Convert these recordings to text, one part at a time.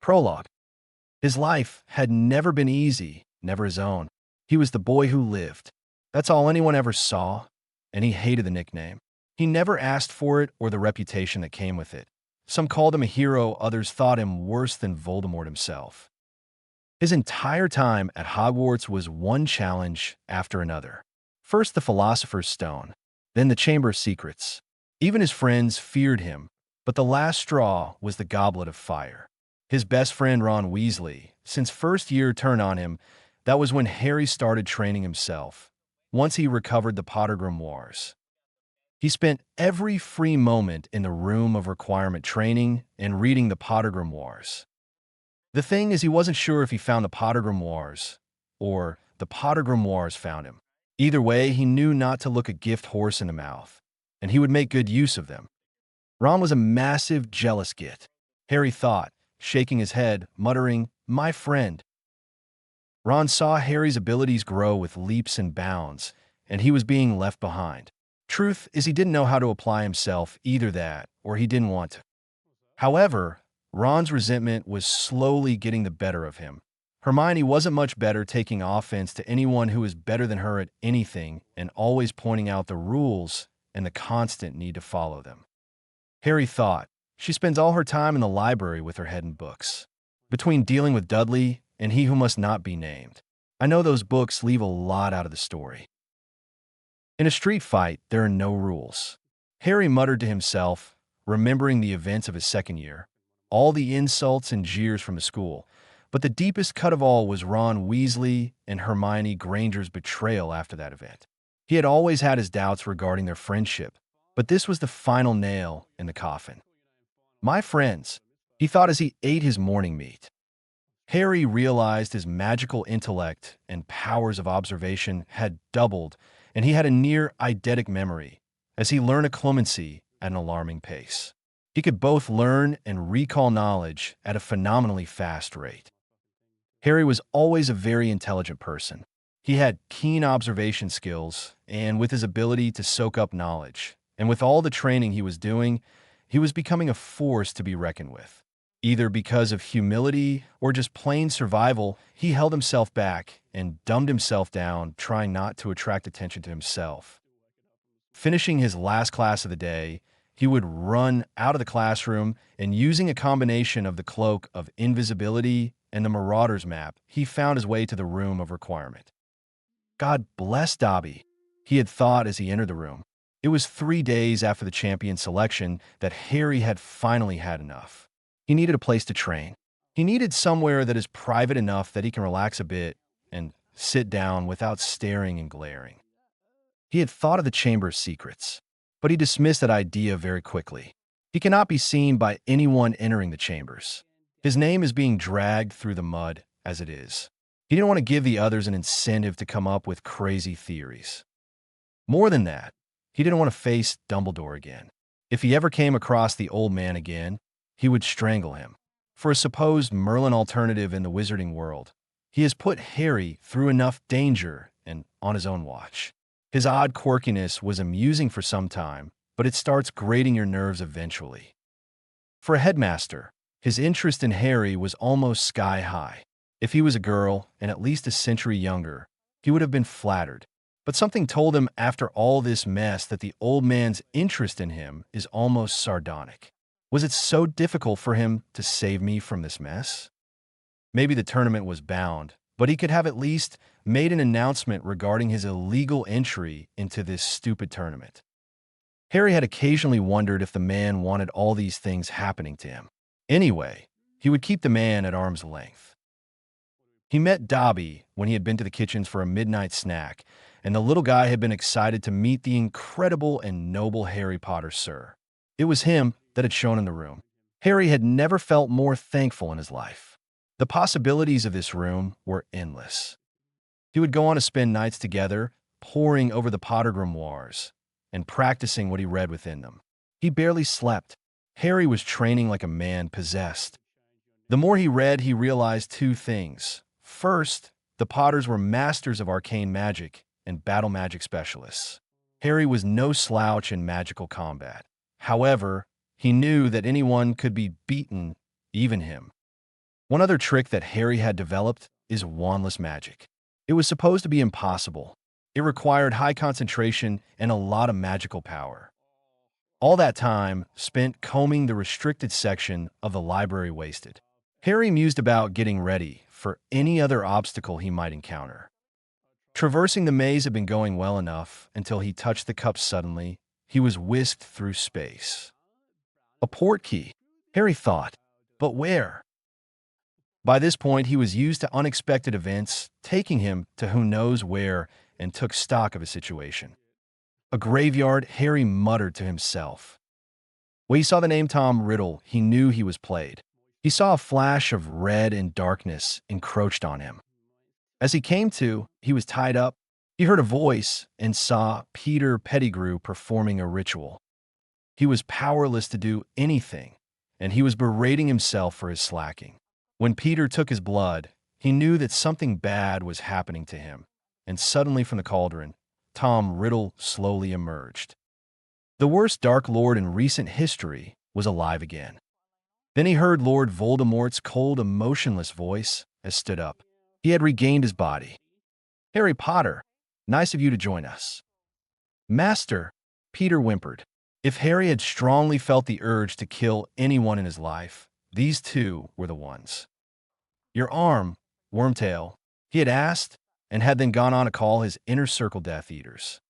Prologue. His life had never been easy, never his own. He was the boy who lived. That's all anyone ever saw, and he hated the nickname. He never asked for it or the reputation that came with it. Some called him a hero, others thought him worse than Voldemort himself. His entire time at Hogwarts was one challenge after another. First the Philosopher's Stone, then the Chamber of Secrets. Even his friends feared him, but the last straw was the Goblet of Fire. His best friend Ron Weasley, since first year, turned on him. That was when Harry started training himself. Once he recovered the Potter grimoires, he spent every free moment in the room of requirement training and reading the Potter grimoires. The thing is, he wasn't sure if he found the Potter grimoires or the Potter grimoires found him. Either way, he knew not to look a gift horse in the mouth, and he would make good use of them. Ron was a massive, jealous git, Harry thought, shaking his head, muttering, "My friend." Ron saw Harry's abilities grow with leaps and bounds, and he was being left behind. Truth is, he didn't know how to apply himself, either that, or he didn't want to. However, Ron's resentment was slowly getting the better of him. Hermione wasn't much better, taking offense to anyone who was better than her at anything and always pointing out the rules and the constant need to follow them. Harry thought, she spends all her time in the library with her head in books. Between dealing with Dudley and He Who Must Not Be Named, I know those books leave a lot out of the story. In a street fight, there are no rules. Harry muttered to himself, remembering the events of his second year, all the insults and jeers from the school. But the deepest cut of all was Ron Weasley and Hermione Granger's betrayal after that event. He had always had his doubts regarding their friendship, but this was the final nail in the coffin. "My friends," he thought as he ate his morning meat. Harry realized his magical intellect and powers of observation had doubled, and he had a near eidetic memory, as he learned occlumency at an alarming pace. He could both learn and recall knowledge at a phenomenally fast rate. Harry was always a very intelligent person. He had keen observation skills, and with his ability to soak up knowledge, and with all the training he was doing, he was becoming a force to be reckoned with. Either because of humility or just plain survival, he held himself back and dumbed himself down, trying not to attract attention to himself. Finishing his last class of the day, he would run out of the classroom and, using a combination of the cloak of invisibility and the Marauder's map, he found his way to the room of requirement. God bless Dobby, he had thought as he entered the room. It was 3 days after the champion selection that Harry had finally had enough. He needed a place to train. He needed somewhere that is private enough that he can relax a bit and sit down without staring and glaring. He had thought of the Chamber of Secrets, but he dismissed that idea very quickly. He cannot be seen by anyone entering the chambers. His name is being dragged through the mud as it is. He didn't want to give the others an incentive to come up with crazy theories. More than that, he didn't want to face Dumbledore again. If he ever came across the old man again, he would strangle him. For a supposed Merlin alternative in the wizarding world, he has put Harry through enough danger and on his own watch. His odd quirkiness was amusing for some time, but it starts grating your nerves eventually. For a headmaster, his interest in Harry was almost sky high. If he was a girl, and at least a century younger, he would have been flattered. But something told him after all this mess that the old man's interest in him is almost sardonic. Was it so difficult for him to save me from this mess? Maybe the tournament was bound, but he could have at least made an announcement regarding his illegal entry into this stupid tournament. Harry had occasionally wondered if the man wanted all these things happening to him. Anyway, he would keep the man at arm's length. He met Dobby when he had been to the kitchens for a midnight snack, and the little guy had been excited to meet the incredible and noble Harry Potter, sir. It was him that had shown him the room. Harry had never felt more thankful in his life. The possibilities of this room were endless. He would go on to spend nights together, poring over the Potter grimoires and practicing what he read within them. He barely slept. Harry was training like a man possessed. The more he read, he realized 2 things. First, the Potters were masters of arcane magic and battle magic specialists. Harry was no slouch in magical combat. However, he knew that anyone could be beaten, even him. One other trick that Harry had developed is wandless magic. It was supposed to be impossible. It required high concentration and a lot of magical power. All that time spent combing the restricted section of the library wasted. Harry mused about getting ready for any other obstacle he might encounter. Traversing the maze had been going well enough until he touched the cup suddenly. He was whisked through space. A port key, Harry thought, but where? By this point, he was used to unexpected events, taking him to who knows where, and took stock of his situation. A graveyard, Harry muttered to himself. When he saw the name Tom Riddle, he knew he was played. He saw a flash of red and darkness encroached on him. As he came to, he was tied up. He heard a voice and saw Peter Pettigrew performing a ritual. He was powerless to do anything, and he was berating himself for his slacking. When Peter took his blood, he knew that something bad was happening to him, and suddenly from the cauldron, Tom Riddle slowly emerged. The worst Dark Lord in recent history was alive again. Then he heard Lord Voldemort's cold, emotionless voice as stood up. He had regained his body. "Harry Potter, nice of you to join us." "Master," Peter whimpered. If Harry had strongly felt the urge to kill anyone in his life, these two were the ones. "Your arm, Wormtail," he had asked, and had then gone on to call his inner circle Death Eaters.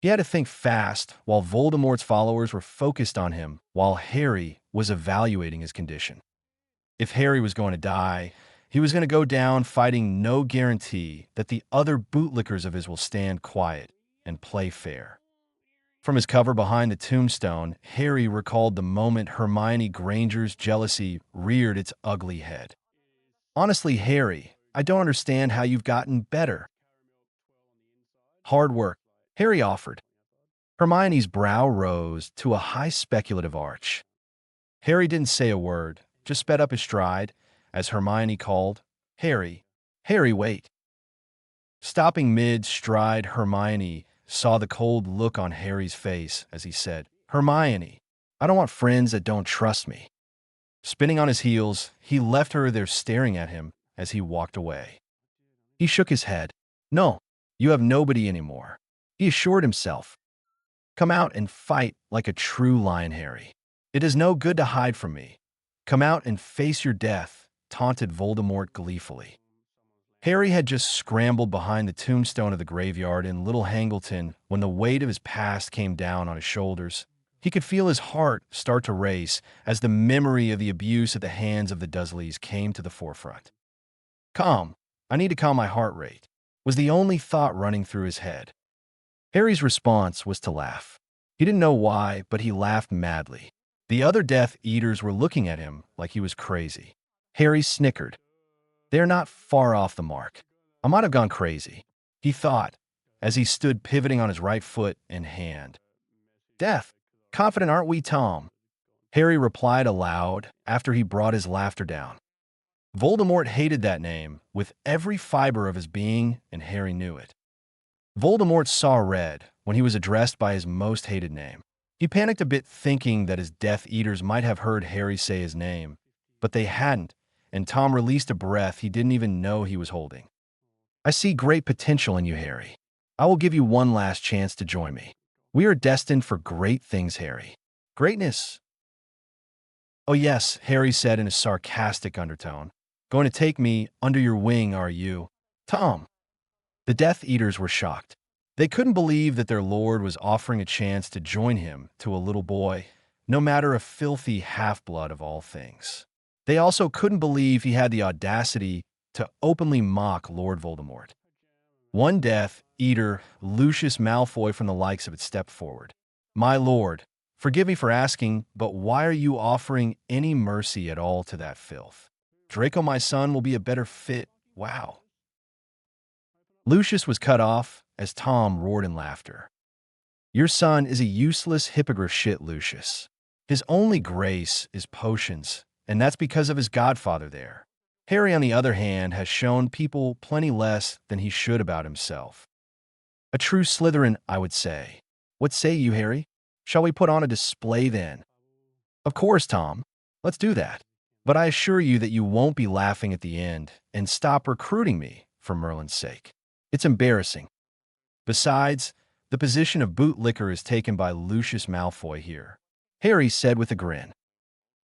He had to think fast while Voldemort's followers were focused on him while Harry was evaluating his condition. If Harry was going to die, he was going to go down fighting no guarantee that the other bootlickers of his will stand quiet and play fair. From his cover behind the tombstone, Harry recalled the moment Hermione Granger's jealousy reared its ugly head. "Honestly, Harry, I don't understand how you've gotten better." "Hard work," Harry offered. Hermione's brow rose to a high speculative arch. Harry didn't say a word, just sped up his stride as Hermione called, "Harry, Harry, wait." Stopping mid-stride, Hermione saw the cold look on Harry's face as he said, "Hermione, I don't want friends that don't trust me." Spinning on his heels, he left her there staring at him as he walked away. He shook his head. "No, you have nobody anymore," he assured himself. "Come out and fight like a true lion, Harry. It is no good to hide from me. Come out and face your death," taunted Voldemort gleefully. Harry had just scrambled behind the tombstone of the graveyard in Little Hangleton when the weight of his past came down on his shoulders. He could feel his heart start to race as the memory of the abuse at the hands of the Dursleys came to the forefront. "Calm, I need to calm my heart rate," was the only thought running through his head. Harry's response was to laugh. He didn't know why, but he laughed madly. The other Death Eaters were looking at him like he was crazy. Harry snickered. "They're not far off the mark. I might have gone crazy," he thought, as he stood pivoting on his right foot and hand. "Death, confident aren't we, Tom?" Harry replied aloud after he brought his laughter down. Voldemort hated that name with every fiber of his being, and Harry knew it. Voldemort saw red when he was addressed by his most hated name. He panicked a bit, thinking that his Death Eaters might have heard Harry say his name, but they hadn't, and Tom released a breath he didn't even know he was holding. "I see great potential in you, Harry. I will give you one last chance to join me. We are destined for great things, Harry." "Greatness?" "Oh yes," Harry said in a sarcastic undertone. "Going to take me under your wing, are you, Tom?" The Death Eaters were shocked. They couldn't believe that their lord was offering a chance to join him to a little boy, no matter a filthy half-blood of all things. They also couldn't believe he had the audacity to openly mock Lord Voldemort. One Death Eater, Lucius Malfoy from the likes of it, stepped forward. "My lord, forgive me for asking, but why are you offering any mercy at all to that filth? Draco, my son, will be a better fit." "Wow." Lucius was cut off as Tom roared in laughter. "Your son is a useless hippogriff shit, Lucius. His only grace is potions, and that's because of his godfather there. Harry, on the other hand, has shown people plenty less than he should about himself. A true Slytherin, I would say. What say you, Harry? Shall we put on a display then?" "Of course, Tom. Let's do that." But I assure you that you won't be laughing at the end, and stop recruiting me for Merlin's sake. It's embarrassing. Besides, the position of bootlicker is taken by Lucius Malfoy here," Harry said with a grin.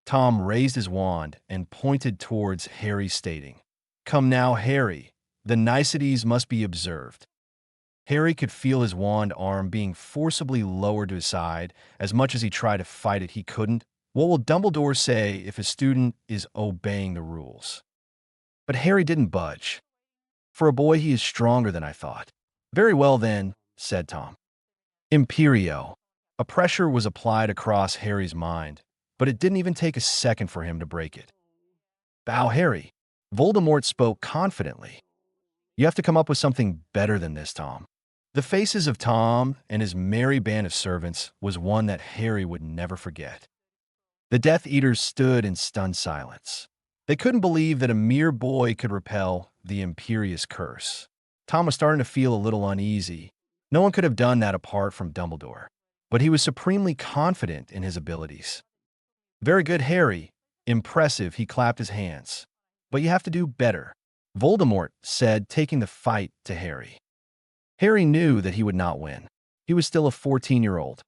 Tom raised his wand and pointed towards Harry, stating, "Come now, Harry, the niceties must be observed." Harry could feel his wand arm being forcibly lowered to his side. As much as he tried to fight it, he couldn't. What will Dumbledore say if a student is obeying the rules? But Harry didn't budge. For a boy, he is stronger than I thought. "Very well then," said Tom. Imperio. A pressure was applied across Harry's mind, but it didn't even take a second for him to break it. "Bow, Harry." Voldemort spoke confidently. "You have to come up with something better than this, Tom." The faces of Tom and his merry band of servants was one that Harry would never forget. The Death Eaters stood in stunned silence. They couldn't believe that a mere boy could repel the Imperious curse. Tom was starting to feel a little uneasy. No one could have done that apart from Dumbledore. But he was supremely confident in his abilities. "Very good, Harry." Impressive, he clapped his hands. "But you have to do better," Voldemort said, taking the fight to Harry. Harry knew that he would not win. He was still a 14-year-old.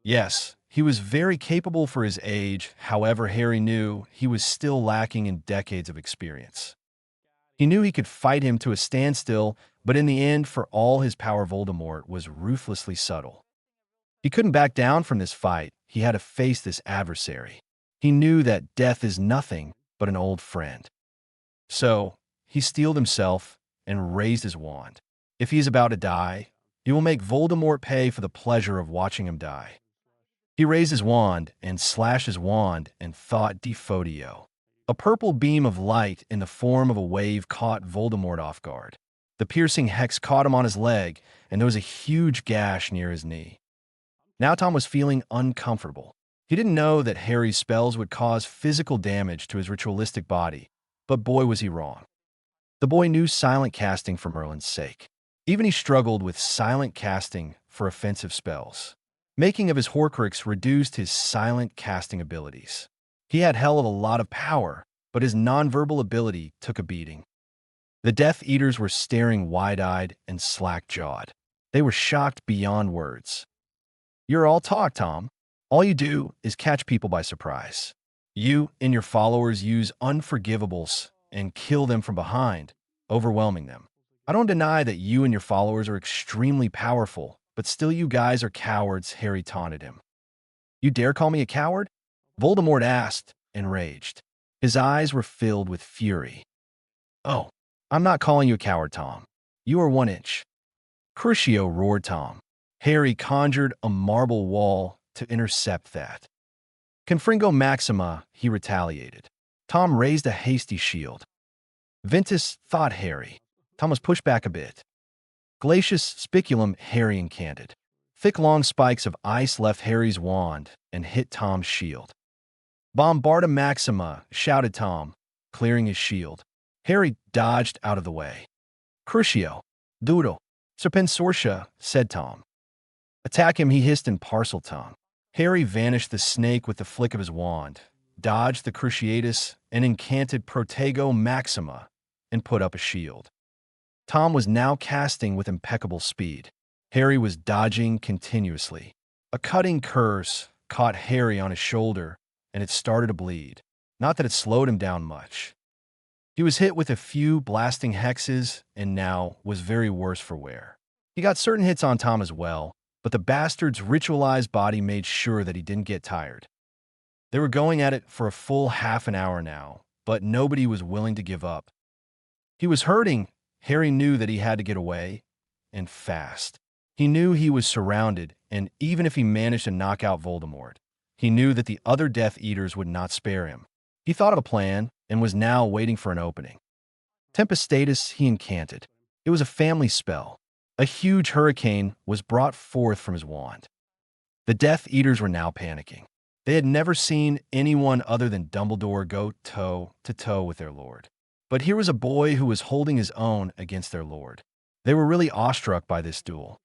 Yes, he was very capable for his age. However, Harry knew he was still lacking in decades of experience. He knew he could fight him to a standstill, but in the end, for all his power, Voldemort was ruthlessly subtle. He couldn't back down from this fight. He had to face this adversary. He knew that death is nothing but an old friend. So, he steeled himself and raised his wand. If he is about to die, he will make Voldemort pay for the pleasure of watching him die. He raised his wand and slashed his wand and thought Defodio. A purple beam of light in the form of a wave caught Voldemort off guard. The piercing hex caught him on his leg, and there was a huge gash near his knee. Now Tom was feeling uncomfortable. He didn't know that Harry's spells would cause physical damage to his ritualistic body, but boy was he wrong. The boy knew silent casting for Merlin's sake. Even he struggled with silent casting for offensive spells. Making of his Horcrux reduced his silent casting abilities. He had hell of a lot of power, but his nonverbal ability took a beating. The Death Eaters were staring wide-eyed and slack-jawed. They were shocked beyond words. "You're all talk, Tom. All you do is catch people by surprise. You and your followers use unforgivables and kill them from behind, overwhelming them. I don't deny that you and your followers are extremely powerful, but still you guys are cowards," Harry taunted him. "You dare call me a coward?" Voldemort asked, enraged. His eyes were filled with fury. "Oh, I'm not calling you a coward, Tom. You are 1 inch. Crucio, roared Tom. Harry conjured a marble wall to intercept that. Confringo Maxima, he retaliated. Tom raised a hasty shield. Ventus, thought Harry. Tom was pushed back a bit. Glacius Spiculum, Harry incanted. Thick long spikes of ice left Harry's wand and hit Tom's shield. Bombarda Maxima, shouted Tom, clearing his shield. Harry dodged out of the way. Crucio, Doodle, Serpensortia, said Tom. Attack him, he hissed in Parseltongue. Harry vanished the snake with the flick of his wand, dodged the Cruciatus, and incanted Protego Maxima, and put up a shield. Tom was now casting with impeccable speed. Harry was dodging continuously. A cutting curse caught Harry on his shoulder, and it started to bleed. Not that it slowed him down much. He was hit with a few blasting hexes, and now was very worse for wear. He got certain hits on Tom as well, but the bastard's ritualized body made sure that he didn't get tired. They were going at it for a full half an hour now, but nobody was willing to give up. He was hurting. Harry knew that he had to get away, and fast. He knew he was surrounded, and even if he managed to knock out Voldemort, he knew that the other Death Eaters would not spare him. He thought of a plan, and was now waiting for an opening. Tempestatus, he incanted. It was a family spell. A huge hurricane was brought forth from his wand. The Death Eaters were now panicking. They had never seen anyone other than Dumbledore go toe-to-toe with their lord. But here was a boy who was holding his own against their lord. They were really awestruck by this duel.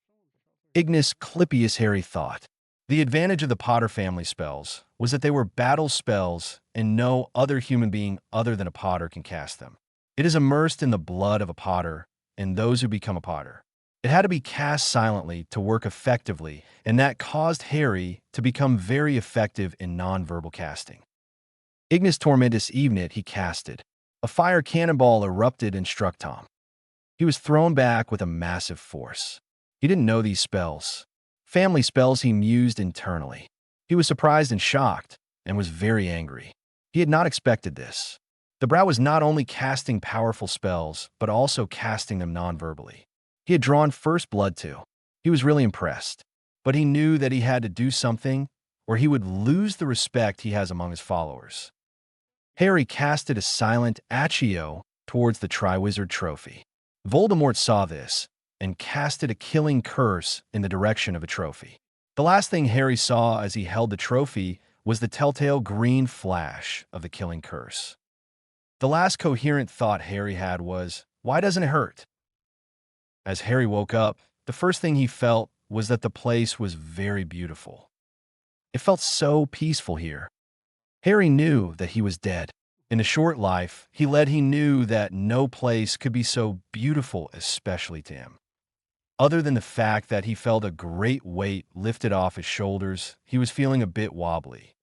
Ignis Clippius, Harry thought. The advantage of the Potter family spells was that they were battle spells and no other human being other than a Potter can cast them. It is immersed in the blood of a Potter and those who become a Potter. It had to be cast silently to work effectively, and that caused Harry to become very effective in nonverbal casting. Ignis Tormentis Evenet he casted. A fire cannonball erupted and struck Tom. He was thrown back with a massive force. He didn't know these spells. Family spells he mused internally. He was surprised and shocked, and was very angry. He had not expected this. The Brow was not only casting powerful spells, but also casting them non-verbally. He had drawn first blood too. He was really impressed, but he knew that he had to do something or he would lose the respect he has among his followers. Harry casted a silent Accio towards the Triwizard Trophy. Voldemort saw this and casted a killing curse in the direction of a trophy. The last thing Harry saw as he held the trophy was the telltale green flash of the killing curse. The last coherent thought Harry had was, "Why doesn't it hurt?" As Harry woke up, the first thing he felt was that the place was very beautiful. It felt so peaceful here. Harry knew that he was dead. In the short life he led, he knew that no place could be so beautiful, especially to him. Other than the fact that he felt a great weight lifted off his shoulders, he was feeling a bit wobbly.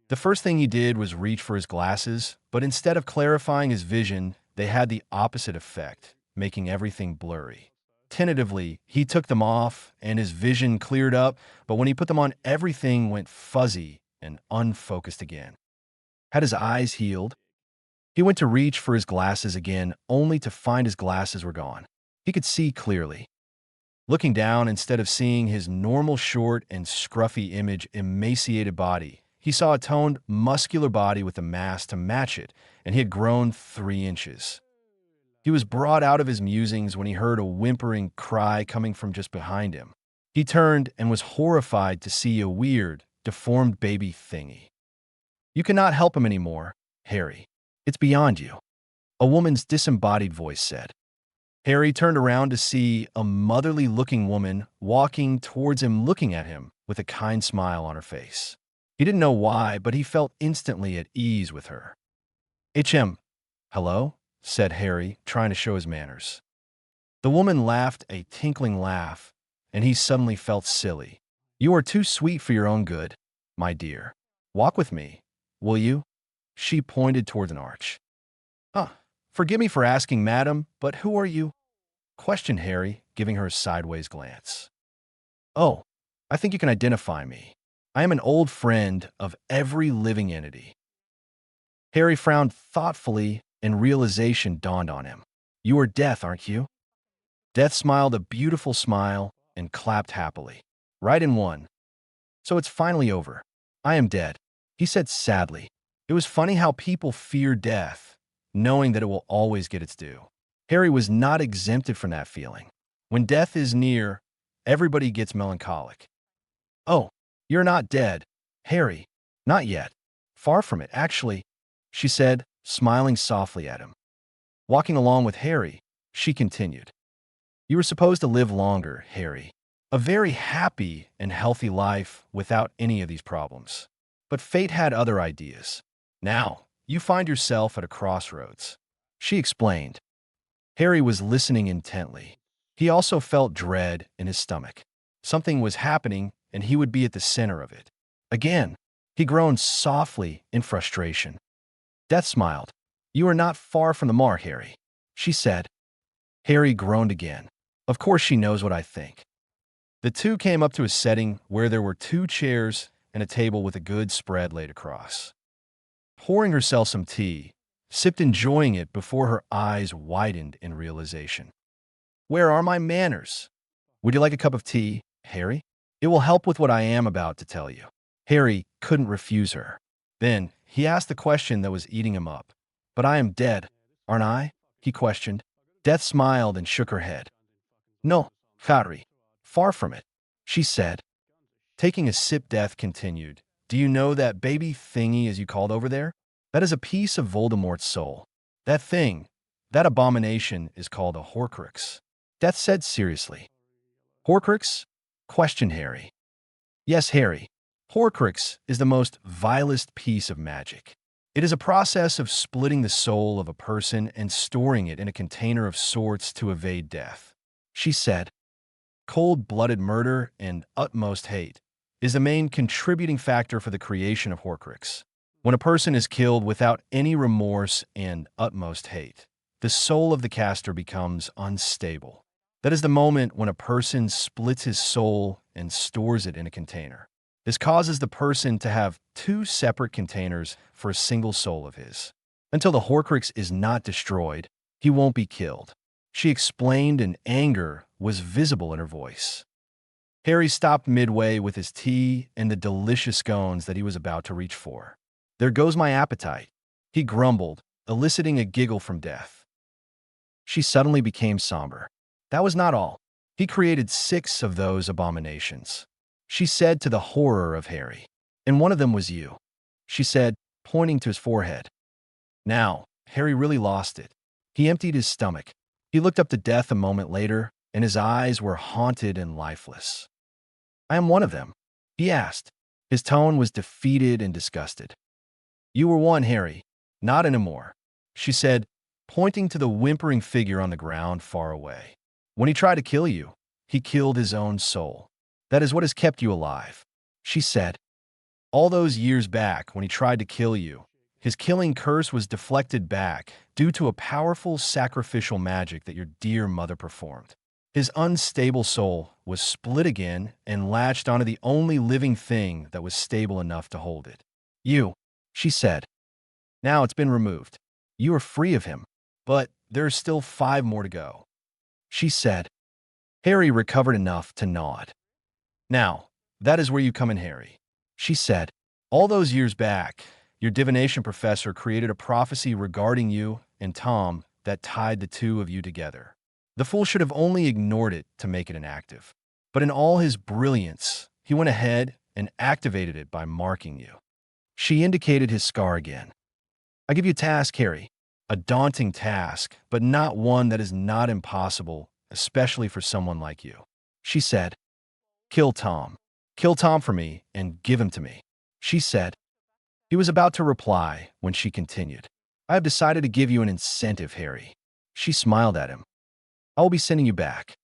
The first thing he did was reach for his glasses, but instead of clarifying his vision, they had the opposite effect, making everything blurry. Tentatively, he took them off, and his vision cleared up, but when he put them on, everything went fuzzy and unfocused again. Had his eyes healed? He went to reach for his glasses again, only to find his glasses were gone. He could see clearly. Looking down, instead of seeing his normal short and scruffy image emaciated body, he saw a toned, muscular body with a mass to match it, and he had grown 3 inches. He was brought out of his musings when he heard a whimpering cry coming from just behind him. He turned and was horrified to see a weird, deformed baby thingy. "You cannot help him anymore, Harry. It's beyond you," a woman's disembodied voice said. Harry turned around to see a motherly-looking woman walking towards him, looking at him with a kind smile on her face. He didn't know why, but he felt instantly at ease with her. "HM, hello?" said Harry, trying to show his manners. The woman laughed a tinkling laugh, and he suddenly felt silly. "You are too sweet for your own good, my dear. Walk with me, will you?" She pointed towards an arch. Forgive me for asking, madam, but who are you?" questioned Harry, giving her a sideways glance. "Oh, I think you can identify me. I am an old friend of every living entity." Harry frowned thoughtfully, and realization dawned on him. "You are Death, aren't you?" Death smiled a beautiful smile and clapped happily. "Right in one. So it's finally over. I am dead," he said sadly. It was funny how people fear death, knowing that it will always get its due. Harry was not exempted from that feeling. When death is near, everybody gets melancholic. "Oh, you're not dead, Harry. Not yet. Far from it, actually," she said, smiling softly at him. Walking along with Harry, she continued. "You were supposed to live longer, Harry. A very happy and healthy life without any of these problems. But fate had other ideas. Now, you find yourself at a crossroads," she explained. Harry was listening intently. He also felt dread in his stomach. Something was happening, and he would be at the center of it. Again, he groaned softly in frustration. Death smiled. "You are not far from the mark, Harry," she said. Harry groaned again. "Of course she knows what I think." The two came up to a setting where there were 2 chairs and a table with a good spread laid across. Pouring herself some tea, sipped enjoying it before her eyes widened in realization. "Where are my manners? Would you like a cup of tea, Harry? It will help with what I am about to tell you." Harry couldn't refuse her. Then he asked the question that was eating him up. "But I am dead, aren't I?" he questioned. Death smiled and shook her head. "No, Harry, far from it," she said. Taking a sip, Death continued. "Do you know that baby thingy, as you called over there? That is a piece of Voldemort's soul. That thing, that abomination, is called a Horcrux." Death said seriously. "Horcrux?" questioned Harry. "Yes, Harry. Horcrux is the most vilest piece of magic. It is a process of splitting the soul of a person and storing it in a container of sorts to evade death. She said, cold-blooded murder and utmost hate is the main contributing factor for the creation of Horcrux. When a person is killed without any remorse and utmost hate, the soul of the caster becomes unstable. That is the moment when a person splits his soul and stores it in a container. This causes the person to have two separate containers for a single soul of his. Until the Horcrux is not destroyed, he won't be killed. She explained, and anger was visible in her voice. Harry stopped midway with his tea and the delicious scones that he was about to reach for. There goes my appetite, he grumbled, eliciting a giggle from Death. She suddenly became somber. That was not all. He created 6 of those abominations. She said, to the horror of Harry. And one of them was you, she said, pointing to his forehead. Now, Harry really lost it. He emptied his stomach. He looked up to Death a moment later, and his eyes were haunted and lifeless. I am one of them, he asked. His tone was defeated and disgusted. You were one, Harry, not anymore, she said, pointing to the whimpering figure on the ground far away. When he tried to kill you, he killed his own soul. That is what has kept you alive, she said. All those years back, when he tried to kill you, his killing curse was deflected back due to a powerful sacrificial magic that your dear mother performed. His unstable soul was split again and latched onto the only living thing that was stable enough to hold it. You, she said. Now it's been removed. You are free of him, but there are still 5 more to go, she said. Harry recovered enough to nod. Now, that is where you come in, Harry, she said. All those years back, your divination professor created a prophecy regarding you and Tom that tied the two of you together. The fool should have only ignored it to make it inactive. But in all his brilliance, he went ahead and activated it by marking you. She indicated his scar again. I give you a task, Harry. A daunting task, but not one that is not impossible, especially for someone like you, she said. Kill Tom. Kill Tom for me and give him to me, she said. He was about to reply when she continued. I have decided to give you an incentive, Harry. She smiled at him. I will be sending you back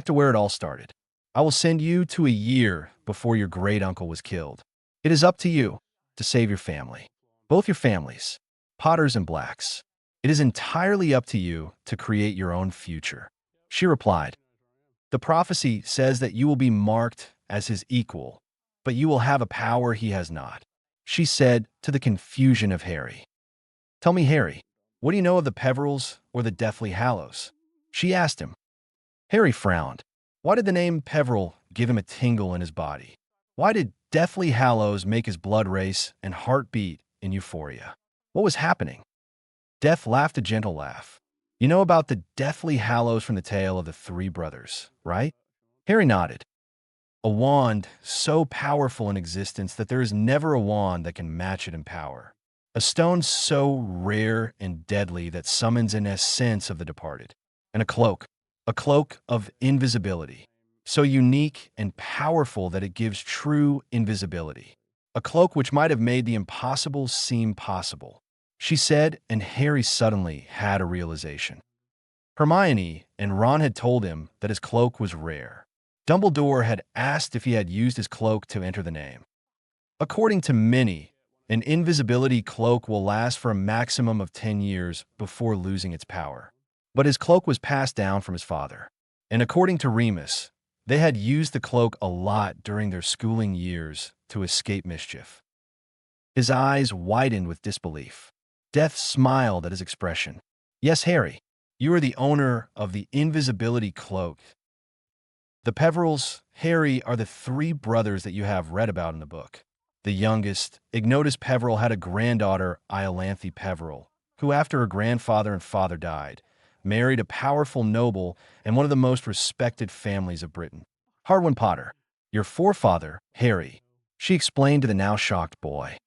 to where it all started. I will send you to a year before your great uncle was killed. It is up to you to save your family. Both your families, Potters and Blacks. It is entirely up to you to create your own future, she replied. The prophecy says that you will be marked as his equal, but you will have a power he has not, she said, to the confusion of Harry. Tell me, Harry, what do you know of the Peverils or the Deathly Hallows? She asked him. Harry frowned. Why did the name Peveril give him a tingle in his body? Why did Deathly Hallows make his blood race and heart beat in euphoria? What was happening? Death laughed a gentle laugh. You know about the Deathly Hallows from the tale of the 3 brothers, right? Harry nodded. A wand so powerful in existence that there is never a wand that can match it in power. A stone so rare and deadly that summons an essence of the departed. And a cloak of invisibility, so unique and powerful that it gives true invisibility. A cloak which might have made the impossible seem possible, she said, and Harry suddenly had a realization. Hermione and Ron had told him that his cloak was rare. Dumbledore had asked if he had used his cloak to enter the name. According to many, an invisibility cloak will last for a maximum of 10 years before losing its power. But his cloak was passed down from his father. And according to Remus, they had used the cloak a lot during their schooling years to escape mischief. His eyes widened with disbelief. Death smiled at his expression. Yes, Harry, you are the owner of the invisibility cloak. The Peverils, Harry, are the 3 brothers that you have read about in the book. The youngest, Ignotus Peveril, had a granddaughter, Iolanthe Peveril, who after her grandfather and father died, married a powerful noble and one of the most respected families of Britain. Harwin Potter, your forefather, Harry, she explained to the now shocked boy.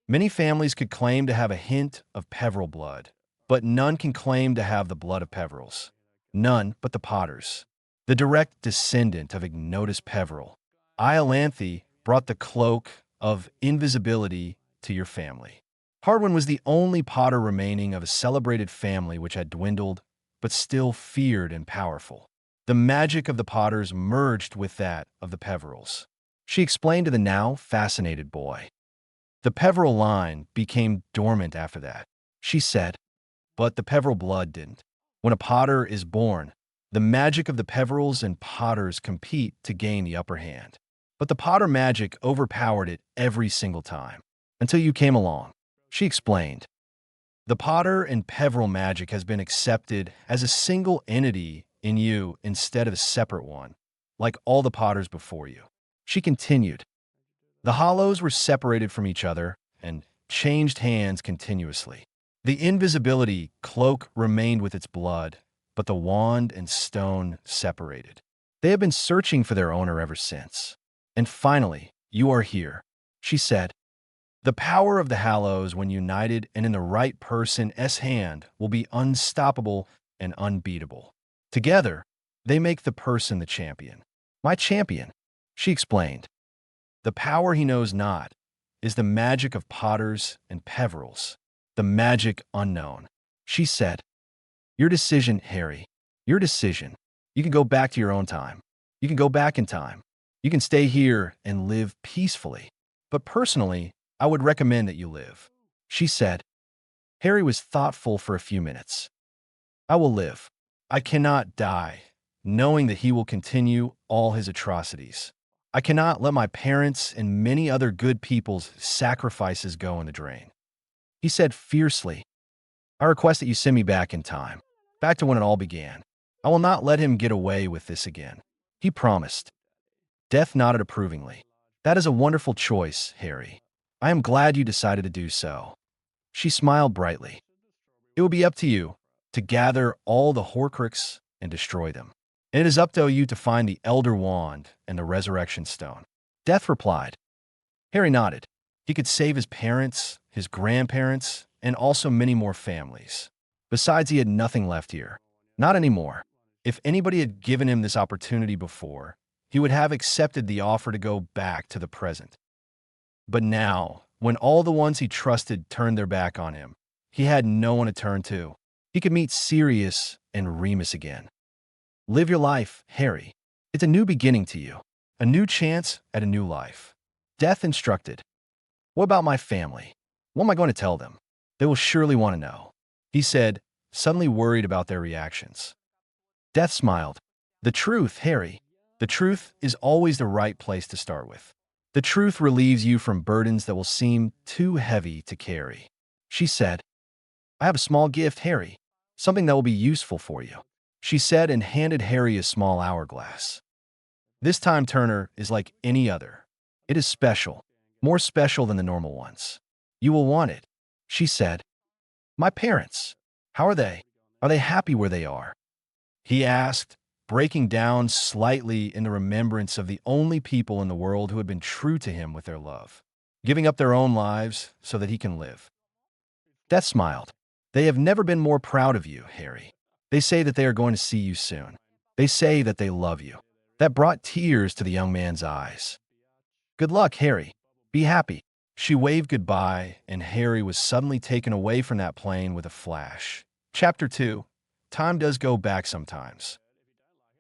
Many families could claim to have a hint of Peveril blood, but none can claim to have the blood of Peverils. None but the Potters. The direct descendant of Ignotus Peveril, Iolanthe, brought the cloak of invisibility to your family. Hardwin was the only Potter remaining of a celebrated family which had dwindled, but still feared and powerful. The magic of the Potters merged with that of the Peverils. She explained to the now fascinated boy. The Peveril line became dormant after that, she said, but the Peveril blood didn't. When a Potter is born, the magic of the Peverils and Potters compete to gain the upper hand. But the Potter magic overpowered it every single time. Until you came along, she explained. The Potter and Peveril magic has been accepted as a single entity in you instead of a separate one, like all the Potters before you. She continued. The Hollows were separated from each other and changed hands continuously. The invisibility cloak remained with its blood, but the wand and stone separated. They have been searching for their owner ever since. And finally, you are here, she said. The power of the Hallows, when united and in the right person's hand, will be unstoppable and unbeatable. Together, they make the person the champion. My champion, she explained. The power he knows not is the magic of Potters and Peverils, the magic unknown. She said, your decision, Harry, your decision. You can go back to your own time. You can go back in time. You can stay here and live peacefully. But personally, I would recommend that you live, she said. Harry was thoughtful for a few minutes. I will live. I cannot die, knowing that he will continue all his atrocities. I cannot let my parents and many other good people's sacrifices go in the drain. He said fiercely, I request that you send me back in time, back to when it all began. I will not let him get away with this again. He promised. Death nodded approvingly. That is a wonderful choice, Harry. I am glad you decided to do so. She smiled brightly. It will be up to you to gather all the Horcrux and destroy them. And it is up to you to find the Elder Wand and the Resurrection Stone. Death replied. Harry nodded. He could save his parents, his grandparents, and also many more families. Besides, he had nothing left here. Not anymore. If anybody had given him this opportunity before, he would have accepted the offer to go back to the present. But now, when all the ones he trusted turned their back on him, he had no one to turn to. He could meet Sirius and Remus again. Live your life, Harry. It's a new beginning to you. A new chance at a new life. Death instructed. What about my family? What am I going to tell them? They will surely want to know, he said, suddenly worried about their reactions. Death smiled. The truth, Harry. The truth is always the right place to start with. The truth relieves you from burdens that will seem too heavy to carry. She said, I have a small gift, Harry. Something that will be useful for you. She said and handed Harry a small hourglass. This time Turner is like any other. It is special, more special than the normal ones. You will want it, she said. My parents, how are they? Are they happy where they are? He asked, breaking down slightly in the remembrance of the only people in the world who had been true to him with their love, giving up their own lives so that he can live. Death smiled. They have never been more proud of you, Harry. They say that they are going to see you soon. They say that they love you. That brought tears to the young man's eyes. Good luck, Harry. Be happy. She waved goodbye, and Harry was suddenly taken away from that plane with a flash. Chapter 2. Time does go back sometimes.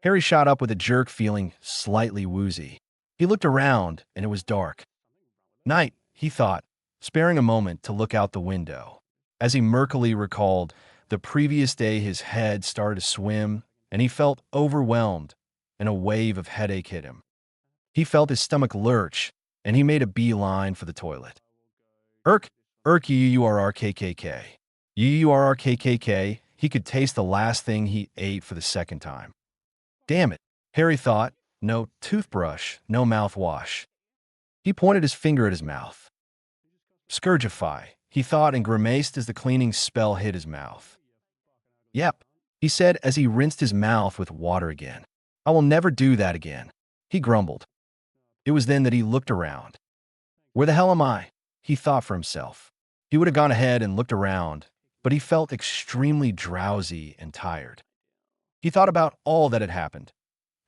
Harry shot up with a jerk, feeling slightly woozy. He looked around, and it was dark. Night, he thought, sparing a moment to look out the window. As he murkily recalled, the previous day his head started to swim, and he felt overwhelmed, and a wave of headache hit him. He felt his stomach lurch, and he made a beeline for the toilet. UURRKKK. UURRKKK, he could taste the last thing he ate for the second time. Damn it, Harry thought. No toothbrush, no mouthwash. He pointed his finger at his mouth. Scourgify, he thought, and grimaced as the cleaning spell hit his mouth. Yep, he said as he rinsed his mouth with water again. I will never do that again, he grumbled. It was then that he looked around. Where the hell am I? He thought for himself. He would have gone ahead and looked around, but he felt extremely drowsy and tired. He thought about all that had happened.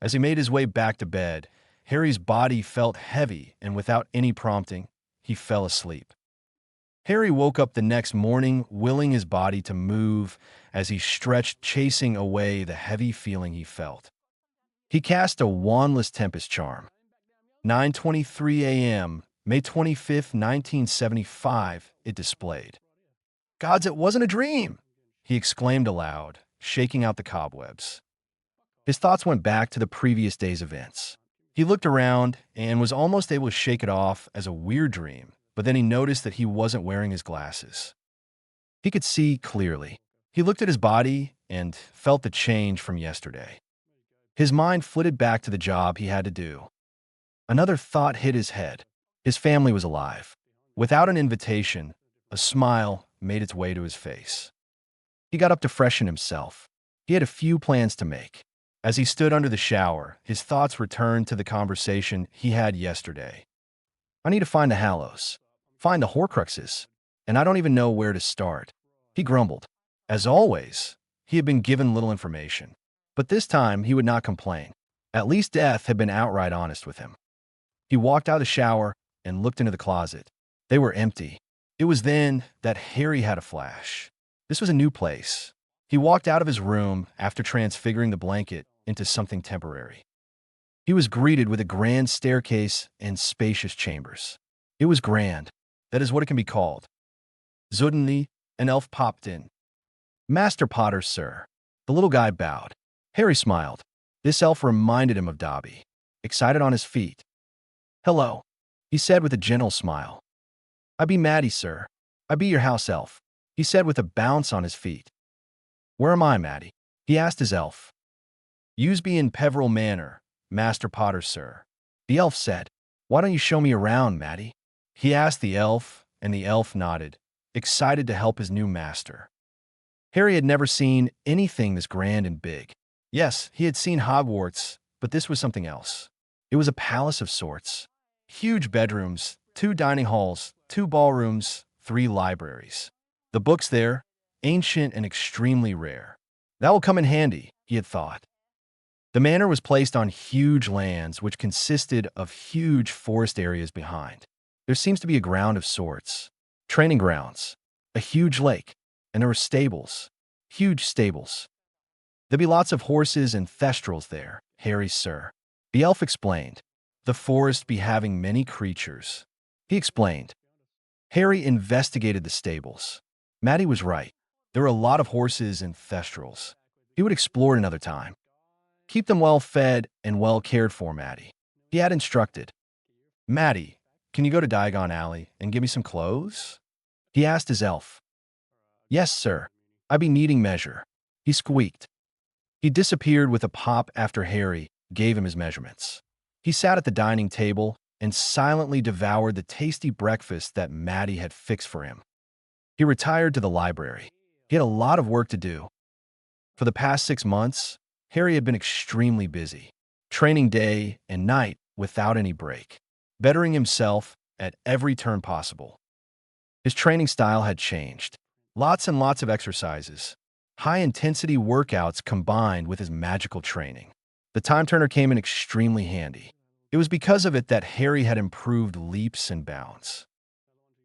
As he made his way back to bed, Harry's body felt heavy, and without any prompting, he fell asleep. Harry woke up the next morning, willing his body to move as he stretched, chasing away the heavy feeling he felt. He cast a wandless tempest charm. 9:23 a.m., May 25th, 1975, it displayed. "Gods, it wasn't a dream!" he exclaimed aloud, shaking out the cobwebs. His thoughts went back to the previous day's events. He looked around and was almost able to shake it off as a weird dream, but then he noticed that he wasn't wearing his glasses. He could see clearly. He looked at his body and felt the change from yesterday. His mind flitted back to the job he had to do. Another thought hit his head. His family was alive. Without an invitation, a smile made its way to his face. He got up to freshen himself. He had a few plans to make. As he stood under the shower, his thoughts returned to the conversation he had yesterday. "I need to find the Hallows, find the Horcruxes, and I don't even know where to start," he grumbled. As always, he had been given little information, but this time he would not complain. At least death had been outright honest with him. He walked out of the shower and looked into the closet. They were empty. It was then that Harry had a flash. This was a new place. He walked out of his room after transfiguring the blanket into something temporary. He was greeted with a grand staircase and spacious chambers. It was grand. That is what it can be called. Suddenly, an elf popped in. "Master Potter, sir." The little guy bowed. Harry smiled. This elf reminded him of Dobby, excited on his feet. "Hello," he said with a gentle smile. "I be Maddie, sir. I be your house elf," he said with a bounce on his feet. "Where am I, Maddie?" he asked his elf. "Yous be in Peveril Manor, Master Potter, sir," the elf said. "Why don't you show me around, Maddie?" he asked the elf, and the elf nodded, excited to help his new master. Harry had never seen anything this grand and big. Yes, he had seen Hogwarts, but this was something else. It was a palace of sorts. Huge bedrooms, 2 dining halls, 2 ballrooms, 3 libraries. The books there, ancient and extremely rare. That will come in handy, he had thought. The manor was placed on huge lands which consisted of huge forest areas behind. There seems to be a ground of sorts, training grounds, a huge lake, and there were stables, huge stables. There'd be lots of horses and thestrals there, Harry, sir, the elf explained. The forest be having many creatures, he explained. Harry investigated the stables. Maddie was right. There were a lot of horses and thestrals. He would explore it another time. Keep them well fed and well cared for, Maddie, he had instructed. "Maddie, can you go to Diagon Alley and give me some clothes?" he asked his elf. "Yes, sir. I be needing measure," he squeaked. He disappeared with a pop after Harry gave him his measurements. He sat at the dining table and silently devoured the tasty breakfast that Maddie had fixed for him. He retired to the library. He had a lot of work to do. For the past 6 months, Harry had been extremely busy, training day and night without any break, bettering himself at every turn possible. His training style had changed. Lots and lots of exercises, high-intensity workouts combined with his magical training. The time turner came in extremely handy. It was because of it that Harry had improved leaps and bounds.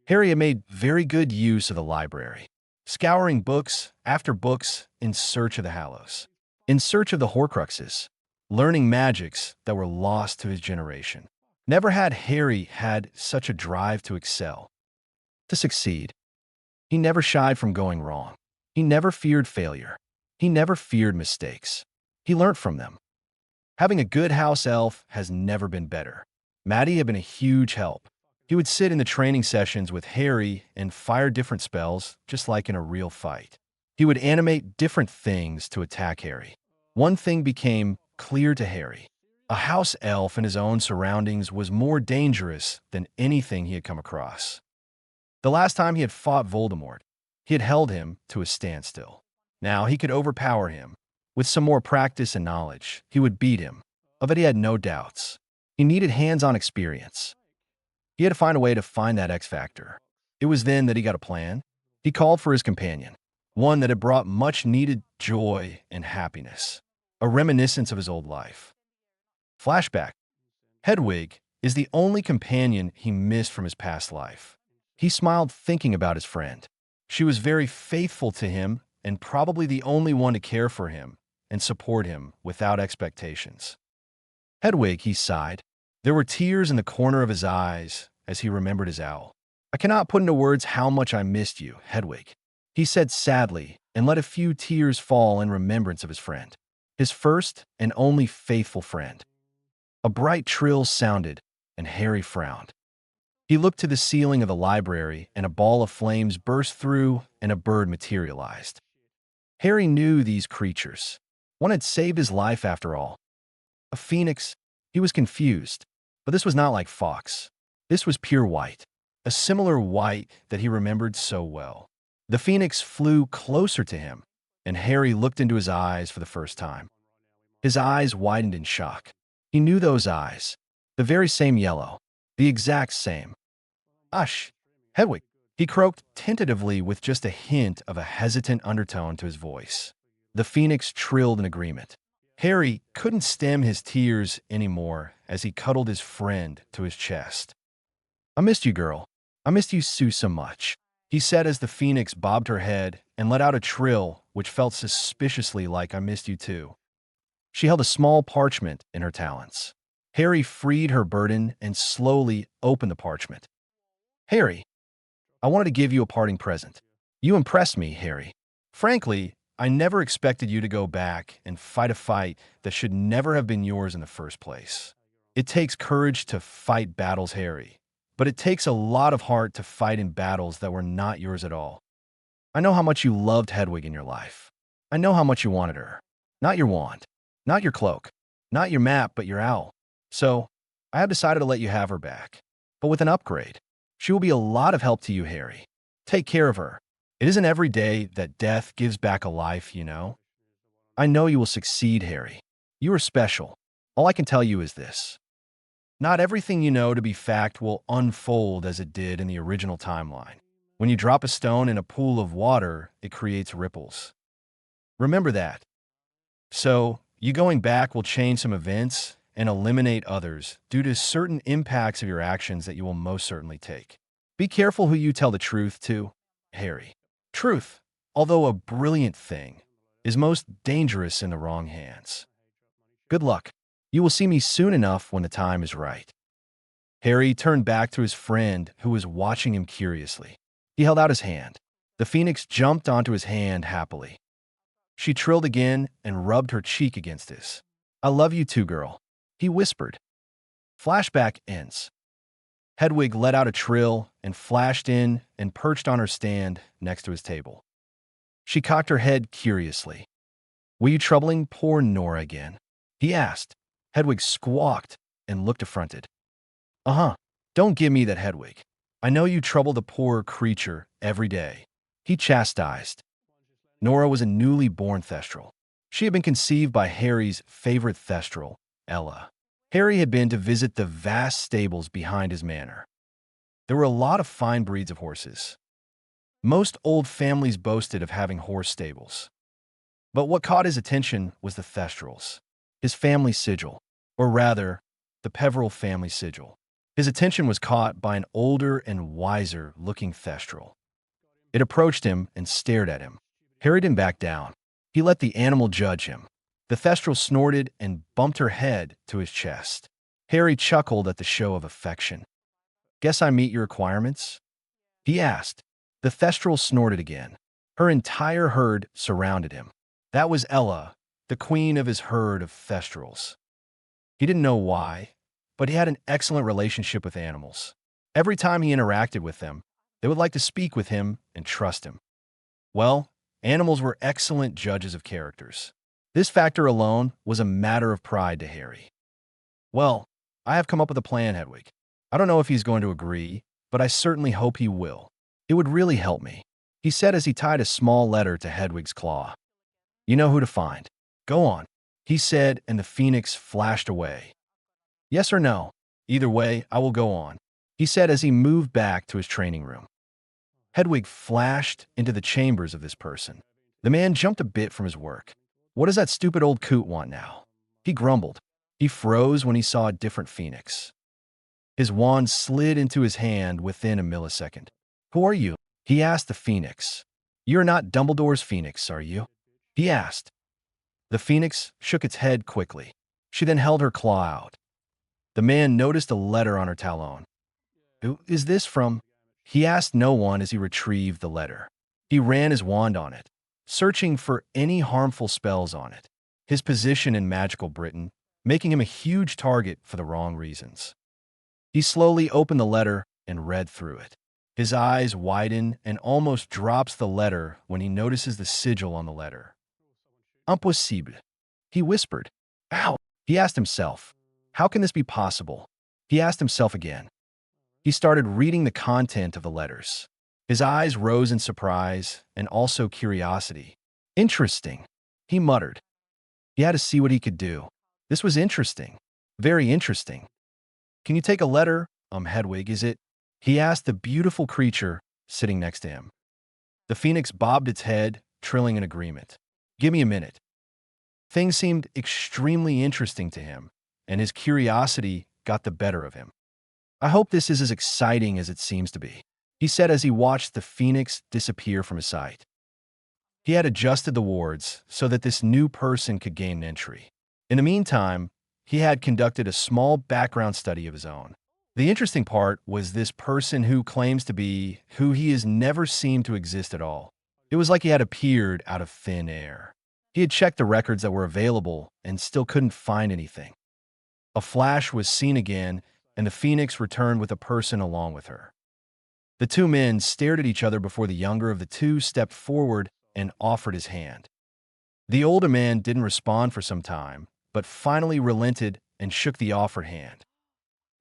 Harry had made very good use of the library, scouring books after books in search of the Hallows, in search of the Horcruxes, learning magics that were lost to his generation. Never had Harry had such a drive to excel, to succeed. He never shied from going wrong. He never feared failure. He never feared mistakes. He learned from them. Having a good house elf has never been better. Maddie had been a huge help. He would sit in the training sessions with Harry and fire different spells, just like in a real fight. He would animate different things to attack Harry. One thing became clear to Harry. A house elf in his own surroundings was more dangerous than anything he had come across. The last time he had fought Voldemort, he had held him to a standstill. Now he could overpower him. With some more practice and knowledge, he would beat him. Of it he had no doubts. He needed hands-on experience. He had to find a way to find that X factor. It was then that he got a plan. He called for his companion, one that had brought much-needed joy and happiness, a reminiscence of his old life. Flashback. Hedwig is the only companion he missed from his past life. He smiled thinking about his friend. She was very faithful to him and probably the only one to care for him and support him without expectations. Hedwig, he sighed. There were tears in the corner of his eyes as he remembered his owl. I cannot put into words how much I missed you, Hedwig, he said sadly and let a few tears fall in remembrance of his friend, his first and only faithful friend. A bright trill sounded, and Harry frowned. He looked to the ceiling of the library, and a ball of flames burst through and a bird materialized. Harry knew these creatures. One had saved his life after all. A phoenix. He was confused, but this was not like Fox. This was pure white, a similar white that he remembered so well. The phoenix flew closer to him, and Harry looked into his eyes for the first time. His eyes widened in shock. He knew those eyes, the very same yellow, the exact same. Hush, Hedwig, he croaked tentatively with just a hint of a hesitant undertone to his voice. The phoenix trilled in agreement. Harry couldn't stem his tears anymore as he cuddled his friend to his chest. I missed you, girl. I missed you so much, he said as the phoenix bobbed her head and let out a trill which felt suspiciously like I missed you too. She held a small parchment in her talons. Harry freed her burden and slowly opened the parchment. Harry, I wanted to give you a parting present. You impressed me, Harry. Frankly, I never expected you to go back and fight a fight that should never have been yours in the first place. It takes courage to fight battles, Harry, but it takes a lot of heart to fight in battles that were not yours at all. I know how much you loved Hedwig in your life. I know how much you wanted her. Not your wand, not your cloak, not your map, but your owl. So, I have decided to let you have her back, but with an upgrade. She will be a lot of help to you, Harry. Take care of her. It isn't every day that death gives back a life, you know. I know you will succeed, Harry. You are special. All I can tell you is this. Not everything you know to be fact will unfold as it did in the original timeline. When you drop a stone in a pool of water, it creates ripples. Remember that. So, you going back will change some events and eliminate others due to certain impacts of your actions that you will most certainly take. Be careful who you tell the truth to, Harry. Truth, although a brilliant thing, is most dangerous in the wrong hands. Good luck. You will see me soon enough when the time is right. Harry turned back to his friend who was watching him curiously. He held out his hand. The phoenix jumped onto his hand happily. She trilled again and rubbed her cheek against his. I love you too, girl, he whispered. Flashback ends. Hedwig let out a trill and flashed in and perched on her stand next to his table. She cocked her head curiously. Were you troubling poor Nora again? He asked. Hedwig squawked and looked affronted. Uh-huh. Don't give me that, Hedwig. I know you trouble the poor creature every day, he chastised. Nora was a newly born Thestral. She had been conceived by Harry's favorite Thestral, Ella. Harry had been to visit the vast stables behind his manor. There were a lot of fine breeds of horses. Most old families boasted of having horse stables. But what caught his attention was the Thestrals, his family sigil, or rather, the Peveril family sigil. His attention was caught by an older and wiser-looking Thestral. It approached him and stared at him. Harry didn't back down. He let the animal judge him. The Thestral snorted and bumped her head to his chest. Harry chuckled at the show of affection. Guess I meet your requirements? He asked. The Thestral snorted again. Her entire herd surrounded him. That was Ella, the queen of his herd of Thestrals. He didn't know why, but he had an excellent relationship with animals. Every time he interacted with them, they would like to speak with him and trust him. Well, animals were excellent judges of characters. This factor alone was a matter of pride to Harry. Well, I have come up with a plan, Hedwig. I don't know if he's going to agree, but I certainly hope he will. It would really help me, he said as he tied a small letter to Hedwig's claw. You know who to find. Go on, he said, and the phoenix flashed away. Yes or no? Either way, I will go on, he said as he moved back to his training room. Hedwig flashed into the chambers of this person. The man jumped a bit from his work. What does that stupid old coot want now? He grumbled. He froze when he saw a different phoenix. His wand slid into his hand within a millisecond. "Who are you?" he asked the Phoenix. "You're not Dumbledore's Phoenix, are you?" he asked. The Phoenix shook its head quickly. She then held her claw out. The man noticed a letter on her talon. "Who is this from?" He asked no one as he retrieved the letter. He ran his wand on it, searching for any harmful spells on it. His position in magical Britain, making him a huge target for the wrong reasons. He slowly opened the letter and read through it. His eyes widen and almost drops the letter when he notices the sigil on the letter. "Impossible," he whispered. "How?" he asked himself. "How can this be possible?" He asked himself again. He started reading the content of the letters. His eyes rose in surprise and also curiosity. "Interesting," he muttered. He had to see what he could do. This was interesting. Very interesting. "Can you take a letter, Hedwig, is it?" he asked the beautiful creature sitting next to him. The Phoenix bobbed its head, trilling in agreement. "Give me a minute." Things seemed extremely interesting to him, and his curiosity got the better of him. "I hope this is as exciting as it seems to be," he said as he watched the Phoenix disappear from his sight. He had adjusted the wards so that this new person could gain entry. In the meantime, he had conducted a small background study of his own. The interesting part was this person who claims to be who he has never seemed to exist at all. It was like he had appeared out of thin air. He had checked the records that were available and still couldn't find anything. A flash was seen again, and the Phoenix returned with a person along with her. The two men stared at each other before the younger of the two stepped forward and offered his hand. The older man didn't respond for some time, but finally relented and shook the offered hand.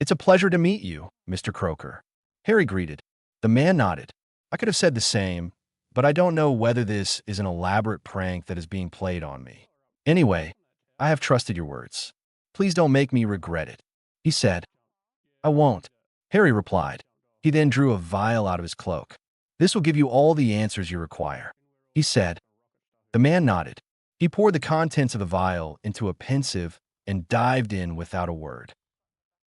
"It's a pleasure to meet you, Mr. Croaker," Harry greeted. The man nodded. "I could have said the same, but I don't know whether this is an elaborate prank that is being played on me. Anyway, I have trusted your words. Please don't make me regret it," he said. "I won't," Harry replied. He then drew a vial out of his cloak. "This will give you all the answers you require," he said. The man nodded. He poured the contents of the vial into a pensieve and dived in without a word.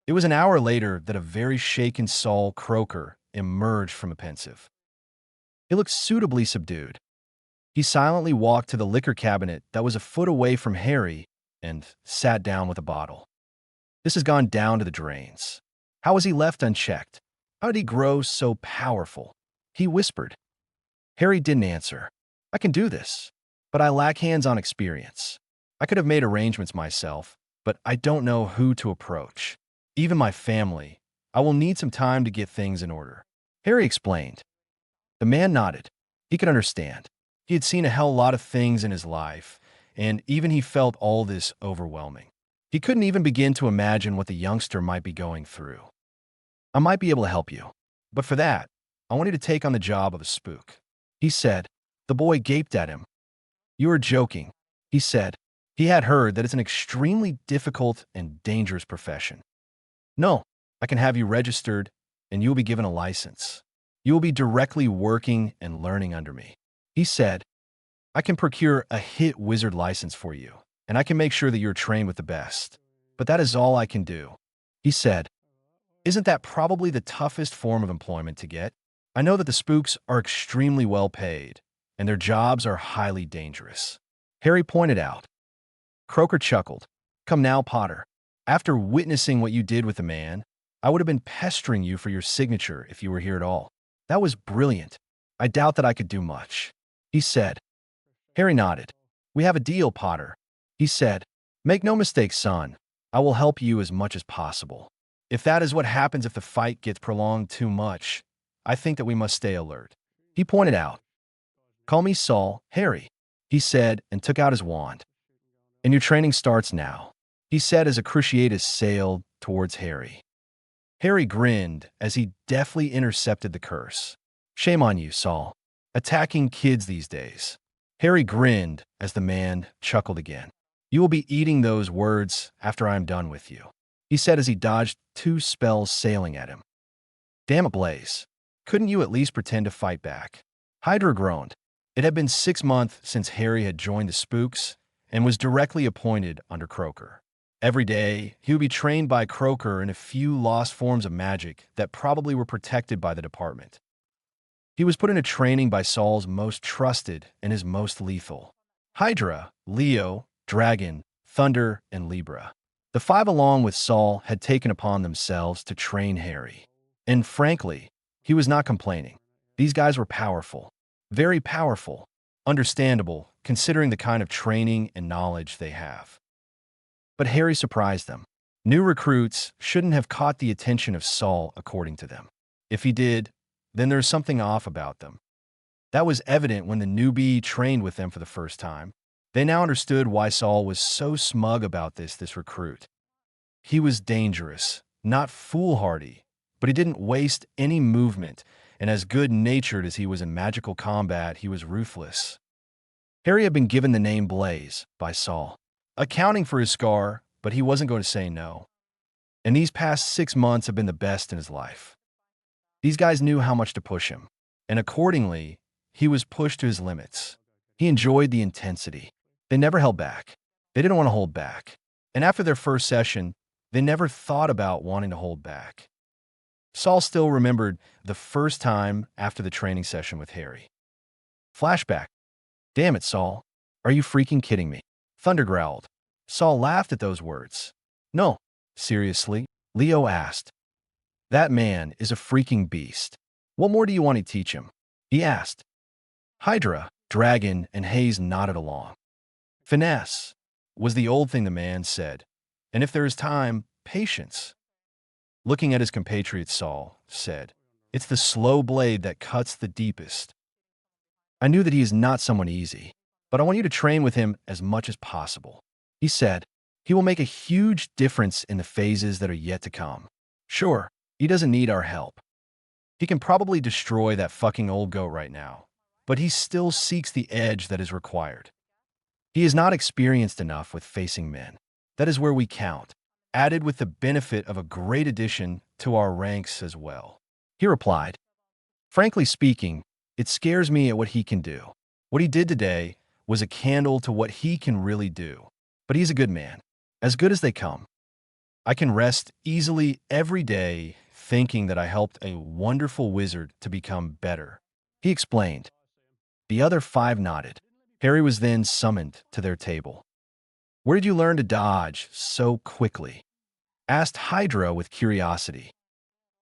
It was an hour later that a very shaken Saul Croaker emerged from a pensieve. He looked suitably subdued. He silently walked to the liquor cabinet that was a foot away from Harry and sat down with a bottle. "This has gone down to the drains. How was he left unchecked? How did he grow so powerful?" he whispered. Harry didn't answer. "I can do this, but I lack hands-on experience. I could have made arrangements myself, but I don't know who to approach. Even my family. I will need some time to get things in order," Harry explained. The man nodded. He could understand. He had seen a hell lot of things in his life, and even he felt all this overwhelming. He couldn't even begin to imagine what the youngster might be going through. "I might be able to help you, but for that, I want you to take on the job of a spook," he said. The boy gaped at him. "You are joking," he said. He had heard that it's an extremely difficult and dangerous profession. "No, I can have you registered, and you will be given a license. You will be directly working and learning under me," he said. "I can procure a hit wizard license for you, and I can make sure that you're trained with the best. But that is all I can do," he said. "Isn't that probably the toughest form of employment to get? I know that the spooks are extremely well paid, and their jobs are highly dangerous," Harry pointed out. Croaker chuckled. "Come now, Potter. After witnessing what you did with the man, I would have been pestering you for your signature if you were here at all. That was brilliant. I doubt that I could do much," he said. Harry nodded. "We have a deal, Potter," he said. "Make no mistake, son. I will help you as much as possible. If that is what happens if the fight gets prolonged too much, I think that we must stay alert," he pointed out. "Call me Saul, Harry," he said and took out his wand. "And your training starts now," he said as a cruciatus sailed towards Harry. Harry grinned as he deftly intercepted the curse. "Shame on you, Saul. Attacking kids these days." Harry grinned as the man chuckled again. "You will be eating those words after I am done with you," he said as he dodged two spells sailing at him. "Damn it, Blaze. Couldn't you at least pretend to fight back?" Hydra groaned. It had been 6 months since Harry had joined the Spooks and was directly appointed under Croaker. Every day, he would be trained by Croaker in a few lost forms of magic that probably were protected by the department. He was put into training by Saul's most trusted and his most lethal: Hydra, Leo, Dragon, Thunder, and Libra. The five, along with Saul, had taken upon themselves to train Harry. And frankly, he was not complaining. These guys were powerful, very powerful, understandable, considering the kind of training and knowledge they have. But Harry surprised them. New recruits shouldn't have caught the attention of Saul, according to them. If he did, then there's something off about them. That was evident when the newbie trained with them for the first time. They now understood why Saul was so smug about this recruit. He was dangerous, not foolhardy, but he didn't waste any movement, and as good-natured as he was in magical combat, he was ruthless. Harry had been given the name Blaze by Saul, accounting for his scar, but he wasn't going to say no. And these past 6 months have been the best in his life. These guys knew how much to push him, and accordingly, he was pushed to his limits. He enjoyed the intensity. They never held back. They didn't want to hold back. And after their first session, they never thought about wanting to hold back. Saul still remembered the first time after the training session with Harry. Flashback. Damn it, Saul. Are you freaking kidding me? Thunder growled. Saul laughed at those words. No, seriously, Leo asked. That man is a freaking beast. What more do you want to teach him? He asked. Hydra, Dragon, and Hayes nodded along. Finesse was the old thing the man said. And if there is time, patience. Looking at his compatriot, Saul said, It's the slow blade that cuts the deepest. I knew that he is not someone easy, but I want you to train with him as much as possible. He said, He will make a huge difference in the phases that are yet to come. Sure, he doesn't need our help. He can probably destroy that fucking old goat right now, but he still seeks the edge that is required. He is not experienced enough with facing men. That is where we count, added with the benefit of a great addition to our ranks as well. He replied, Frankly speaking, it scares me at what he can do. What he did today was a candle to what he can really do. But he's a good man, as good as they come. I can rest easily every day thinking that I helped a wonderful wizard to become better. He explained. The other 5 nodded. Harry was then summoned to their table. Where did you learn to dodge so quickly? Asked Hydra with curiosity.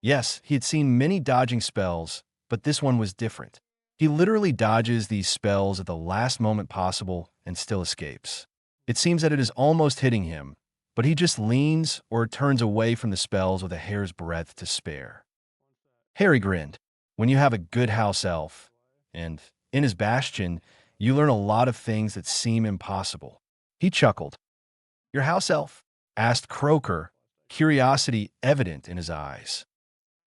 Yes, he had seen many dodging spells, but this one was different. He literally dodges these spells at the last moment possible and still escapes. It seems that it is almost hitting him, but he just leans or turns away from the spells with a hair's breadth to spare. Harry grinned. When you have a good house elf, and in his bastion, you learn a lot of things that seem impossible. He chuckled. Your house elf? Asked Croaker, curiosity evident in his eyes.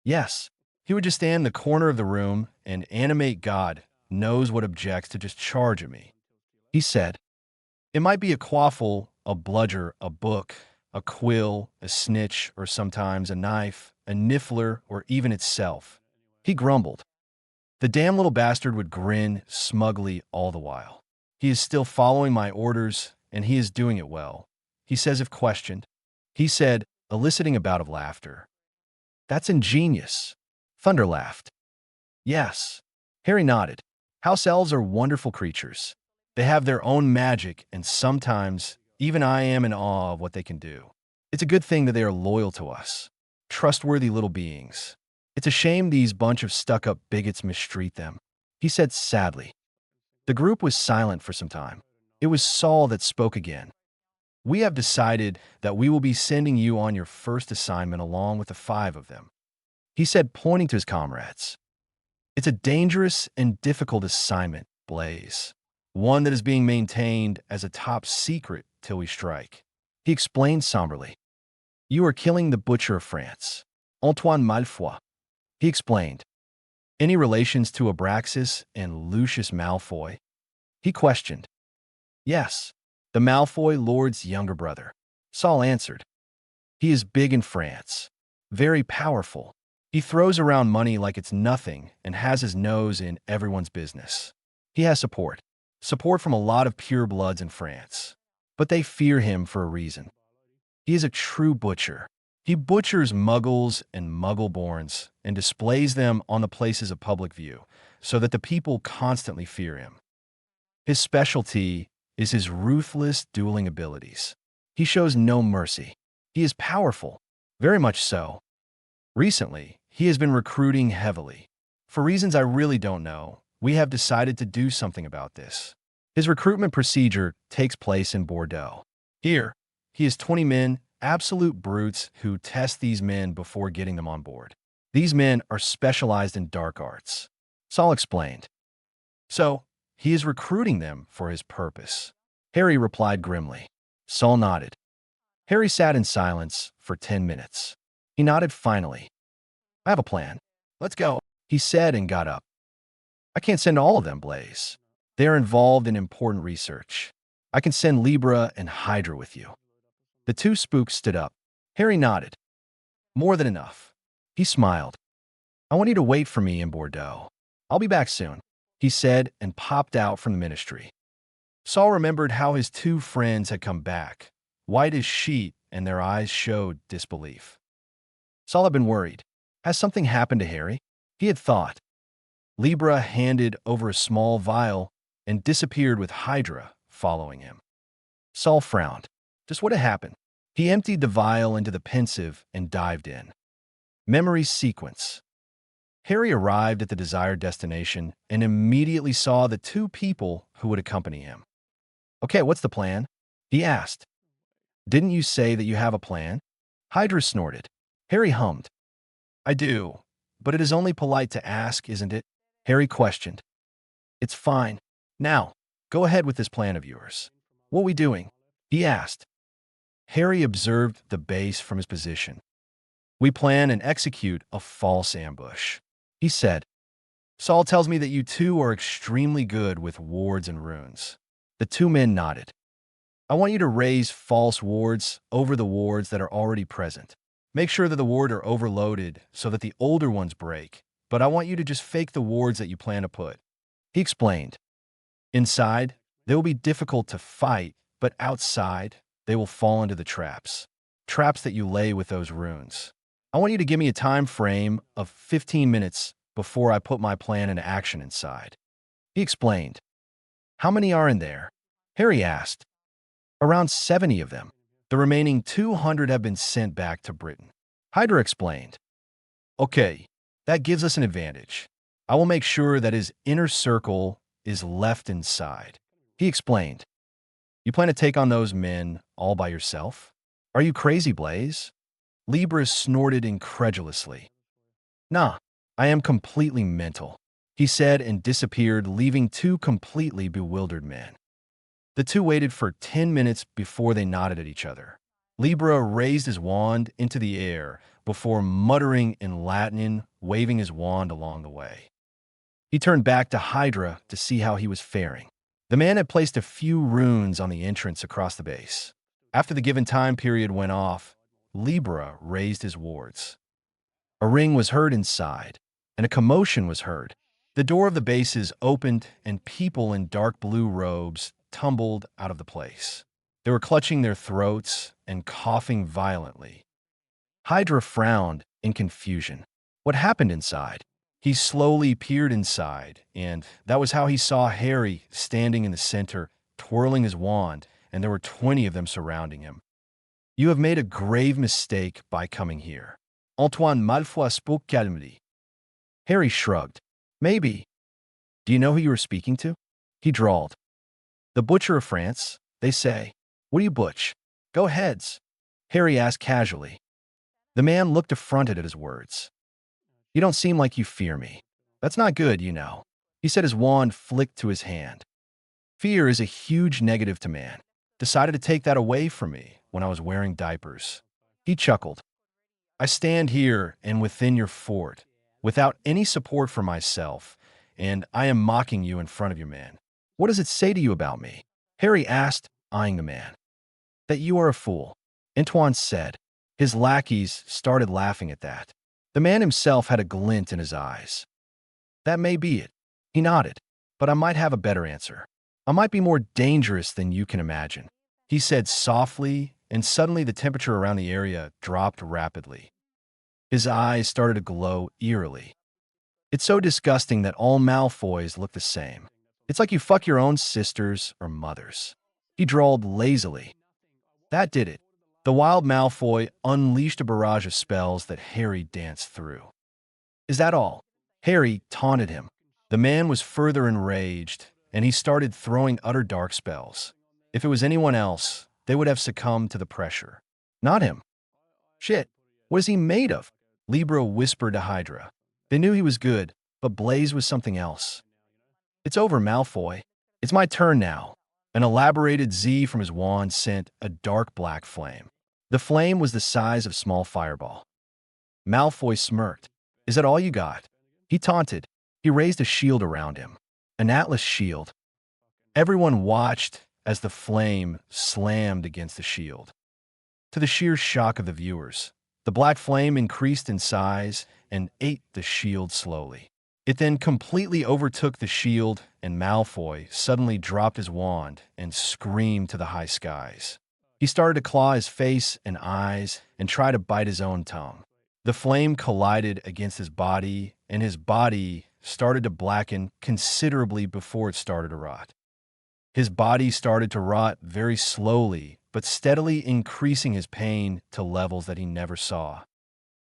Yes, he would just stand in the corner of the room and animate God knows what objects to just charge at me. He said, It might be a quaffle, a bludger, a book, a quill, a snitch, or sometimes a knife, a niffler, or even itself. He grumbled. The damn little bastard would grin smugly all the while. He is still following my orders, and he is doing it well. He says if questioned. He said, eliciting a bout of laughter. That's ingenious. Thunder laughed. Yes. Harry nodded. House elves are wonderful creatures. They have their own magic, and sometimes even I am in awe of what they can do. It's a good thing that they are loyal to us. Trustworthy little beings. It's a shame these bunch of stuck-up bigots mistreat them. He said sadly. The group was silent for some time. It was Saul that spoke again. We have decided that we will be sending you on your first assignment along with the 5 of them. He said, pointing to his comrades. It's a dangerous and difficult assignment, Blaze. One that is being maintained as a top secret till we strike. He explained somberly. You are killing the Butcher of France, Antoine Malfoy. He explained. Any relations to Abraxas and Lucius Malfoy? He questioned. Yes, the Malfoy lord's younger brother. Saul answered. He is big in France, very powerful. He throws around money like it's nothing and has his nose in everyone's business. He has support from a lot of purebloods in France, but they fear him for a reason. He is a true butcher. He butchers muggles and muggle-borns and displays them on the places of public view so that the people constantly fear him. His specialty is his ruthless dueling abilities. He shows no mercy. He is powerful, very much so. Recently, he has been recruiting heavily. For reasons I really don't know, we have decided to do something about this. His recruitment procedure takes place in Bordeaux. Here, he has 20 men, absolute brutes, who test these men before getting them on board. These men are specialized in dark arts. Saul explained. So, he is recruiting them for his purpose. Harry replied grimly. Saul nodded. Harry sat in silence for 10 minutes. He nodded finally. I have a plan. Let's go, he said and got up. I can't send all of them, Blaze. They are involved in important research. I can send Libra and Hydra with you. The two spooks stood up. Harry nodded. More than enough. He smiled. I want you to wait for me in Bordeaux. I'll be back soon, he said and popped out from the ministry. Saul remembered how his two friends had come back, white as sheet, and their eyes showed disbelief. Saul had been worried. Has something happened to Harry? He had thought. Libra handed over a small vial and disappeared with Hydra following him. Saul frowned. Just what had happened? He emptied the vial into the pensieve and dived in. Memory sequence. Harry arrived at the desired destination and immediately saw the two people who would accompany him. Okay, what's the plan? He asked. Didn't you say that you have a plan? Hydra snorted. Harry hummed. I do, but it is only polite to ask, isn't it? Harry questioned. It's fine. Now, go ahead with this plan of yours. What are we doing? He asked. Harry observed the base from his position. We plan and execute a false ambush, he said. Saul tells me that you two are extremely good with wards and runes. The two men nodded. I want you to raise false wards over the wards that are already present. Make sure that the wards are overloaded so that the older ones break, but I want you to just fake the wards that you plan to put. He explained. Inside, they will be difficult to fight, but outside, they will fall into the traps. Traps that you lay with those runes. I want you to give me a time frame of 15 minutes before I put my plan into action inside. He explained. How many are in there? Harry asked. Around 70 of them. The remaining 200 have been sent back to Britain. Hydra explained. Okay, that gives us an advantage. I will make sure that his inner circle is left inside. He explained. You plan to take on those men all by yourself? Are you crazy, Blaze? Libra snorted incredulously. Nah, I am completely mental, he said and disappeared, leaving two completely bewildered men. The two waited for 10 minutes before they nodded at each other. Libra raised his wand into the air before muttering in Latin, waving his wand along the way. He turned back to Hydra to see how he was faring. The man had placed a few runes on the entrance across the base. After the given time period went off, Libra raised his wards. A ring was heard inside, and a commotion was heard. The door of the bases opened, and people in dark blue robes tumbled out of the place. They were clutching their throats and coughing violently. Hydra frowned in confusion. What happened inside? He slowly peered inside, and that was how he saw Harry standing in the center, twirling his wand, and there were 20 of them surrounding him. You have made a grave mistake by coming here. Antoine Malfoy spoke calmly. Harry shrugged. Maybe. Do you know who you were speaking to? He drawled. The Butcher of France, they say. What do you butch? Go heads. Harry asked casually. The man looked affronted at his words. You don't seem like you fear me. That's not good, you know. He said, his wand flicked to his hand. Fear is a huge negative to man. Decided to take that away from me when I was wearing diapers. He chuckled. I stand here and within your fort, without any support for myself, and I am mocking you in front of your man. What does it say to you about me? Harry asked, eyeing the man. That you are a fool, Antoine said. His lackeys started laughing at that. The man himself had a glint in his eyes. That may be it. He nodded. But I might have a better answer. I might be more dangerous than you can imagine. He said softly and suddenly the temperature around the area dropped rapidly. His eyes started to glow eerily. It's so disgusting that all Malfoys look the same. It's like you fuck your own sisters or mothers. He drawled lazily. That did it. The wild Malfoy unleashed a barrage of spells that Harry danced through. Is that all? Harry taunted him. The man was further enraged, and he started throwing utter dark spells. If it was anyone else, they would have succumbed to the pressure. Not him. Shit, what is he made of? Libra whispered to Hydra. They knew he was good, but Blaze was something else. It's over, Malfoy. It's my turn now. An elaborated Z from his wand sent a dark black flame. The flame was the size of a small fireball. Malfoy smirked. Is that all you got? He taunted. He raised a shield around him. An Atlas shield. Everyone watched as the flame slammed against the shield. To the sheer shock of the viewers, the black flame increased in size and ate the shield slowly. It then completely overtook the shield, and Malfoy suddenly dropped his wand and screamed to the high skies. He started to claw his face and eyes and try to bite his own tongue. The flame collided against his body, and his body started to blacken considerably before it started to rot. His body started to rot very slowly, but steadily increasing his pain to levels that he never saw.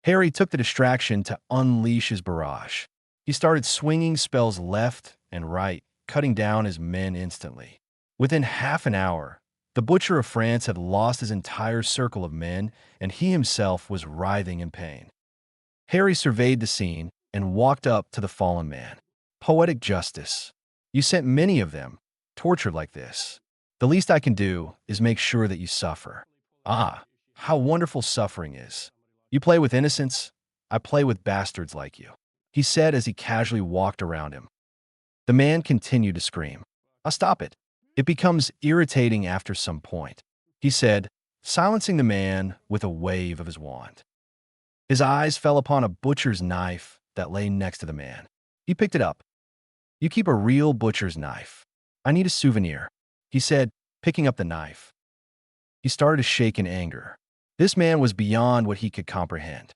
Harry took the distraction to unleash his barrage. He started swinging spells left and right, cutting down his men instantly. Within half an hour, the Butcher of France had lost his entire circle of men, and he himself was writhing in pain. Harry surveyed the scene and walked up to the fallen man. Poetic justice. You sent many of them, tortured like this. The least I can do is make sure that you suffer. Ah, how wonderful suffering is. You play with innocents, I play with bastards like you, he said as he casually walked around him. The man continued to scream. I'll stop it. It becomes irritating after some point, he said, silencing the man with a wave of his wand. His eyes fell upon a butcher's knife that lay next to the man. He picked it up. You keep a real butcher's knife. I need a souvenir, he said, picking up the knife. He started to shake in anger. This man was beyond what he could comprehend.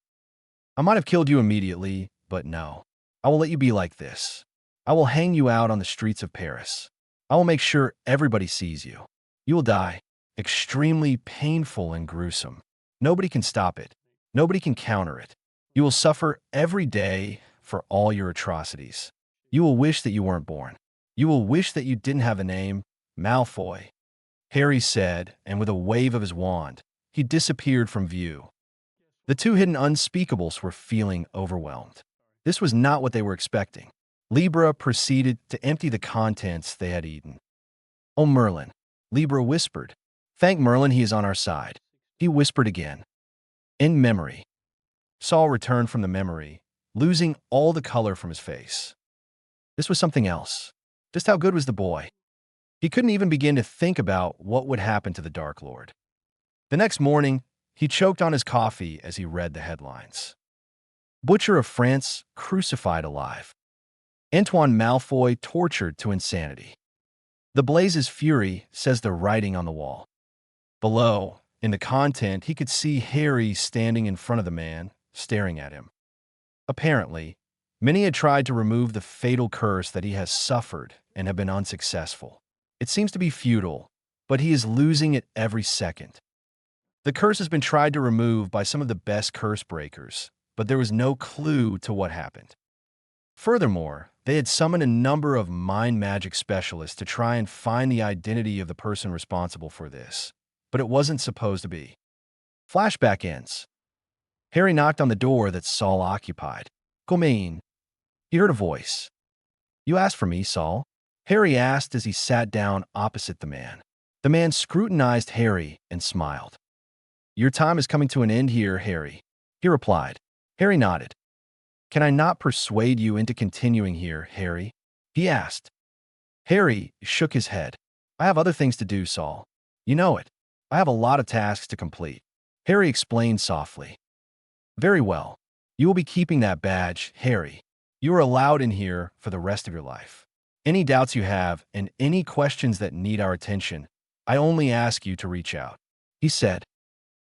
I might have killed you immediately, but no. I will let you be like this. I will hang you out on the streets of Paris. I will make sure everybody sees you. You will die. Extremely painful and gruesome. Nobody can stop it. Nobody can counter it. You will suffer every day for all your atrocities. You will wish that you weren't born. You will wish that you didn't have a name, Malfoy, Harry said, and with a wave of his wand, he disappeared from view. The two hidden unspeakables were feeling overwhelmed. This was not what they were expecting. Libra proceeded to empty the contents they had eaten. Oh, Merlin, Libra whispered. Thank Merlin, he is on our side. He whispered again. In memory. Saul returned from the memory, losing all the color from his face. This was something else. Just how good was the boy? He couldn't even begin to think about what would happen to the Dark Lord. The next morning, he choked on his coffee as he read the headlines. Butcher of France crucified alive. Antoine Malfoy tortured to insanity. The Blaze's fury says the writing on the wall. Below, in the content, he could see Harry standing in front of the man, staring at him. Apparently, many had tried to remove the fatal curse that he has suffered and have been unsuccessful. It seems to be futile, but he is losing it every second. The curse has been tried to remove by some of the best curse breakers, but there was no clue to what happened. Furthermore, they had summoned a number of mind magic specialists to try and find the identity of the person responsible for this, but it wasn't supposed to be. Flashback ends. Harry knocked on the door that Saul occupied. Come in. He heard a voice. You asked for me, Saul? Harry asked as he sat down opposite the man. The man scrutinized Harry and smiled. Your time is coming to an end here, Harry, he replied. Harry nodded. Can I not persuade you into continuing here, Harry? He asked. Harry shook his head. I have other things to do, Saul. You know it. I have a lot of tasks to complete. Harry explained softly. Very well. You will be keeping that badge, Harry. You are allowed in here for the rest of your life. Any doubts you have and any questions that need our attention, I only ask you to reach out, he said.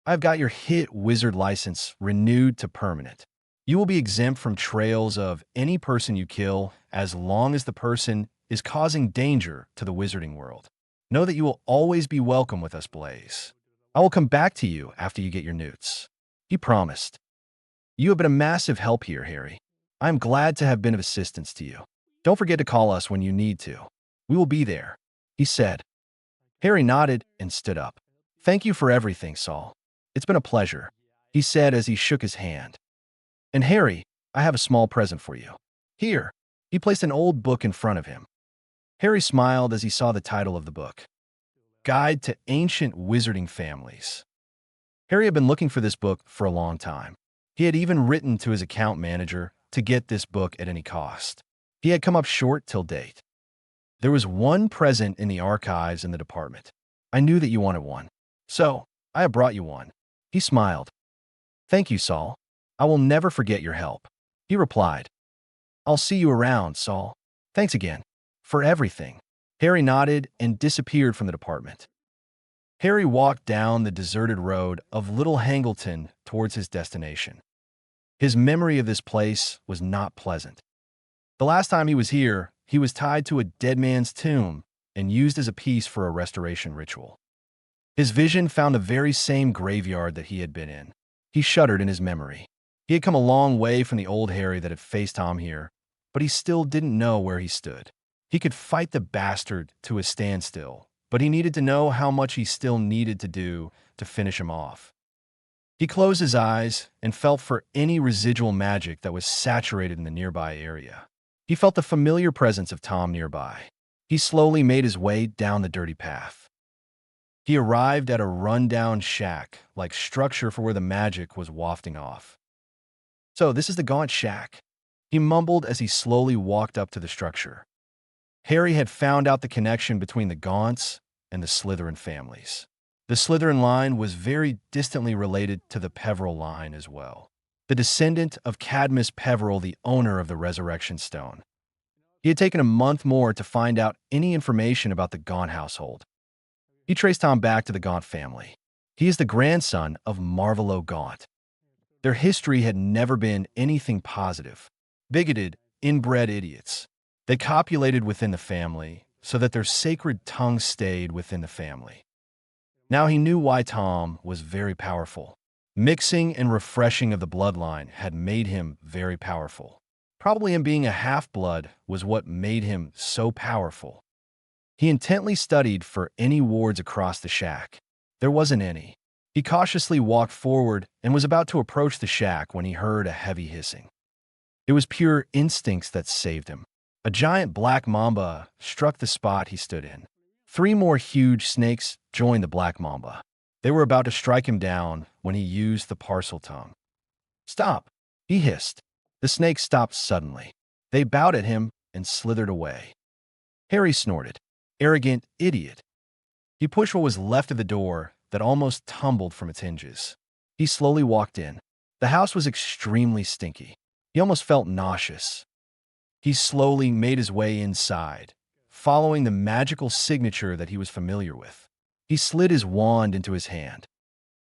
I've got your hit wizard license renewed to permanent. You will be exempt from trials of any person you kill as long as the person is causing danger to the wizarding world. Know that you will always be welcome with us, Blaze. I will come back to you after you get your newts. He promised. You have been a massive help here, Harry. I am glad to have been of assistance to you. Don't forget to call us when you need to. We will be there, he said. Harry nodded and stood up. Thank you for everything, Saul. It's been a pleasure, he said as he shook his hand. And Harry, I have a small present for you. Here, he placed an old book in front of him. Harry smiled as he saw the title of the book, Guide to Ancient Wizarding Families. Harry had been looking for this book for a long time. He had even written to his account manager to get this book at any cost. He had come up short till date. There was one present in the archives in the department. I knew that you wanted one, so I have brought you one. He smiled. Thank you, Saul. I will never forget your help. He replied. I'll see you around, Saul. Thanks again. For everything. Harry nodded and disappeared from the department. Harry walked down the deserted road of Little Hangleton towards his destination. His memory of this place was not pleasant. The last time he was here, he was tied to a dead man's tomb and used as a piece for a restoration ritual. His vision found the very same graveyard that he had been in. He shuddered in his memory. He had come a long way from the old Harry that had faced Tom here, but he still didn't know where he stood. He could fight the bastard to a standstill, but he needed to know how much he still needed to do to finish him off. He closed his eyes and felt for any residual magic that was saturated in the nearby area. He felt the familiar presence of Tom nearby. He slowly made his way down the dirty path. He arrived at a run-down shack-like structure for where the magic was wafting off. So this is the Gaunt Shack, he mumbled as he slowly walked up to the structure. Harry had found out the connection between the Gaunts and the Slytherin families. The Slytherin line was very distantly related to the Peveril line as well, the descendant of Cadmus Peveril, the owner of the Resurrection Stone. He had taken a month more to find out any information about the Gaunt household. He traced Tom back to the Gaunt family. He is the grandson of Marvolo Gaunt. Their history had never been anything positive. Bigoted, inbred idiots. They copulated within the family so that their sacred tongue stayed within the family. Now he knew why Tom was very powerful. Mixing and refreshing of the bloodline had made him very powerful. Probably him being a half-blood was what made him so powerful. He intently studied for any wards across the shack. There wasn't any. He cautiously walked forward and was about to approach the shack when he heard a heavy hissing. It was pure instincts that saved him. A giant black mamba struck the spot he stood in. 3 more huge snakes joined the black mamba. They were about to strike him down when he used the parcel tongue. Stop, he hissed. The snakes stopped suddenly. They bowed at him and slithered away. Harry snorted. Arrogant idiot. He pushed what was left of the door that almost tumbled from its hinges. He slowly walked in. The house was extremely stinky. He almost felt nauseous. He slowly made his way inside, following the magical signature that he was familiar with. He slid his wand into his hand.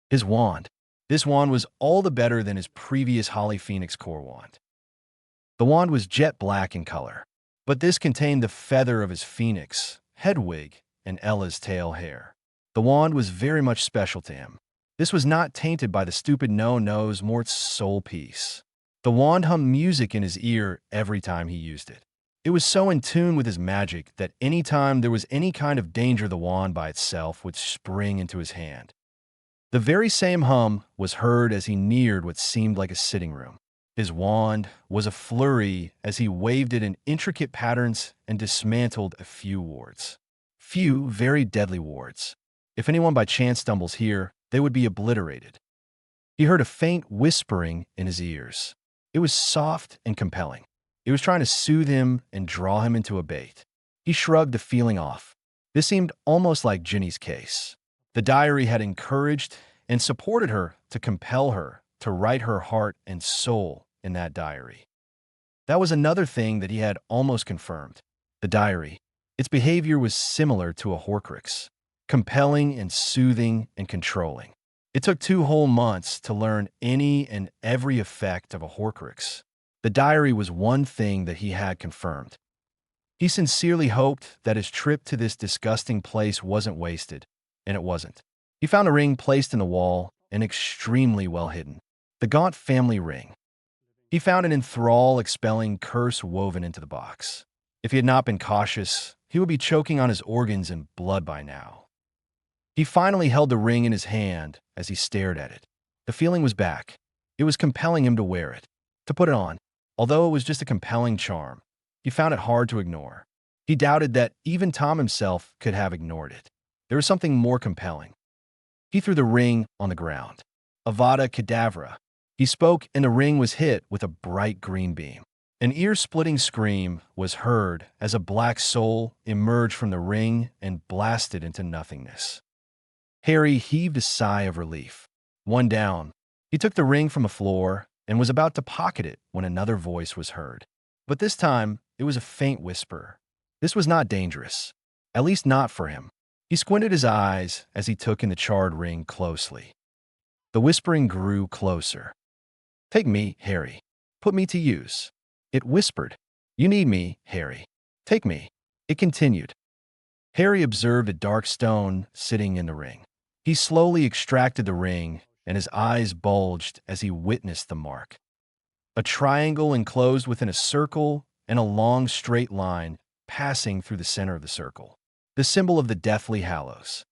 His wand. This wand was all the better than his previous Holly Phoenix core wand. The wand was jet black in color, but this contained the feather of his phoenix, head wig, and Ella's tail hair. The wand was very much special to him. This was not tainted by the stupid no-nos Mort's soul piece. The wand hummed music in his ear every time he used it. It was so in tune with his magic that any time there was any kind of danger, the wand by itself would spring into his hand. The very same hum was heard as he neared what seemed like a sitting room. His wand was a flurry as he waved it in intricate patterns and dismantled a few wards. Few very deadly wards. If anyone by chance stumbles here, they would be obliterated. He heard a faint whispering in his ears. It was soft and compelling. It was trying to soothe him and draw him into a bait. He shrugged the feeling off. This seemed almost like Ginny's case. The diary had encouraged and supported her to compel her to write her heart and soul in that diary. That was another thing that he had almost confirmed. The diary. Its behavior was similar to a Horcrux. Compelling and soothing and controlling. It took 2 whole months to learn any and every effect of a Horcrux. The diary was one thing that he had confirmed. He sincerely hoped that his trip to this disgusting place wasn't wasted, and it wasn't. He found a ring placed in the wall and extremely well hidden. The Gaunt family ring. He found an enthrall-expelling curse woven into the box. If he had not been cautious, he would be choking on his organs and blood by now. He finally held the ring in his hand as he stared at it. The feeling was back. It was compelling him to wear it, to put it on. Although it was just a compelling charm, he found it hard to ignore. He doubted that even Tom himself could have ignored it. There was something more compelling. He threw the ring on the ground. Avada Kedavra. He spoke, and the ring was hit with a bright green beam. An ear-splitting scream was heard as a black soul emerged from the ring and blasted into nothingness. Harry heaved a sigh of relief. One down. He took the ring from the floor and was about to pocket it when another voice was heard. But this time, it was a faint whisper. This was not dangerous. At least not for him. He squinted his eyes as he took in the charred ring closely. The whispering grew closer. "Take me, Harry. Put me to use." It whispered. "You need me, Harry. Take me." It continued. Harry observed a dark stone sitting in the ring. He slowly extracted the ring, and his eyes bulged as he witnessed the mark. A triangle enclosed within a circle and a long straight line passing through the center of the circle. The symbol of the Deathly Hallows.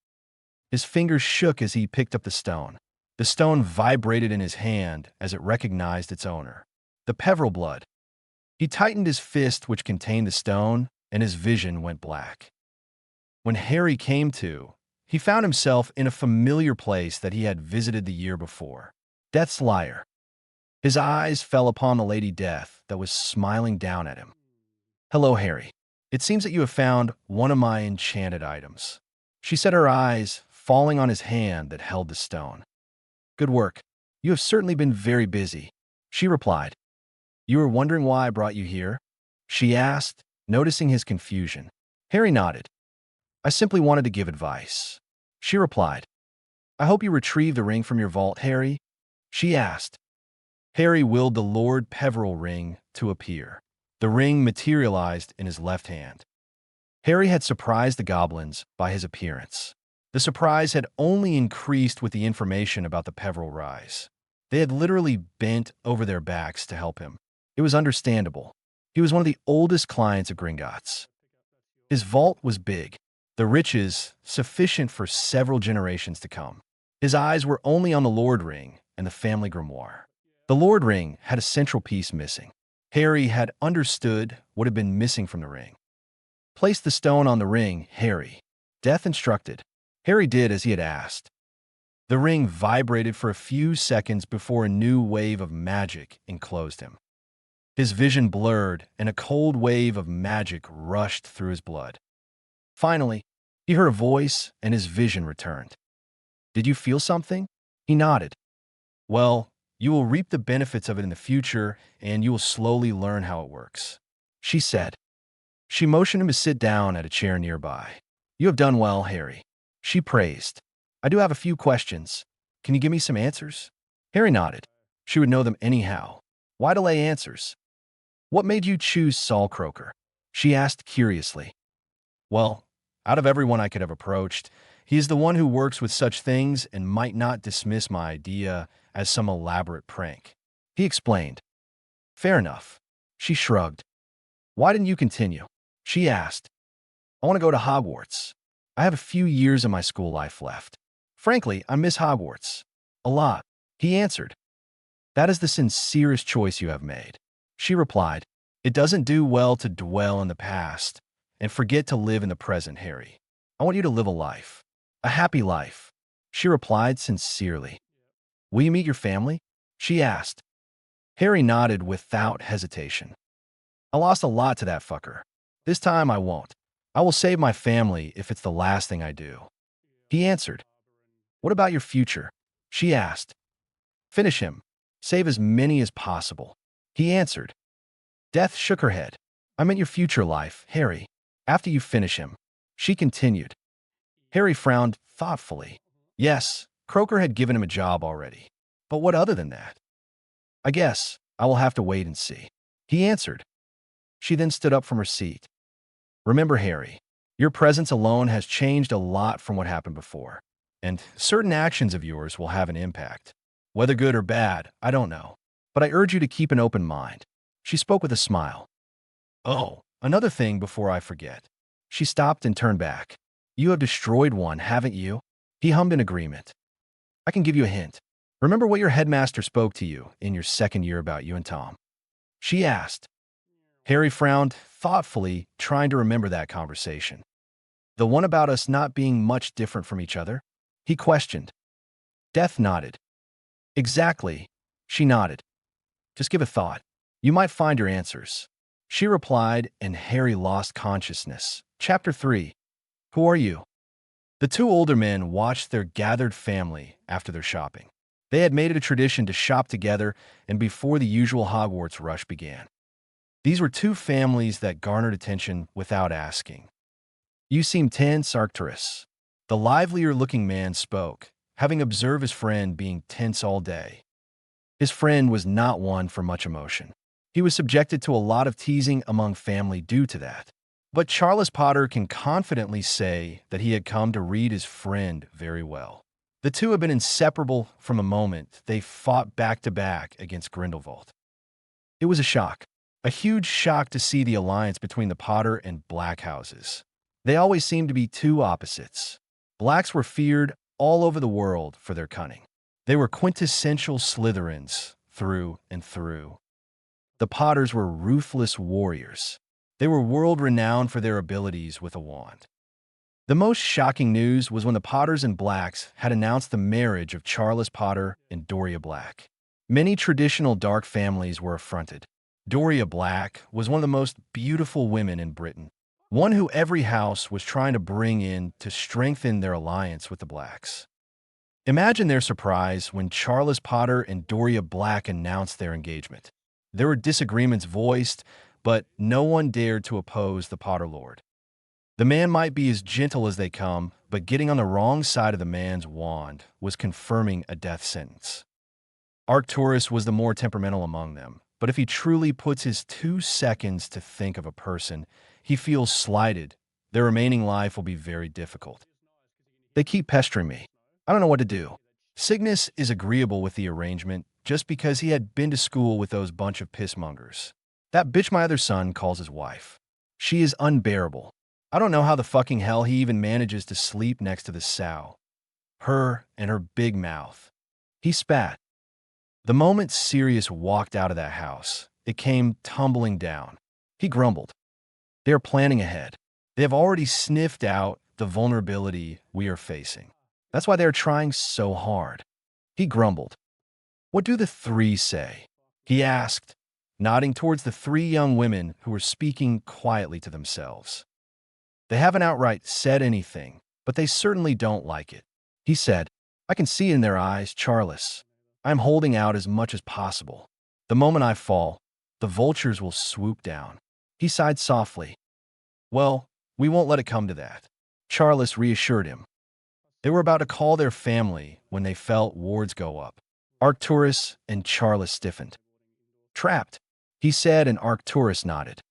His fingers shook as he picked up the stone. The stone vibrated in his hand as it recognized its owner. The Peveril blood. He tightened his fist which contained the stone, and his vision went black. When Harry came to, he found himself in a familiar place that he had visited the year before. Death's Lyre. His eyes fell upon the Lady Death that was smiling down at him. "Hello, Harry. It seems that you have found one of my enchanted items," she said, her eyes falling on his hand that held the stone. "Good work. You have certainly been very busy," she replied. "You were wondering why I brought you here?" she asked, noticing his confusion. Harry nodded. "I simply wanted to give advice," she replied. "I hope you retrieve the ring from your vault, Harry," she asked. Harry willed the Lord Peveril ring to appear. The ring materialized in his left hand. Harry had surprised the goblins by his appearance. The surprise had only increased with the information about the Peveril rise. They had literally bent over their backs to help him. It was understandable. He was one of the oldest clients of Gringotts. His vault was big, the riches sufficient for several generations to come. His eyes were only on the Lord ring and the family grimoire. The Lord ring had a central piece missing. Harry had understood what had been missing from the ring. "Place the stone on the ring, Harry," Death instructed. Harry did as he had asked. The ring vibrated for a few seconds before a new wave of magic enclosed him. His vision blurred, and a cold wave of magic rushed through his blood. Finally, he heard a voice, and his vision returned. "Did you feel something?" He nodded. "Well, you will reap the benefits of it in the future, and you will slowly learn how it works," she said. She motioned him to sit down at a chair nearby. "You have done well, Harry," she praised. "I do have a few questions. Can you give me some answers?" Harry nodded. She would know them anyhow. Why delay answers? "What made you choose Saul Croker?" she asked curiously. "Well, out of everyone I could have approached, he is the one who works with such things and might not dismiss my idea as some elaborate prank," he explained. "Fair enough." She shrugged. "Why didn't you continue?" she asked. "I want to go to Hogwarts. I have a few years of my school life left. Frankly, I miss Hogwarts. A lot," he answered. "That is the sincerest choice you have made," she replied. "It doesn't do well to dwell in the past and forget to live in the present, Harry. I want you to live a life. A happy life," she replied sincerely. "Will you meet your family?" she asked. Harry nodded without hesitation. "I lost a lot to that fucker. This time I won't. I will save my family if it's the last thing I do," he answered. "What about your future?" she asked. "Finish him. Save as many as possible," he answered. Death shook her head. "I meant your future life, Harry. After you finish him," she continued. Harry frowned thoughtfully. "Yes, Croker had given him a job already. But what other than that? I guess I will have to wait and see. He answered. She then stood up from her seat. Remember, Harry, your presence alone has changed a lot from what happened before, and certain actions of yours will have an impact. Whether good or bad, I don't know. But I urge you to keep an open mind. She spoke with a smile. Oh, another thing before I forget. She stopped and turned back. You have destroyed one, haven't you? He hummed in agreement. I can give you a hint. Remember what your headmaster spoke to you in your second year about you and Tom? She asked. Harry frowned thoughtfully, trying to remember that conversation. The one about us not being much different from each other? He questioned. Death nodded. Exactly. She nodded. Just give a thought. You might find your answers. She replied, and Harry lost consciousness. Chapter 3. Who are you? The two older men watched their gathered family after their shopping. They had made it a tradition to shop together and before the usual Hogwarts rush began. These were two families that garnered attention without asking. You seem tense, Arcturus. The livelier-looking man spoke, having observed his friend being tense all day. His friend was not one for much emotion. He was subjected to a lot of teasing among family due to that. But Charles Potter can confidently say that he had come to read his friend very well. The two had been inseparable from the moment they fought back-to-back against Grindelwald. It was a shock. A huge shock to see the alliance between the Potter and Black houses. They always seemed to be two opposites. Blacks were feared all over the world for their cunning. They were quintessential Slytherins through and through. The Potters were ruthless warriors. They were world-renowned for their abilities with a wand. The most shocking news was when the Potters and Blacks had announced the marriage of Charles Potter and Doria Black. Many traditional dark families were affronted. Doria Black was one of the most beautiful women in Britain, one who every house was trying to bring in to strengthen their alliance with the Blacks. Imagine their surprise when Charles Potter and Doria Black announced their engagement. There were disagreements voiced, but no one dared to oppose the Potter Lord. The man might be as gentle as they come, but getting on the wrong side of the man's wand was confirming a death sentence. Arcturus was the more temperamental among them, but if he truly puts his 2 seconds to think of a person, he feels slighted. Their remaining life will be very difficult. They keep pestering me. I don't know what to do. Cygnus is agreeable with the arrangement just because he had been to school with those bunch of pissmongers. That bitch my other son calls his wife. She is unbearable. I don't know how the fucking hell he even manages to sleep next to the sow. Her and her big mouth. He spat. The moment Sirius walked out of that house, it came tumbling down. He grumbled. They are planning ahead. They have already sniffed out the vulnerability we are facing. That's why they are trying so hard. He grumbled. What do the 3 say? He asked, nodding towards the 3 young women who were speaking quietly to themselves. They haven't outright said anything, but they certainly don't like it. He said, I can see it in their eyes, Charles. I am holding out as much as possible. The moment I fall, the vultures will swoop down. He sighed softly. Well, we won't let it come to that. Charles reassured him. They were about to call their family when they felt wards go up. Arcturus and Charles stiffened. Trapped, he said, and Arcturus nodded.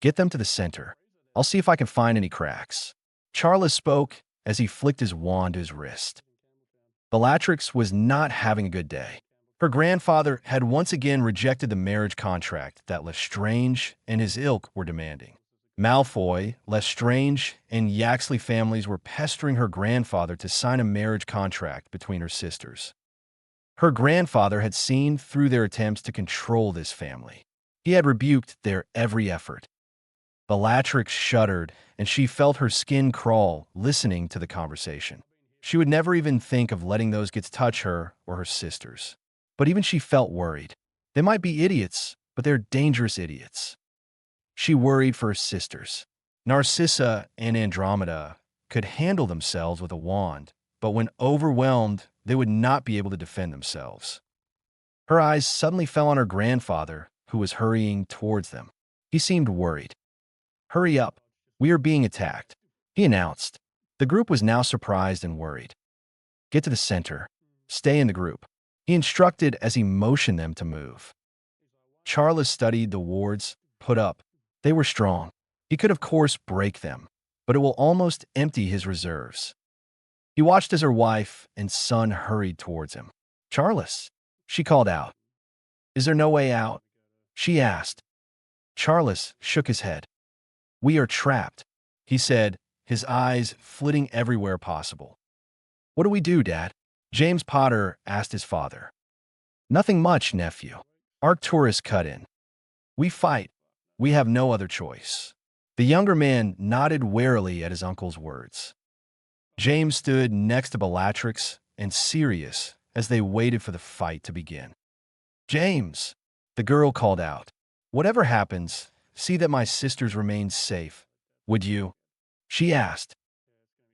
Get them to the center. I'll see if I can find any cracks. Charles spoke as he flicked his wand to his wrist. Bellatrix was not having a good day. Her grandfather had once again rejected the marriage contract that Lestrange and his ilk were demanding. Malfoy, Lestrange, and Yaxley families were pestering her grandfather to sign a marriage contract between her sisters. Her grandfather had seen through their attempts to control this family. He had rebuked their every effort. Bellatrix shuddered, and she felt her skin crawl listening to the conversation. She would never even think of letting those kids touch her or her sisters. But even she felt worried. They might be idiots, but they're dangerous idiots. She worried for her sisters. Narcissa and Andromeda could handle themselves with a wand, but when overwhelmed, they would not be able to defend themselves. Her eyes suddenly fell on her grandfather, who was hurrying towards them. He seemed worried. Hurry up. We are being attacked, he announced. The group was now surprised and worried. Get to the center. Stay in the group. He instructed as he motioned them to move. Charles studied the wards, put up. They were strong. He could, of course, break them, but it will almost empty his reserves. He watched as her wife and son hurried towards him. Charles, she called out. Is there no way out? She asked. Charles shook his head. We are trapped, he said, his eyes flitting everywhere possible. What do we do, Dad? James Potter asked his father. Nothing much, nephew. Arcturus cut in. We fight. We have no other choice. The younger man nodded warily at his uncle's words. James stood next to Bellatrix and Sirius as they waited for the fight to begin. James, the girl called out. Whatever happens, see that my sisters remain safe. Would you? She asked.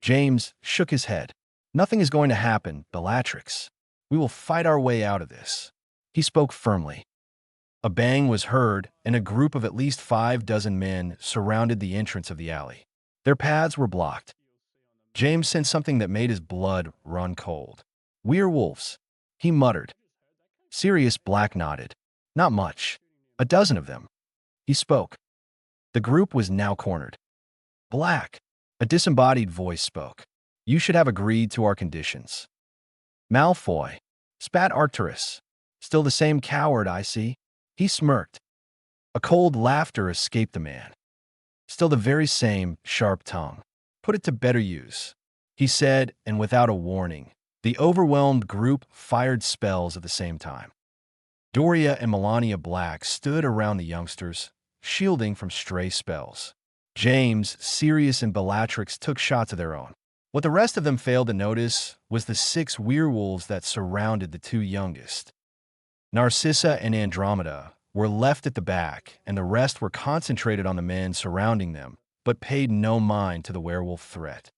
James shook his head. Nothing is going to happen, Bellatrix. We will fight our way out of this. He spoke firmly. A bang was heard, and a group of at least 6 men surrounded the entrance of the alley. Their paths were blocked. James sensed something that made his blood run cold. Werewolves, he muttered. Sirius Black nodded. Not much. 12 of them. He spoke. The group was now cornered. Black, a disembodied voice spoke. You should have agreed to our conditions. Malfoy, spat Arcturus. Still the same coward, I see. He smirked. A cold laughter escaped the man. Still the very same sharp tongue. Put it to better use, he said, and without a warning, the overwhelmed group fired spells at the same time. Doria and Melania Black stood around the youngsters, shielding from stray spells. James, Sirius, and Bellatrix took shots of their own. What the rest of them failed to notice was the 6 werewolves that surrounded the 2 youngest. Narcissa and Andromeda were left at the back, and the rest were concentrated on the men surrounding them, but paid no mind to the werewolf threat.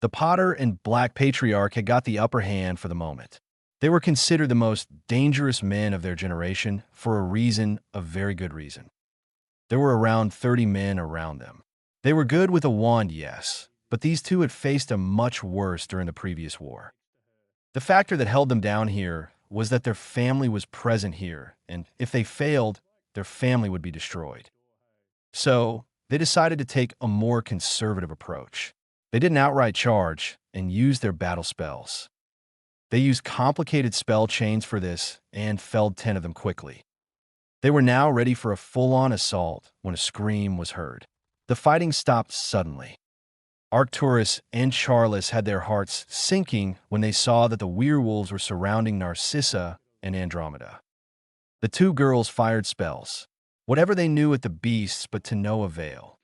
The Potter and Black Patriarch had got the upper hand for the moment. They were considered the most dangerous men of their generation for a reason, a very good reason. There were around 30 men around them. They were good with a wand, yes, but these 2 had faced a much worse during the previous war. The factor that held them down here was that their family was present here, and if they failed, their family would be destroyed. So, they decided to take a more conservative approach. They didn't outright charge and use their battle spells. They used complicated spell chains for this and felled 10 of them quickly. They were now ready for a full-on assault when a scream was heard. The fighting stopped suddenly. Arcturus and Charles had their hearts sinking when they saw that the werewolves were surrounding Narcissa and Andromeda. The 2 girls fired spells, whatever they knew at the beasts, but to no avail.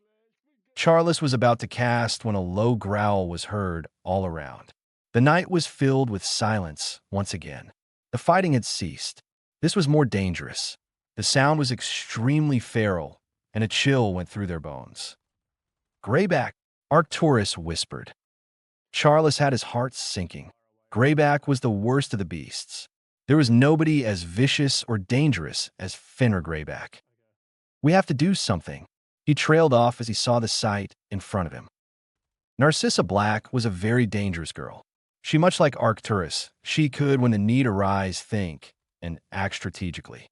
Charles was about to cast when a low growl was heard all around. The night was filled with silence once again. The fighting had ceased. This was more dangerous. The sound was extremely feral, and a chill went through their bones. Greyback, Arcturus whispered. Charles had his heart sinking. Greyback was the worst of the beasts. There was nobody as vicious or dangerous as Fenrir Greyback. We have to do something. He trailed off as he saw the sight in front of him. Narcissa Black was a very dangerous girl. She, much like Arcturus, she could, when the need arose, think and act strategically.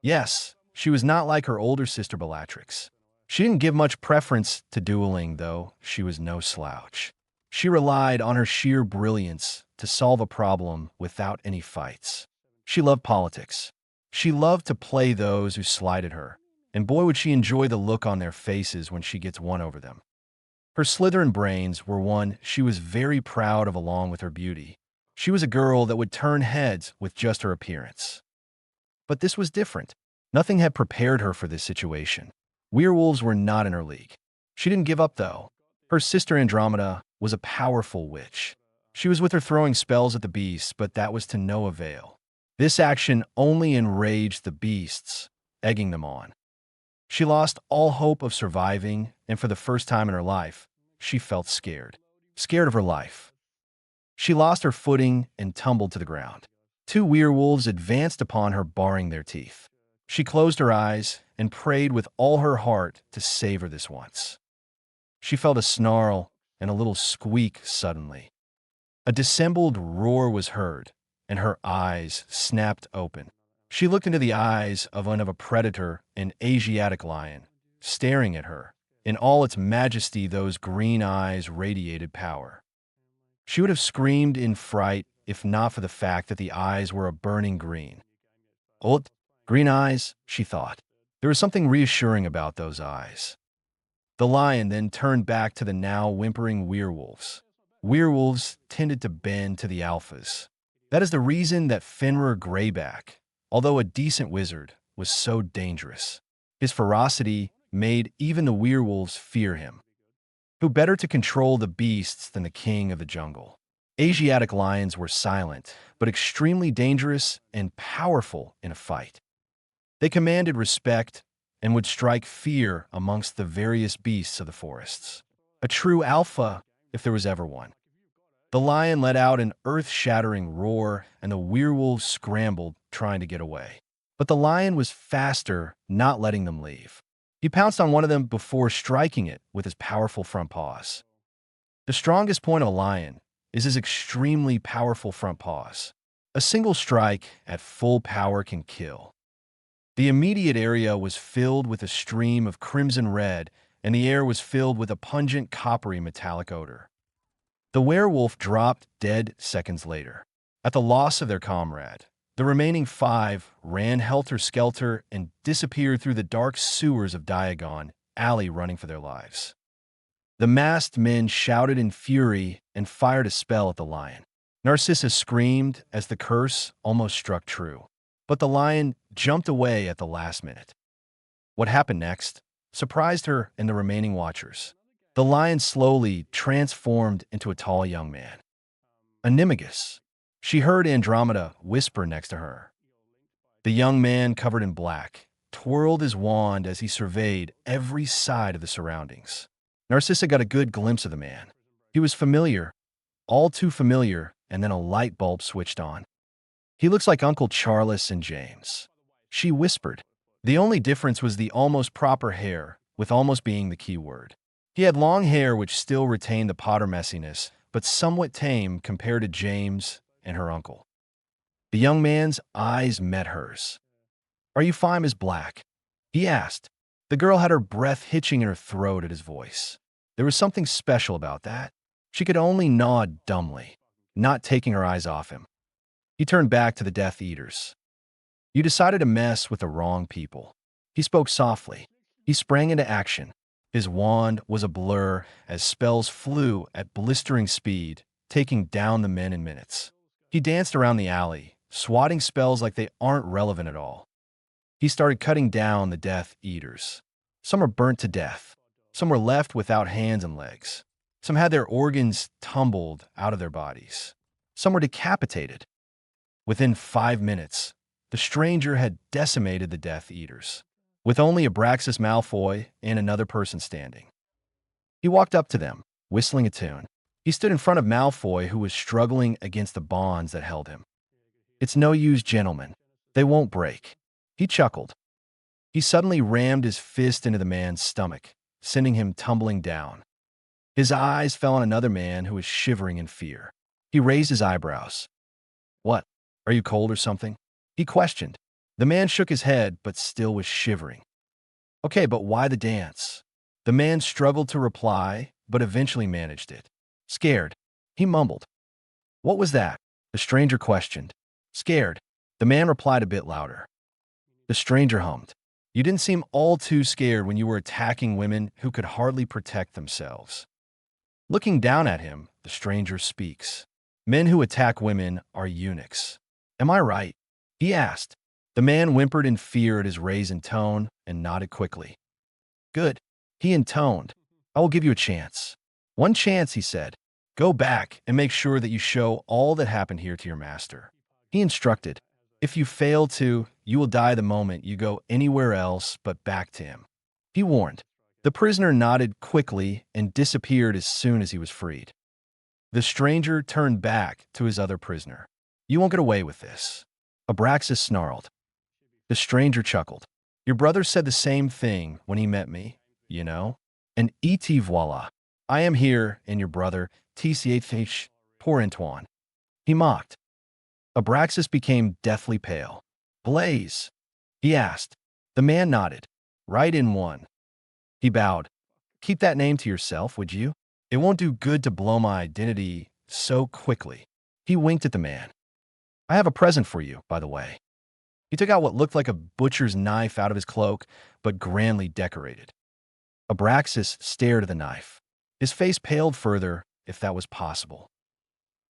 Yes, she was not like her older sister Bellatrix. She didn't give much preference to dueling, though she was no slouch. She relied on her sheer brilliance to solve a problem without any fights. She loved politics. She loved to play those who slighted her, and boy would she enjoy the look on their faces when she gets one over them. Her Slytherin brains were one she was very proud of along with her beauty. She was a girl that would turn heads with just her appearance. But this was different. Nothing had prepared her for this situation. Werewolves were not in her league. She didn't give up, though. Her sister Andromeda was a powerful witch. She was with her throwing spells at the beasts, but that was to no avail. This action only enraged the beasts, egging them on. She lost all hope of surviving, and for the first time in her life, she felt scared. Scared of her life. She lost her footing and tumbled to the ground. 2 werewolves advanced upon her, baring their teeth. She closed her eyes and prayed with all her heart to save her this once. She felt a snarl and a little squeak suddenly. A dissembled roar was heard, and her eyes snapped open. She looked into the eyes of a predator, an Asiatic lion, staring at her. In all its majesty, those green eyes radiated power. She would have screamed in fright if not for the fact that the eyes were a burning green. "Old, green eyes," she thought. There was something reassuring about those eyes. The lion then turned back to the now whimpering werewolves. Werewolves tended to bend to the alphas. That is the reason that Fenrir Greyback, although a decent wizard, was so dangerous. His ferocity made even the werewolves fear him. Who better to control the beasts than the king of the jungle? Asiatic lions were silent, but extremely dangerous and powerful in a fight. They commanded respect and would strike fear amongst the various beasts of the forests. A true alpha, if there was ever one. The lion let out an earth-shattering roar, and the werewolves scrambled, trying to get away. But the lion was faster, not letting them leave. He pounced on one of them before striking it with his powerful front paws. The strongest point of a lion is his extremely powerful front paws. A single strike at full power can kill. The immediate area was filled with a stream of crimson red, and the air was filled with a pungent coppery metallic odor. The werewolf dropped dead seconds later. At the loss of their comrade, the remaining 5 ran helter-skelter and disappeared through the dark sewers of Diagon Alley, running for their lives. The masked men shouted in fury and fired a spell at the lion. Narcissa screamed as the curse almost struck true. But the lion jumped away at the last minute. What happened next surprised her and the remaining watchers. The lion slowly transformed into a tall young man. Animagus. She heard Andromeda whisper next to her. The young man, covered in black, twirled his wand as he surveyed every side of the surroundings. Narcissa got a good glimpse of the man. He was familiar, all too familiar, and then a light bulb switched on. "He looks like Uncle Charles and James," she whispered. The only difference was the almost proper hair, with almost being the key word. He had long hair which still retained the Potter messiness, but somewhat tame compared to James and her uncle. The young man's eyes met hers. "Are you fine as black?" he asked. The girl had her breath hitching in her throat at his voice. There was something special about that. She could only nod dumbly, not taking her eyes off him. He turned back to the Death Eaters. "You decided to mess with the wrong people." He spoke softly. He sprang into action. His wand was a blur as spells flew at blistering speed, taking down the men in minutes. He danced around the alley, swatting spells like they aren't relevant at all. He started cutting down the Death Eaters. Some were burnt to death. Some were left without hands and legs. Some had their organs tumbled out of their bodies. Some were decapitated. Within 5 minutes, the stranger had decimated the Death Eaters, with only Abraxas Malfoy and another person standing. He walked up to them, whistling a tune. He stood in front of Malfoy, who was struggling against the bonds that held him. "It's no use, gentlemen. They won't break." He chuckled. He suddenly rammed his fist into the man's stomach, sending him tumbling down. His eyes fell on another man who was shivering in fear. He raised his eyebrows. "What? Are you cold or something?" he questioned. The man shook his head, but still was shivering. "Okay, but why the dance?" The man struggled to reply, but eventually managed it. "Scared," he mumbled. "What was that?" the stranger questioned. "Scared," the man replied a bit louder. The stranger hummed. "You didn't seem all too scared when you were attacking women who could hardly protect themselves." Looking down at him, the stranger speaks. "Men who attack women are eunuchs. Am I right?" he asked. The man whimpered in fear at his raisin tone and nodded quickly. "Good," he intoned. "I will give you a chance." "One chance," he said. "Go back and make sure that you show all that happened here to your master." He instructed. "If you fail to, you will die the moment you go anywhere else but back to him," he warned. The prisoner nodded quickly and disappeared as soon as he was freed. The stranger turned back to his other prisoner. "You won't get away with this." Abraxas snarled. The stranger chuckled. "Your brother said the same thing when he met me, you know? And et voila. I am here, and your brother, TCH. Poor Antoine. He mocked. Abraxas became deathly pale. Blaze? He asked. The man nodded. Right in one. He bowed. Keep that name to yourself, would you? It won't do good to blow my identity so quickly. He winked at the man. I have a present for you, by the way. He took out what looked like a butcher's knife out of his cloak, but grandly decorated. Abraxas stared at the knife. His face paled further, if that was possible.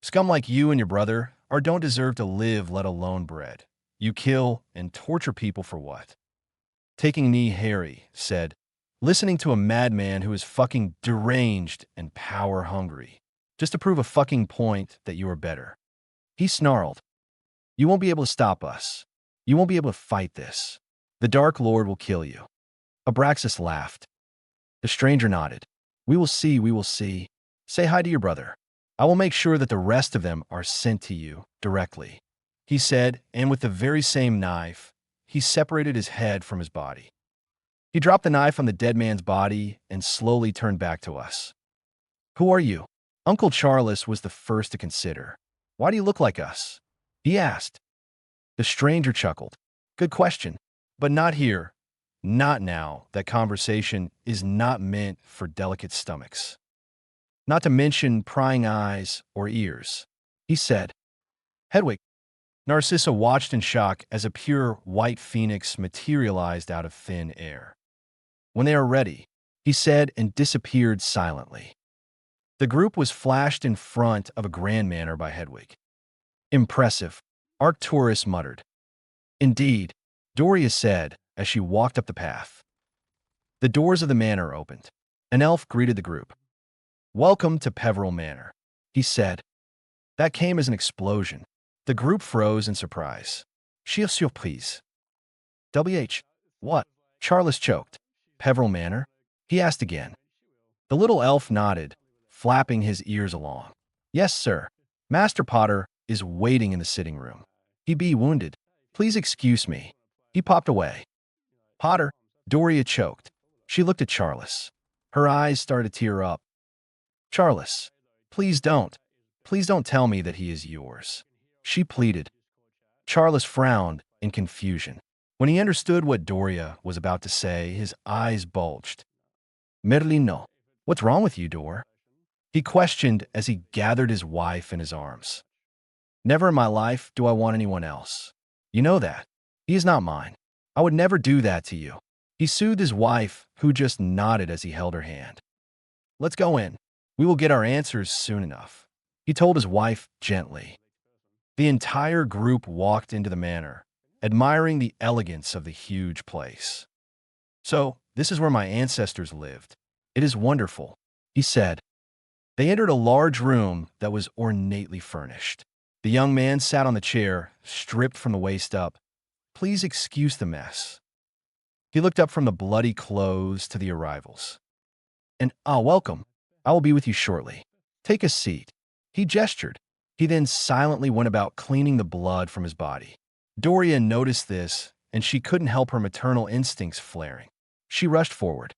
Scum like you and your brother don't deserve to live, let alone bread. You kill and torture people for what? Taking a knee, Harry said, listening to a madman who is fucking deranged and power-hungry, just to prove a fucking point that you are better. He snarled. You won't be able to stop us. You won't be able to fight this. The Dark Lord will kill you. Abraxas laughed. The stranger nodded. We will see, we will see. Say hi to your brother. I will make sure that the rest of them are sent to you directly, he said, and with the very same knife, he separated his head from his body. He dropped the knife on the dead man's body and slowly turned back to us. Who are you? Uncle Charles was the first to consider. Why do you look like us? He asked. The stranger chuckled. Good question, but not here. Not now. That conversation is not meant for delicate stomachs. Not to mention prying eyes or ears. He said. Hedwig. Narcissa watched in shock as a pure white phoenix materialized out of thin air. When they are ready, he said and disappeared silently. The group was flashed in front of a grand manor by Hedwig. Impressive, Arcturus muttered. Indeed, Doria said as she walked up the path. The doors of the manor opened. An elf greeted the group. Welcome to Peveril Manor, he said. That came as an explosion. The group froze in surprise. Sheer surprise. WH. What? Charles choked. Peveril Manor? He asked again. The little elf nodded, flapping his ears along. Yes, sir. Master Potter is waiting in the sitting room. He be wounded. Please excuse me. He popped away. Potter, Doria choked. She looked at Charles. Her eyes started to tear up. Charles, please don't. Please don't tell me that he is yours. She pleaded. Charles frowned in confusion. When he understood what Doria was about to say, his eyes bulged. Merlino, what's wrong with you, Dor? He questioned as he gathered his wife in his arms. Never in my life do I want anyone else. You know that. He is not mine. I would never do that to you. He soothed his wife, who just nodded as he held her hand. Let's go in. We will get our answers soon enough, he told his wife gently. The entire group walked into the manor, admiring the elegance of the huge place. So, this is where my ancestors lived. It is wonderful, he said. They entered a large room that was ornately furnished. The young man sat on the chair, stripped from the waist up. Please excuse the mess. He looked up from the bloody clothes to the arrivals. And, welcome. I will be with you shortly. Take a seat. He gestured. He then silently went about cleaning the blood from his body. Doria noticed this, and she couldn't help her maternal instincts flaring. She rushed forward.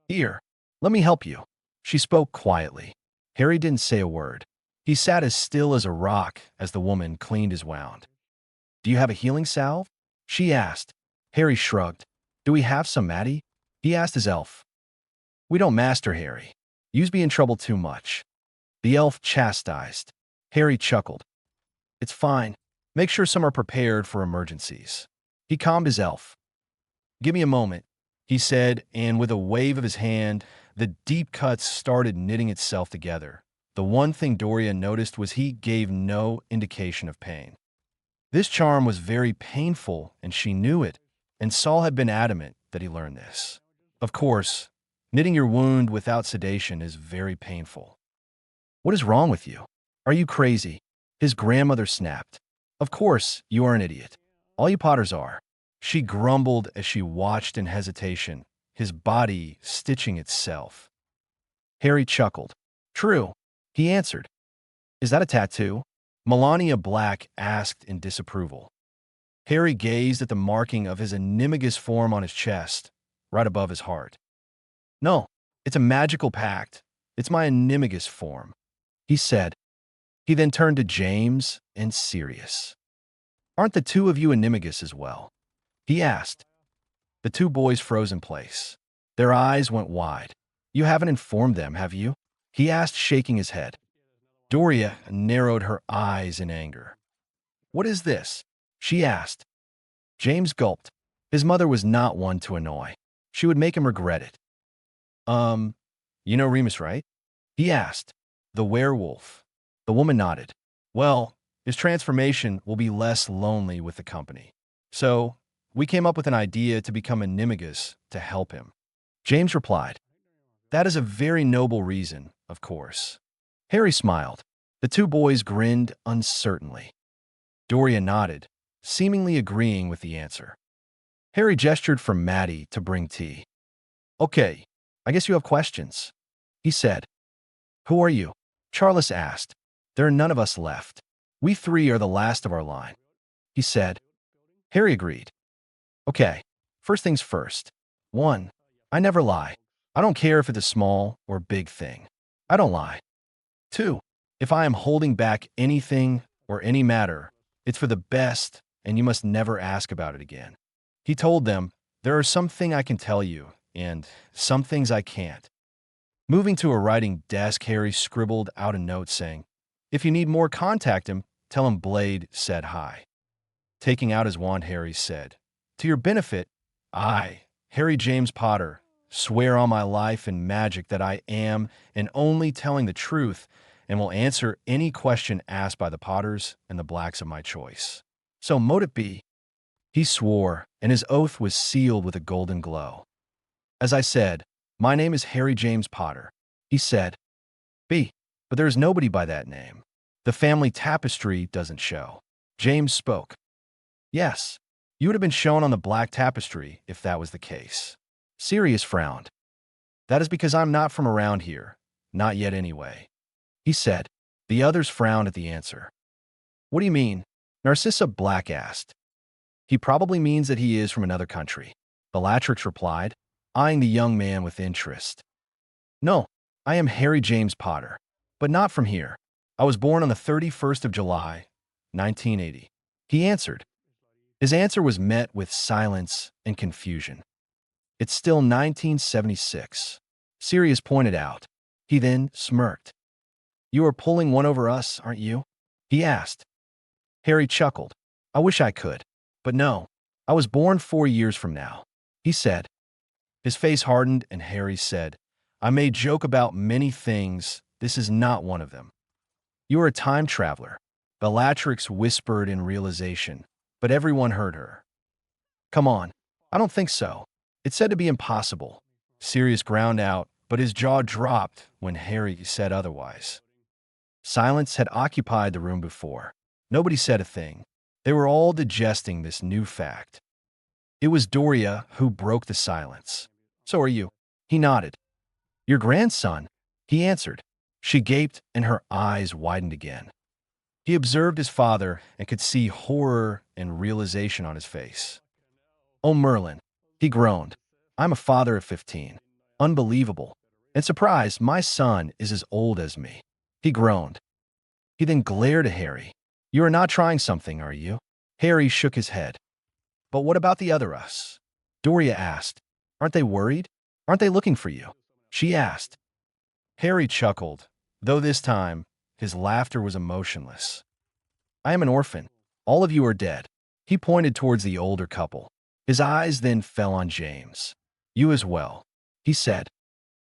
Here, let me help you. She spoke quietly. Harry didn't say a word. He sat as still as a rock as the woman cleaned his wound. Do you have a healing salve? She asked. Harry shrugged. Do we have some, Maddie? He asked his elf. We don't, Master Harry. You'd be in trouble too much. The elf chastised. Harry chuckled. It's fine. Make sure some are prepared for emergencies. He calmed his elf. Give me a moment, he said, and with a wave of his hand, the deep cuts started knitting itself together. The one thing Doria noticed was he gave no indication of pain. This charm was very painful, and she knew it, and Saul had been adamant that he learn this. Of course, knitting your wound without sedation is very painful. What is wrong with you? Are you crazy? His grandmother snapped. Of course, you are an idiot. All you Potters are. She grumbled as she watched in hesitation, his body stitching itself. Harry chuckled. True, he answered. Is that a tattoo? Melania Black asked in disapproval. Harry gazed at the marking of his animagus form on his chest, right above his heart. No, it's a magical pact. It's my animagus form, he said. He then turned to James and Sirius. Aren't the two of you animagus as well? He asked. The two boys froze in place. Their eyes went wide. You haven't informed them, have you? He asked, shaking his head. Doria narrowed her eyes in anger. What is this? She asked. James gulped. His mother was not one to annoy. She would make him regret it. You know Remus, right? He asked. The werewolf. The woman nodded. Well, his transformation will be less lonely with the company. So, we came up with an idea to become animagus to help him. James replied. That is a very noble reason, of course. Harry smiled. The two boys grinned uncertainly. Doria nodded, seemingly agreeing with the answer. Harry gestured for Maddie to bring tea. Okay, I guess you have questions, he said. Who are you? Charles asked. There are none of us left. We three are the last of our line, he said. Harry agreed. Okay, first things first. 1. I never lie. I don't care if it's a small or big thing. I don't lie. 2. If I am holding back anything or any matter, it's for the best, and you must never ask about it again. He told them, there are some things I can tell you, and some things I can't. Moving to a writing desk, Harry scribbled out a note saying, if you need more, contact him. Tell him Blade said hi. Taking out his wand, Harry said, to your benefit, I, Harry James Potter, swear on my life and magic that I am and only telling the truth and will answer any question asked by the Potters and the Blacks of my choice. So mote it be. He swore, and his oath was sealed with a golden glow. As I said, my name is Harry James Potter, he said. But there is nobody by that name. The family tapestry doesn't show. James spoke. Yes, you would have been shown on the black tapestry if that was the case. Sirius frowned. That is because I'm not from around here. Not yet anyway, he said. The others frowned at the answer. What do you mean? Narcissa Black asked. He probably means that he is from another country, Bellatrix replied, eyeing the young man with interest. No, I am Harry James Potter, but not from here. I was born on the 31st of July, 1980, he answered. His answer was met with silence and confusion. It's still 1976, Sirius pointed out. He then smirked. You are pulling one over us, aren't you? He asked. Harry chuckled. I wish I could, but no, I was born 4 years from now, he said. His face hardened and Harry said, I may joke about many things, this is not one of them. You are a time traveler, Bellatrix whispered in realization, but everyone heard her. Come on, I don't think so. It's said to be impossible. Sirius ground out, but his jaw dropped when Harry said otherwise. Silence had occupied the room before. Nobody said a thing. They were all digesting this new fact. It was Doria who broke the silence. So are you? He nodded. Your grandson? He answered. She gaped and her eyes widened again. He observed his father and could see horror and realization on his face. Oh, Merlin, he groaned. I'm a father of 15. Unbelievable. And surprised, my son is as old as me. He groaned. He then glared at Harry. You are not trying something, are you? Harry shook his head. But what about the other us? Doria asked. Aren't they worried? Aren't they looking for you? She asked. Harry chuckled, though this time his laughter was emotionless. I am an orphan. All of you are dead. He pointed towards the older couple. His eyes then fell on James. You as well, he said.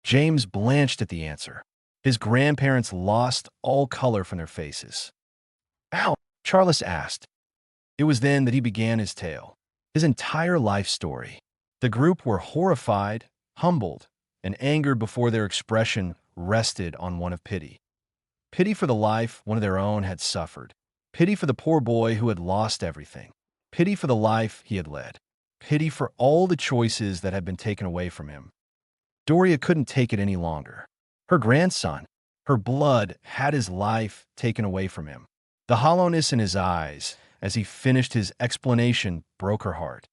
James blanched at the answer. His grandparents lost all color from their faces. Ow, Charles asked. It was then that he began his tale, his entire life story. The group were horrified, humbled, and angered before their expression rested on one of pity. Pity for the life one of their own had suffered. Pity for the poor boy who had lost everything. Pity for the life he had led. Pity for all the choices that had been taken away from him. Doria couldn't take it any longer. Her grandson, her blood, had his life taken away from him. The hollowness in his eyes, as he finished his explanation, broke her heart.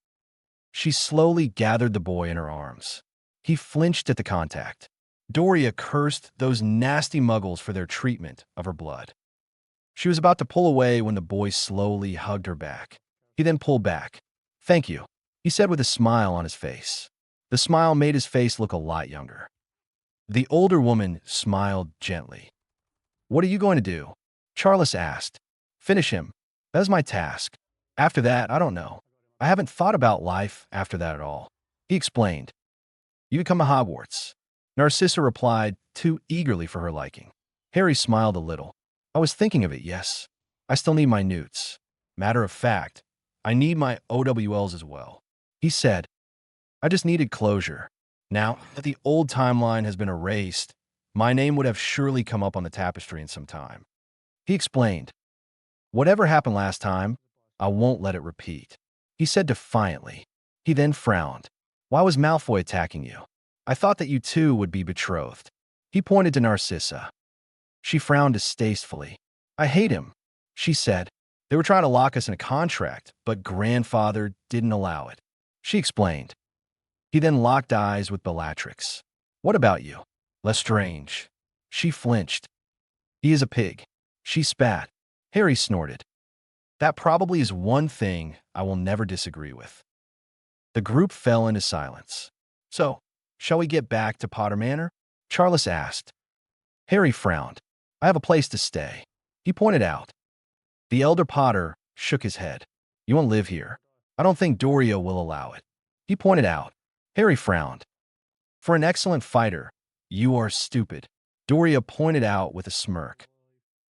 She slowly gathered the boy in her arms. He flinched at the contact. Doria cursed those nasty muggles for their treatment of her blood. She was about to pull away when the boy slowly hugged her back. He then pulled back. "Thank you," he said with a smile on his face. The smile made his face look a lot younger. The older woman smiled gently. "What are you going to do?" Charles asked. "Finish him. That is my task. After that, I don't know. I haven't thought about life after that at all," he explained. "You could come to Hogwarts." Narcissa replied, too eagerly for her liking. Harry smiled a little. "I was thinking of it, yes. I still need my newts. Matter of fact, I need my OWLs as well," he said. "I just needed closure. Now that the old timeline has been erased, my name would have surely come up on the tapestry in some time," he explained. "Whatever happened last time, I won't let it repeat," he said defiantly. He then frowned. "Why was Malfoy attacking you? I thought that you two would be betrothed." He pointed to Narcissa. She frowned distastefully. "I hate him," she said. "They were trying to lock us in a contract, but grandfather didn't allow it," she explained. He then locked eyes with Bellatrix. "What about you?" "Lestrange." She flinched. "He is a pig." She spat. Harry snorted. "That probably is one thing I will never disagree with." The group fell into silence. "So, shall we get back to Potter Manor?" Charles asked. Harry frowned. "I have a place to stay," he pointed out. The elder Potter shook his head. "You won't live here. I don't think Doria will allow it," he pointed out. Harry frowned. "For an excellent fighter, you are stupid," Doria pointed out with a smirk.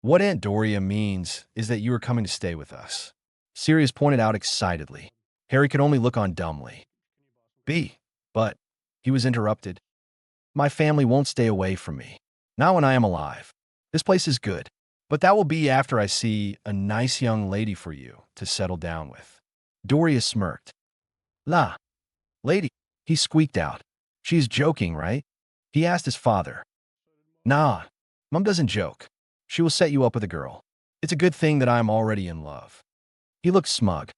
"What Aunt Doria means is that you are coming to stay with us," Sirius pointed out excitedly. Harry could only look on dumbly. But he was interrupted. "My family won't stay away from me. Not when I am alive. This place is good, but that will be after I see a nice young lady for you to settle down with." Doria smirked. "La, lady," he squeaked out. "She's joking, right?" he asked his father. "Nah, Mom doesn't joke. She will set you up with a girl. It's a good thing that I am already in love." He looked smug.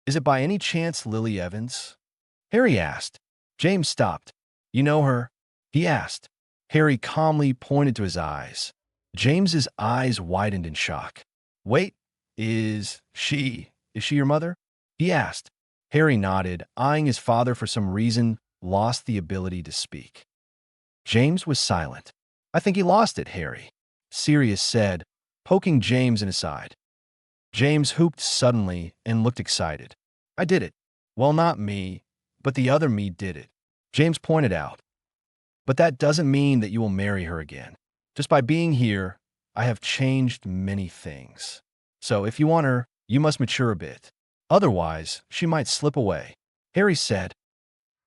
"Is it by any chance Lily Evans?" Harry asked. James stopped. "You know her?" he asked. Harry calmly pointed to his eyes. James's eyes widened in shock. "Wait, is she your mother?" he asked. Harry nodded, eyeing his father for some reason, lost the ability to speak. James was silent. "I think he lost it, Harry," Sirius said, poking James in his side. James hooped suddenly and looked excited. "I did it. Well, not me, but the other me did it," James pointed out. "But that doesn't mean that you will marry her again. Just by being here, I have changed many things. So if you want her, you must mature a bit. Otherwise, she might slip away," Harry said.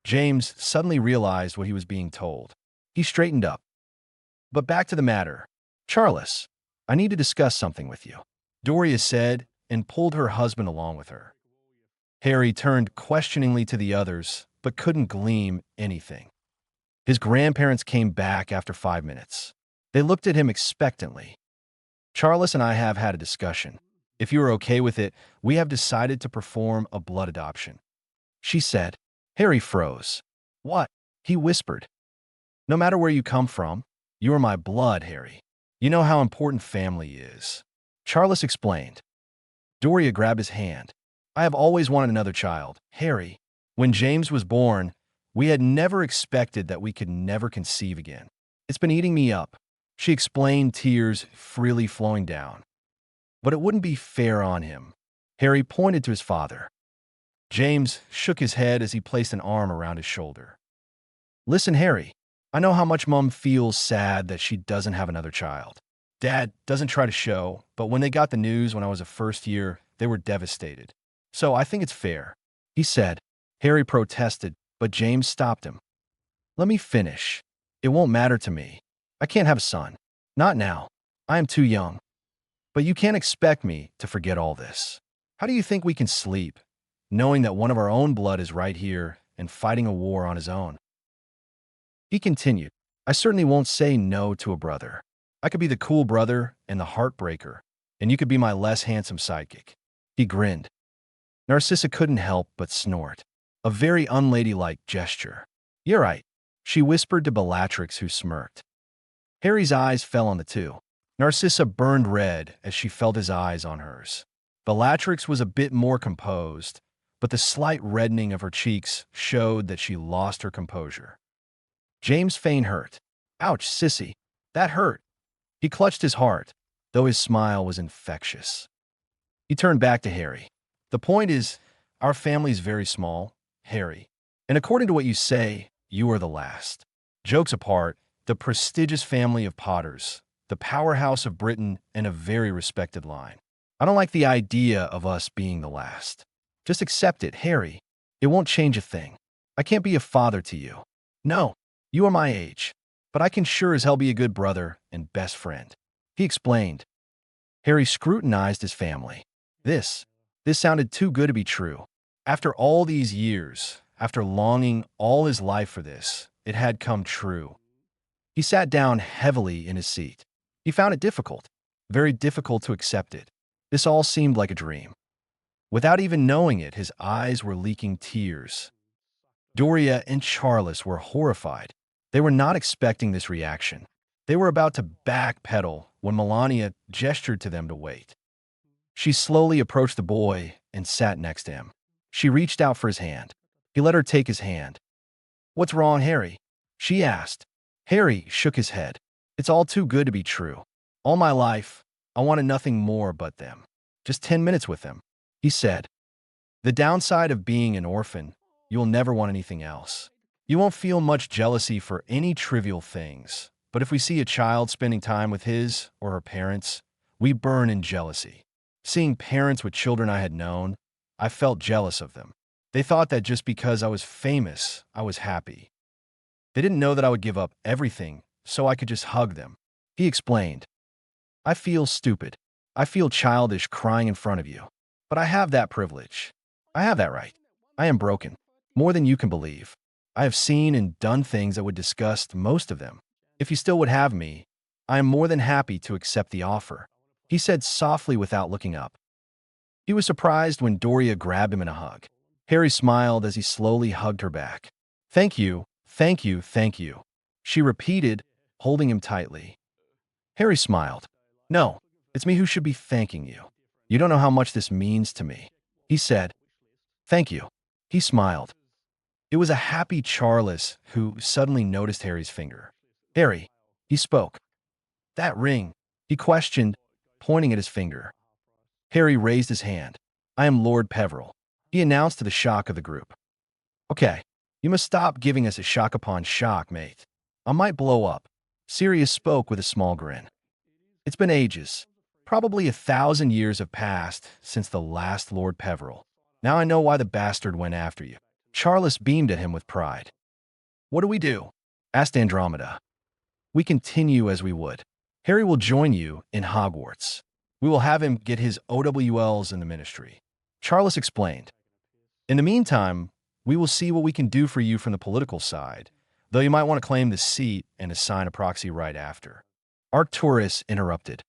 James suddenly realized what he was being told. He straightened up. "But back to the matter. Charles, I need to discuss something with you," Doria said, and pulled her husband along with her. Harry turned questioningly to the others, but couldn't glean anything. His grandparents came back after 5 minutes. They looked at him expectantly. "Charles and I have had a discussion. If you are okay with it, we have decided to perform a blood adoption," she said. Harry froze. "What?" he whispered. "No matter where you come from, you are my blood, Harry. You know how important family is," Charles explained. Doria grabbed his hand. "I have always wanted another child, Harry. When James was born, we had never expected that we could never conceive again. It's been eating me up," she explained, tears freely flowing down. "But it wouldn't be fair on him." Harry pointed to his father. James shook his head as he placed an arm around his shoulder. "Listen, Harry, I know how much Mom feels sad that she doesn't have another child. Dad doesn't try to show, but when they got the news when I was a first year, they were devastated. So I think it's fair," he said. Harry protested, but James stopped him. "Let me finish. It won't matter to me. I can't have a son. Not now. I am too young. But you can't expect me to forget all this. How do you think we can sleep, knowing that one of our own blood is right here and fighting a war on his own?" He continued, "I certainly won't say no to a brother. I could be the cool brother and the heartbreaker, and you could be my less handsome sidekick." He grinned. Narcissa couldn't help but snort, a very unladylike gesture. "You're right," she whispered to Bellatrix, who smirked. Harry's eyes fell on the two. Narcissa burned red as she felt his eyes on hers. Bellatrix was a bit more composed, but the slight reddening of her cheeks showed that she lost her composure. James feigned hurt. Ouch, sissy. That hurt. He clutched his heart, though his smile was infectious. He turned back to Harry. The point is, our family's very small, Harry. And according to what you say, you are the last. Jokes apart, the prestigious family of Potters, the powerhouse of Britain, and a very respected line. I don't like the idea of us being the last. Just accept it, Harry. It won't change a thing. I can't be a father to you. No, you are my age. But I can sure as hell be a good brother and best friend. He explained. Harry scrutinized his family. This sounded too good to be true. After all these years, after longing all his life for this, it had come true. He sat down heavily in his seat. He found it difficult, very difficult to accept it. This all seemed like a dream. Without even knowing it, his eyes were leaking tears. Doria and Charles were horrified. They were not expecting this reaction. They were about to backpedal when Melania gestured to them to wait. She slowly approached the boy and sat next to him. She reached out for his hand. He let her take his hand. "What's wrong, Harry?" she asked. Harry shook his head. "It's all too good to be true. All my life, I wanted nothing more but them. Just 10 minutes with them," he said. "The downside of being an orphan, you'll never want anything else. You won't feel much jealousy for any trivial things, but if we see a child spending time with his or her parents, we burn in jealousy. Seeing parents with children I had known, I felt jealous of them. They thought that just because I was famous, I was happy. They didn't know that I would give up everything so I could just hug them," he explained. "I feel stupid. I feel childish crying in front of you. But I have that privilege. I have that right. I am broken, more than you can believe. I have seen and done things that would disgust most of them. If you still would have me, I am more than happy to accept the offer," he said softly without looking up. He was surprised when Doria grabbed him in a hug. Harry smiled as he slowly hugged her back. "Thank you, thank you, thank you," she repeated, holding him tightly. Harry smiled. "No, it's me who should be thanking you. You don't know how much this means to me," he said. "Thank you." He smiled. It was a happy Charles who suddenly noticed Harry's finger. "Harry," he spoke. "That ring," he questioned, pointing at his finger. Harry raised his hand. "I am Lord Peveril," he announced to the shock of the group. "Okay, you must stop giving us a shock upon shock, mate. I might blow up," Sirius spoke with a small grin. "It's been ages. Probably 1,000 years have passed since the last Lord Peveril. Now I know why the bastard went after you." Charles beamed at him with pride. "What do we do?" asked Andromeda. "We continue as we would. Harry will join you in Hogwarts. We will have him get his OWLs in the ministry," Charles explained. "In the meantime, we will see what we can do for you from the political side, though you might want to claim the seat and assign a proxy right after." Arcturus interrupted.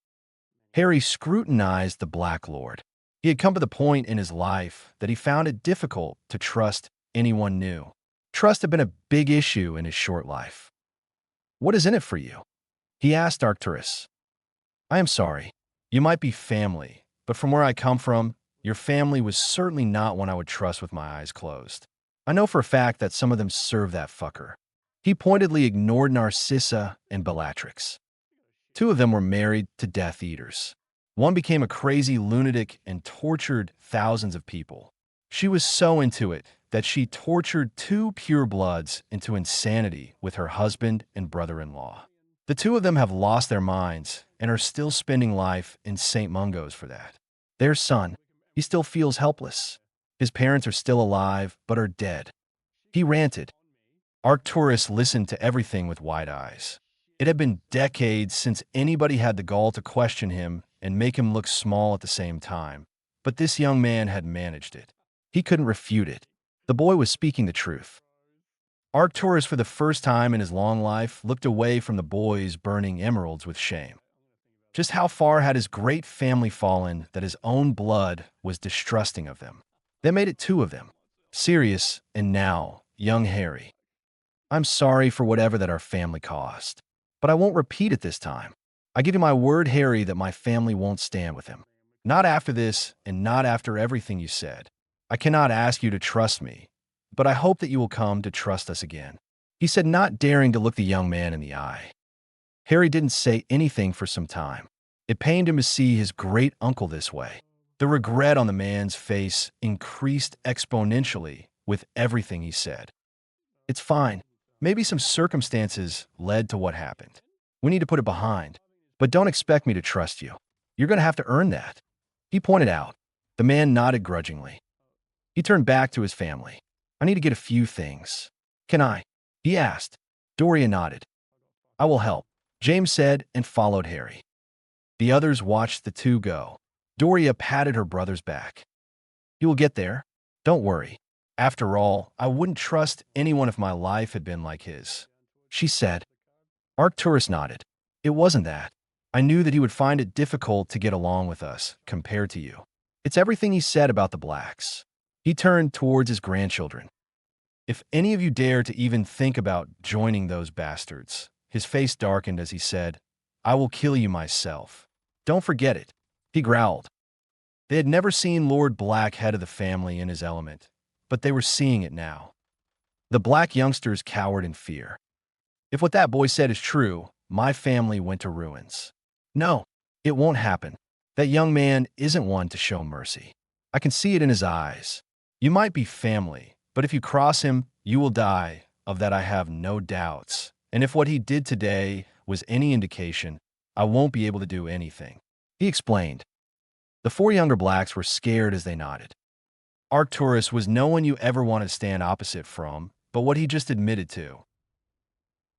Harry scrutinized the Black Lord. He had come to the point in his life that he found it difficult to trust anyone new. Trust had been a big issue in his short life. "What is in it for you?" he asked Arcturus. "I am sorry. You might be family, but from where I come from, your family was certainly not one I would trust with my eyes closed. I know for a fact that some of them serve that fucker." He pointedly ignored Narcissa and Bellatrix. Two of them were married to Death Eaters. One became a crazy lunatic and tortured thousands of people. She was so into it that she tortured 2 purebloods into insanity with her husband and brother-in-law. The 2 of them have lost their minds and are still spending life in St. Mungo's for that. Their son, he still feels helpless. His parents are still alive, but are dead. He ranted. Arcturus listened to everything with wide eyes. It had been decades since anybody had the gall to question him and make him look small at the same time, but this young man had managed it. He couldn't refute it. The boy was speaking the truth. Arcturus, for the first time in his long life, looked away from the boys burning emeralds with shame. Just how far had his great family fallen that his own blood was distrusting of them? They made it 2 of them, Sirius and now young Harry. "I'm sorry for whatever that our family caused, but I won't repeat it this time. I give you my word, Harry, that my family won't stand with him. Not after this, and not after everything you said. I cannot ask you to trust me, but I hope that you will come to trust us again," he said, not daring to look the young man in the eye. Harry didn't say anything for some time. It pained him to see his great uncle this way. The regret on the man's face increased exponentially with everything he said. "It's fine. Maybe some circumstances led to what happened. We need to put it behind. But don't expect me to trust you. You're going to have to earn that," he pointed out. The man nodded grudgingly. He turned back to his family. "I need to get a few things." "Can I?" he asked. Doria nodded. "I will help," James said, and followed Harry. The others watched the two go. Doria patted her brother's back. "You will get there. Don't worry. After all, I wouldn't trust anyone if my life had been like his," she said. Arcturus nodded. "It wasn't that. I knew that he would find it difficult to get along with us, compared to you. It's everything he said about the blacks." He turned towards his grandchildren. "If any of you dare to even think about joining those bastards," his face darkened as he said, "I will kill you myself. Don't forget it," he growled. They had never seen Lord Black, head of the family, in his element, but they were seeing it now. The black youngsters cowered in fear. "If what that boy said is true, my family went to ruins." "No, it won't happen. That young man isn't one to show mercy. I can see it in his eyes. You might be family, but if you cross him, you will die. Of that I have no doubts. And if what he did today was any indication, I won't be able to do anything," he explained. The four younger blacks were scared as they nodded. Arcturus was no one you ever wanted to stand opposite from, but what he just admitted to.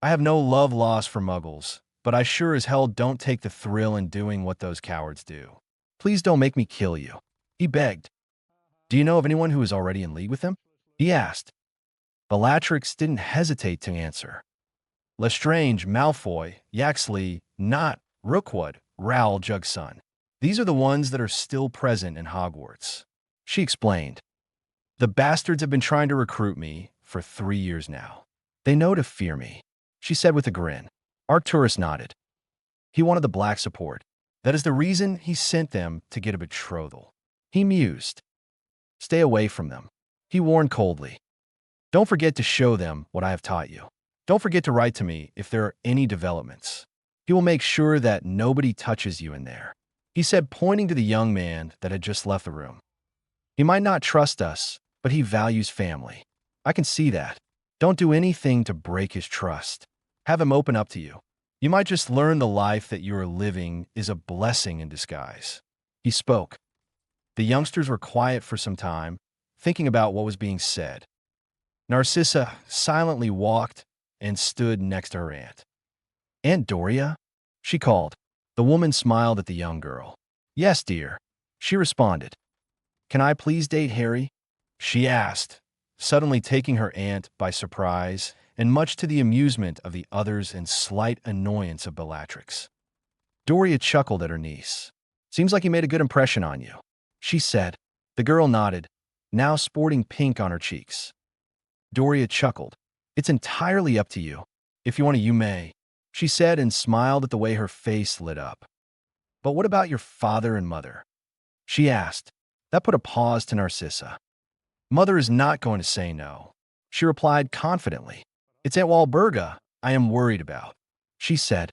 "I have no love lost for muggles, but I sure as hell don't take the thrill in doing what those cowards do. Please don't make me kill you," he begged. "Do you know of anyone who is already in league with him?" he asked. Bellatrix didn't hesitate to answer. "Lestrange, Malfoy, Yaxley, Not, Rookwood, Rowell, Jugson. These are the ones that are still present in Hogwarts," she explained. "The bastards have been trying to recruit me for 3 years now. They know to fear me," she said with a grin. Arcturus nodded. He wanted the black support. That is the reason he sent them to get a betrothal. He mused. "Stay away from them," he warned coldly. "Don't forget to show them what I have taught you. Don't forget to write to me if there are any developments. He will make sure that nobody touches you in there," he said, pointing to the young man that had just left the room. "He might not trust us, but he values family. I can see that. Don't do anything to break his trust. Have him open up to you. You might just learn the life that you are living is a blessing in disguise." He spoke. The youngsters were quiet for some time, thinking about what was being said. Narcissa silently walked and stood next to her aunt. "Aunt Doria?" she called. The woman smiled at the young girl. "Yes, dear," she responded. "Can I please date Harry?" she asked, suddenly taking her aunt by surprise, and much to the amusement of the others and slight annoyance of Bellatrix. Doria chuckled at her niece. "Seems like he made a good impression on you," she said. The girl nodded, now sporting pink on her cheeks. Doria chuckled. "It's entirely up to you. If you want to, you may," she said, and smiled at the way her face lit up. "But what about your father and mother?" she asked. That put a pause to Narcissa. "Mother is not going to say no," she replied confidently. "It's Aunt Walburga I am worried about," she said.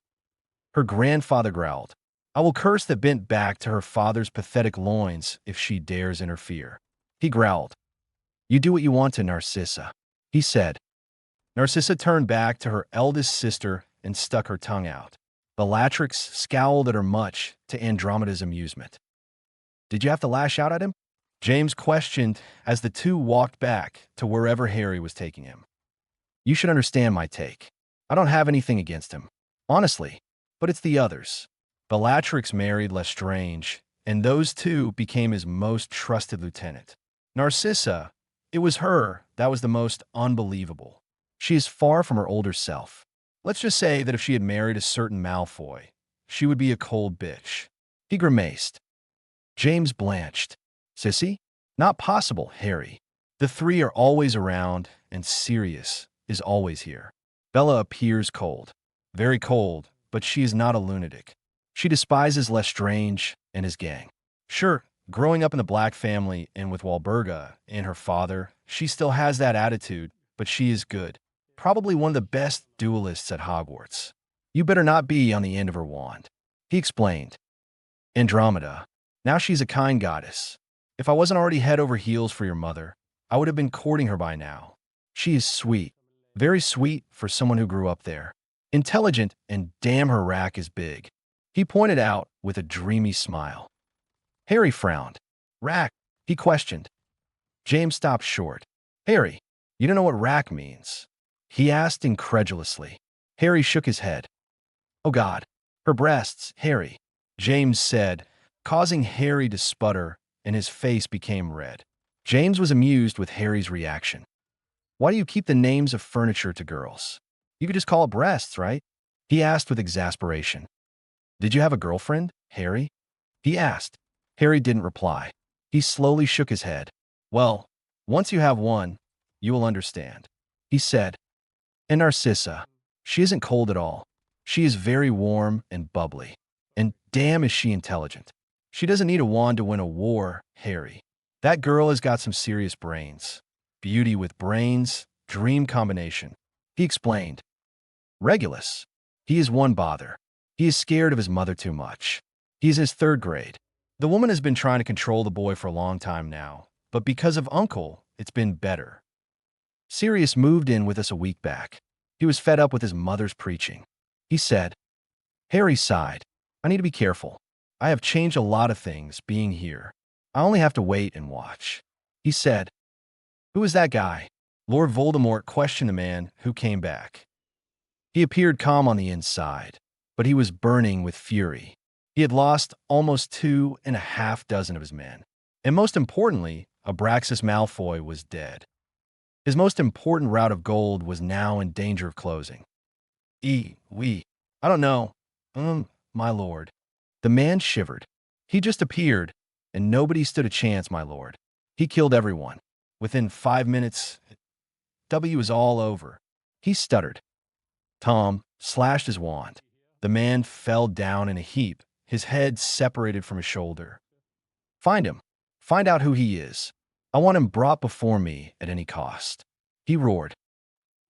Her grandfather growled. "I will curse that bent back to her father's pathetic loins if she dares interfere." He growled. "You do what you want to, Narcissa," he said. Narcissa turned back to her eldest sister and stuck her tongue out. Bellatrix scowled at her much to Andromeda's amusement. "Did you have to lash out at him?" James questioned as the two walked back to wherever Harry was taking him. "You should understand my take. I don't have anything against him, honestly, but it's the others." Bellatrix married Lestrange, and those two became his most trusted lieutenant. Narcissa, it was her that was the most unbelievable. She is far from her older self. Let's just say that if she had married a certain Malfoy, she would be a cold bitch. He grimaced. James blanched. "Sissy? Not possible, Harry. The three are always around, and Sirius is always here." Bella appears cold. Very cold, but she is not a lunatic. She despises Lestrange and his gang. Sure, growing up in the Black family and with Walburga and her father, she still has that attitude, but she is good. Probably one of the best duelists at Hogwarts. You better not be on the end of her wand. He explained. Andromeda. Now she's a kind goddess. If I wasn't already head over heels for your mother, I would have been courting her by now. She is sweet. Very sweet for someone who grew up there. Intelligent, and damn her rack is big. He pointed out with a dreamy smile. Harry frowned. Rack? He questioned. James stopped short. Harry, you don't know what rack means? He asked incredulously. Harry shook his head. Oh God, her breasts, Harry, James said, causing Harry to sputter, and his face became red. James was amused with Harry's reaction. Why do you keep the names of furniture to girls? You could just call it breasts, right? He asked with exasperation. Did you have a girlfriend, Harry? He asked. Harry didn't reply. He slowly shook his head. Well, once you have one, you will understand. He said. And Narcissa, she isn't cold at all. She is very warm and bubbly. And damn is she intelligent. She doesn't need a wand to win a war, Harry. That girl has got some serious brains. Beauty with brains, dream combination. He explained. Regulus. He is one bother. He is scared of his mother too much. He is in his 3rd grade. The woman has been trying to control the boy for a long time now, but because of Uncle, it's been better. Sirius moved in with us a week back. He was fed up with his mother's preaching. He said. Harry sighed. I need to be careful. I have changed a lot of things being here. I only have to wait and watch. He said. Who is that guy? Lord Voldemort questioned the man who came back. He appeared calm on the inside, but he was burning with fury. He had lost almost 2.5 dozen of his men. And most importantly, Abraxas Malfoy was dead. His most important route of gold was now in danger of closing. I don't know. My lord. The man shivered. He just appeared, and nobody stood a chance, my lord. He killed everyone. Within 5 minutes, W is all over. He stuttered. Tom slashed his wand. The man fell down in a heap, his head separated from his shoulder. Find him. Find out who he is. I want him brought before me at any cost. He roared.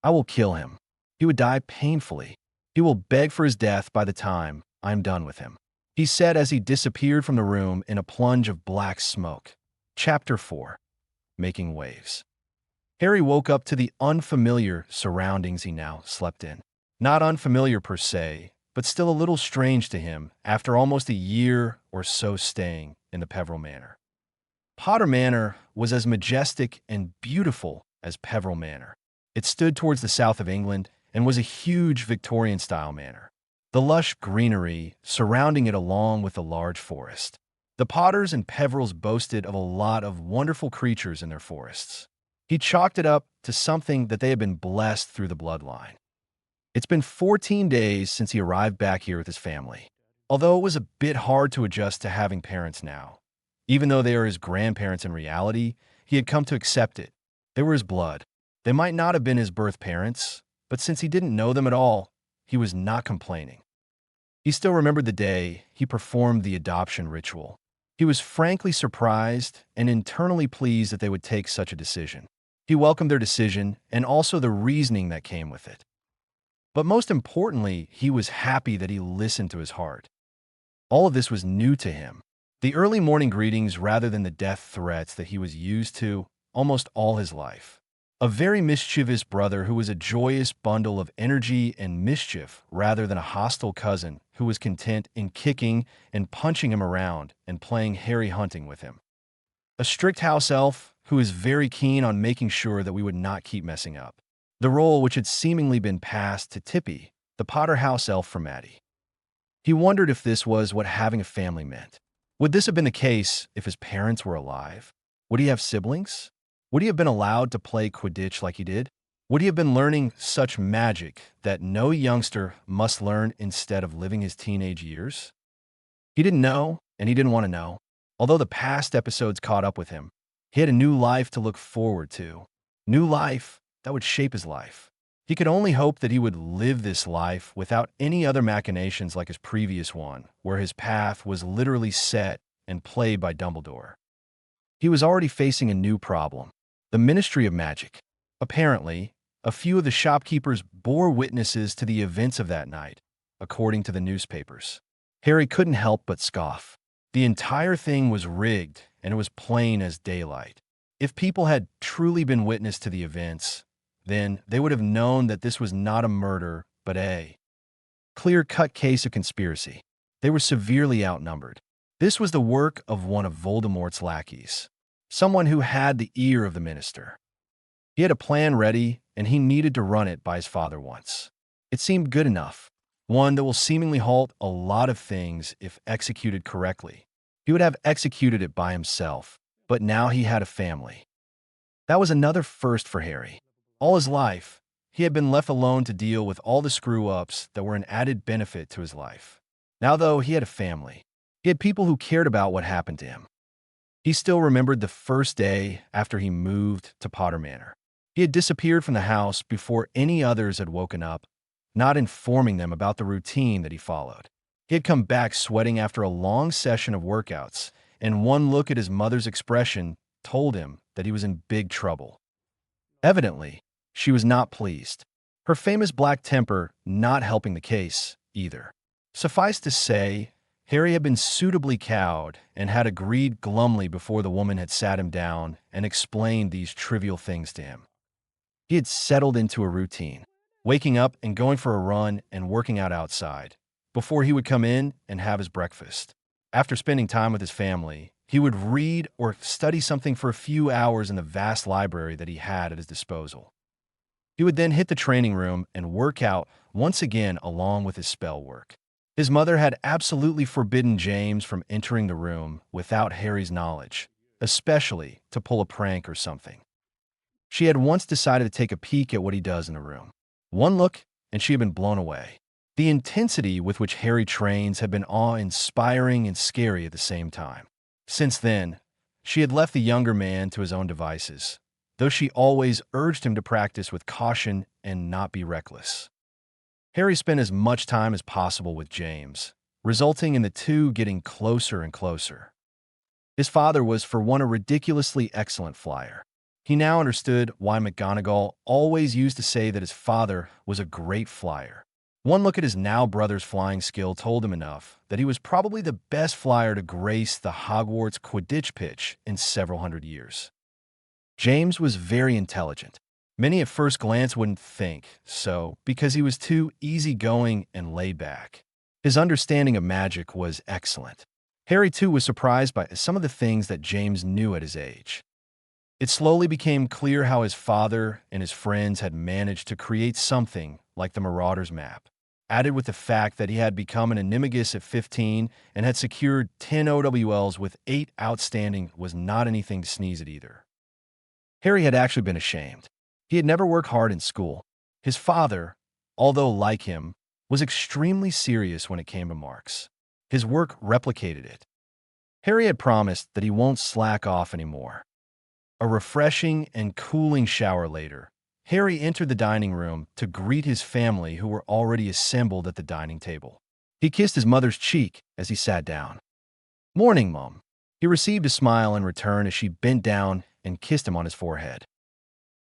I will kill him. He would die painfully. He will beg for his death by the time I am done with him. He said as he disappeared from the room in a plunge of black smoke. Chapter 4. Making Waves. Harry woke up to the unfamiliar surroundings he now slept in. Not unfamiliar per se, but still a little strange to him after almost a year or so staying in the Peveril Manor. Potter Manor was as majestic and beautiful as Peveril Manor. It stood towards the south of England and was a huge Victorian-style manor. The lush greenery surrounding it along with the large forest. The Potters and Peverils boasted of a lot of wonderful creatures in their forests. He chalked it up to something that they had been blessed through the bloodline. It's been 14 days since he arrived back here with his family. Although it was a bit hard to adjust to having parents now. Even though they are his grandparents in reality, he had come to accept it. They were his blood. They might not have been his birth parents, but since he didn't know them at all, he was not complaining. He still remembered the day he performed the adoption ritual. He was frankly surprised and internally pleased that they would take such a decision. He welcomed their decision and also the reasoning that came with it. But most importantly, he was happy that he listened to his heart. All of this was new to him. The early morning greetings rather than the death threats that he was used to almost all his life. A very mischievous brother who was a joyous bundle of energy and mischief rather than a hostile cousin who was content in kicking and punching him around and playing Harry hunting with him. A strict house elf who is very keen on making sure that we would not keep messing up. The role which had seemingly been passed to Tippy, the Potter house elf from Maddie. He wondered if this was what having a family meant. Would this have been the case if his parents were alive? Would he have siblings? Would he have been allowed to play Quidditch like he did? Would he have been learning such magic that no youngster must learn instead of living his teenage years? He didn't know, and he didn't want to know. Although the past episodes caught up with him, he had a new life to look forward to. New life that would shape his life. He could only hope that he would live this life without any other machinations like his previous one, where his path was literally set and played by Dumbledore. He was already facing a new problem: the Ministry of Magic. Apparently, a few of the shopkeepers bore witnesses to the events of that night, according to the newspapers. Harry couldn't help but scoff. The entire thing was rigged, and it was plain as daylight. If people had truly been witness to the events, then they would have known that this was not a murder, but a clear-cut case of conspiracy. They were severely outnumbered. This was the work of one of Voldemort's lackeys, someone who had the ear of the minister. He had a plan ready, and he needed to run it by his father once. It seemed good enough, one that will seemingly halt a lot of things if executed correctly. He would have executed it by himself, but now he had a family. That was another first for Harry. All his life, he had been left alone to deal with all the screw-ups that were an added benefit to his life. Now, though, he had a family. He had people who cared about what happened to him. He still remembered the first day after he moved to Potter Manor. He had disappeared from the house before any others had woken up, not informing them about the routine that he followed. He had come back sweating after a long session of workouts, and one look at his mother's expression told him that he was in big trouble. Evidently, she was not pleased. Her famous black temper not helping the case, either. Suffice to say, Harry had been suitably cowed and had agreed glumly before the woman had sat him down and explained these trivial things to him. He had settled into a routine, waking up and going for a run and working out outside, before he would come in and have his breakfast. After spending time with his family, he would read or study something for a few hours in the vast library that he had at his disposal. He would then hit the training room and work out once again along with his spell work. His mother had absolutely forbidden James from entering the room without Harry's knowledge, especially to pull a prank or something. She had once decided to take a peek at what he does in the room. One look, and she had been blown away. The intensity with which Harry trains had been awe-inspiring and scary at the same time. Since then, she had left the younger man to his own devices, though she always urged him to practice with caution and not be reckless. Harry spent as much time as possible with James, resulting in the two getting closer and closer. His father was, for one, a ridiculously excellent flyer. He now understood why McGonagall always used to say that his father was a great flyer. One look at his now brother's flying skill told him enough that he was probably the best flyer to grace the Hogwarts Quidditch pitch in several hundred years. James was very intelligent. Many at first glance wouldn't think so because he was too easygoing and laid back. His understanding of magic was excellent. Harry, too, was surprised by some of the things that James knew at his age. It slowly became clear how his father and his friends had managed to create something like the Marauders map, added with the fact that he had become an animagus at 15 and had secured 10 OWLs with 8 outstanding was not anything to sneeze at either. Harry had actually been ashamed. He had never worked hard in school. His father, although like him, was extremely serious when it came to marks. His work replicated it. Harry had promised that he won't slack off anymore. A refreshing and cooling shower later, Harry entered the dining room to greet his family who were already assembled at the dining table. He kissed his mother's cheek as he sat down. "Morning, Mom." He received a smile in return as she bent down and kissed him on his forehead.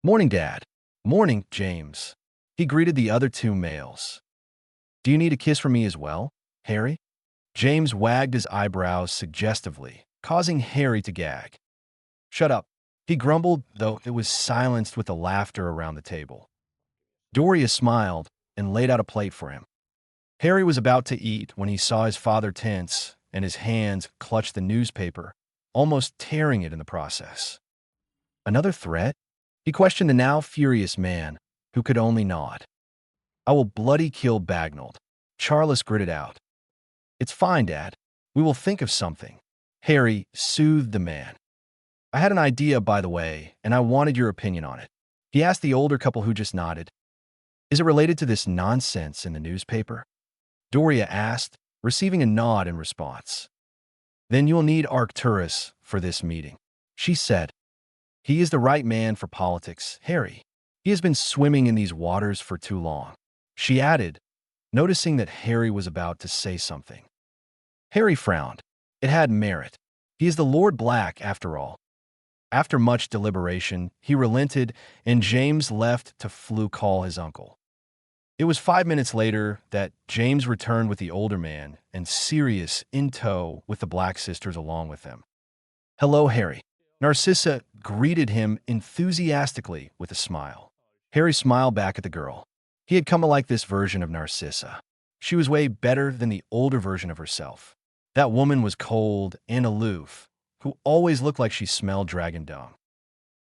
"Morning, Dad." "Morning, James." He greeted the other two males. "Do you need a kiss from me as well, Harry?" James wagged his eyebrows suggestively, causing Harry to gag. "Shut up," he grumbled, though it was silenced with the laughter around the table. Doria smiled and laid out a plate for him. Harry was about to eat when he saw his father tense and his hands clutch the newspaper, almost tearing it in the process. "Another threat?" He questioned the now furious man, who could only nod. "I will bloody kill Bagnold," Charles gritted out. "It's fine, Dad. We will think of something." Harry soothed the man. "I had an idea, by the way, and I wanted your opinion on it." He asked the older couple who just nodded. "Is it related to this nonsense in the newspaper?" Doria asked, receiving a nod in response. "Then you'll need Arcturus for this meeting," she said. "He is the right man for politics, Harry." He has been swimming in these waters for too long, she added, noticing that Harry was about to say something. Harry frowned. It had merit. He is the Lord Black, after all. After much deliberation, he relented, and James left to call his uncle. It was 5 minutes later that James returned with the older man, and Sirius in tow with the Black sisters along with them. "Hello, Harry." Narcissa greeted him enthusiastically with a smile. Harry smiled back at the girl. He had come to like this version of Narcissa. She was way better than the older version of herself. That woman was cold and aloof, who always looked like she smelled dragon dung.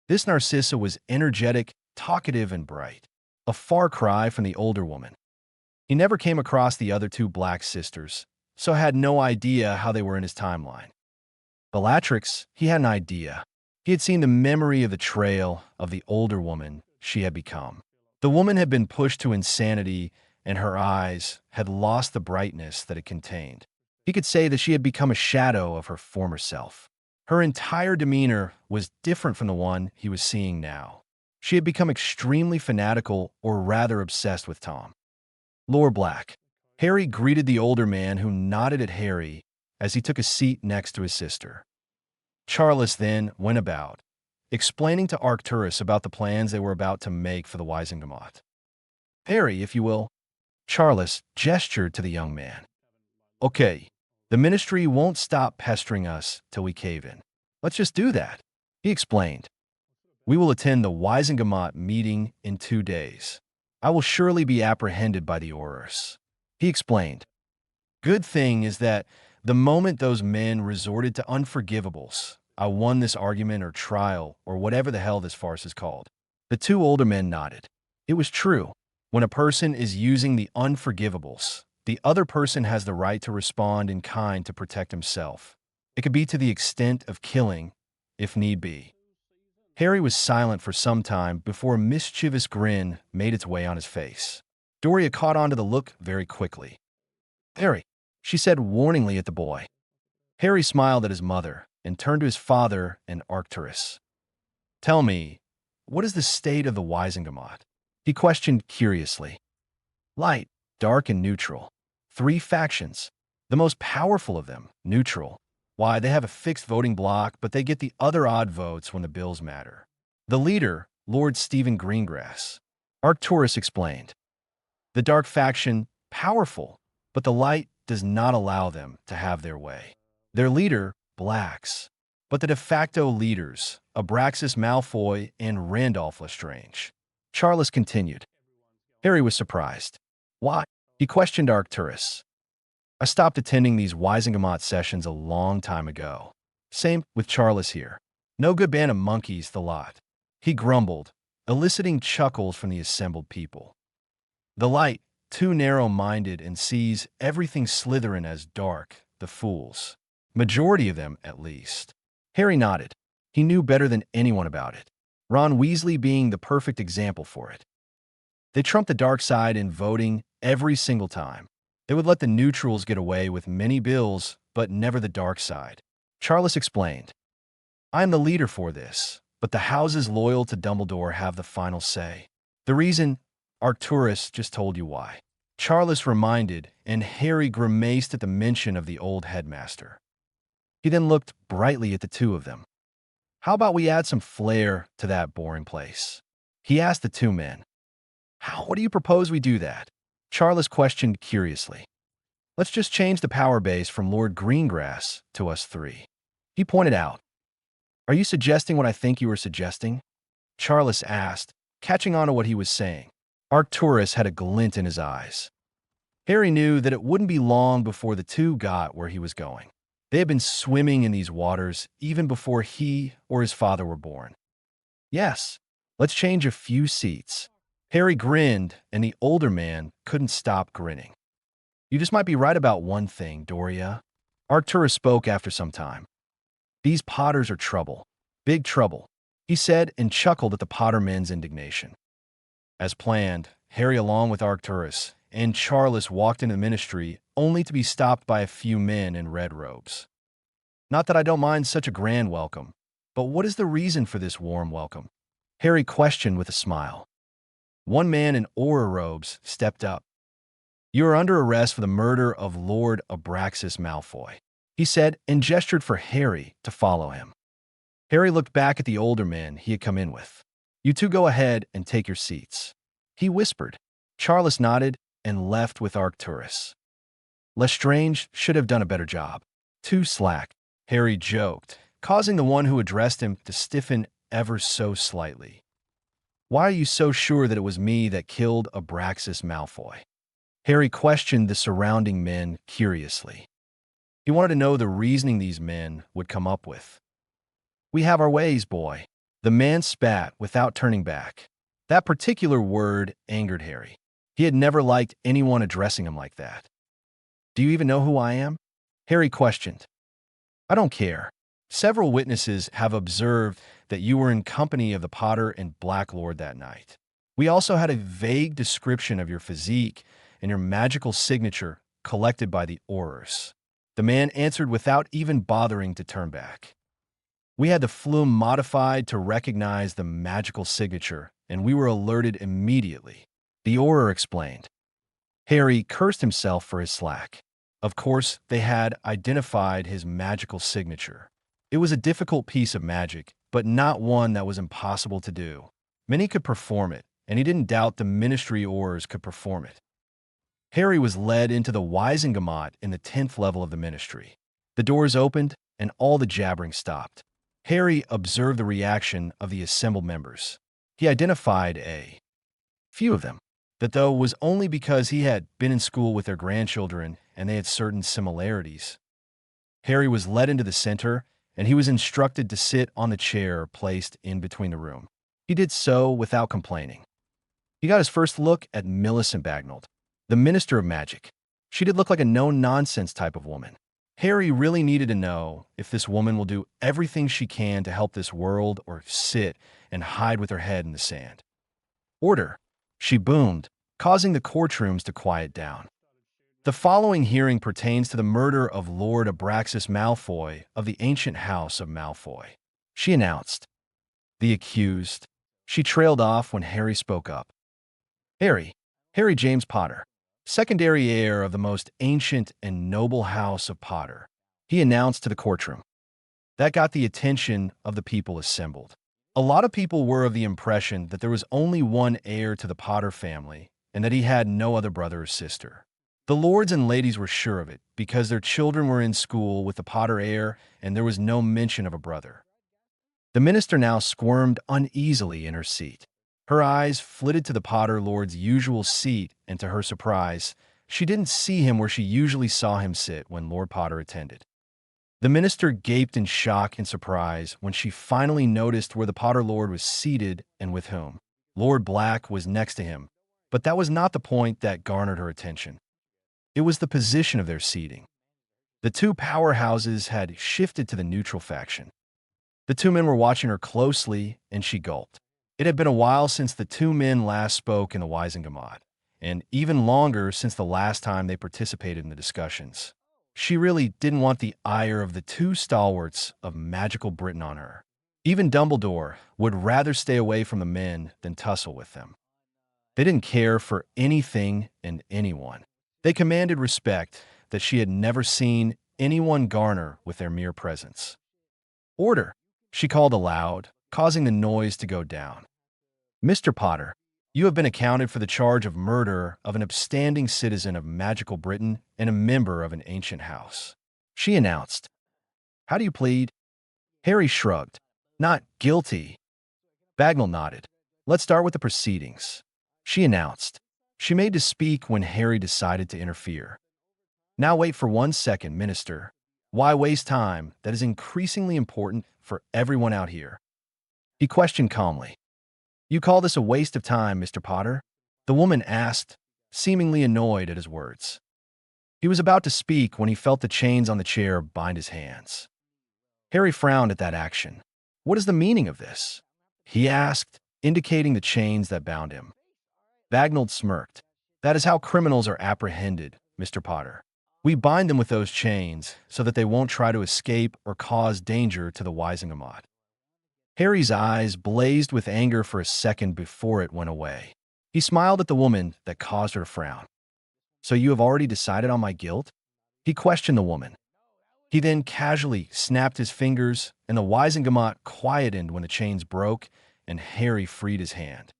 This Narcissa was energetic, talkative, and bright, a far cry from the older woman. He never came across the other two Black sisters, so had no idea how they were in his timeline. Bellatrix, he had an idea. He had seen the memory of the trail of the older woman she had become. The woman had been pushed to insanity, and her eyes had lost the brightness that it contained. He could say that she had become a shadow of her former self. Her entire demeanor was different from the one he was seeing now. She had become extremely fanatical, or rather obsessed with Tom. Lord Black. Harry greeted the older man, who nodded at Harry as he took a seat next to his sister. Charles then went about, explaining to Arcturus about the plans they were about to make for the Wizengamot. "Harry, if you will." Charles gestured to the young man. "Okay, the Ministry won't stop pestering us till we cave in. Let's just do that," he explained. "We will attend the Wizengamot meeting in 2 days. I will surely be apprehended by the Aurors," he explained. "Good thing is that the moment those men resorted to unforgivables, I won this argument or trial or whatever the hell this farce is called." The two older men nodded. It was true. When a person is using the unforgivables, the other person has the right to respond in kind to protect himself. It could be to the extent of killing, if need be. Harry was silent for some time before a mischievous grin made its way on his face. Doria caught on to the look very quickly. "Harry," she said warningly at the boy. Harry smiled at his mother and turned to his father and Arcturus. "Tell me, what is the state of the Wizengamot?" he questioned curiously. "Light, dark, and neutral. 3 factions. The most powerful of them, neutral. Why, they have a fixed voting block, but they get the other odd votes when the bills matter. The leader, Lord Stephen Greengrass," Arcturus explained. "The dark faction, powerful, but the light does not allow them to have their way. Their leader, Blacks, but the de facto leaders, Abraxas Malfoy and Randolph Lestrange," Charles continued. Harry was surprised. "Why?" he questioned Arcturus. "I stopped attending these Wizengamot sessions a long time ago. Same with Charles here. No good band of monkeys, the lot," he grumbled, eliciting chuckles from the assembled people. "The light, too narrow-minded and sees everything Slytherin as dark, the fools. Majority of them, at least." Harry nodded. He knew better than anyone about it, Ron Weasley being the perfect example for it. They trumped the dark side in voting every single time. They would let the neutrals get away with many bills, but never the dark side. Charles explained. "I am the leader for this, but the houses loyal to Dumbledore have the final say. The reason, Arcturus just told you why." Charles reminded, and Harry grimaced at the mention of the old headmaster. He then looked brightly at the two of them. "How about we add some flair to that boring place?" he asked the two men. What do you propose we do that?" Charles questioned curiously. "Let's just change the power base from Lord Greengrass to us 3. He pointed out. "Are you suggesting what I think you were suggesting?" Charles asked, catching on to what he was saying. Arcturus had a glint in his eyes. Harry knew that it wouldn't be long before the two got where he was going. They had been swimming in these waters even before he or his father were born. "Yes, let's change a few seats." Harry grinned, and the older man couldn't stop grinning. "You just might be right about one thing, Doria." Arcturus spoke after some time. "These Potters are trouble. Big trouble," he said, and chuckled at the Potter men's indignation. As planned, Harry, along with Arcturus and Charles, walked into the Ministry, only to be stopped by a few men in red robes. "Not that I don't mind such a grand welcome, but what is the reason for this warm welcome?" Harry questioned with a smile. One man in aura robes stepped up. "You are under arrest for the murder of Lord Abraxas Malfoy," he said, and gestured for Harry to follow him. Harry looked back at the older men he had come in with. "You two go ahead and take your seats," he whispered. Charles nodded and left with Arcturus. Lestrange should have done a better job. Too slack, Harry joked, causing the one who addressed him to stiffen ever so slightly. "Why are you so sure that it was me that killed Abraxas Malfoy?" Harry questioned the surrounding men curiously. He wanted to know the reasoning these men would come up with. "We have our ways, boy." The man spat without turning back. That particular word angered Harry. He had never liked anyone addressing him like that. "Do you even know who I am?" Harry questioned. "I don't care. Several witnesses have observed that you were in company of the Potter and Black Lord that night. We also had a vague description of your physique and your magical signature collected by the Aurors." The man answered without even bothering to turn back. "We had the flume modified to recognize the magical signature, and we were alerted immediately," the Auror explained. Harry cursed himself for his slack. Of course, they had identified his magical signature. It was a difficult piece of magic, but not one that was impossible to do. Many could perform it, and he didn't doubt the Ministry Aurors could perform it. Harry was led into the Wisengamot in the 10th level of the Ministry. The doors opened, and all the jabbering stopped. Harry observed the reaction of the assembled members. He identified a few of them. That, though, was only because he had been in school with their grandchildren and they had certain similarities. Harry was led into the center, and he was instructed to sit on the chair placed in between the room. He did so without complaining. He got his first look at Millicent Bagnold, the Minister of Magic. She did look like a no-nonsense type of woman. Harry really needed to know if this woman will do everything she can to help this world or sit and hide with her head in the sand. "Order!" she boomed, causing the courtrooms to quiet down. "The following hearing pertains to the murder of Lord Abraxas Malfoy of the ancient house of Malfoy," she announced. "The accused." She trailed off when Harry spoke up. Harry James Potter, secondary heir of the most ancient and noble house of Potter," he announced to the courtroom. That got the attention of the people assembled. A lot of people were of the impression that there was only one heir to the Potter family and that he had no other brother or sister. The lords and ladies were sure of it because their children were in school with the Potter heir and there was no mention of a brother. The minister now squirmed uneasily in her seat. Her eyes flitted to the Potter Lord's usual seat, and to her surprise, she didn't see him where she usually saw him sit when Lord Potter attended. The minister gaped in shock and surprise when she finally noticed where the Potter Lord was seated and with whom. Lord Black was next to him, but that was not the point that garnered her attention. It was the position of their seating. The two powerhouses had shifted to the neutral faction. The two men were watching her closely, and she gulped. It had been a while since the two men last spoke in the Wisengamot, and even longer since the last time they participated in the discussions. She really didn't want the ire of the two stalwarts of magical Britain on her. Even Dumbledore would rather stay away from the men than tussle with them. They didn't care for anything and anyone. They commanded respect that she had never seen anyone garner with their mere presence. "Order!" she called aloud, causing the noise to go down. "Mr. Potter, you have been accounted for the charge of murder of an upstanding citizen of magical Britain and a member of an ancient house," she announced. "How do you plead?" Harry shrugged. "Not guilty." Bagnall nodded. "Let's start with the proceedings," she announced. She made to speak when Harry decided to interfere. "Now wait for 1 second, Minister. Why waste time that is increasingly important for everyone out here?" He questioned calmly. "You call this a waste of time, Mr. Potter?" the woman asked, seemingly annoyed at his words. He was about to speak when he felt the chains on the chair bind his hands. Harry frowned at that action. "What is the meaning of this?" he asked, indicating the chains that bound him. Bagnall smirked. "That is how criminals are apprehended, Mr. Potter. We bind them with those chains so that they won't try to escape or cause danger to the Wisengamot." Harry's eyes blazed with anger for a second before it went away. He smiled at the woman that caused her to frown. So you have already decided on my guilt? He questioned the woman. He then casually snapped his fingers, and the Wisengamot quietened when the chains broke, and Harry freed his hand.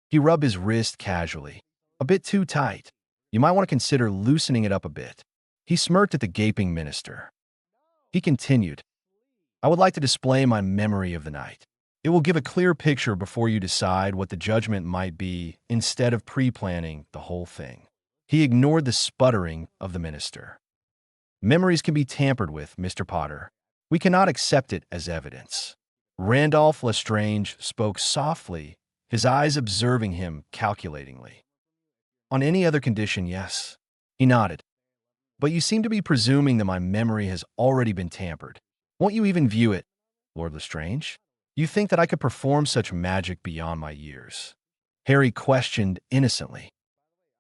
He rubbed his wrist casually. A bit too tight. You might want to consider loosening it up a bit. He smirked at the gaping minister. He continued, I would like to display my memory of the night. It will give a clear picture before you decide what the judgment might be instead of pre-planning the whole thing. He ignored the sputtering of the minister. Memories can be tampered with, Mr. Potter. We cannot accept it as evidence. Randolph Lestrange spoke softly, his eyes observing him calculatingly. On any other condition, yes. He nodded. But you seem to be presuming that my memory has already been tampered. Won't you even view it, Lord Lestrange? You think that I could perform such magic beyond my years? Harry questioned innocently.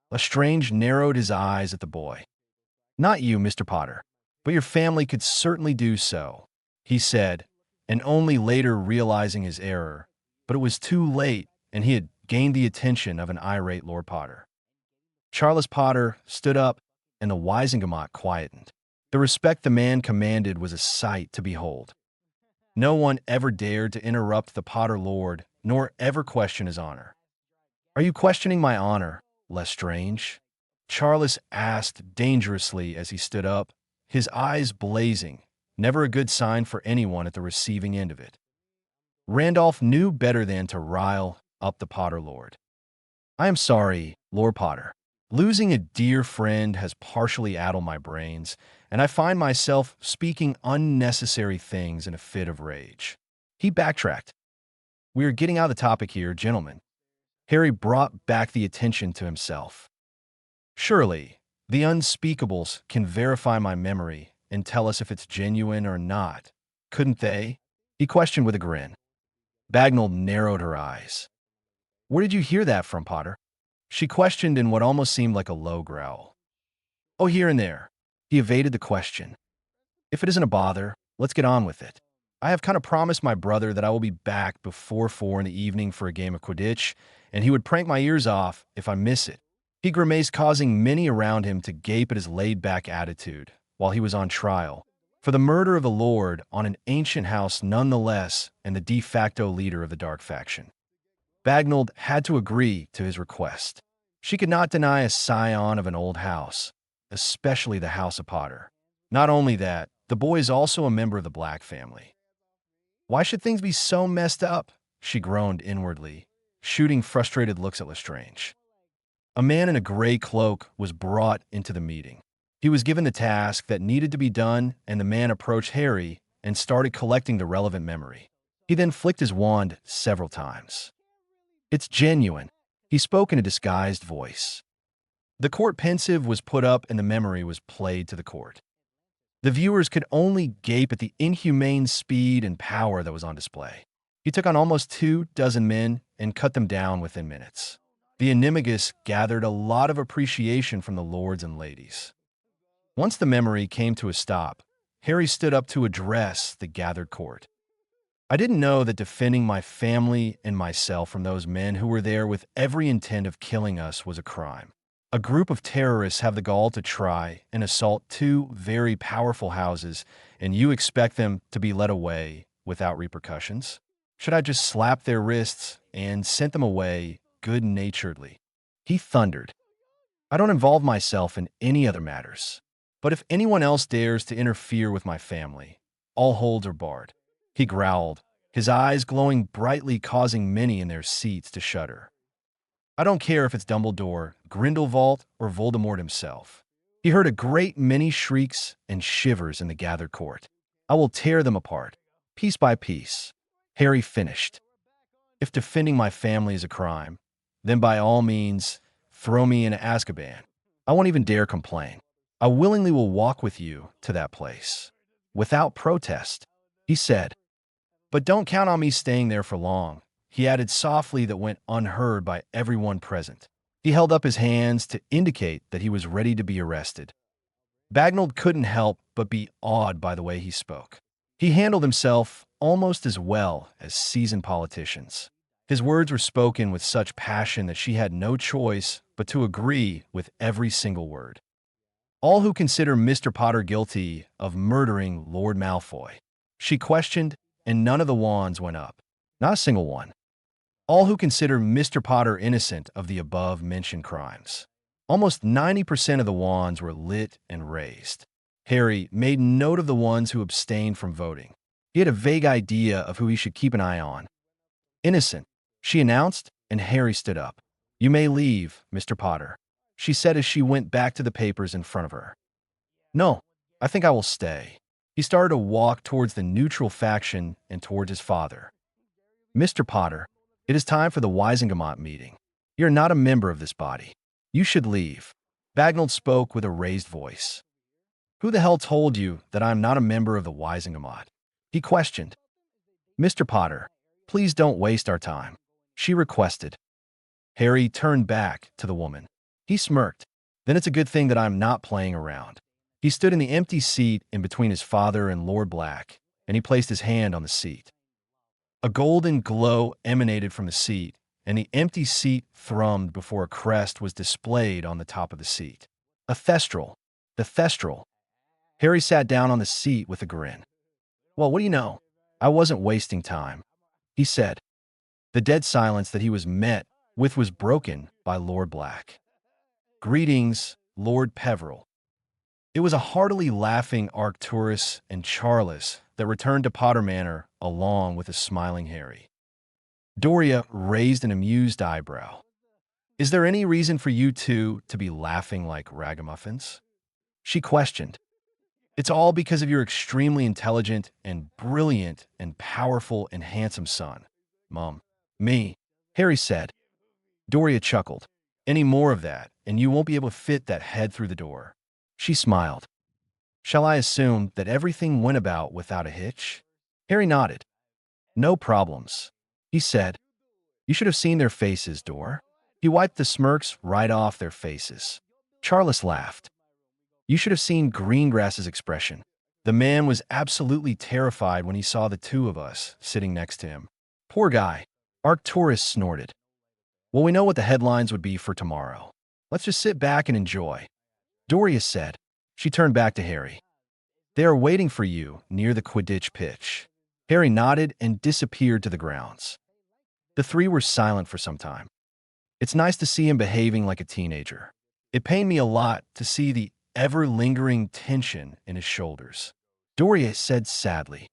Lestrange narrowed his eyes at the boy. Not you, Mr. Potter, but your family could certainly do so, he said, and only later realizing his error. But it was too late, and he had gained the attention of an irate Lord Potter. Charles Potter stood up, and the Wisengamot quietened. The respect the man commanded was a sight to behold. No one ever dared to interrupt the Potter Lord, nor ever question his honor. Are you questioning my honor, Lestrange? Charles asked dangerously as he stood up, his eyes blazing, never a good sign for anyone at the receiving end of it. Randolph knew better than to rile up the Potter Lord. I am sorry, Lord Potter. Losing a dear friend has partially addled my brains, and I find myself speaking unnecessary things in a fit of rage. He backtracked. We are getting out of the topic here, gentlemen. Harry brought back the attention to himself. Surely, the unspeakables can verify my memory and tell us if it's genuine or not, couldn't they? He questioned with a grin. Bagnall narrowed her eyes. Where did you hear that from, Potter? She questioned in what almost seemed like a low growl. Oh, here and there. He evaded the question. If it isn't a bother, let's get on with it. I have kind of promised my brother that I will be back before 4 in the evening for a game of Quidditch, and he would prank my ears off if I miss it. He grimaced, causing many around him to gape at his laid-back attitude while he was on trial for the murder of the Lord on an ancient house nonetheless and the de facto leader of the Dark Faction. Bagnall had to agree to his request. She could not deny a scion of an old house, especially the House of Potter. Not only that, the boy is also a member of the Black family. Why should things be so messed up? She groaned inwardly, shooting frustrated looks at Lestrange. A man in a gray cloak was brought into the meeting. He was given the task that needed to be done, and the man approached Harry and started collecting the relevant memory. He then flicked his wand several times. It's genuine, he spoke in a disguised voice. The court pensive was put up and the memory was played to the court. The viewers could only gape at the inhumane speed and power that was on display. He took on almost 24 men and cut them down within minutes. The Animagus gathered a lot of appreciation from the lords and ladies. Once the memory came to a stop, Harry stood up to address the gathered court. I didn't know that defending my family and myself from those men who were there with every intent of killing us was a crime. A group of terrorists have the gall to try and assault 2 very powerful houses, and you expect them to be led away without repercussions? Should I just slap their wrists and send them away good-naturedly? He thundered. I don't involve myself in any other matters, but if anyone else dares to interfere with my family, all holds are barred. He growled, his eyes glowing brightly, causing many in their seats to shudder. I don't care if it's Dumbledore, Grindelwald, or Voldemort himself. He heard a great many shrieks and shivers in the gathered court. I will tear them apart, piece by piece. Harry finished. If defending my family is a crime, then by all means, throw me in Azkaban. I won't even dare complain. I willingly will walk with you to that place. Without protest, he said. But don't count on me staying there for long, he added softly, that went unheard by everyone present. He held up his hands to indicate that he was ready to be arrested. Bagnall couldn't help but be awed by the way he spoke. He handled himself almost as well as seasoned politicians. His words were spoken with such passion that she had no choice but to agree with every single word. All who consider Mr. Potter guilty of murdering Lord Malfoy. She questioned, and none of the wands went up. Not a single one. All who consider Mr. Potter innocent of the above-mentioned crimes. Almost 90% of the wands were lit and raised. Harry made note of the ones who abstained from voting. He had a vague idea of who he should keep an eye on. Innocent, she announced, and Harry stood up. You may leave, Mr. Potter, she said as she went back to the papers in front of her. No, I think I will stay. He started to walk towards the neutral faction and towards his father. Mr. Potter, it is time for the Wisingamot meeting. You're not a member of this body. You should leave. Bagnold spoke with a raised voice. Who the hell told you that I am not a member of the Wisingamot? He questioned. Mr. Potter, please don't waste our time, she requested. Harry turned back to the woman. He smirked. Then it's a good thing that I'm not playing around. He stood in the empty seat in between his father and Lord Black, and he placed his hand on the seat. A golden glow emanated from the seat, and the empty seat thrummed before a crest was displayed on the top of the seat. A thestral. The thestral. Harry sat down on the seat with a grin. Well, what do you know? I wasn't wasting time, he said. The dead silence that he was met with was broken by Lord Black. Greetings, Lord Peveril. It was a heartily laughing Arcturus and Charles that returned to Potter Manor along with a smiling Harry. Doria raised an amused eyebrow. Is there any reason for you two to be laughing like ragamuffins? She questioned. It's all because of your extremely intelligent and brilliant and powerful and handsome son, Mom. Me, Harry said. Doria chuckled. Any more of that, and you won't be able to fit that head through the door. She smiled. Shall I assume that everything went about without a hitch? Harry nodded. No problems, he said. You should have seen their faces, Dor. He wiped the smirks right off their faces. Charles laughed. You should have seen Greengrass's expression. The man was absolutely terrified when he saw the two of us sitting next to him. Poor guy. Arcturus snorted. Well, we know what the headlines would be for tomorrow. Let's just sit back and enjoy. Doria said. She turned back to Harry. They are waiting for you near the Quidditch pitch. Harry nodded and disappeared to the grounds. The three were silent for some time. It's nice to see him behaving like a teenager. It pained me a lot to see the ever-lingering tension in his shoulders. Doria said sadly.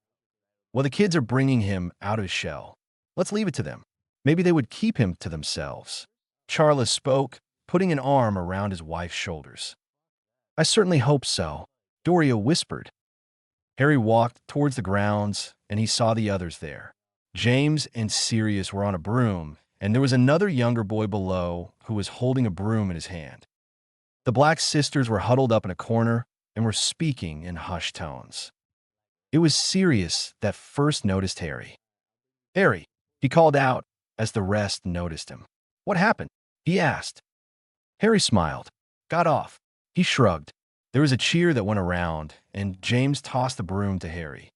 Well, the kids are bringing him out of his shell. Let's leave it to them. Maybe they would keep him to themselves. Charles spoke, putting an arm around his wife's shoulders. I certainly hope so, Doria whispered. Harry walked towards the grounds, and he saw the others there. James and Sirius were on a broom, and there was another younger boy below who was holding a broom in his hand. The Black sisters were huddled up in a corner and were speaking in hushed tones. It was Sirius that first noticed Harry. Harry, he called out as the rest noticed him. What happened? He asked. Harry smiled, got off. He shrugged. There was a cheer that went around, and James tossed the broom to Harry.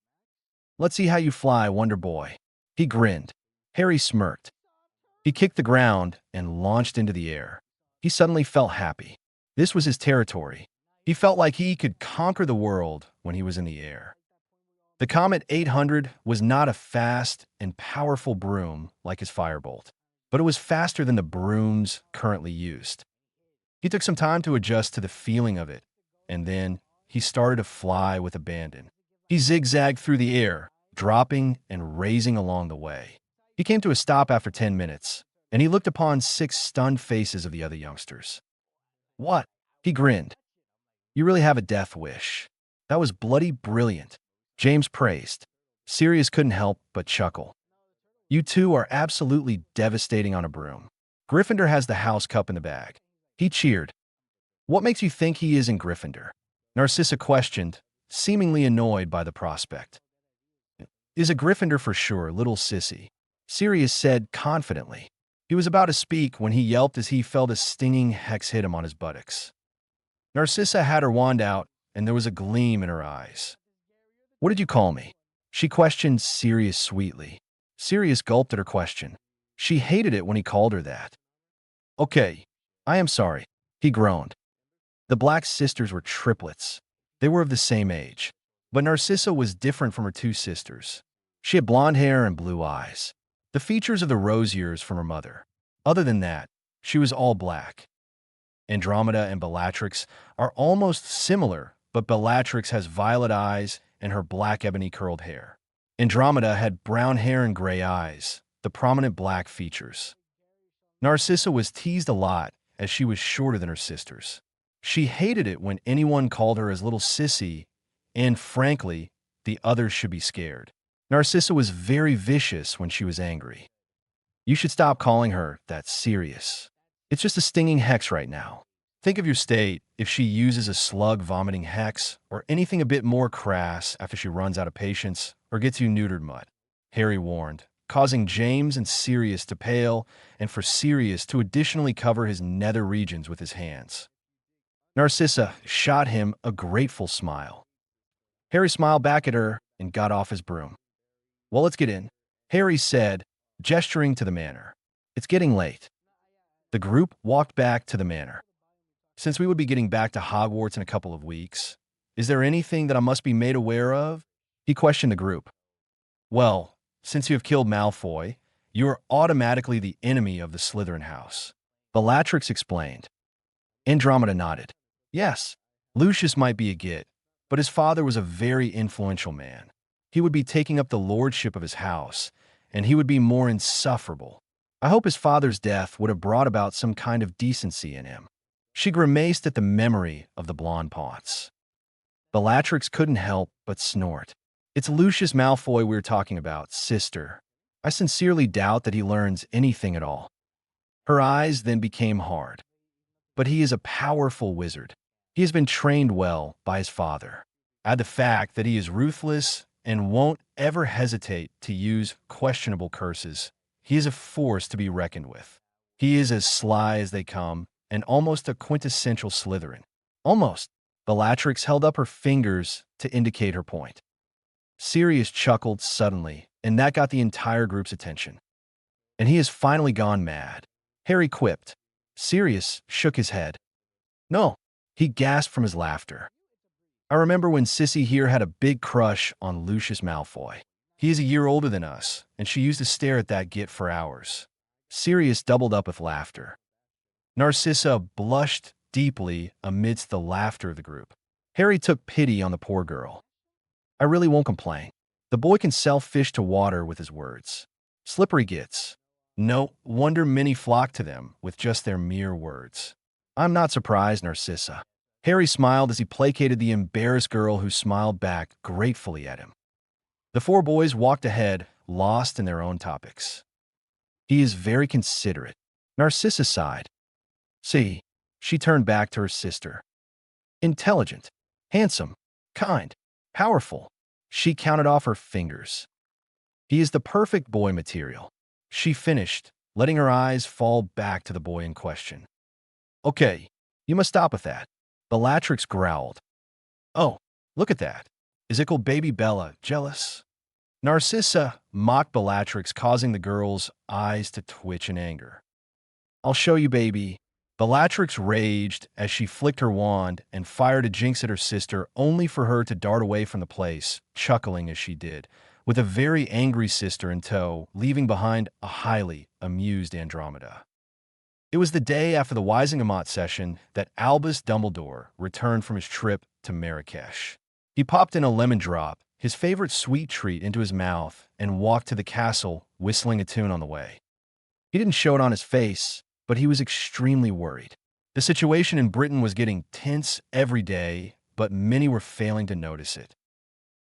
Let's see how you fly, Wonder Boy. He grinned. Harry smirked. He kicked the ground and launched into the air. He suddenly felt happy. This was his territory. He felt like he could conquer the world when he was in the air. The Comet 800 was not a fast and powerful broom like his Firebolt, but it was faster than the brooms currently used. He took some time to adjust to the feeling of it, and then he started to fly with abandon. He zigzagged through the air, dropping and raising along the way. He came to a stop after 10 minutes, and he looked upon 6 stunned faces of the other youngsters. What? He grinned. You really have a death wish. That was bloody brilliant, James praised. Sirius couldn't help but chuckle. You two are absolutely devastating on a broom. Gryffindor has the house cup in the bag. He cheered. What makes you think he is in Gryffindor? Narcissa questioned, seemingly annoyed by the prospect. Is a Gryffindor for sure, little sissy, Sirius said confidently. He was about to speak when he yelped as he felt a stinging hex hit him on his buttocks. Narcissa had her wand out, and there was a gleam in her eyes. What did you call me? She questioned Sirius sweetly. Sirius gulped at her question. She hated it when he called her that. Okay, I am sorry, he groaned. The Black sisters were triplets. They were of the same age. But Narcissa was different from her two sisters. She had blonde hair and blue eyes, the features of the rose years from her mother. Other than that, she was all black. Andromeda and Bellatrix are almost similar, but Bellatrix has violet eyes and her black ebony curled hair. Andromeda had brown hair and gray eyes, the prominent black features. Narcissa was teased a lot as she was shorter than her sisters. She hated it when anyone called her as little sissy, and frankly, the others should be scared. Narcissa was very vicious when she was angry. You should stop calling her that, Sirius. It's just a stinging hex right now. Think of your state if she uses a slug-vomiting hex or anything a bit more crass after she runs out of patience or gets you neutered mud, Harry warned, causing James and Sirius to pale and for Sirius to additionally cover his nether regions with his hands. Narcissa shot him a grateful smile. Harry smiled back at her and got off his broom. Well, let's get in, Harry said, gesturing to the manor. It's getting late. The group walked back to the manor. Since we would be getting back to Hogwarts in a couple of weeks, is there anything that I must be made aware of? He questioned the group. Well, since you have killed Malfoy, you are automatically the enemy of the Slytherin house, Bellatrix explained. Andromeda nodded. Yes, Lucius might be a git, but his father was a very influential man. He would be taking up the lordship of his house, and he would be more insufferable. I hope his father's death would have brought about some kind of decency in him. She grimaced at the memory of the blonde pots. Bellatrix couldn't help but snort. It's Lucius Malfoy we're talking about, sister. I sincerely doubt that he learns anything at all. Her eyes then became hard. But he is a powerful wizard. He has been trained well by his father. Add the fact that he is ruthless and won't ever hesitate to use questionable curses. He is a force to be reckoned with. He is as sly as they come, and almost a quintessential Slytherin. Almost. Bellatrix held up her fingers to indicate her point. Sirius chuckled suddenly, and that got the entire group's attention. And he has finally gone mad, Harry quipped. Sirius shook his head. No, he gasped from his laughter. I remember when Sissy here had a big crush on Lucius Malfoy. He is a year older than us, and she used to stare at that git for hours. Sirius doubled up with laughter. Narcissa blushed deeply amidst the laughter of the group. Harry took pity on the poor girl. I really won't complain. The boy can sell fish to water with his words. Slippery gits. No wonder many flock to them with just their mere words. I'm not surprised, Narcissa. Harry smiled as he placated the embarrassed girl who smiled back gratefully at him. The four boys walked ahead, lost in their own topics. He is very considerate. Narcissa sighed. See, she turned back to her sister. Intelligent, handsome, kind, powerful. She counted off her fingers. He is the perfect boy material. She finished, letting her eyes fall back to the boy in question. Okay, you must stop with that. Bellatrix growled. Oh, look at that. Is ickle baby Bella jealous? Narcissa mocked Bellatrix, causing the girl's eyes to twitch in anger. I'll show you, baby. Bellatrix raged as she flicked her wand and fired a jinx at her sister, only for her to dart away from the place, chuckling as she did, with a very angry sister in tow, leaving behind a highly amused Andromeda. It was the day after the Wisingamot session that Albus Dumbledore returned from his trip to Marrakesh. He popped in a lemon drop, his favorite sweet treat, into his mouth and walked to the castle, whistling a tune on the way. He didn't show it on his face, but he was extremely worried. The situation in Britain was getting tense every day, but many were failing to notice it.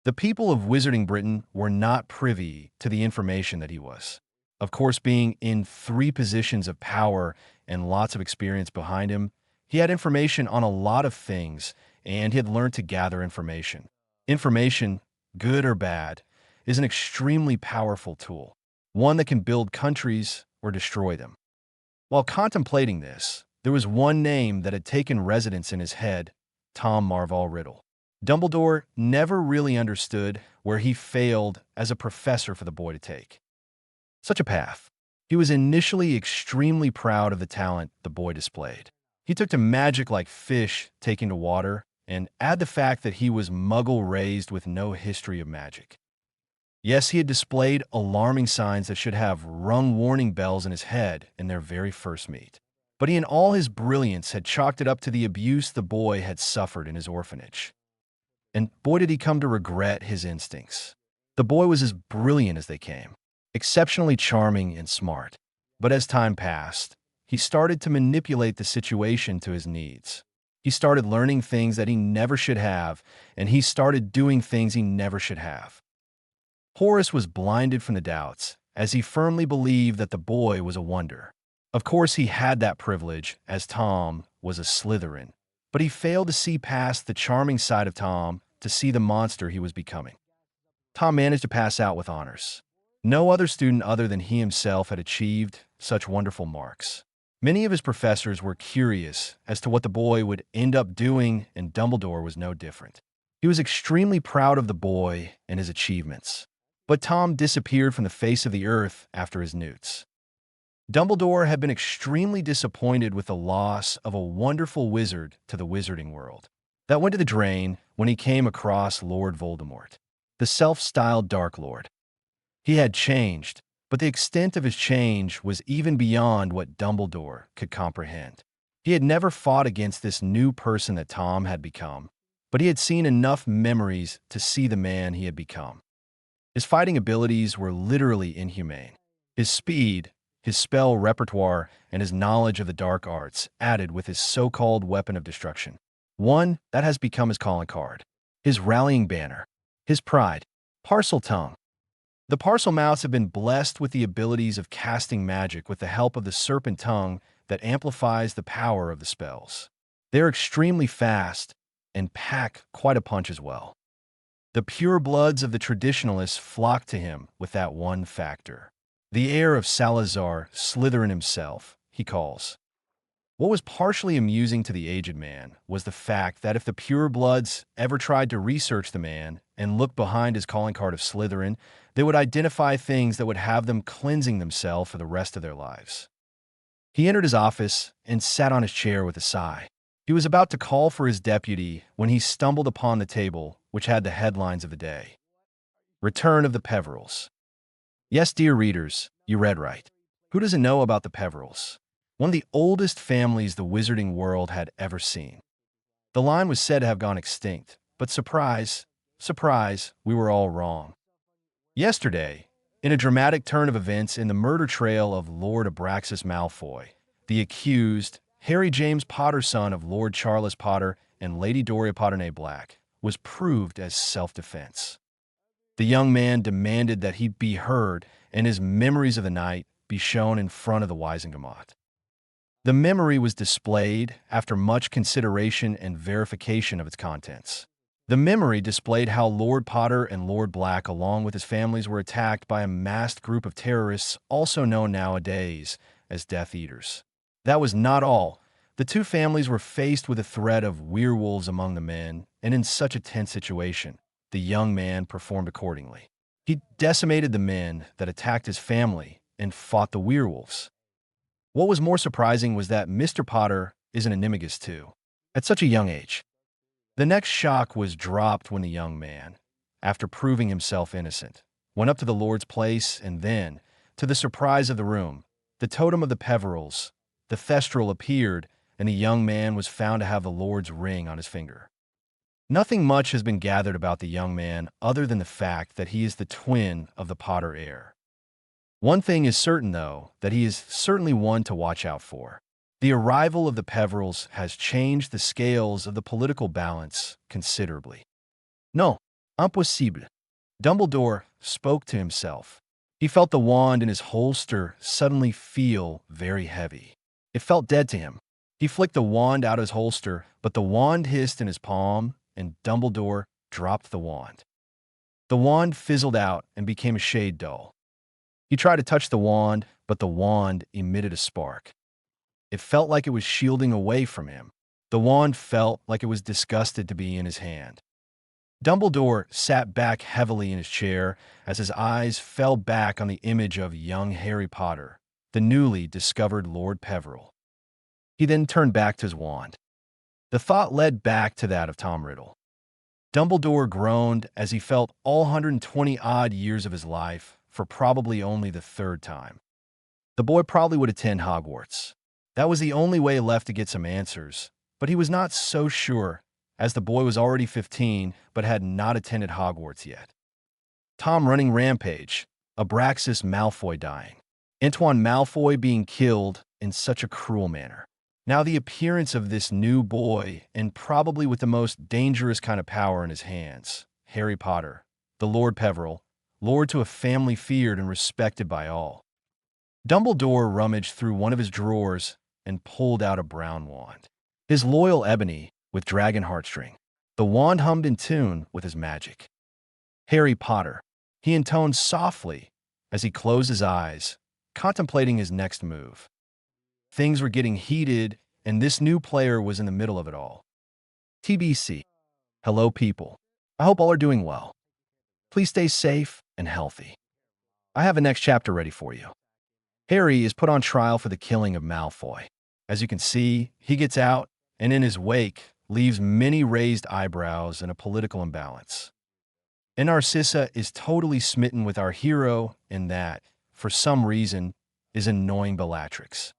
The people of Wizarding Britain were not privy to the information that he was. Of course, being in 3 positions of power and lots of experience behind him, he had information on a lot of things, and he had learned to gather information. Information, good or bad, is an extremely powerful tool, one that can build countries or destroy them. While contemplating this, there was one name that had taken residence in his head, Tom Marvell Riddle. Dumbledore never really understood where he failed as a professor for the boy to take. Such a path. He was initially extremely proud of the talent the boy displayed. He took to magic like fish taking to water, and add the fact that he was muggle-raised with no history of magic. Yes, he had displayed alarming signs that should have rung warning bells in his head in their very first meet. But he in all his brilliance had chalked it up to the abuse the boy had suffered in his orphanage. And boy did he come to regret his instincts. The boy was as brilliant as they came, exceptionally charming and smart. But as time passed, he started to manipulate the situation to his needs. He started learning things that he never should have, and he started doing things he never should have. Horace was blinded from the doubts, as he firmly believed that the boy was a wonder. Of course, he had that privilege, as Tom was a Slytherin, but he failed to see past the charming side of Tom to see the monster he was becoming. Tom managed to pass out with honors. No other student other than he himself had achieved such wonderful marks. Many of his professors were curious as to what the boy would end up doing, and Dumbledore was no different. He was extremely proud of the boy and his achievements. But Tom disappeared from the face of the earth after his newts. Dumbledore had been extremely disappointed with the loss of a wonderful wizard to the wizarding world. That went to the drain when he came across Lord Voldemort, the self-styled Dark Lord. He had changed, but the extent of his change was even beyond what Dumbledore could comprehend. He had never fought against this new person that Tom had become, but he had seen enough memories to see the man he had become. His fighting abilities were literally inhumane. His speed, his spell repertoire, and his knowledge of the dark arts added with his so-called weapon of destruction. One that has become his calling card. His rallying banner. His pride. Parseltongue. The Parselmouths have been blessed with the abilities of casting magic with the help of the serpent tongue that amplifies the power of the spells. They're extremely fast and pack quite a punch as well. The purebloods of the traditionalists flock to him with that one factor. The heir of Salazar, Slytherin himself, he calls. What was partially amusing to the aged man was the fact that if the purebloods ever tried to research the man and look behind his calling card of Slytherin, they would identify things that would have them cleansing themselves for the rest of their lives. He entered his office and sat on his chair with a sigh. He was about to call for his deputy when he stumbled upon the table, which had the headlines of the day. Return of the Peverils. Yes, dear readers, you read right. Who doesn't know about the Peverils? One of the oldest families the wizarding world had ever seen. The line was said to have gone extinct, but surprise, surprise, we were all wrong. Yesterday, in a dramatic turn of events in the murder trail of Lord Abraxas Malfoy, the accused, Harry James Potter, son of Lord Charles Potter and Lady Doria Potternae Black, was proved as self-defense. The young man demanded that he be heard and his memories of the night be shown in front of the Wisengamot. The memory was displayed after much consideration and verification of its contents. The memory displayed how Lord Potter and Lord Black, along with his families, were attacked by a masked group of terrorists, also known nowadays as Death Eaters. That was not all. The two families were faced with a threat of werewolves among the men, and in such a tense situation, the young man performed accordingly. He decimated the men that attacked his family and fought the werewolves. What was more surprising was that Mr. Potter is an animagus too, at such a young age. The next shock was dropped when the young man, after proving himself innocent, went up to the Lord's place and then, to the surprise of the room, the totem of the Peverils, the Thestral appeared, and the young man was found to have the Lord's ring on his finger. Nothing much has been gathered about the young man other than the fact that he is the twin of the Potter heir. One thing is certain, though, that he is certainly one to watch out for. The arrival of the Peverils has changed the scales of the political balance considerably. No, impossible. Dumbledore spoke to himself. He felt the wand in his holster suddenly feel very heavy. It felt dead to him. He flicked the wand out of his holster, but the wand hissed in his palm, and Dumbledore dropped the wand. The wand fizzled out and became a shade dull. He tried to touch the wand, but the wand emitted a spark. It felt like it was shielding away from him. The wand felt like it was disgusted to be in his hand. Dumbledore sat back heavily in his chair as his eyes fell back on the image of young Harry Potter, the newly discovered Lord Peveril. He then turned back to his wand. The thought led back to that of Tom Riddle. Dumbledore groaned as he felt all 120-odd years of his life for probably only the third time. The boy probably would attend Hogwarts. That was the only way left to get some answers, but he was not so sure, as the boy was already 15 but had not attended Hogwarts yet. Tom running rampage, Abraxas Malfoy dying, Antoine Malfoy being killed in such a cruel manner. Now the appearance of this new boy, and probably with the most dangerous kind of power in his hands, Harry Potter, the Lord Peveril, lord to a family feared and respected by all. Dumbledore rummaged through one of his drawers and pulled out a brown wand. His loyal ebony with dragon heartstring. The wand hummed in tune with his magic. Harry Potter, he intoned softly as he closed his eyes, contemplating his next move. Things were getting heated, and this new player was in the middle of it all. TBC. Hello, people. I hope all are doing well. Please stay safe and healthy. I have a next chapter ready for you. Harry is put on trial for the killing of Malfoy. As you can see, he gets out, and in his wake, leaves many raised eyebrows and a political imbalance. And Narcissa is totally smitten with our hero in that, for some reason, is annoying Bellatrix.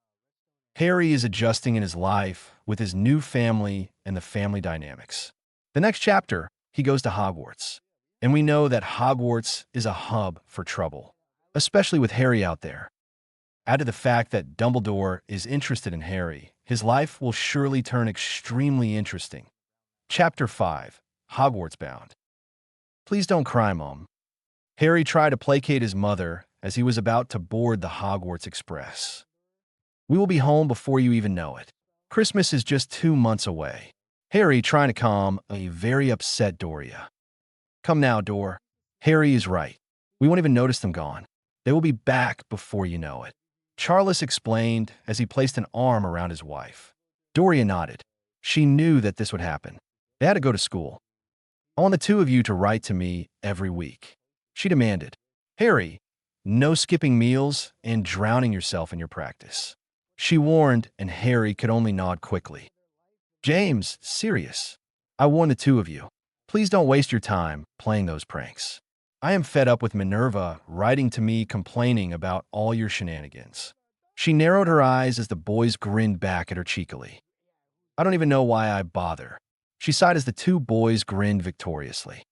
Harry is adjusting in his life with his new family and the family dynamics. The next chapter, he goes to Hogwarts. And we know that Hogwarts is a hub for trouble, especially with Harry out there. Add to the fact that Dumbledore is interested in Harry, his life will surely turn extremely interesting. Chapter 5, Hogwarts Bound. Please don't cry, Mom. Harry tried to placate his mother as he was about to board the Hogwarts Express. We will be home before you even know it. Christmas is just 2 months away. Harry trying to calm a very upset Doria. Come now, Dor. Harry is right. We won't even notice them gone. They will be back before you know it. Charles explained as he placed an arm around his wife. Doria nodded. She knew that this would happen. They had to go to school. I want the two of you to write to me every week. She demanded. Harry, no skipping meals and drowning yourself in your practice. She warned, and Harry could only nod quickly. James, serious. I warn the two of you. Please don't waste your time playing those pranks. I am fed up with Minerva writing to me complaining about all your shenanigans. She narrowed her eyes as the boys grinned back at her cheekily. I don't even know why I bother. She sighed as the two boys grinned victoriously.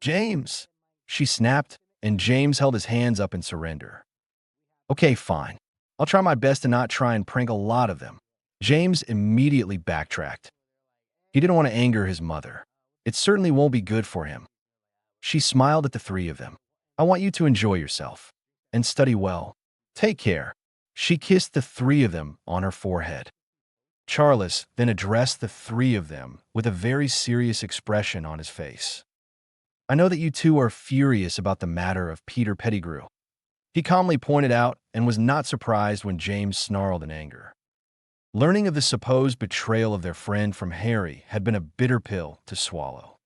James, she snapped, and James held his hands up in surrender. Okay, fine. I'll try my best to not try and prank a lot of them. James immediately backtracked. He didn't want to anger his mother. It certainly won't be good for him. She smiled at the three of them. I want you to enjoy yourself and study well. Take care. She kissed the three of them on her forehead. Charles then addressed the three of them with a very serious expression on his face. I know that you two are furious about the matter of Peter Pettigrew. He calmly pointed out and was not surprised when James snarled in anger. Learning of the supposed betrayal of their friend from Harry had been a bitter pill to swallow.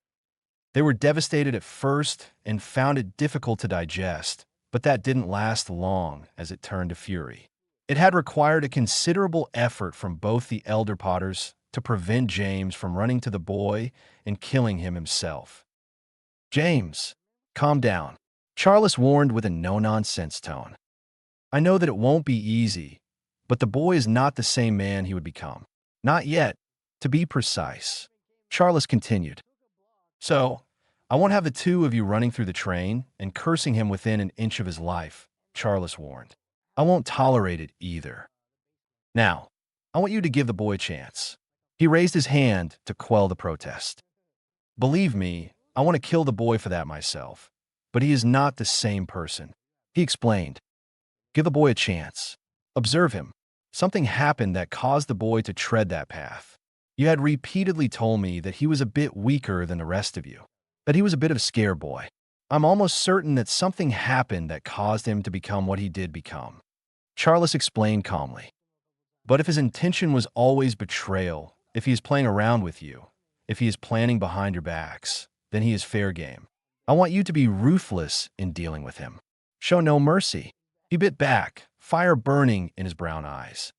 They were devastated at first and found it difficult to digest, but that didn't last long as it turned to fury. It had required a considerable effort from both the elder Potters to prevent James from running to the boy and killing him himself. James, calm down, Charles warned with a no-nonsense tone. I know that it won't be easy, but the boy is not the same man he would become. Not yet, to be precise. Charles continued. So, I won't have the two of you running through the train and cursing him within an inch of his life, Charles warned. I won't tolerate it either. Now, I want you to give the boy a chance. He raised his hand to quell the protest. Believe me, I want to kill the boy for that myself, but he is not the same person. He explained. Give the boy a chance. Observe him. Something happened that caused the boy to tread that path. You had repeatedly told me that he was a bit weaker than the rest of you, that he was a bit of a scare boy. I'm almost certain that something happened that caused him to become what he did become. Charles explained calmly. But if his intention was always betrayal, if he is playing around with you, if he is planning behind your backs, then he is fair game. I want you to be ruthless in dealing with him. Show no mercy. He bit back, fire burning in his brown eyes.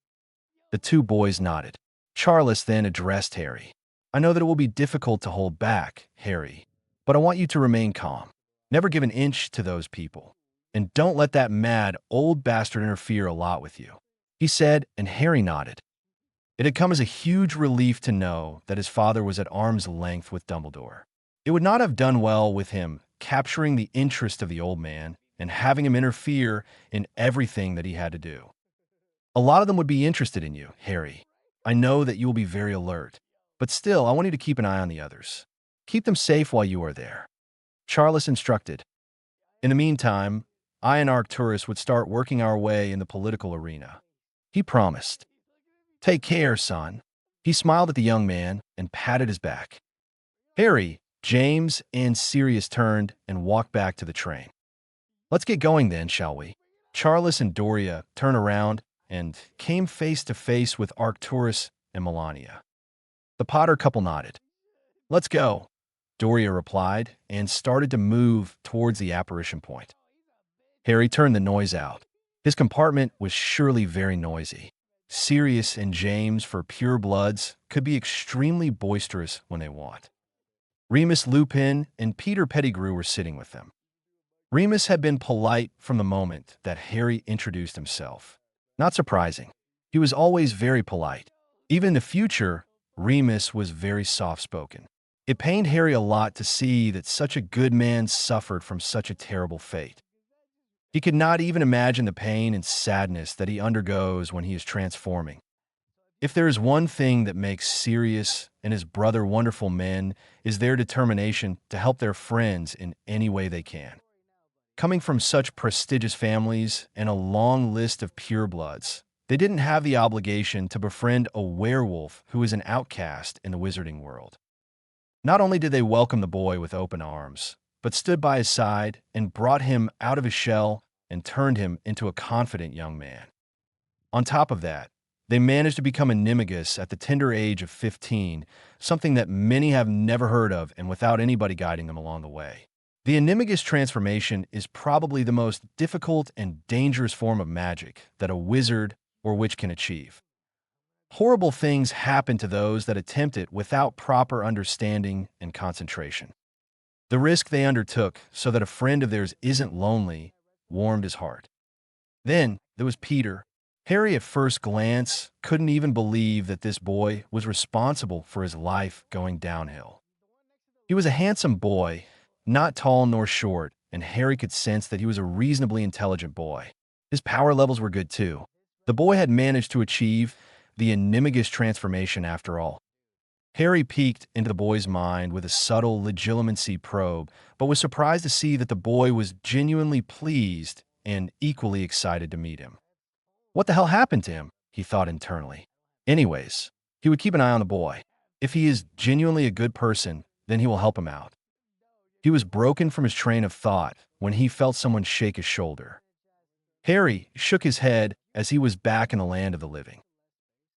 The two boys nodded. Charles then addressed Harry. I know that it will be difficult to hold back, Harry, but I want you to remain calm. Never give an inch to those people. And don't let that mad old bastard interfere a lot with you, he said, and Harry nodded. It had come as a huge relief to know that his father was at arm's length with Dumbledore. It would not have done well with him capturing the interest of the old man and having him interfere in everything that he had to do. A lot of them would be interested in you, Harry. I know that you will be very alert, but still, I want you to keep an eye on the others. Keep them safe while you are there. Charles instructed. In the meantime, I and Arcturus would start working our way in the political arena. He promised. Take care, son. He smiled at the young man and patted his back. Harry, James, and Sirius turned and walked back to the train. Let's get going then, shall we? Charles and Doria turned around and came face to face with Arcturus and Melania. The Potter couple nodded. Let's go, Doria replied and started to move towards the apparition point. Harry turned the noise out. His compartment was surely very noisy. Sirius and James, for purebloods, could be extremely boisterous when they want. Remus Lupin and Peter Pettigrew were sitting with them. Remus had been polite from the moment that Harry introduced himself. Not surprising. He was always very polite. Even in the future, Remus was very soft-spoken. It pained Harry a lot to see that such a good man suffered from such a terrible fate. He could not even imagine the pain and sadness that he undergoes when he is transforming. If there is one thing that makes Sirius and his brother wonderful men, is their determination to help their friends in any way they can. Coming from such prestigious families and a long list of purebloods, they didn't have the obligation to befriend a werewolf who is an outcast in the wizarding world. Not only did they welcome the boy with open arms, but stood by his side and brought him out of his shell and turned him into a confident young man. On top of that, they managed to become animagus at the tender age of 15, something that many have never heard of and without anybody guiding them along the way. The animagus transformation is probably the most difficult and dangerous form of magic that a wizard or witch can achieve. Horrible things happen to those that attempt it without proper understanding and concentration. The risk they undertook so that a friend of theirs isn't lonely warmed his heart. Then there was Peter. Harry at first glance couldn't even believe that this boy was responsible for his life going downhill. He was a handsome boy, not tall nor short, and Harry could sense that he was a reasonably intelligent boy. His power levels were good too. The boy had managed to achieve the animagus transformation after all. Harry peeked into the boy's mind with a subtle legilimency probe, but was surprised to see that the boy was genuinely pleased and equally excited to meet him. What the hell happened to him? He thought internally. Anyways, he would keep an eye on the boy. If he is genuinely a good person, then he will help him out. He was broken from his train of thought when he felt someone shake his shoulder. Harry shook his head as he was back in the land of the living.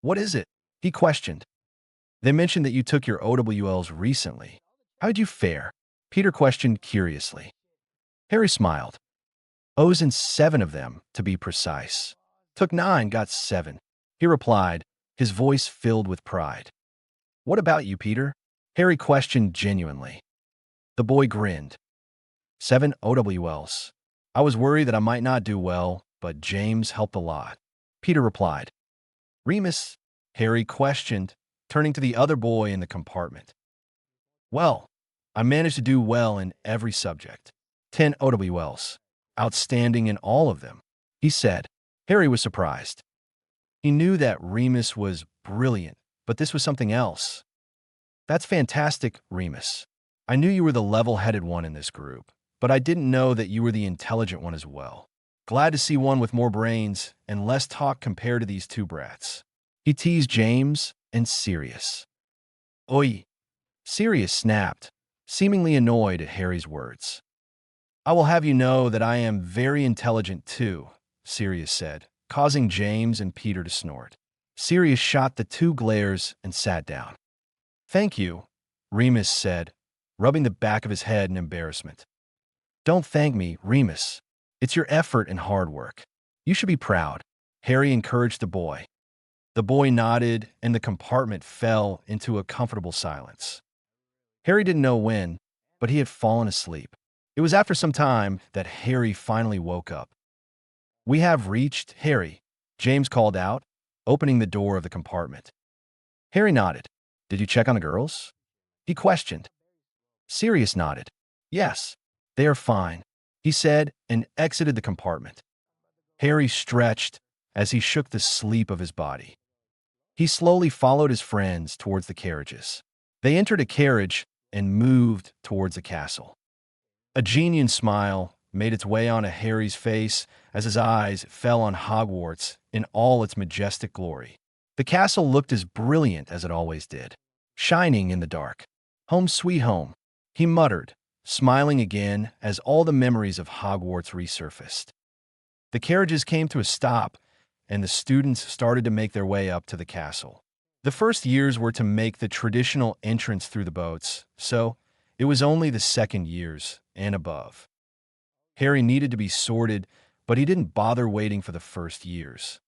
What is it? He questioned. They mentioned that you took your OWLs recently. How did you fare? Peter questioned curiously. Harry smiled. O's and 7 of them, to be precise. Took 9, got 7. He replied, his voice filled with pride. What about you, Peter? Harry questioned genuinely. The boy grinned. 7 OWLs. I was worried that I might not do well, but James helped a lot. Peter replied. Remus? Harry questioned, turning to the other boy in the compartment. Well, I managed to do well in every subject. 10 OWLs. Outstanding in all of them, he said. Harry was surprised. He knew that Remus was brilliant, but this was something else. That's fantastic, Remus. I knew you were the level-headed one in this group, but I didn't know that you were the intelligent one as well. Glad to see one with more brains and less talk compared to these two brats. He teased James and Sirius. Oi! Sirius snapped, seemingly annoyed at Harry's words. I will have you know that I am very intelligent too, Sirius said, causing James and Peter to snort. Sirius shot the 2 glares and sat down. Thank you, Remus said, rubbing the back of his head in embarrassment. Don't thank me, Remus. It's your effort and hard work. You should be proud. Harry encouraged the boy. The boy nodded, and the compartment fell into a comfortable silence. Harry didn't know when, but he had fallen asleep. It was after some time that Harry finally woke up. "We have reached, Harry," James called out, opening the door of the compartment. Harry nodded. "Did you check on the girls?" he questioned. Sirius nodded. "Yes, they are fine," he said, and exited the compartment. Harry stretched as he shook the sleep of his body. He slowly followed his friends towards the carriages. They entered a carriage and moved towards the castle. A genuine smile made its way onto Harry's face as his eyes fell on Hogwarts in all its majestic glory. The castle looked as brilliant as it always did, shining in the dark. "Home sweet home," he muttered, smiling again as all the memories of Hogwarts resurfaced. The carriages came to a stop, and the students started to make their way up to the castle. The first years were to make the traditional entrance through the boats, so it was only the second years and above. Harry needed to be sorted, but he didn't bother waiting for the first years.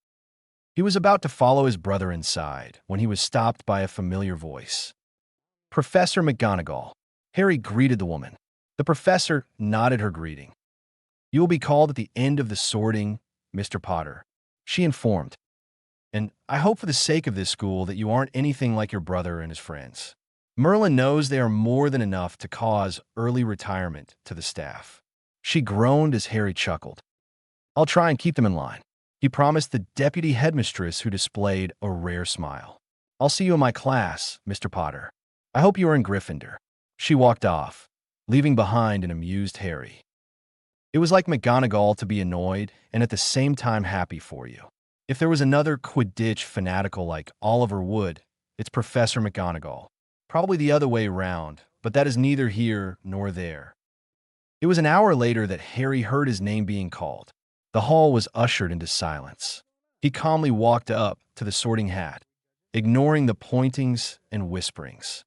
He was about to follow his brother inside when he was stopped by a familiar voice. "Professor McGonagall." Harry greeted the woman. The professor nodded her greeting. "You will be called at the end of the sorting, Mr. Potter," she informed. "And I hope for the sake of this school that you aren't anything like your brother and his friends. Merlin knows they are more than enough to cause early retirement to the staff." She groaned as Harry chuckled. "I'll try and keep them in line," he promised the deputy headmistress, who displayed a rare smile. "I'll see you in my class, Mr. Potter. I hope you are in Gryffindor." She walked off, leaving behind an amused Harry. It was like McGonagall to be annoyed and at the same time happy for you. If there was another Quidditch fanatical like Oliver Wood, it's Professor McGonagall. Probably the other way around, but that is neither here nor there. It was an hour later that Harry heard his name being called. The hall was ushered into silence. He calmly walked up to the sorting hat, ignoring the pointings and whisperings.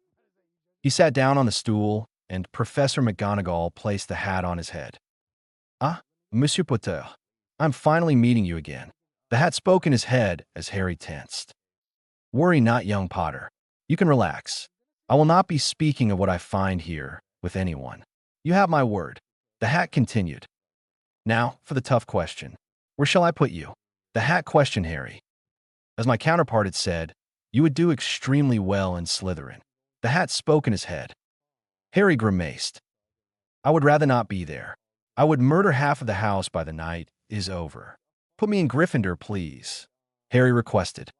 He sat down on the stool, and Professor McGonagall placed the hat on his head. "Ah, Monsieur Potter, I'm finally meeting you again." The hat spoke in his head as Harry tensed. "Worry not, young Potter. You can relax. I will not be speaking of what I find here with anyone. You have my word." The hat continued. "Now, for the tough question. Where shall I put you?" The hat questioned Harry. As my counterpart had said, you would do extremely well in Slytherin. The hat spoke in his head. Harry grimaced. "I would rather not be there. I would murder half of the house by the night is over. Put me in Gryffindor, please," Harry requested.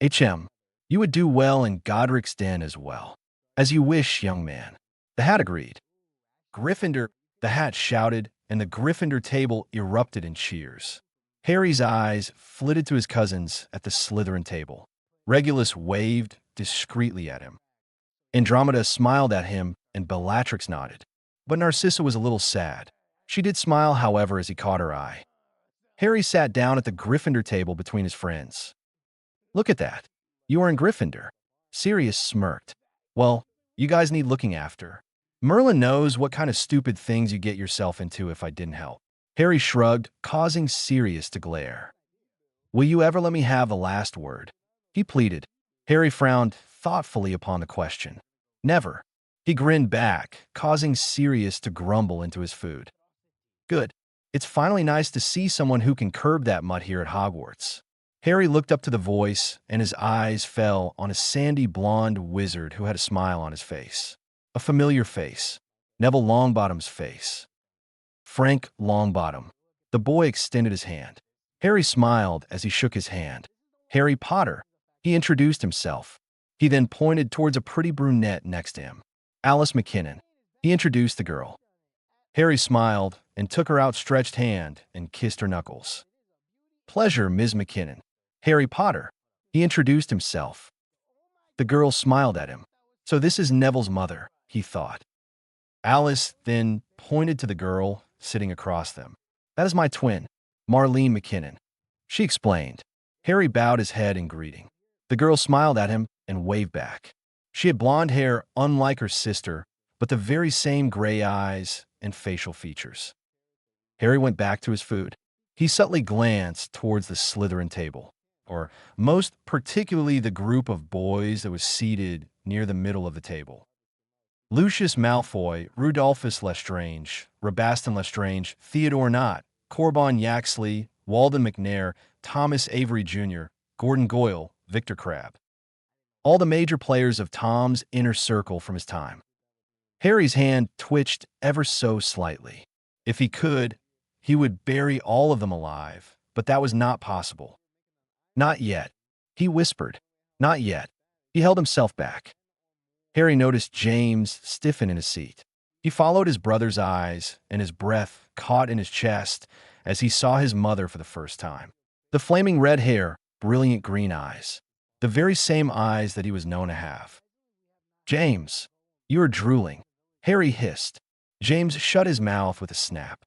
You would do well in Godric's Den as well." "As you wish, young man." The hat agreed. "Gryffindor," the hat shouted, and the Gryffindor table erupted in cheers. Harry's eyes flitted to his cousins at the Slytherin table. Regulus waved discreetly at him. Andromeda smiled at him, and Bellatrix nodded. But Narcissa was a little sad. She did smile, however, as he caught her eye. Harry sat down at the Gryffindor table between his friends. "Look at that. You are in Gryffindor." Sirius smirked. "Well, you guys need looking after. Merlin knows what kind of stupid things you get yourself into if I didn't help." Harry shrugged, causing Sirius to glare. "Will you ever let me have the last word?" he pleaded. Harry frowned thoughtfully upon the question. "Never." He grinned back, causing Sirius to grumble into his food. "Good. It's finally nice to see someone who can curb that mutt here at Hogwarts." Harry looked up to the voice, and his eyes fell on a sandy blonde wizard who had a smile on his face. A familiar face. Neville Longbottom's face. Frank Longbottom. The boy extended his hand. Harry smiled as he shook his hand. "Harry Potter." He introduced himself. He then pointed towards a pretty brunette next to him. "Alice McKinnon." He introduced the girl. Harry smiled and took her outstretched hand and kissed her knuckles. "Pleasure, Ms. McKinnon." "Harry Potter." He introduced himself. The girl smiled at him. "So this is Neville's mother," he thought. Alice then pointed to the girl sitting across them. "That is my twin, Marlene McKinnon," she explained. Harry bowed his head in greeting. The girl smiled at him and waved back. She had blonde hair unlike her sister, but the very same gray eyes and facial features. Harry went back to his food. He subtly glanced towards the Slytherin table, or most particularly the group of boys that was seated near the middle of the table. Lucius Malfoy, Rudolphus Lestrange, Rabaston Lestrange, Theodore Knott, Corbon Yaxley, Walden McNair, Thomas Avery Jr., Gordon Goyle, Victor Crabbe. All the major players of Tom's inner circle from his time. Harry's hand twitched ever so slightly. If he could, he would bury all of them alive, but that was not possible. Not yet, he whispered. Not yet. He held himself back. Harry noticed James stiffen in his seat. He followed his brother's eyes, and his breath caught in his chest as he saw his mother for the first time. The flaming red hair, brilliant green eyes. The very same eyes that he was known to have. "James, you are drooling," Harry hissed. James shut his mouth with a snap.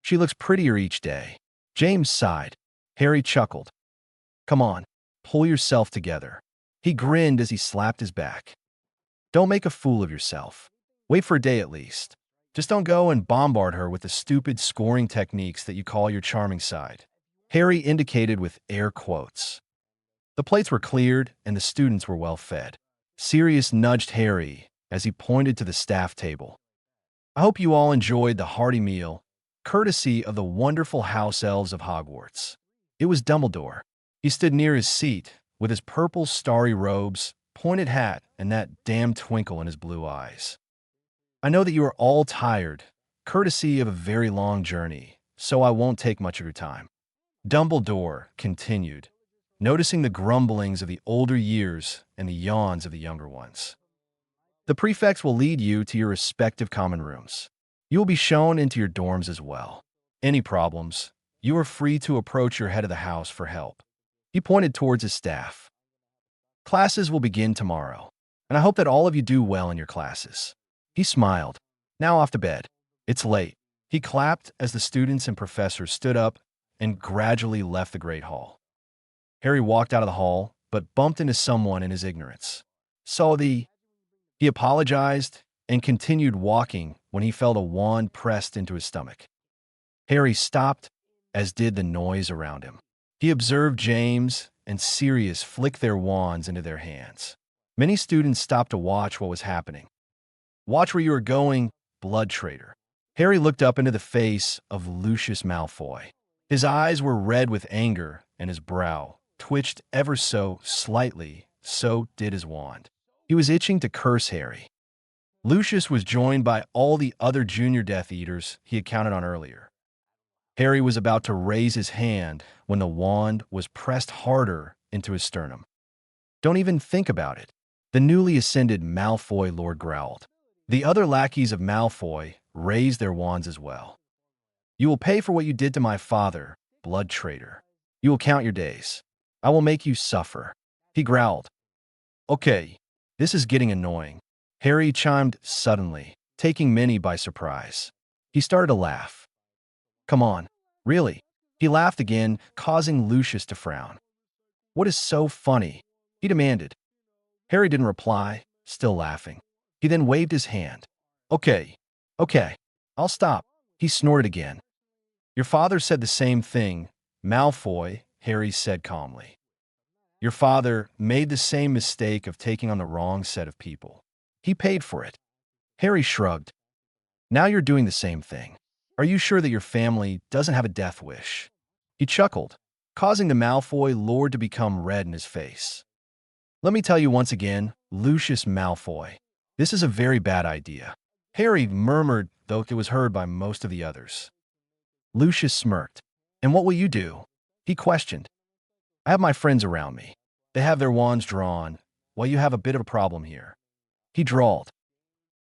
"She looks prettier each day." James sighed. Harry chuckled. "Come on, pull yourself together." He grinned as he slapped his back. "Don't make a fool of yourself. Wait for a day at least. Just don't go and bombard her with the stupid scoring techniques that you call your charming side." Harry indicated with air quotes. The plates were cleared and the students were well fed. Sirius nudged Harry as he pointed to the staff table. "I hope you all enjoyed the hearty meal, courtesy of the wonderful house elves of Hogwarts." It was Dumbledore. He stood near his seat with his purple starry robes, pointed hat, and that damn twinkle in his blue eyes. "I know that you are all tired, courtesy of a very long journey, so I won't take much of your time." Dumbledore continued, noticing the grumblings of the older years and the yawns of the younger ones. "The prefects will lead you to your respective common rooms. You will be shown into your dorms as well. Any problems, you are free to approach your head of the house for help." He pointed towards his staff. "Classes will begin tomorrow, and I hope that all of you do well in your classes." He smiled. "Now off to bed. It's late." He clapped as the students and professors stood up and gradually left the Great Hall. Harry walked out of the hall, but bumped into someone in his ignorance. He apologized and continued walking when he felt a wand pressed into his stomach. Harry stopped, as did the noise around him. He observed James and Sirius flick their wands into their hands. Many students stopped to watch what was happening. "Watch where you are going, blood traitor." Harry looked up into the face of Lucius Malfoy. His eyes were red with anger, and his brow twitched ever so slightly, so did his wand. He was itching to curse Harry. Lucius was joined by all the other junior Death Eaters he had counted on earlier. Harry was about to raise his hand when the wand was pressed harder into his sternum. "Don't even think about it," the newly ascended Malfoy Lord growled. The other lackeys of Malfoy raised their wands as well. "You will pay for what you did to my father, blood traitor. You will count your days. I will make you suffer," he growled. "Okay, this is getting annoying," Harry chimed suddenly, taking many by surprise. He started to laugh. "Come on, really?" He laughed again, causing Lucius to frown. "What is so funny?" he demanded. Harry didn't reply, still laughing. He then waved his hand. Okay, I'll stop," he snorted again. "Your father said the same thing, Malfoy," Harry said calmly. "Your father made the same mistake of taking on the wrong set of people. He paid for it." Harry shrugged. "Now you're doing the same thing. Are you sure that your family doesn't have a death wish?" He chuckled, causing the Malfoy Lord to become red in his face. "Let me tell you once again, Lucius Malfoy, this is a very bad idea," Harry murmured, though it was heard by most of the others. Lucius smirked. "And what will you do?" he questioned. "I have my friends around me. They have their wands drawn, while you have a bit of a problem here," he drawled.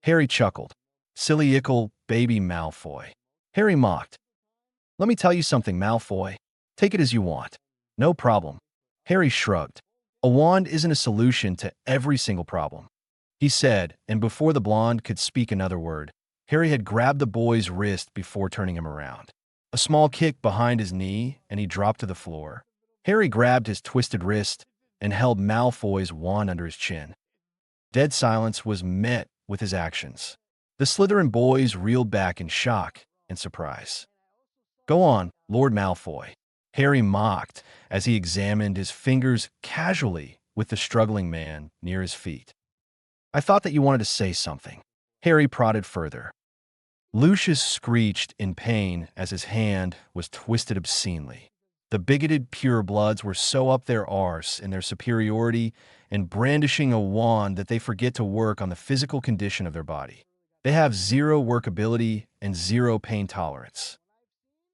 Harry chuckled. "Silly ickle baby Malfoy." Harry mocked. "Let me tell you something, Malfoy. Take it as you want. No problem." Harry shrugged. "A wand isn't a solution to every single problem," he said, and before the blonde could speak another word, Harry had grabbed the boy's wrist before turning him around. A small kick behind his knee, and he dropped to the floor. Harry grabbed his twisted wrist and held Malfoy's wand under his chin. Dead silence was met with his actions. The Slytherin boys reeled back in shock and surprise. "Go on," Lord Malfoy. Harry mocked as he examined his fingers casually with the struggling man near his feet. I thought that you wanted to say something. Harry prodded further. Lucius screeched in pain as his hand was twisted obscenely. The bigoted purebloods were so up their arse in their superiority and brandishing a wand that they forget to work on the physical condition of their body. They have zero workability and zero pain tolerance.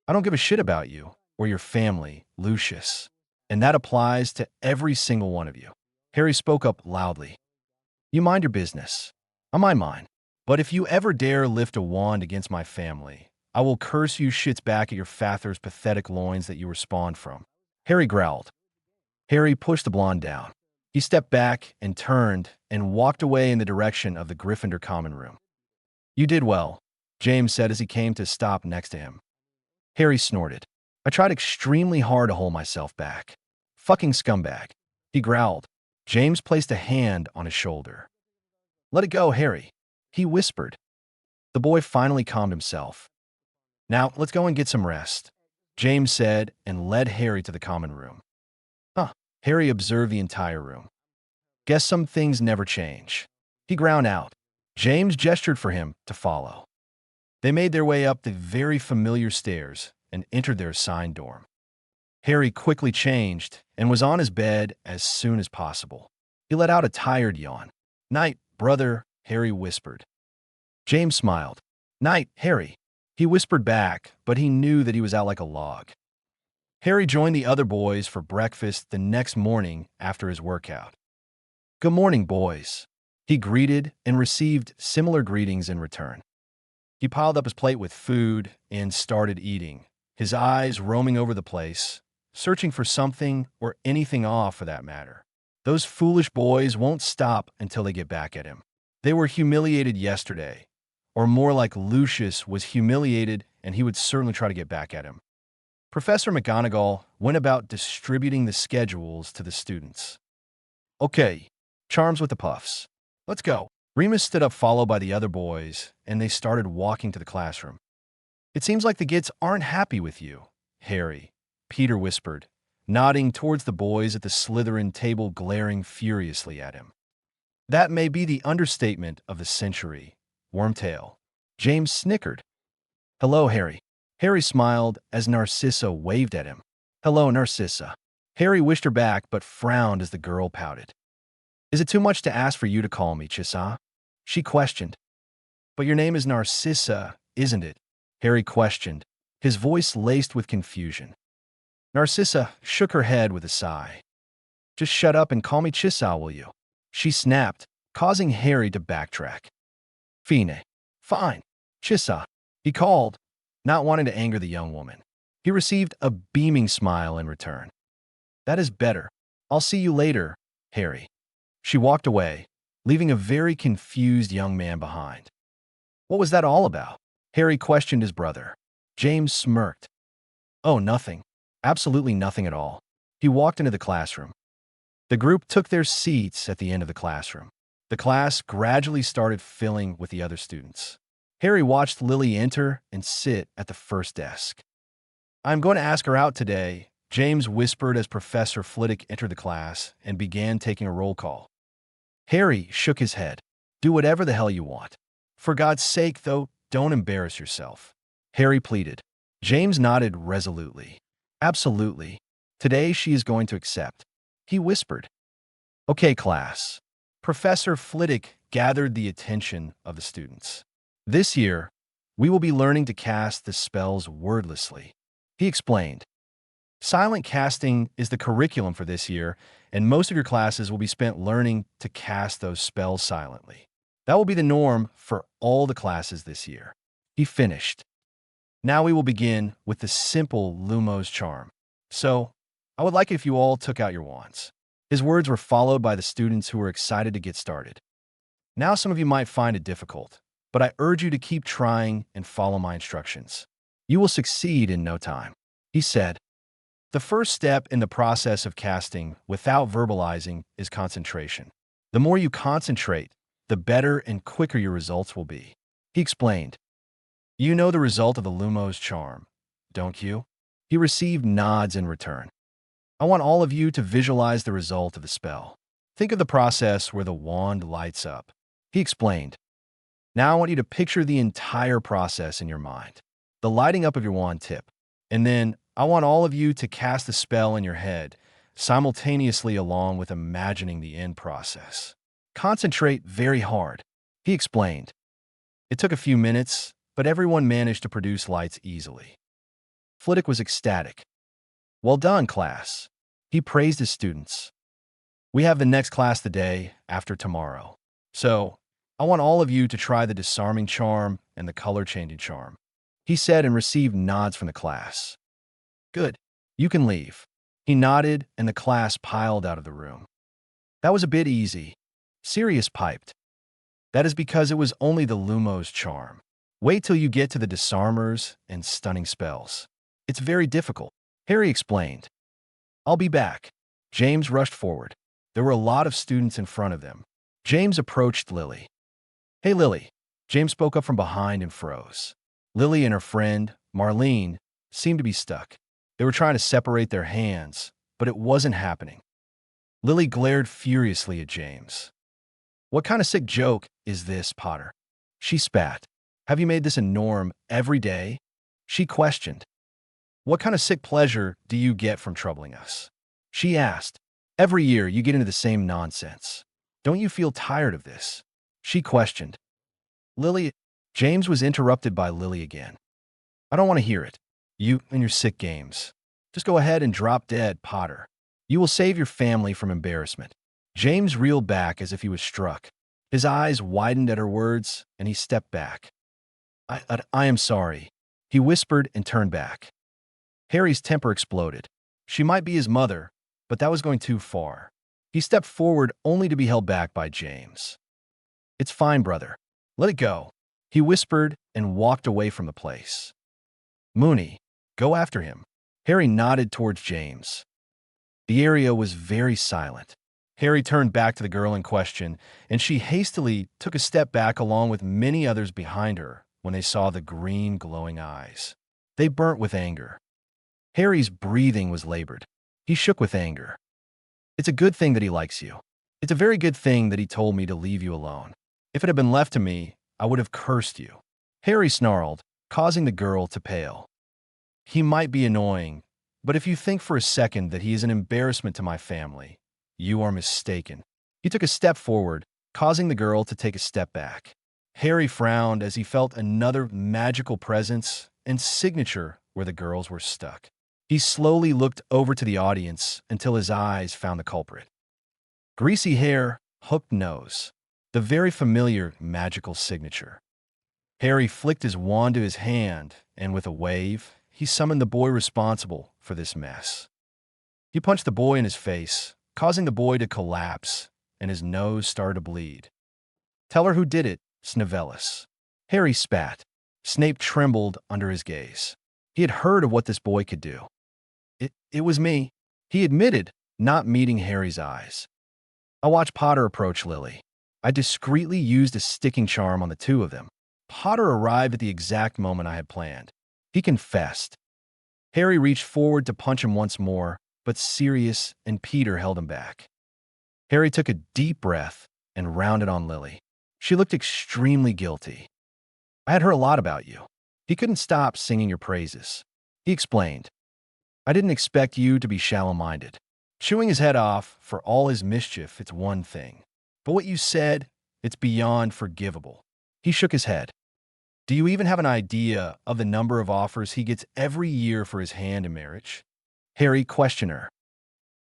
I don't give a shit about you or your family, Lucius. And that applies to every single one of you. Harry spoke up loudly. You mind your business. I mind mine. But if you ever dare lift a wand against my family, I will curse you shits back at your father's pathetic loins that you were spawned from. Harry growled. Harry pushed the blonde down. He stepped back and turned and walked away in the direction of the Gryffindor common room. You did well, James said as he came to stop next to him. Harry snorted. I tried extremely hard to hold myself back. Fucking scumbag. He growled. James placed a hand on his shoulder. Let it go, Harry, he whispered. The boy finally calmed himself. Now, let's go and get some rest, James said and led Harry to the common room. Harry observed the entire room. Guess some things never change. He ground out. James gestured for him to follow. They made their way up the very familiar stairs and entered their assigned dorm. Harry quickly changed and was on his bed as soon as possible. He let out a tired yawn. Night, brother, Harry whispered. James smiled. Night, Harry. He whispered back, but he knew that he was out like a log. Harry joined the other boys for breakfast the next morning after his workout. Good morning, boys. He greeted and received similar greetings in return. He piled up his plate with food and started eating, his eyes roaming over the place, searching for something or anything off for that matter. Those foolish boys won't stop until they get back at him. They were humiliated yesterday, or more like Lucius was humiliated and he would certainly try to get back at him. Professor McGonagall went about distributing the schedules to the students. Okay, charms with the puffs. Let's go. Remus stood up followed by the other boys, and they started walking to the classroom. It seems like the Gits aren't happy with you, Harry, Peter whispered, nodding towards the boys at the Slytherin table glaring furiously at him. That may be the understatement of the century, Wormtail. James snickered. Hello, Harry. Harry smiled as Narcissa waved at him. Hello, Narcissa. Harry wished her back but frowned as the girl pouted. Is it too much to ask for you to call me Chisa? She questioned. But your name is Narcissa, isn't it? Harry questioned, his voice laced with confusion. Narcissa shook her head with a sigh. Just shut up and call me Chisa, will you? She snapped, causing Harry to backtrack. Fine. Fine. Chisa, he called, not wanting to anger the young woman. He received a beaming smile in return. That is better. I'll see you later, Harry. She walked away, leaving a very confused young man behind. What was that all about? Harry questioned his brother. James smirked. Oh, nothing. Absolutely nothing at all. He walked into the classroom. The group took their seats at the end of the classroom. The class gradually started filling with the other students. Harry watched Lily enter and sit at the first desk. I'm going to ask her out today, James whispered as Professor Flitwick entered the class and began taking a roll call. Harry shook his head. Do whatever the hell you want. For God's sake, though, don't embarrass yourself. Harry pleaded. James nodded resolutely. Absolutely. Today she is going to accept. He whispered. Okay, class. Professor Flitwick gathered the attention of the students. This year, we will be learning to cast the spells wordlessly. He explained. Silent casting is the curriculum for this year, and most of your classes will be spent learning to cast those spells silently. That will be the norm for all the classes this year. He finished. Now we will begin with the simple Lumos charm. So, I would like if you all took out your wands. His words were followed by the students who were excited to get started. Now some of you might find it difficult, but I urge you to keep trying and follow my instructions. You will succeed in no time, he said. The first step in the process of casting without verbalizing is concentration. The more you concentrate, the better and quicker your results will be. He explained. You know the result of the Lumos charm, don't you? He received nods in return. I want all of you to visualize the result of the spell. Think of the process where the wand lights up. He explained. Now I want you to picture the entire process in your mind. The lighting up of your wand tip. And then I want all of you to cast the spell in your head, simultaneously along with imagining the end process. Concentrate very hard. He explained. It took a few minutes, but everyone managed to produce lights easily. Flitwick was ecstatic. Well done, class. He praised his students. We have the next class the day after tomorrow. So, I want all of you to try the disarming charm and the color-changing charm. He said and received nods from the class. Good. You can leave. He nodded and the class piled out of the room. That was a bit easy. Sirius piped. That is because it was only the Lumos charm. Wait till you get to the disarmers and stunning spells. It's very difficult. Harry explained. I'll be back. James rushed forward. There were a lot of students in front of them. James approached Lily. Hey, Lily. James spoke up from behind and froze. Lily and her friend, Marlene, seemed to be stuck. They were trying to separate their hands, but it wasn't happening. Lily glared furiously at James. What kind of sick joke is this, Potter? She spat. Have you made this a norm every day? She questioned. What kind of sick pleasure do you get from troubling us? She asked. Every year you get into the same nonsense. Don't you feel tired of this? She questioned. Lily, James was interrupted by Lily again. I don't want to hear it. You and your sick games. Just go ahead and drop dead, Potter. You will save your family from embarrassment. James reeled back as if he was struck. His eyes widened at her words, and he stepped back. I am sorry, he whispered and turned back. Harry's temper exploded. She might be his mother, but that was going too far. He stepped forward only to be held back by James. It's fine, brother. Let it go, he whispered and walked away from the place. Moony, go after him. Harry nodded towards James. The area was very silent. Harry turned back to the girl in question, and she hastily took a step back along with many others behind her when they saw the green glowing eyes. They burnt with anger. Harry's breathing was labored. He shook with anger. It's a good thing that he likes you. It's a very good thing that he told me to leave you alone. If it had been left to me, I would have cursed you. Harry snarled, causing the girl to pale. He might be annoying, but if you think for a second that he is an embarrassment to my family, you are mistaken. He took a step forward, causing the girl to take a step back. Harry frowned as he felt another magical presence and signature where the girls were stuck. He slowly looked over to the audience until his eyes found the culprit. Greasy hair, hooked nose. The very familiar magical signature. Harry flicked his wand to his hand, and with a wave, he summoned the boy responsible for this mess. He punched the boy in his face, causing the boy to collapse, and his nose started to bleed. Tell her who did it, Snevelis. Harry spat. Snape trembled under his gaze. He had heard of what this boy could do. It was me, he admitted, not meeting Harry's eyes. I watched Potter approach Lily. I discreetly used a sticking charm on the two of them. Potter arrived at the exact moment I had planned. He confessed. Harry reached forward to punch him once more, but Sirius and Peter held him back. Harry took a deep breath and rounded on Lily. She looked extremely guilty. I had heard a lot about you. He couldn't stop singing your praises. He explained. I didn't expect you to be shallow-minded. Chewing his head off, for all his mischief, it's one thing. But what you said, it's beyond forgivable. He shook his head. Do you even have an idea of the number of offers he gets every year for his hand in marriage? Harry questioned her.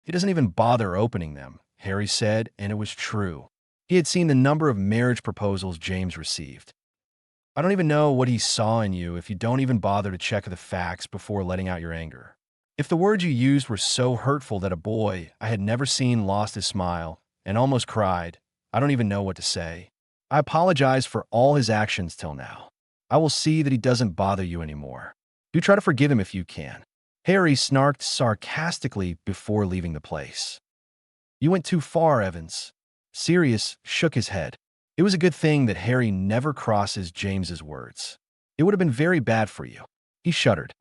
He doesn't even bother opening them, Harry said, and it was true. He had seen the number of marriage proposals James received. I don't even know what he saw in you if you don't even bother to check the facts before letting out your anger. If the words you used were so hurtful that a boy I had never seen lost his smile and almost cried, I don't even know what to say. I apologize for all his actions till now. I will see that he doesn't bother you anymore. Do try to forgive him if you can. Harry snarked sarcastically before leaving the place. You went too far, Evans. Sirius shook his head. It was a good thing that Harry never crosses James's words. It would have been very bad for you. He shuddered.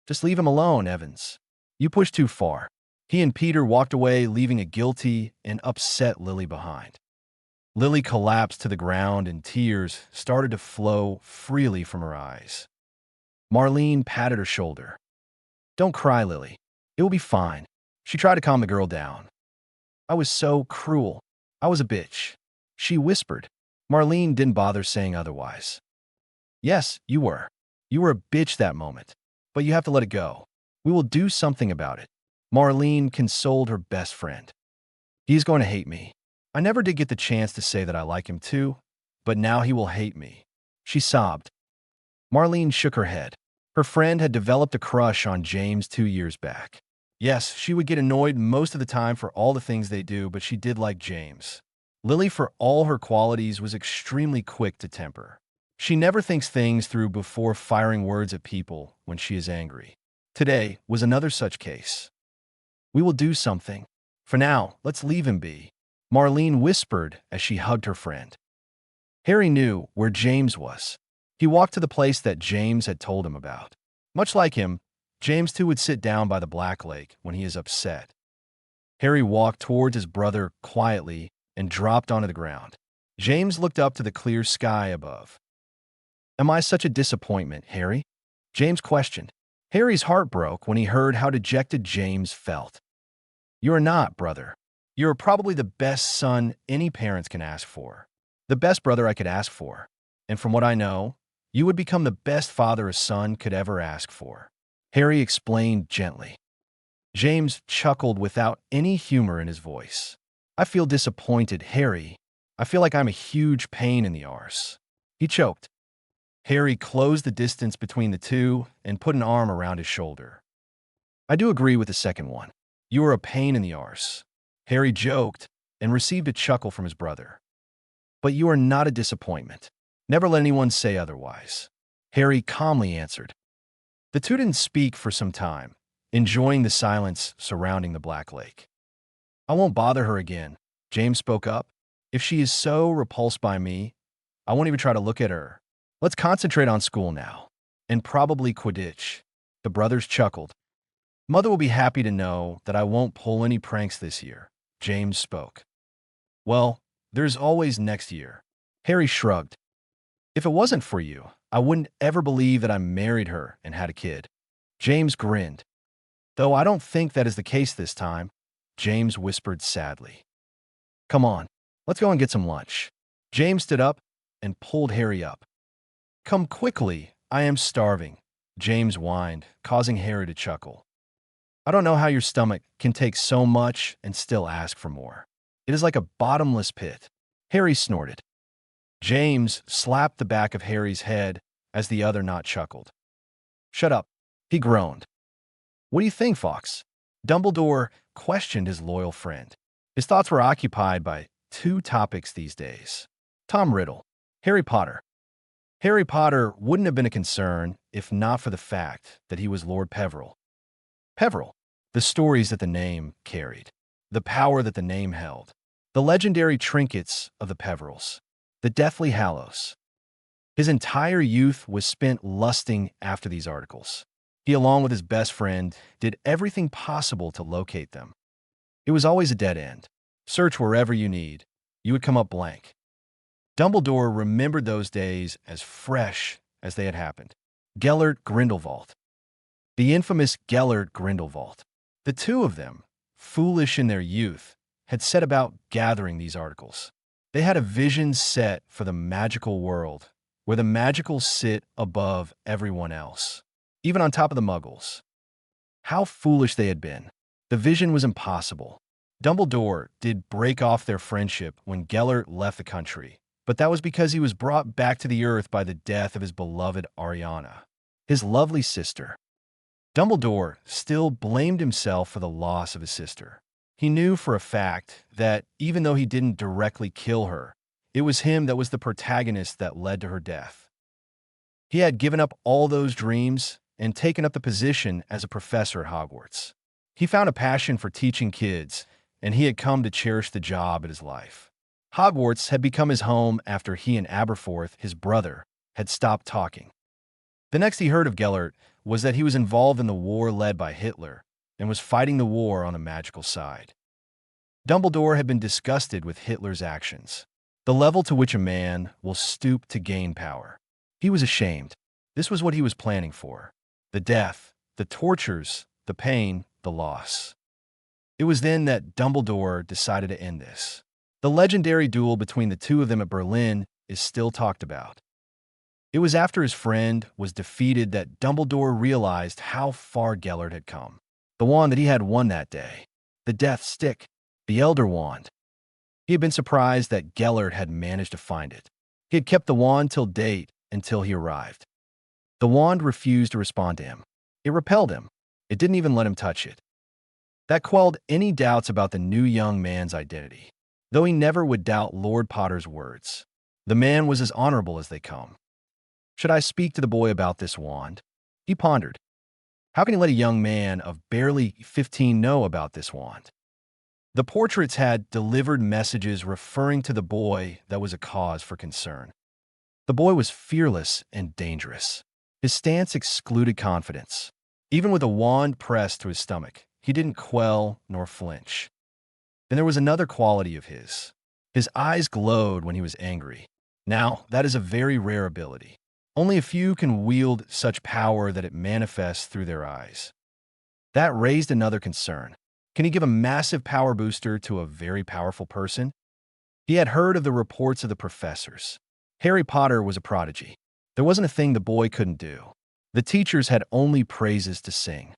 Just leave him alone, Evans. You pushed too far. He and Peter walked away, leaving a guilty and upset Lily behind. Lily collapsed to the ground and tears started to flow freely from her eyes. Marlene patted her shoulder. Don't cry, Lily. It will be fine. She tried to calm the girl down. I was so cruel. I was a bitch. She whispered. Marlene didn't bother saying otherwise. Yes, you were. You were a bitch that moment. But you have to let it go. We will do something about it. Marlene consoled her best friend. He's going to hate me. I never did get the chance to say that I like him too, but now he will hate me. She sobbed. Marlene shook her head. Her friend had developed a crush on James 2 years back. Yes, she would get annoyed most of the time for all the things they do, but she did like James. Lily, for all her qualities, was extremely quick to temper. She never thinks things through before firing words at people when she is angry. Today was another such case. We will do something. For now, let's leave him be, Marlene whispered as she hugged her friend. Harry knew where James was. He walked to the place that James had told him about. Much like him, James too would sit down by the Black Lake when he is upset. Harry walked towards his brother quietly and dropped onto the ground. James looked up to the clear sky above. Am I such a disappointment, Harry? James questioned. Harry's heart broke when he heard how dejected James felt. You are not, brother. You are probably the best son any parents can ask for. The best brother I could ask for. And from what I know, you would become the best father a son could ever ask for. Harry explained gently. James chuckled without any humor in his voice. I feel disappointed, Harry. I feel like I'm a huge pain in the arse. He choked. Harry closed the distance between the two and put an arm around his shoulder. I do agree with the second one. You are a pain in the arse. Harry joked and received a chuckle from his brother. But you are not a disappointment. Never let anyone say otherwise. Harry calmly answered. The two didn't speak for some time, enjoying the silence surrounding the Black Lake. I won't bother her again, James spoke up. If she is so repulsed by me, I won't even try to look at her. Let's concentrate on school now. And probably Quidditch. The brothers chuckled. Mother will be happy to know that I won't pull any pranks this year, James spoke. Well, there's always next year. Harry shrugged. If it wasn't for you, I wouldn't ever believe that I married her and had a kid. James grinned. Though I don't think that is the case this time, James whispered sadly. Come on, let's go and get some lunch. James stood up and pulled Harry up. Come quickly, I am starving, James whined, causing Harry to chuckle. I don't know how your stomach can take so much and still ask for more. It is like a bottomless pit. Harry snorted. James slapped the back of Harry's head as the other not chuckled. Shut up, he groaned. What do you think, Fox? Dumbledore questioned his loyal friend. His thoughts were occupied by two topics these days. Tom Riddle, Harry Potter. Harry Potter wouldn't have been a concern if not for the fact that he was Lord Peverell. Peverell, the stories that the name carried, the power that the name held, the legendary trinkets of the Peverells, the Deathly Hallows. His entire youth was spent lusting after these articles. He, along with his best friend, did everything possible to locate them. It was always a dead end. Search wherever you need. You would come up blank. Dumbledore remembered those days as fresh as they had happened. Gellert Grindelwald. The infamous Gellert Grindelwald. The two of them, foolish in their youth, had set about gathering these articles. They had a vision set for the magical world, where the magicals sit above everyone else, even on top of the muggles. How foolish they had been. The vision was impossible. Dumbledore did break off their friendship when Gellert left the country, but that was because he was brought back to the earth by the death of his beloved Ariana, his lovely sister. Dumbledore still blamed himself for the loss of his sister. He knew for a fact that even though he didn't directly kill her, it was him that was the protagonist that led to her death. He had given up all those dreams and taken up the position as a professor at Hogwarts. He found a passion for teaching kids, and he had come to cherish the job in his life. Hogwarts had become his home after he and Aberforth, his brother, had stopped talking. The next he heard of Gellert was that he was involved in the war led by Hitler and was fighting the war on the magical side. Dumbledore had been disgusted with Hitler's actions, the level to which a man will stoop to gain power. He was ashamed. This was what he was planning for: the death, the tortures, the pain, the loss. It was then that Dumbledore decided to end this. The legendary duel between the two of them at Berlin is still talked about. It was after his friend was defeated that Dumbledore realized how far Gellert had come. The wand that he had won that day, the Death Stick, the Elder Wand. He had been surprised that Gellert had managed to find it. He had kept the wand till date until he arrived. The wand refused to respond to him. It repelled him. It didn't even let him touch it. That quelled any doubts about the new young man's identity, though he never would doubt Lord Potter's words. The man was as honorable as they come. Should I speak to the boy about this wand? He pondered. How can he let a young man of barely 15 know about this wand? The portraits had delivered messages referring to the boy that was a cause for concern. The boy was fearless and dangerous. His stance excluded confidence. Even with a wand pressed to his stomach, he didn't quell nor flinch. Then there was another quality of his. His eyes glowed when he was angry. Now, that is a very rare ability. Only a few can wield such power that it manifests through their eyes. That raised another concern. Can he give a massive power booster to a very powerful person? He had heard of the reports of the professors. Harry Potter was a prodigy. There wasn't a thing the boy couldn't do. The teachers had only praises to sing.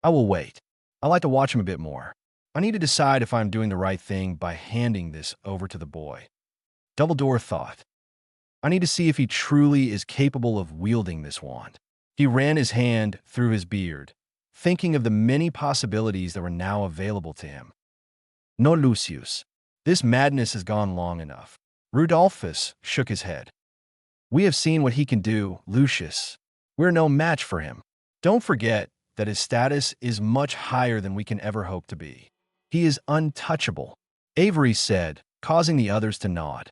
I will wait. I'd like to watch him a bit more. I need to decide if I'm doing the right thing by handing this over to the boy. Dumbledore thought. I need to see if he truly is capable of wielding this wand. He ran his hand through his beard, thinking of the many possibilities that were now available to him. No, Lucius. This madness has gone long enough. Rudolphus shook his head. We have seen what he can do, Lucius. We're no match for him. Don't forget that his status is much higher than we can ever hope to be. He is untouchable, Avery said, causing the others to nod.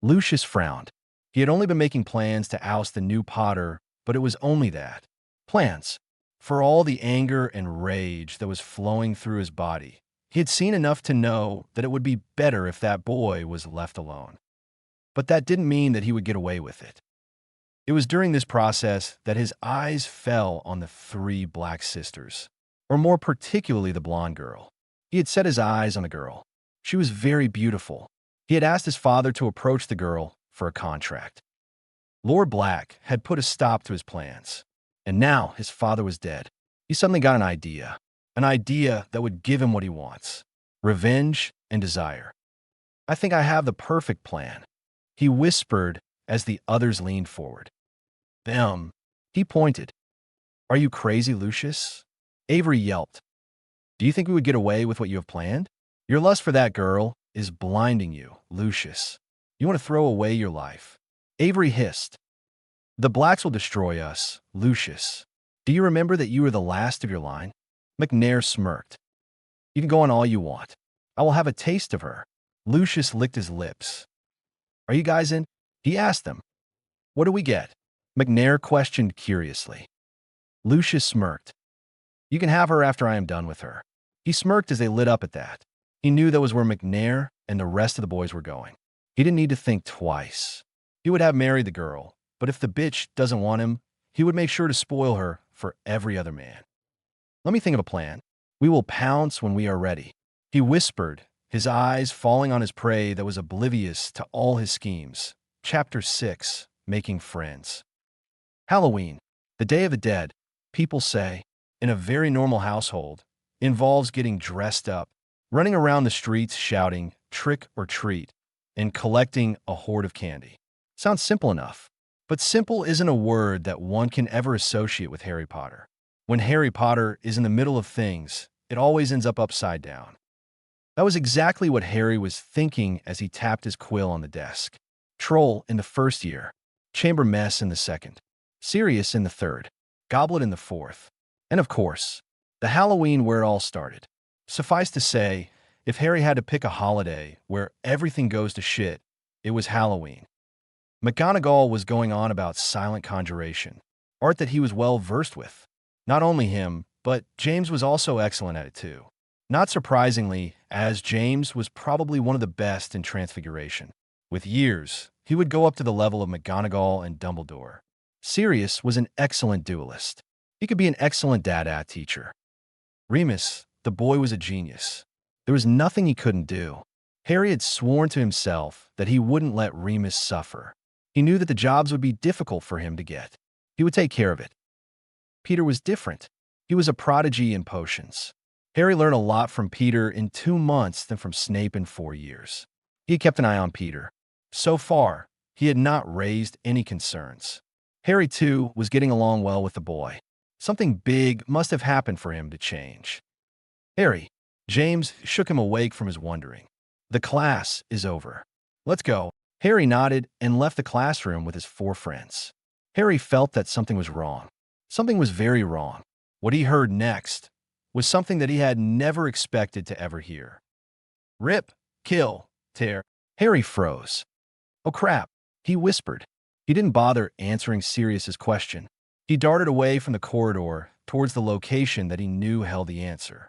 Lucius frowned. He had only been making plans to oust the new Potter, but it was only that. Plans. For all the anger and rage that was flowing through his body, he had seen enough to know that it would be better if that boy was left alone. But that didn't mean that he would get away with it. It was during this process that his eyes fell on the three black sisters, or more particularly the blonde girl. He had set his eyes on the girl. She was very beautiful. He had asked his father to approach the girl for a contract. Lord Black had put a stop to his plans, and now his father was dead. He suddenly got an idea that would give him what he wants: revenge and desire. I think I have the perfect plan, he whispered as the others leaned forward. Them, he pointed. Are you crazy, Lucius? Avery yelped. Do you think we would get away with what you have planned? Your lust for that girl is blinding you, Lucius. You want to throw away your life. Avery hissed. The blacks will destroy us, Lucius. Do you remember that you are the last of your line? McNair smirked. You can go on all you want. I will have a taste of her. Lucius licked his lips. Are you guys in? He asked them. What do we get? McNair questioned curiously. Lucius smirked. You can have her after I am done with her. He smirked as they lit up at that. He knew that was where McNair and the rest of the boys were going. He didn't need to think twice. He would have married the girl, but if the bitch doesn't want him, he would make sure to spoil her for every other man. Let me think of a plan. We will pounce when we are ready. He whispered, his eyes falling on his prey that was oblivious to all his schemes. Chapter 6, Making Friends. Halloween, the Day of the Dead, people say, in a very normal household, involves getting dressed up, running around the streets shouting, trick or treat, and collecting a hoard of candy. Sounds simple enough, but simple isn't a word that one can ever associate with Harry Potter. When Harry Potter is in the middle of things, it always ends up upside down. That was exactly what Harry was thinking as he tapped his quill on the desk. Troll in the first year, Chamber Mess in the second, Sirius in the third, Goblet in the fourth, and of course, the Halloween where it all started. Suffice to say, if Harry had to pick a holiday where everything goes to shit, it was Halloween. McGonagall was going on about silent conjuration, art that he was well versed with. Not only him, but James was also excellent at it too. Not surprisingly, as James was probably one of the best in Transfiguration. With years, he would go up to the level of McGonagall and Dumbledore. Sirius was an excellent duelist. He could be an excellent dada teacher. Remus, the boy, was a genius. There was nothing he couldn't do. Harry had sworn to himself that he wouldn't let Remus suffer. He knew that the jobs would be difficult for him to get. He would take care of it. Peter was different. He was a prodigy in potions. Harry learned a lot from Peter in 2 months than from Snape in 4 years. He had kept an eye on Peter. So far, he had not raised any concerns. Harry, too, was getting along well with the boy. Something big must have happened for him to change. Harry, James shook him awake from his wondering. The class is over. Let's go. Harry nodded and left the classroom with his 4 friends. Harry felt that something was wrong. Something was very wrong. What he heard next was something that he had never expected to ever hear. Rip, kill, tear. Harry froze. Oh crap, he whispered. He didn't bother answering Sirius's question. He darted away from the corridor towards the location that he knew held the answer.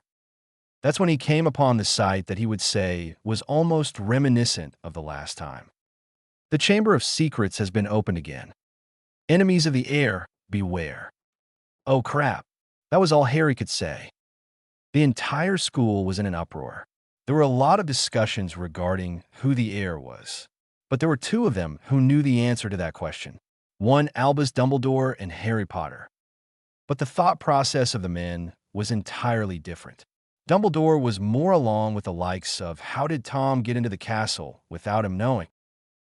That's when he came upon the sight that he would say was almost reminiscent of the last time. The Chamber of Secrets has been opened again. Enemies of the air, beware. Oh crap, that was all Harry could say. The entire school was in an uproar. There were a lot of discussions regarding who the heir was. But there were 2 of them who knew the answer to that question. One, Albus Dumbledore, and Harry Potter. But the thought process of the men was entirely different. Dumbledore was more along with the likes of how did Tom get into the castle without him knowing.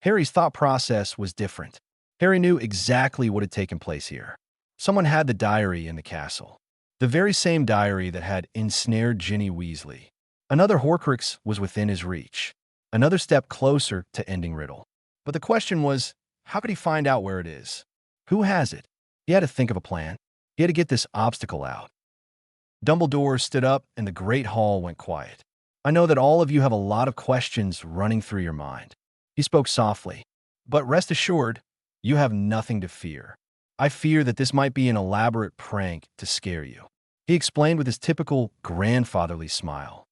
Harry's thought process was different. Harry knew exactly what had taken place here. Someone had the diary in the castle. The very same diary that had ensnared Ginny Weasley. Another Horcrux was within his reach. Another step closer to ending Riddle. But the question was, how could he find out where it is? Who has it? He had to think of a plan. He had to get this obstacle out. Dumbledore stood up and the Great Hall went quiet. I know that all of you have a lot of questions running through your mind. He spoke softly. But rest assured, you have nothing to fear. I fear that this might be an elaborate prank to scare you. He explained with his typical grandfatherly smile.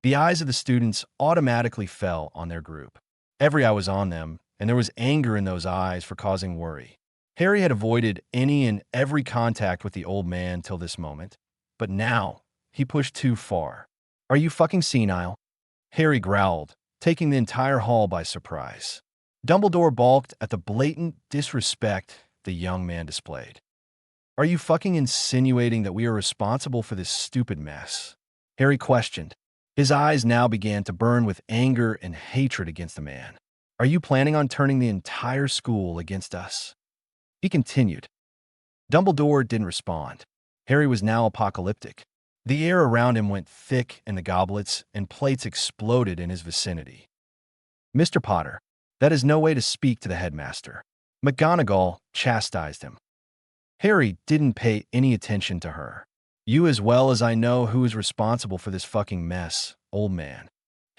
The eyes of the students automatically fell on their group. Every eye was on them, and there was anger in those eyes for causing worry. Harry had avoided any and every contact with the old man till this moment, but now he pushed too far. Are you fucking senile? Harry growled, taking the entire hall by surprise. Dumbledore balked at the blatant disrespect the young man displayed. Are you fucking insinuating that we are responsible for this stupid mess? Harry questioned. His eyes now began to burn with anger and hatred against the man. Are you planning on turning the entire school against us? He continued. Dumbledore didn't respond. Harry was now apocalyptic. The air around him went thick and the goblets and plates exploded in his vicinity. Mr. Potter, that is no way to speak to the headmaster. McGonagall chastised him. Harry didn't pay any attention to her. You as well as I know who is responsible for this fucking mess, old man.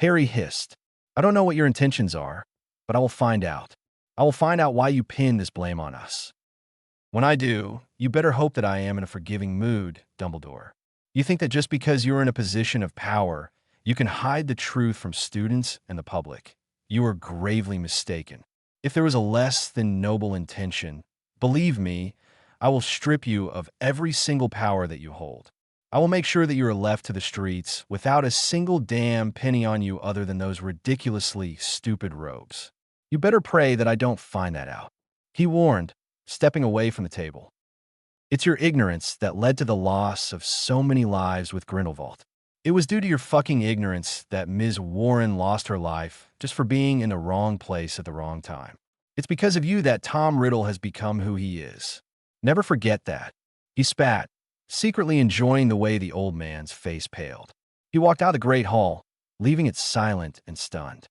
Harry hissed. I don't know what your intentions are, but I will find out. I will find out why you pin this blame on us. When I do, you better hope that I am in a forgiving mood, Dumbledore. You think that just because you're in a position of power, you can hide the truth from students and the public. You are gravely mistaken. If there was a less than noble intention, believe me, I will strip you of every single power that you hold. I will make sure that you are left to the streets without a single damn penny on you other than those ridiculously stupid robes. You better pray that I don't find that out. He warned, stepping away from the table. It's your ignorance that led to the loss of so many lives with Grindelwald. It was due to your fucking ignorance that Ms. Warren lost her life just for being in the wrong place at the wrong time. It's because of you that Tom Riddle has become who he is. Never forget that. He spat, secretly enjoying the way the old man's face paled. He walked out of the Great Hall, leaving it silent and stunned.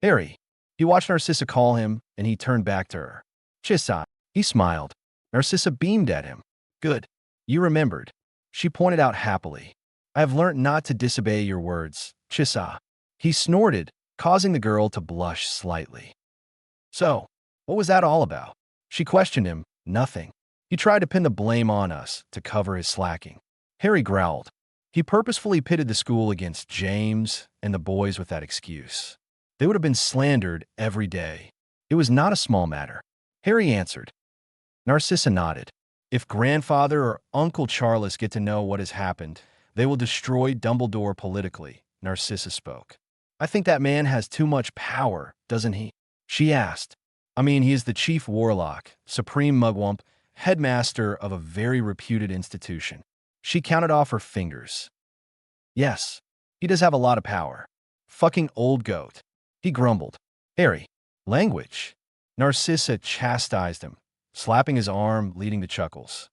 Harry. He watched Narcissa call him, and he turned back to her. Chissa. He smiled. Narcissa beamed at him. Good. You remembered. She pointed out happily. I have learnt not to disobey your words, Chissa. He snorted, causing the girl to blush slightly. So, what was that all about? She questioned him. Nothing. He tried to pin the blame on us to cover his slacking. Harry growled. He purposefully pitted the school against James and the boys with that excuse. They would have been slandered every day. It was not a small matter. Harry answered. Narcissa nodded. If Grandfather or Uncle Charles get to know what has happened, they will destroy Dumbledore politically, Narcissa spoke. I think that man has too much power, doesn't he? She asked. I mean, he is the chief warlock, supreme mugwump, headmaster of a very reputed institution. She counted off her fingers. Yes, he does have a lot of power. Fucking old goat. He grumbled. Harry, language. Narcissa chastised him, slapping his arm, leading to chuckles.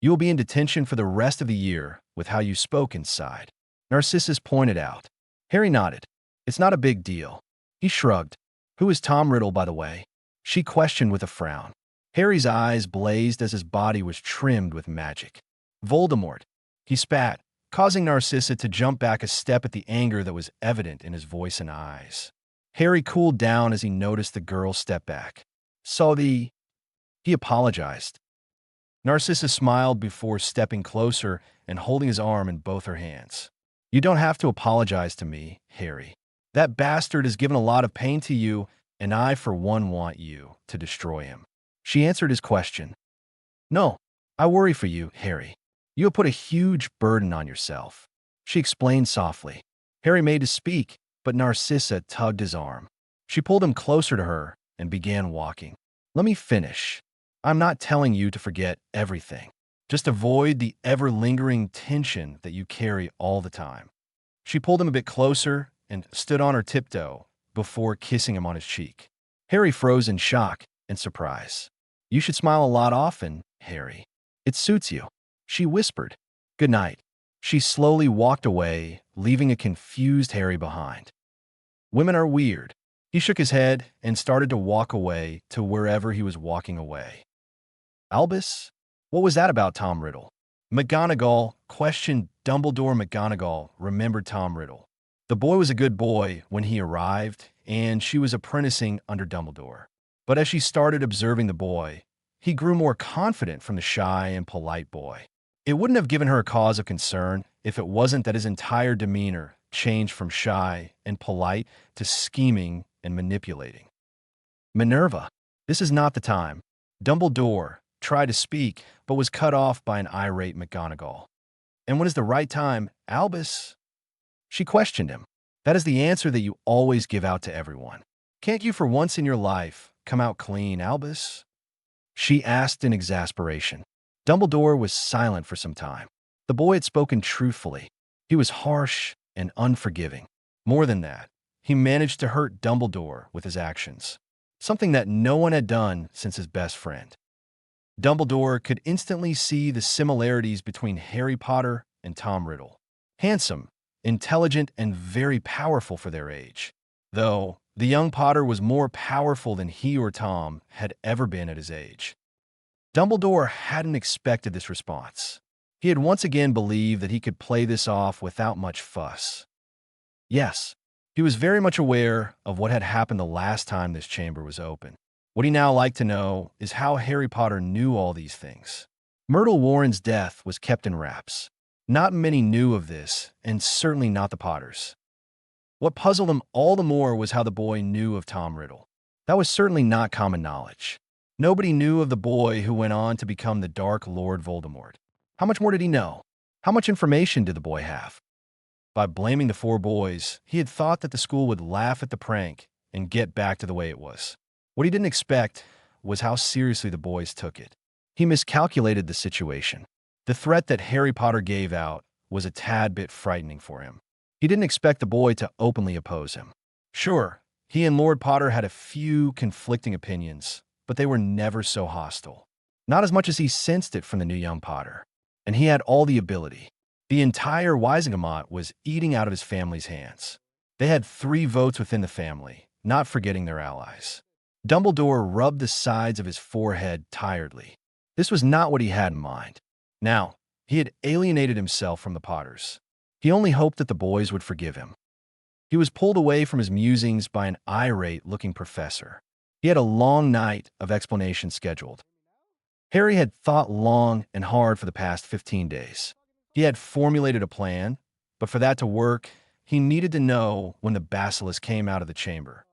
You will be in detention for the rest of the year with how you spoke inside. Narcissus pointed out. Harry nodded. It's not a big deal. He shrugged. Who is Tom Riddle, by the way? She questioned with a frown. Harry's eyes blazed as his body was trimmed with magic. Voldemort. He spat, causing Narcissa to jump back a step at the anger that was evident in his voice and eyes. Harry cooled down as he noticed the girl step back. He apologized. Narcissa smiled before stepping closer and holding his arm in both her hands. You don't have to apologize to me, Harry. That bastard has given a lot of pain to you, and I, for one, want you to destroy him. She answered his question. No, I worry for you, Harry. You have put a huge burden on yourself. She explained softly. Harry made to speak, but Narcissa tugged his arm. She pulled him closer to her and began walking. Let me finish. I'm not telling you to forget everything. Just avoid the ever-lingering tension that you carry all the time. She pulled him a bit closer and stood on her tiptoe before kissing him on his cheek. Harry froze in shock and surprise. You should smile a lot often, Harry. It suits you. She whispered. Good night. She slowly walked away, leaving a confused Harry behind. Women are weird. He shook his head and started to walk away to wherever he was walking away. Albus? What was that about Tom Riddle? McGonagall questioned Dumbledore. McGonagall remembered Tom Riddle. The boy was a good boy when he arrived, and she was apprenticing under Dumbledore. But as she started observing the boy, he grew more confident from the shy and polite boy. It wouldn't have given her a cause of concern if it wasn't that his entire demeanor changed from shy and polite to scheming and manipulating. Minerva, this is not the time. Dumbledore tried to speak, but was cut off by an irate McGonagall. And when is the right time, Albus? She questioned him. That is the answer that you always give out to everyone. Can't you for once in your life come out clean, Albus? She asked in exasperation. Dumbledore was silent for some time. The boy had spoken truthfully. He was harsh and unforgiving. More than that, he managed to hurt Dumbledore with his actions, something that no one had done since his best friend. Dumbledore could instantly see the similarities between Harry Potter and Tom Riddle. Handsome, intelligent, and very powerful for their age. Though, the young Potter was more powerful than he or Tom had ever been at his age. Dumbledore hadn't expected this response. He had once again believed that he could play this off without much fuss. Yes, he was very much aware of what had happened the last time this chamber was open. What he now liked to know is how Harry Potter knew all these things. Myrtle Warren's death was kept in wraps. Not many knew of this, and certainly not the Potters. What puzzled him all the more was how the boy knew of Tom Riddle. That was certainly not common knowledge. Nobody knew of the boy who went on to become the Dark Lord Voldemort. How much more did he know? How much information did the boy have? By blaming the four boys, he had thought that the school would laugh at the prank and get back to the way it was. What he didn't expect was how seriously the boys took it. He miscalculated the situation. The threat that Harry Potter gave out was a tad bit frightening for him. He didn't expect the boy to openly oppose him. Sure, he and Lord Potter had a few conflicting opinions, but they were never so hostile. Not as much as he sensed it from the new young Potter. And he had all the ability. The entire Wisingamot was eating out of his family's hands. They had 3 votes within the family, not forgetting their allies. Dumbledore rubbed the sides of his forehead tiredly. This was not what he had in mind. Now, he had alienated himself from the Potters. He only hoped that the boys would forgive him. He was pulled away from his musings by an irate-looking professor. He had a long night of explanation scheduled. Harry had thought long and hard for the past 15 days. He had formulated a plan, but for that to work, he needed to know when the basilisk came out of the chamber.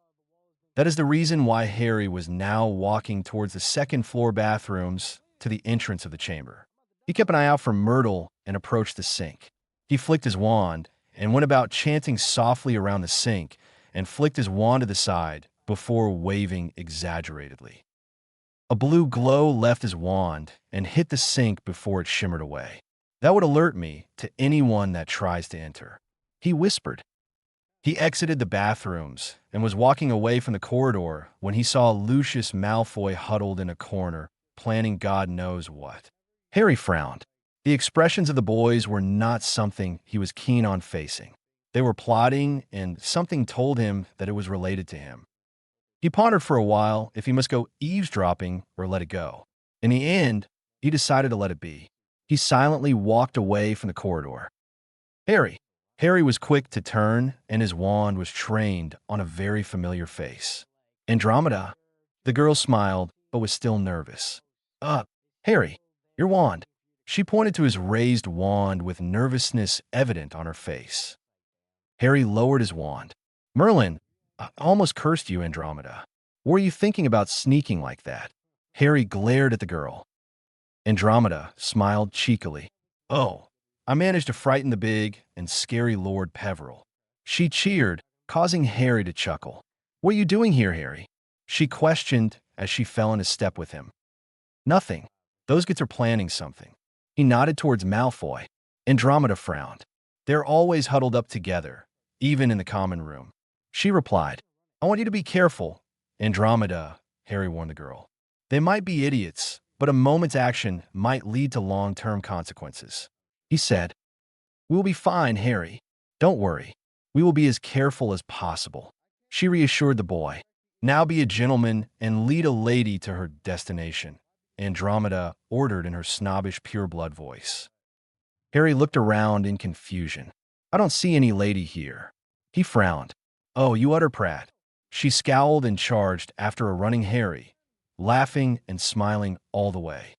That is the reason why Harry was now walking towards the second-floor bathrooms to the entrance of the chamber. He kept an eye out for Myrtle and approached the sink. He flicked his wand and went about chanting softly around the sink and flicked his wand to the side before waving exaggeratedly. A blue glow left his wand and hit the sink before it shimmered away. That would alert me to anyone that tries to enter, he whispered. He exited the bathrooms and was walking away from the corridor when he saw Lucius Malfoy huddled in a corner, planning God knows what. Harry frowned. The expressions of the boys were not something he was keen on facing. They were plotting, and something told him that it was related to him. He pondered for a while if he must go eavesdropping or let it go. In the end, he decided to let it be. He silently walked away from the corridor. Harry was quick to turn, and his wand was trained on a very familiar face. Andromeda. The girl smiled, but was still nervous. Harry, your wand. She pointed to his raised wand with nervousness evident on her face. Harry lowered his wand. Merlin, I almost cursed you, Andromeda. What were you thinking about sneaking like that? Harry glared at the girl. Andromeda smiled cheekily. Oh, I managed to frighten the big and scary Lord Peveril. She cheered, causing Harry to chuckle. What are you doing here, Harry? She questioned as she fell into step with him. Nothing. Those kids are planning something. He nodded towards Malfoy. Andromeda frowned. They're always huddled up together, even in the common room. She replied, I want you to be careful. Andromeda, Harry warned the girl. They might be idiots, but a moment's action might lead to long-term consequences. He said, We will be fine, Harry. Don't worry. We will be as careful as possible. She reassured the boy. Now be a gentleman and lead a lady to her destination, Andromeda ordered in her snobbish pureblood voice. Harry looked around in confusion. I don't see any lady here. He frowned. Oh, you utter prat. She scowled and charged after a running Harry, laughing and smiling all the way.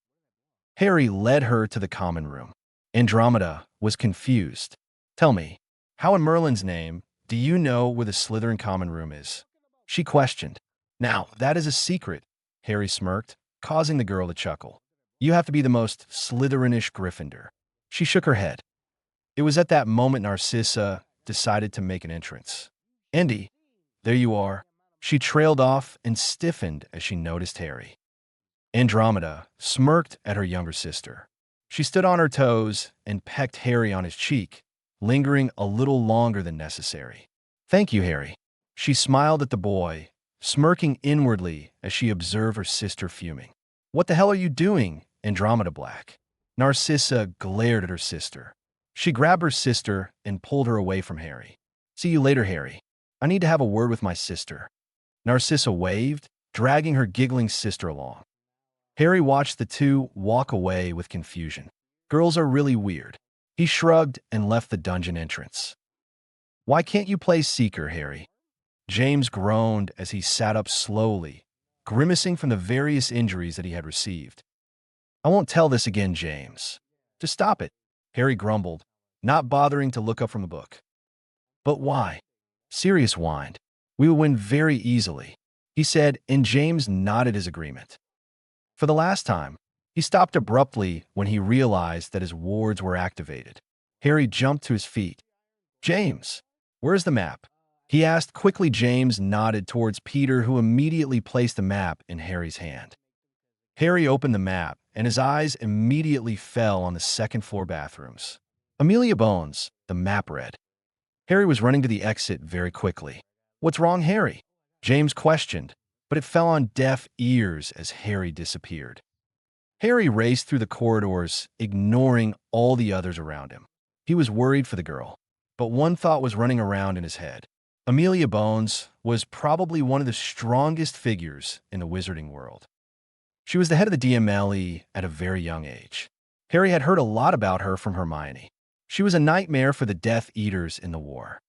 Harry led her to the common room. Andromeda was confused. Tell me, how in Merlin's name do you know where the Slytherin common room is? She questioned. Now, that is a secret, Harry smirked, causing the girl to chuckle. You have to be the most Slytherinish Gryffindor. She shook her head. It was at that moment Narcissa decided to make an entrance. Andy, there you are. She trailed off and stiffened as she noticed Harry. Andromeda smirked at her younger sister. She stood on her toes and pecked Harry on his cheek, lingering a little longer than necessary. Thank you, Harry. She smiled at the boy, smirking inwardly as she observed her sister fuming. What the hell are you doing, Andromeda Black? Narcissa glared at her sister. She grabbed her sister and pulled her away from Harry. See you later, Harry. I need to have a word with my sister. Narcissa waved, dragging her giggling sister along. Harry watched the two walk away with confusion. Girls are really weird. He shrugged and left the dungeon entrance. Why can't you play Seeker, Harry? James groaned as he sat up slowly, grimacing from the various injuries that he had received. I won't tell this again, James. Just stop it, Harry grumbled, not bothering to look up from the book. But why? Sirius whined. We will win very easily, he said, and James nodded his agreement. For the last time, he stopped abruptly when he realized that his wards were activated. Harry jumped to his feet. James, where's the map? He asked quickly. James nodded towards Peter, who immediately placed the map in Harry's hand. Harry opened the map, and his eyes immediately fell on the second-floor bathrooms. Amelia Bones, the map read. Harry was running to the exit very quickly. What's wrong, Harry? James questioned, but it fell on deaf ears as Harry disappeared. Harry raced through the corridors, ignoring all the others around him. He was worried for the girl, but one thought was running around in his head. Amelia Bones was probably one of the strongest figures in the wizarding world. She was the head of the DMLE at a very young age. Harry had heard a lot about her from Hermione. She was a nightmare for the Death Eaters in the war.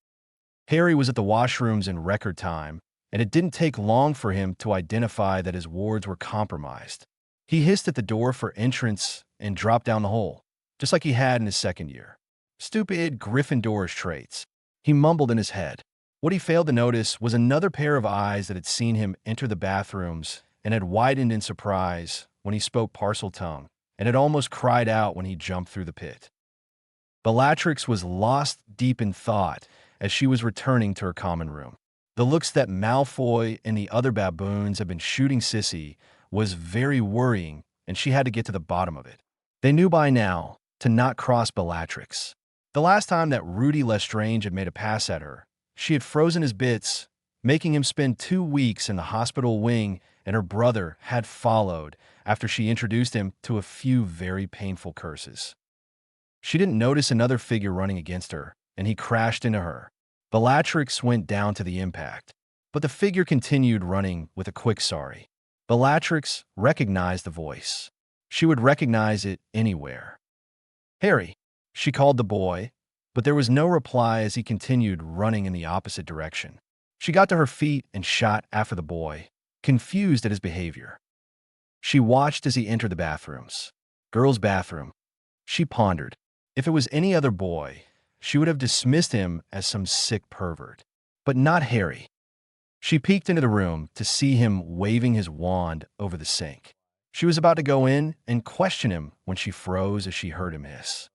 Harry was at the washrooms in record time, and it didn't take long for him to identify that his wards were compromised. He hissed at the door for entrance and dropped down the hole, just like he had in his second year. Stupid Gryffindor's traits. He mumbled in his head. What he failed to notice was another pair of eyes that had seen him enter the bathrooms and had widened in surprise when he spoke parcel tongue, and had almost cried out when he jumped through the pit. Bellatrix was lost deep in thought as she was returning to her common room. The looks that Malfoy and the other baboons had been shooting Sissy was very worrying, and she had to get to the bottom of it. They knew by now to not cross Bellatrix. The last time that Rudy Lestrange had made a pass at her, she had frozen his bits, making him spend 2 weeks in the hospital wing, and her brother had followed after she introduced him to a few very painful curses. She didn't notice another figure running against her, and he crashed into her. Bellatrix went down to the impact, but the figure continued running with a quick sorry. Bellatrix recognized the voice. She would recognize it anywhere. "Harry," she called the boy, but there was no reply as he continued running in the opposite direction. She got to her feet and shot after the boy, confused at his behavior. She watched as he entered the bathrooms. Girls' bathroom. She pondered. If it was any other boy, she would have dismissed him as some sick pervert. But not Harry. She peeked into the room to see him waving his wand over the sink. She was about to go in and question him when she froze as she heard him hiss.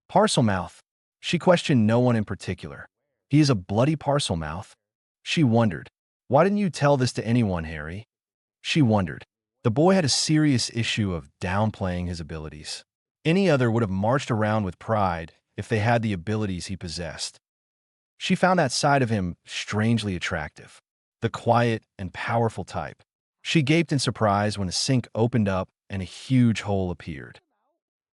"Parcelmouth." She questioned no one in particular. "He is a bloody Parcelmouth." She wondered. "Why didn't you tell this to anyone, Harry?" She wondered. The boy had a serious issue of downplaying his abilities. Any other would have marched around with pride if they had the abilities he possessed. She found that side of him strangely attractive, the quiet and powerful type. She gaped in surprise when a sink opened up and a huge hole appeared.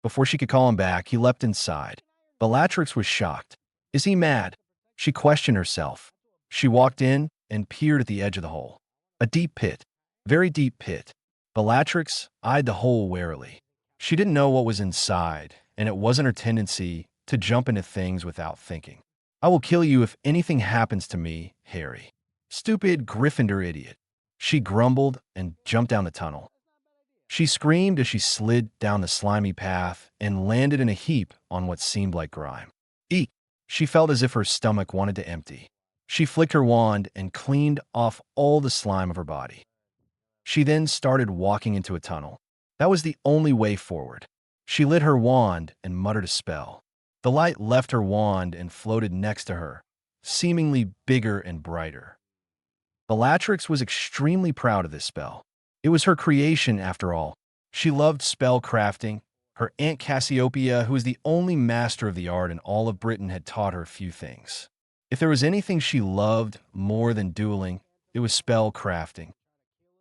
Before she could call him back, he leapt inside. Bellatrix was shocked. "Is he mad?" She questioned herself. She walked in and peered at the edge of the hole. A deep pit. Very deep pit. Bellatrix eyed the hole warily. She didn't know what was inside, and it wasn't her tendency to jump into things without thinking. "I will kill you if anything happens to me, Harry." "Stupid Gryffindor idiot," she grumbled and jumped down the tunnel. She screamed as she slid down the slimy path and landed in a heap on what seemed like grime. Eek! She felt as if her stomach wanted to empty. She flicked her wand and cleaned off all the slime of her body. She then started walking into a tunnel. That was the only way forward. She lit her wand and muttered a spell. The light left her wand and floated next to her, seemingly bigger and brighter. Bellatrix was extremely proud of this spell. It was her creation, after all. She loved spell crafting. Her Aunt Cassiopeia, who was the only master of the art in all of Britain, had taught her a few things. If there was anything she loved more than dueling, it was spell crafting.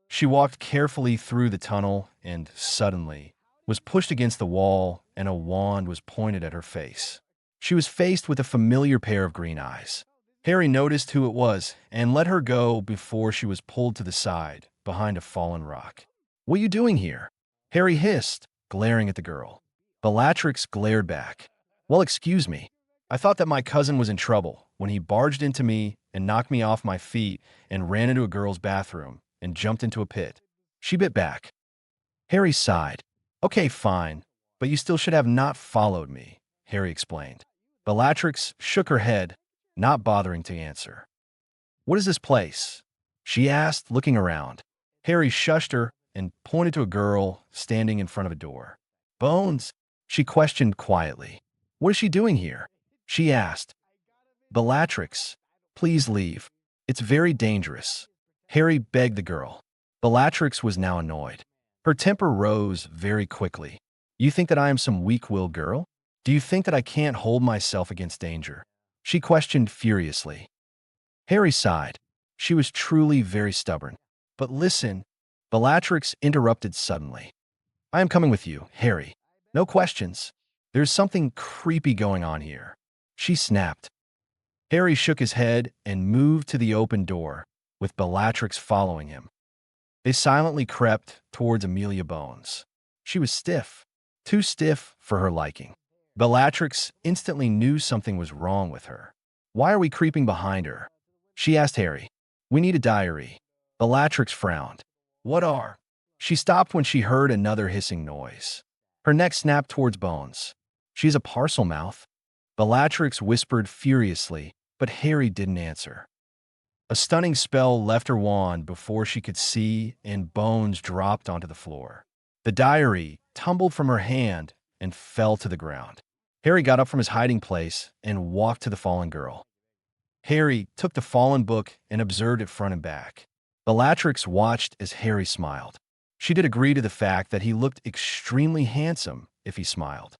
She walked carefully through the tunnel and, suddenly, was pushed against the wall and a wand was pointed at her face. She was faced with a familiar pair of green eyes. Harry noticed who it was and let her go before she was pulled to the side, behind a fallen rock. "What are you doing here?" Harry hissed, glaring at the girl. Bellatrix glared back. "Well, excuse me. I thought that my cousin was in trouble when he barged into me and knocked me off my feet and ran into a girl's bathroom and jumped into a pit." She bit back. Harry sighed. "Okay, fine, but you still should have not followed me," Harry explained. Bellatrix shook her head, not bothering to answer. "What is this place?" she asked, looking around. Harry shushed her and pointed to a girl standing in front of a door. "Bones?" she questioned quietly. "What is she doing here?" she asked. "Bellatrix, please leave. It's very dangerous," Harry begged the girl. Bellatrix was now annoyed. Her temper rose very quickly. "You think that I am some weak-willed girl? Do you think that I can't hold myself against danger?" she questioned furiously. Harry sighed. She was truly very stubborn. "But listen," Bellatrix interrupted suddenly. "I am coming with you, Harry. No questions. There's something creepy going on here," she snapped. Harry shook his head and moved to the open door, with Bellatrix following him. They silently crept towards Amelia Bones. She was stiff, too stiff for her liking. Bellatrix instantly knew something was wrong with her. "Why are we creeping behind her?" she asked Harry. "We need a diary." Bellatrix frowned. "What are?" She stopped when she heard another hissing noise. Her neck snapped towards Bones. "She's a parcel mouth," Bellatrix whispered furiously, but Harry didn't answer. A stunning spell left her wand before she could see, and Bones dropped onto the floor. The diary tumbled from her hand and fell to the ground. Harry got up from his hiding place and walked to the fallen girl. Harry took the fallen book and observed it front and back. Bellatrix watched as Harry smiled. She did agree to the fact that he looked extremely handsome if he smiled.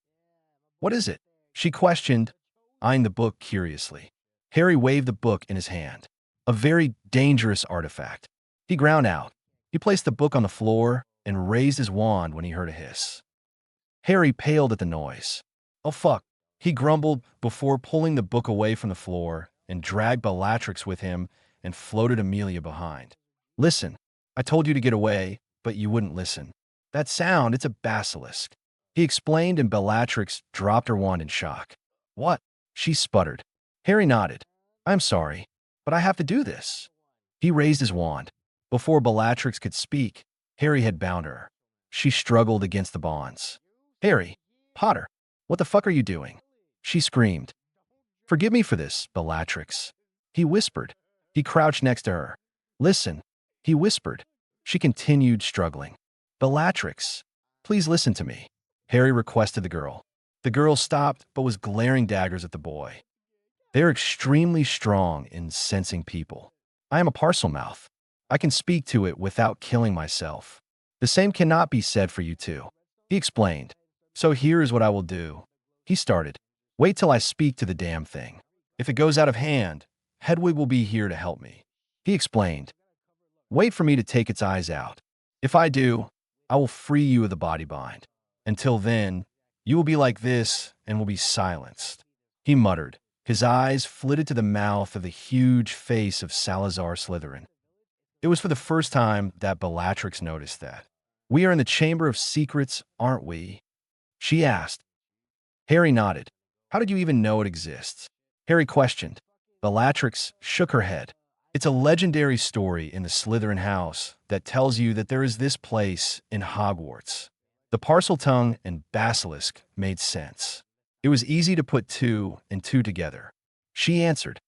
"What is it?" she questioned, eyeing the book curiously. Harry waved the book in his hand. "A very dangerous artifact." He ground out. He placed the book on the floor and raised his wand when he heard a hiss. Harry paled at the noise. "Oh fuck," he grumbled before pulling the book away from the floor and dragged Bellatrix with him and floated Amelia behind. "Listen, I told you to get away, but you wouldn't listen. That sound, it's a basilisk," he explained, and Bellatrix dropped her wand in shock. "What?" she sputtered. Harry nodded. "I'm sorry, but I have to do this." He raised his wand. Before Bellatrix could speak, Harry had bound her. She struggled against the bonds. "Harry, Potter, what the fuck are you doing?" she screamed. "Forgive me for this, Bellatrix," he whispered. He crouched next to her. "Listen," he whispered. She continued struggling. "Bellatrix, please listen to me," Harry requested the girl. The girl stopped but was glaring daggers at the boy. "They're extremely strong in sensing people. I am a parcel mouth. I can speak to it without killing myself. The same cannot be said for you too," he explained. "So here is what I will do." He started. "Wait till I speak to the damn thing. If it goes out of hand, Hedwig will be here to help me," he explained. "Wait for me to take its eyes out. If I do, I will free you of the body bind. Until then, you will be like this and will be silenced," he muttered. His eyes flitted to the mouth of the huge face of Salazar Slytherin. It was for the first time that Bellatrix noticed that. "We are in the Chamber of Secrets, aren't we?" she asked. Harry nodded. "How did you even know it exists?" Harry questioned. Bellatrix shook her head. "It's a legendary story in the Slytherin house that tells you that there is this place in Hogwarts." The Parseltongue and Basilisk made sense. It was easy to put two and two together. She answered.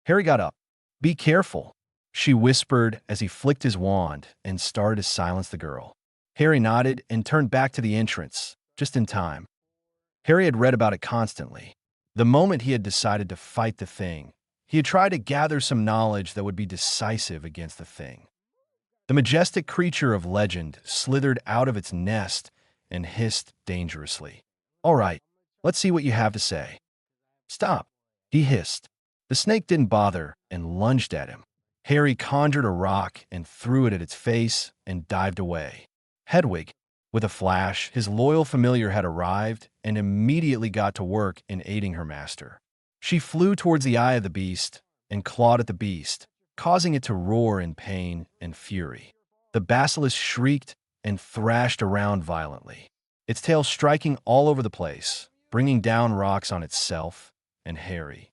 Harry got up. "Be careful," she whispered as he flicked his wand and started to silence the girl. Harry nodded and turned back to the entrance, just in time. Harry had read about it constantly. The moment he had decided to fight the thing, he had tried to gather some knowledge that would be decisive against the thing. The majestic creature of legend slithered out of its nest and hissed dangerously. "All right, let's see what you have to say." "Stop," he hissed. The snake didn't bother and lunged at him. Harry conjured a rock and threw it at its face and dived away. Hedwig, with a flash, his loyal familiar had arrived and immediately got to work in aiding her master. She flew towards the eye of the beast and clawed at the beast, causing it to roar in pain and fury. The basilisk shrieked and thrashed around violently, its tail striking all over the place, bringing down rocks on itself and Harry.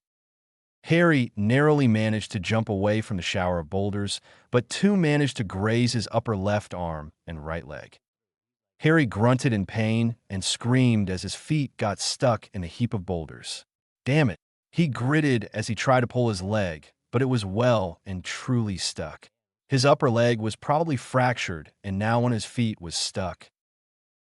Harry narrowly managed to jump away from the shower of boulders, but two managed to graze his upper left arm and right leg. Harry grunted in pain and screamed as his feet got stuck in a heap of boulders. "Damn it," he gritted as he tried to pull his leg, but it was well and truly stuck. His upper leg was probably fractured, and now on his feet was stuck.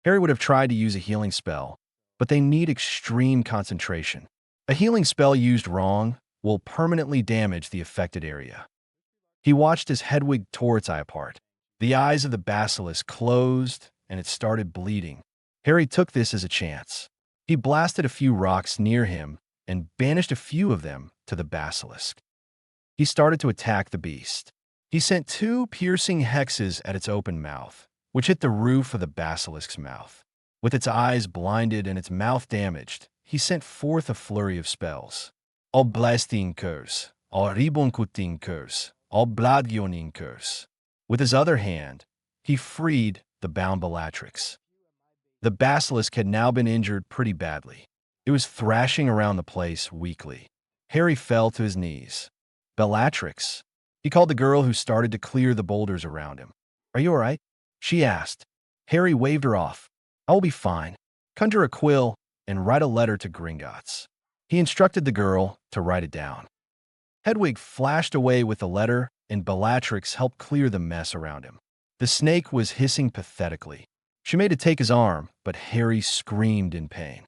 Harry would have tried to use a healing spell, but they need extreme concentration. A healing spell used wrong will permanently damage the affected area. He watched as Hedwig tore its eye apart. The eyes of the basilisk closed, and it started bleeding. Harry took this as a chance. He blasted a few rocks near him and banished a few of them to the basilisk. He started to attack the beast. He sent two piercing hexes at its open mouth, which hit the roof of the basilisk's mouth. With its eyes blinded and its mouth damaged, he sent forth a flurry of spells. All blasting curse, all riboncuting curse, all bladgioning curse. With his other hand, he freed the bound Bellatrix. The basilisk had now been injured pretty badly. It was thrashing around the place weakly. Harry fell to his knees. "Bellatrix," he called the girl who started to clear the boulders around him. "Are you all right?" she asked. Harry waved her off. I will be fine. Conjure a quill and write a letter to Gringotts. He instructed the girl to write it down. Hedwig flashed away with the letter, and Bellatrix helped clear the mess around him. The snake was hissing pathetically. She made it take his arm, but Harry screamed in pain.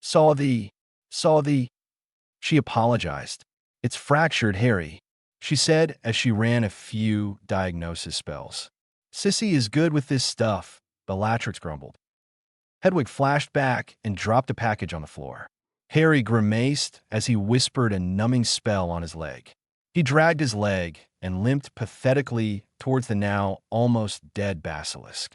Saw thee, saw thee. She apologized. It's fractured, Harry, she said as she ran a few diagnosis spells. Sissy is good with this stuff, Bellatrix grumbled. Hedwig flashed back and dropped a package on the floor. Harry grimaced as he whispered a numbing spell on his leg. He dragged his leg and limped pathetically towards the now almost dead basilisk.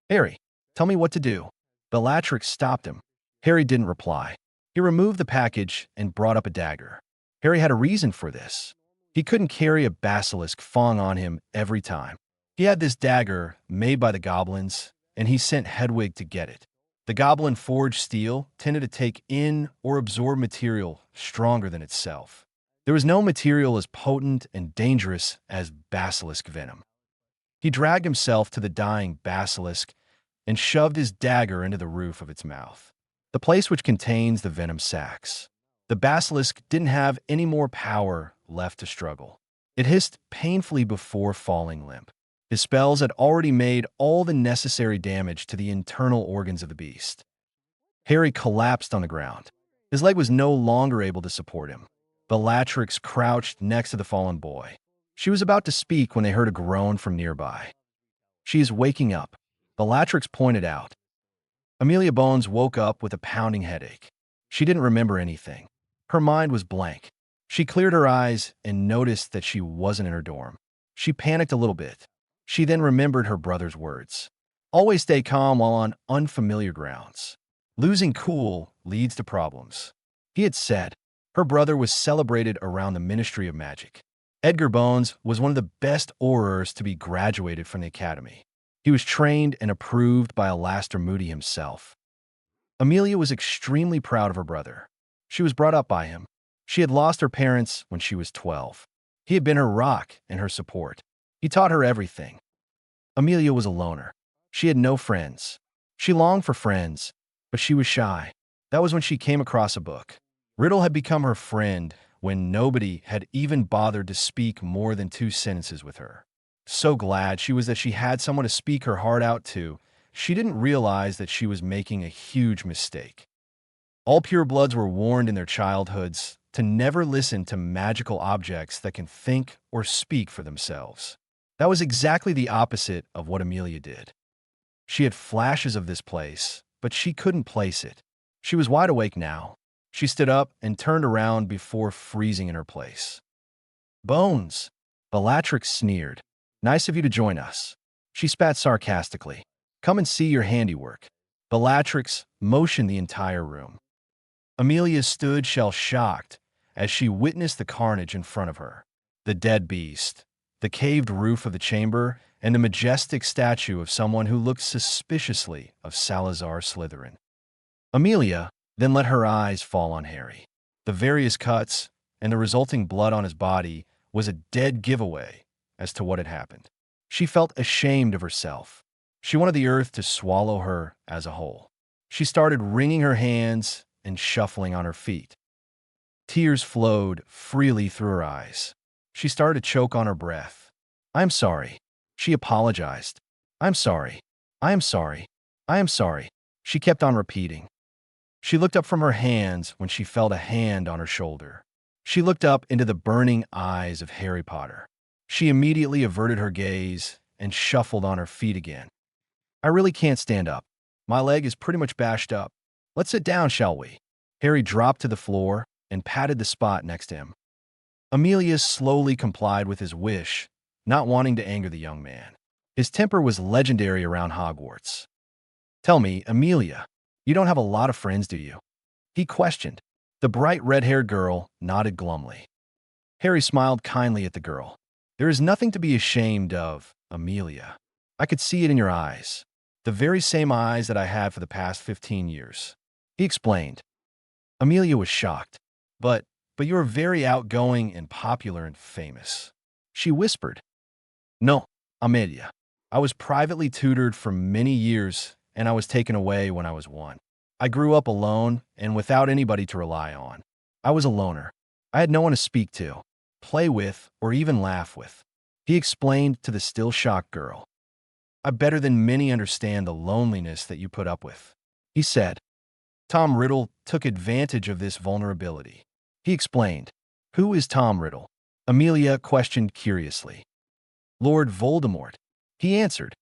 Harry, tell me what to do. Bellatrix stopped him. Harry didn't reply. He removed the package and brought up a dagger. Harry had a reason for this. He couldn't carry a basilisk fang on him every time. He had this dagger made by the goblins, and he sent Hedwig to get it. The goblin forged steel tended to take in or absorb material stronger than itself. There was no material as potent and dangerous as basilisk venom. He dragged himself to the dying basilisk and shoved his dagger into the roof of its mouth, the place which contains the venom sacs. The basilisk didn't have any more power left to struggle. It hissed painfully before falling limp. His spells had already made all the necessary damage to the internal organs of the beast. Harry collapsed on the ground. His leg was no longer able to support him. Bellatrix crouched next to the fallen boy. She was about to speak when they heard a groan from nearby. She is waking up, Bellatrix pointed out. Amelia Bones woke up with a pounding headache. She didn't remember anything. Her mind was blank. She cleared her eyes and noticed that she wasn't in her dorm. She panicked a little bit. She then remembered her brother's words. Always stay calm while on unfamiliar grounds. Losing cool leads to problems. He had said. Her brother was celebrated around the Ministry of Magic. Edgar Bones was one of the best aurors to be graduated from the academy. He was trained and approved by Alastair Moody himself. Amelia was extremely proud of her brother. She was brought up by him. She had lost her parents when she was 12. He had been her rock and her support. He taught her everything. Amelia was a loner. She had no friends. She longed for friends, but she was shy. That was when she came across a book. Riddle had become her friend when nobody had even bothered to speak more than 2 sentences with her. So glad she was that she had someone to speak her heart out to, she didn't realize that she was making a huge mistake. All purebloods were warned in their childhoods to never listen to magical objects that can think or speak for themselves. That was exactly the opposite of what Amelia did. She had flashes of this place, but she couldn't place it. She was wide awake now. She stood up and turned around before freezing in her place. Bones! Bellatrix sneered. Nice of you to join us. She spat sarcastically. Come and see your handiwork. Bellatrix motioned the entire room. Amelia stood shell-shocked as she witnessed the carnage in front of her. The dead beast, the caved roof of the chamber, and the majestic statue of someone who looked suspiciously of Salazar Slytherin. Amelia then let her eyes fall on Harry. The various cuts and the resulting blood on his body was a dead giveaway as to what had happened. She felt ashamed of herself. She wanted the earth to swallow her as a whole. She started wringing her hands and shuffling on her feet. Tears flowed freely through her eyes. She started to choke on her breath. I'm sorry. She apologized. I'm sorry. I am sorry. I am sorry. She kept on repeating. She looked up from her hands when she felt a hand on her shoulder. She looked up into the burning eyes of Harry Potter. She immediately averted her gaze and shuffled on her feet again. I really can't stand up. My leg is pretty much bashed up. Let's sit down, shall we? Harry dropped to the floor and patted the spot next to him. Amelia slowly complied with his wish, not wanting to anger the young man. His temper was legendary around Hogwarts. Tell me, Amelia, you don't have a lot of friends, do you? He questioned. The bright red-haired girl nodded glumly. Harry smiled kindly at the girl. There is nothing to be ashamed of, Amelia. I could see it in your eyes. The very same eyes that I had for the past 15 years. He explained. Amelia was shocked. But you are very outgoing and popular and famous. She whispered. No, Amelia. I was privately tutored for many years, and I was taken away when I was 1. I grew up alone and without anybody to rely on. I was a loner. I had no one to speak to, play with, or even laugh with. He explained to the still shocked girl. I better than many understand the loneliness that you put up with, he said. Tom Riddle took advantage of this vulnerability. He explained. Who is Tom Riddle? Amelia questioned curiously. Lord Voldemort, he answered.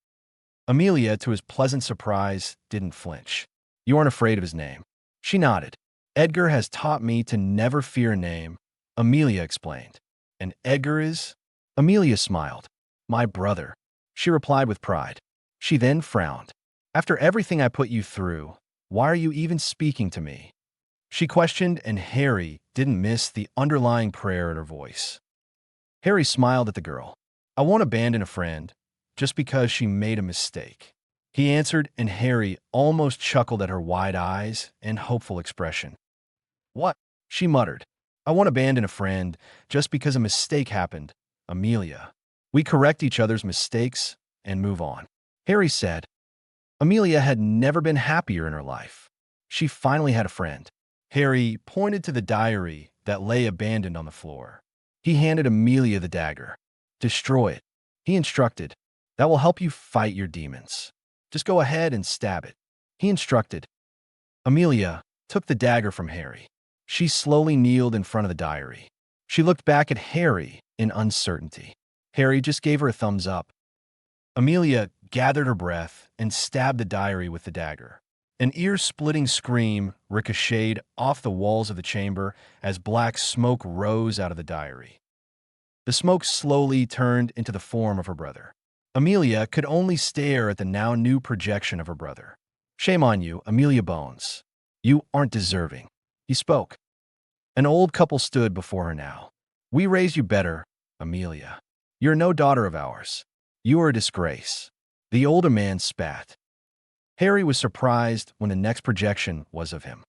Amelia, to his pleasant surprise, didn't flinch. You aren't afraid of his name? She nodded. Edgar has taught me to never fear a name, Amelia explained. And Edgar is? Amelia smiled. My brother, she replied with pride. She then frowned. After everything I put you through, why are you even speaking to me? She questioned, and Harry didn't miss the underlying prayer in her voice. Harry smiled at the girl. I won't abandon a friend just because she made a mistake, he answered, and Harry almost chuckled at her wide eyes and hopeful expression. What? She muttered. I won't abandon a friend just because a mistake happened, Amelia. We correct each other's mistakes and move on, Harry said. Amelia had never been happier in her life. She finally had a friend. Harry pointed to the diary that lay abandoned on the floor. He handed Amelia the dagger. Destroy it, he instructed. That will help you fight your demons. Just go ahead and stab it, he instructed. Amelia took the dagger from Harry. She slowly kneeled in front of the diary. She looked back at Harry in uncertainty. Harry just gave her a thumbs up. Amelia gathered her breath and stabbed the diary with the dagger. An ear-splitting scream ricocheted off the walls of the chamber as black smoke rose out of the diary. The smoke slowly turned into the form of her brother. Amelia could only stare at the now new projection of her brother. Shame on you, Amelia Bones. You aren't deserving, he spoke. An old couple stood before her now. We raised you better, Amelia. You're no daughter of ours. You are a disgrace. The older man spat. Harry was surprised when the next projection was of him.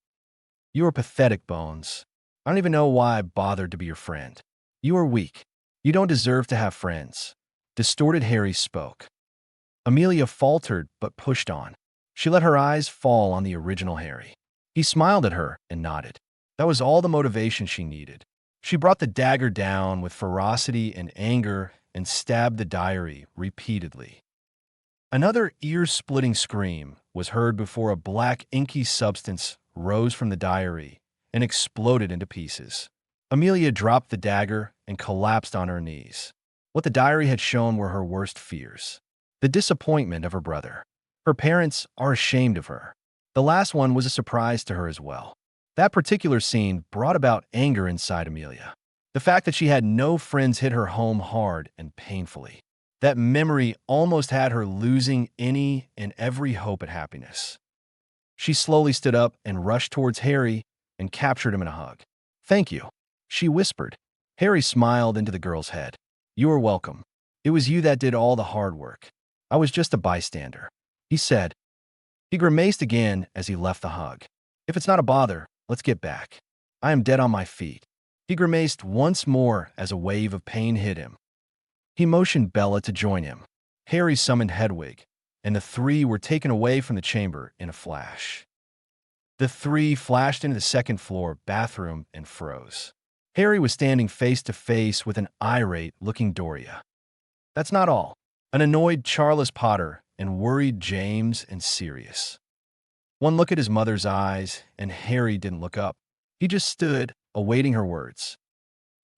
You are pathetic, Bones. I don't even know why I bothered to be your friend. You are weak. You don't deserve to have friends. Distorted Harry spoke. Amelia faltered but pushed on. She let her eyes fall on the original Harry. He smiled at her and nodded. That was all the motivation she needed. She brought the dagger down with ferocity and anger and stabbed the diary repeatedly. Another ear-splitting scream was heard before a black, inky substance rose from the diary and exploded into pieces. Amelia dropped the dagger and collapsed on her knees. What the diary had shown were her worst fears. The disappointment of her brother. Her parents are ashamed of her. The last one was a surprise to her as well. That particular scene brought about anger inside Amelia. The fact that she had no friends hit her home hard and painfully. That memory almost had her losing any and every hope at happiness. She slowly stood up and rushed towards Harry and captured him in a hug. Thank you, she whispered. Harry smiled into the girl's head. You are welcome. It was you that did all the hard work. I was just a bystander, he said. He grimaced again as he left the hug. If it's not a bother, let's get back. I am dead on my feet. He grimaced once more as a wave of pain hit him. He motioned Bella to join him. Harry summoned Hedwig, and the three were taken away from the chamber in a flash. The three flashed into the second-floor bathroom and froze. Harry was standing face-to-face with an irate-looking Doria. That's not all. An annoyed Charles Potter and worried James and Sirius. One look at his mother's eyes, and Harry didn't look up. He just stood, awaiting her words.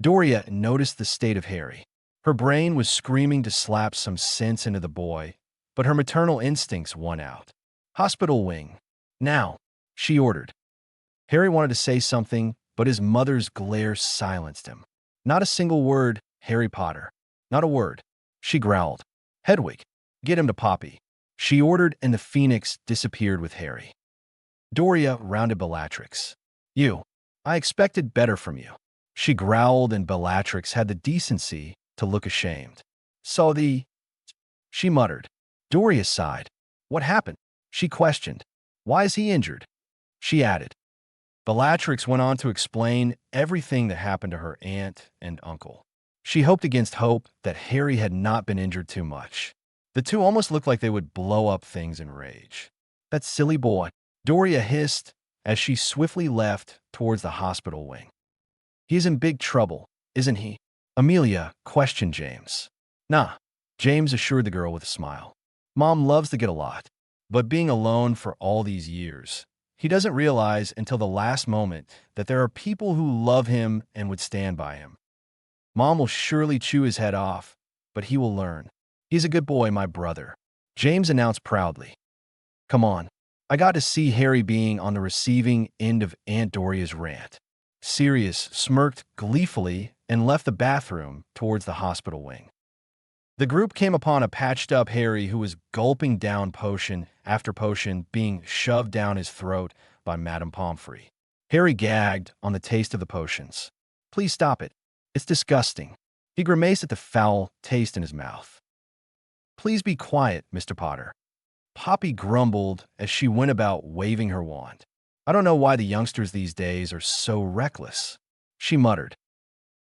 Doria noticed the state of Harry. Her brain was screaming to slap some sense into the boy, but her maternal instincts won out. Hospital wing. Now, she ordered. Harry wanted to say something, but his mother's glare silenced him. Not a single word, Harry Potter. Not a word. She growled. Hedwig, get him to Poppy. She ordered, and the phoenix disappeared with Harry. Doria rounded Bellatrix. You. I expected better from you. She growled, and Bellatrix had the decency to look ashamed. So she muttered. Doria sighed. What happened? She questioned. Why is he injured? She added. Bellatrix went on to explain everything that happened to her aunt and uncle. She hoped against hope that Harry had not been injured too much. The two almost looked like they would blow up things in rage. That silly boy, Doria hissed as she swiftly left towards the hospital wing. He's in big trouble, isn't he? Amelia questioned James. Nah, James assured the girl with a smile. Mom loves to get a lot, but being alone for all these years, he doesn't realize until the last moment that there are people who love him and would stand by him. Mom will surely chew his head off, but he will learn. He's a good boy, my brother, James announced proudly. Come on, I got to see Harry being on the receiving end of Aunt Doria's rant. Sirius smirked gleefully and left the bathroom towards the hospital wing. The group came upon a patched-up Harry who was gulping down potion after potion being shoved down his throat by Madame Pomfrey. Harry gagged on the taste of the potions. Please stop it. It's disgusting. He grimaced at the foul taste in his mouth. Please be quiet, Mr. Potter. Poppy grumbled as she went about waving her wand. I don't know why the youngsters these days are so reckless, she muttered.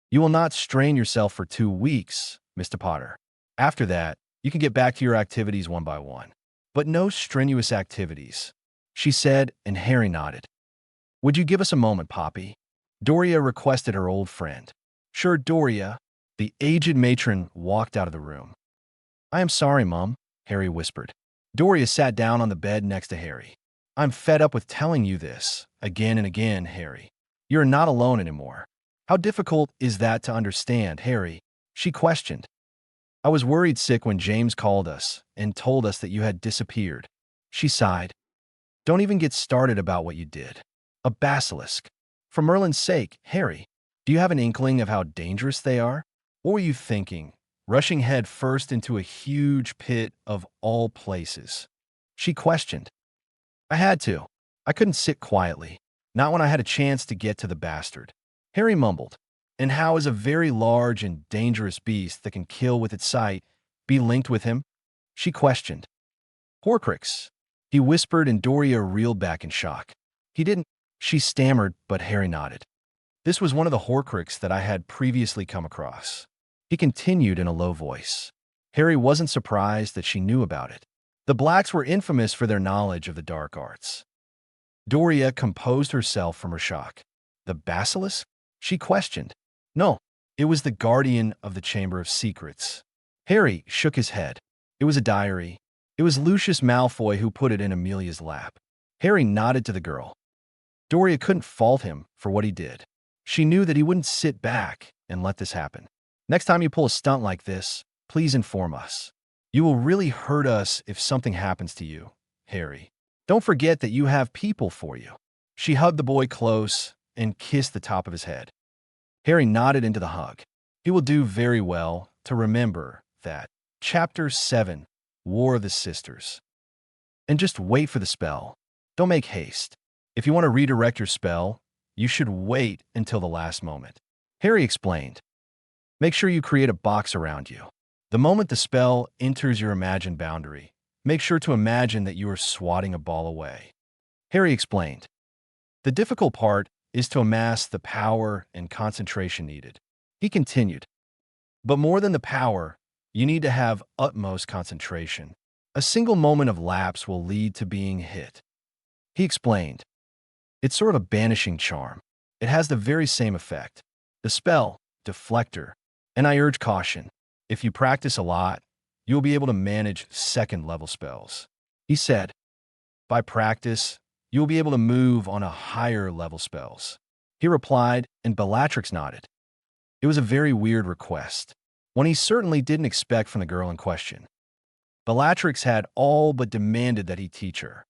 You will not strain yourself for 2 weeks, Mr. Potter. After that, you can get back to your activities one by one. But no strenuous activities, she said, and Harry nodded. Would you give us a moment, Poppy? Doria requested her old friend. Sure, Doria. The aged matron walked out of the room. I am sorry, Mum, Harry whispered. Doria sat down on the bed next to Harry. I'm fed up with telling you this, again and again, Harry. You're not alone anymore. How difficult is that to understand, Harry? She questioned. I was worried sick when James called us and told us that you had disappeared. She sighed. Don't even get started about what you did. A basilisk. For Merlin's sake, Harry, do you have an inkling of how dangerous they are? What were you thinking, rushing head first into a huge pit of all places? She questioned. I had to. I couldn't sit quietly, not when I had a chance to get to the bastard. Harry mumbled. And how is a very large and dangerous beast that can kill with its sight be linked with him? She questioned. Horcrux, he whispered, and Doria reeled back in shock. He didn't, she stammered, but Harry nodded. This was one of the Horcrux that I had previously come across. He continued in a low voice. Harry wasn't surprised that she knew about it. The Blacks were infamous for their knowledge of the dark arts. Doria composed herself from her shock. The basilisk? She questioned. No, it was the guardian of the Chamber of Secrets. Harry shook his head. It was a diary. It was Lucius Malfoy who put it in Amelia's lap. Harry nodded to the girl. Doria couldn't fault him for what he did. She knew that he wouldn't sit back and let this happen. Next time you pull a stunt like this, please inform us. You will really hurt us if something happens to you, Harry. Don't forget that you have people for you. She hugged the boy close and kissed the top of his head. Harry nodded into the hug. He will do very well to remember that. Chapter 7, War of the Sisters. And just wait for the spell. Don't make haste. If you want to redirect your spell, you should wait until the last moment. Harry explained. Make sure you create a box around you. The moment the spell enters your imagined boundary, make sure to imagine that you are swatting a ball away. Harry explained. The difficult part is to amass the power and concentration needed. He continued. But more than the power, you need to have utmost concentration. A single moment of lapse will lead to being hit. He explained. It's sort of a banishing charm. It has the very same effect. The spell, deflector, and I urge caution. If you practice a lot, you'll be able to manage second-level spells. He said, by practice, you'll be able to move on a higher-level spells. He replied, and Bellatrix nodded. It was a very weird request, one he certainly didn't expect from the girl in question. Bellatrix had all but demanded that he teach her.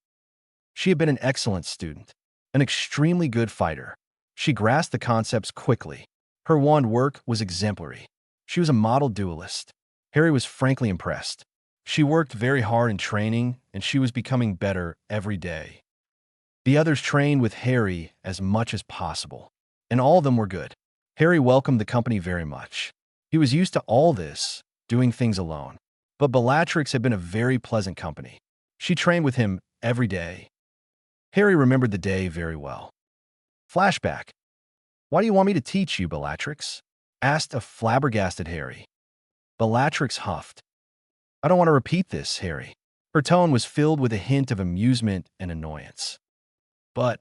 She had been an excellent student, an extremely good fighter. She grasped the concepts quickly. Her wand work was exemplary. She was a model duelist. Harry was frankly impressed. She worked very hard in training, and she was becoming better every day. The others trained with Harry as much as possible, and all of them were good. Harry welcomed the company very much. He was used to all this, doing things alone. But Bellatrix had been a very pleasant company. She trained with him every day. Harry remembered the day very well. Flashback. Why do you want me to teach you, Bellatrix? Asked a flabbergasted Harry. Bellatrix huffed. I don't want to repeat this, Harry. Her tone was filled with a hint of amusement and annoyance. But,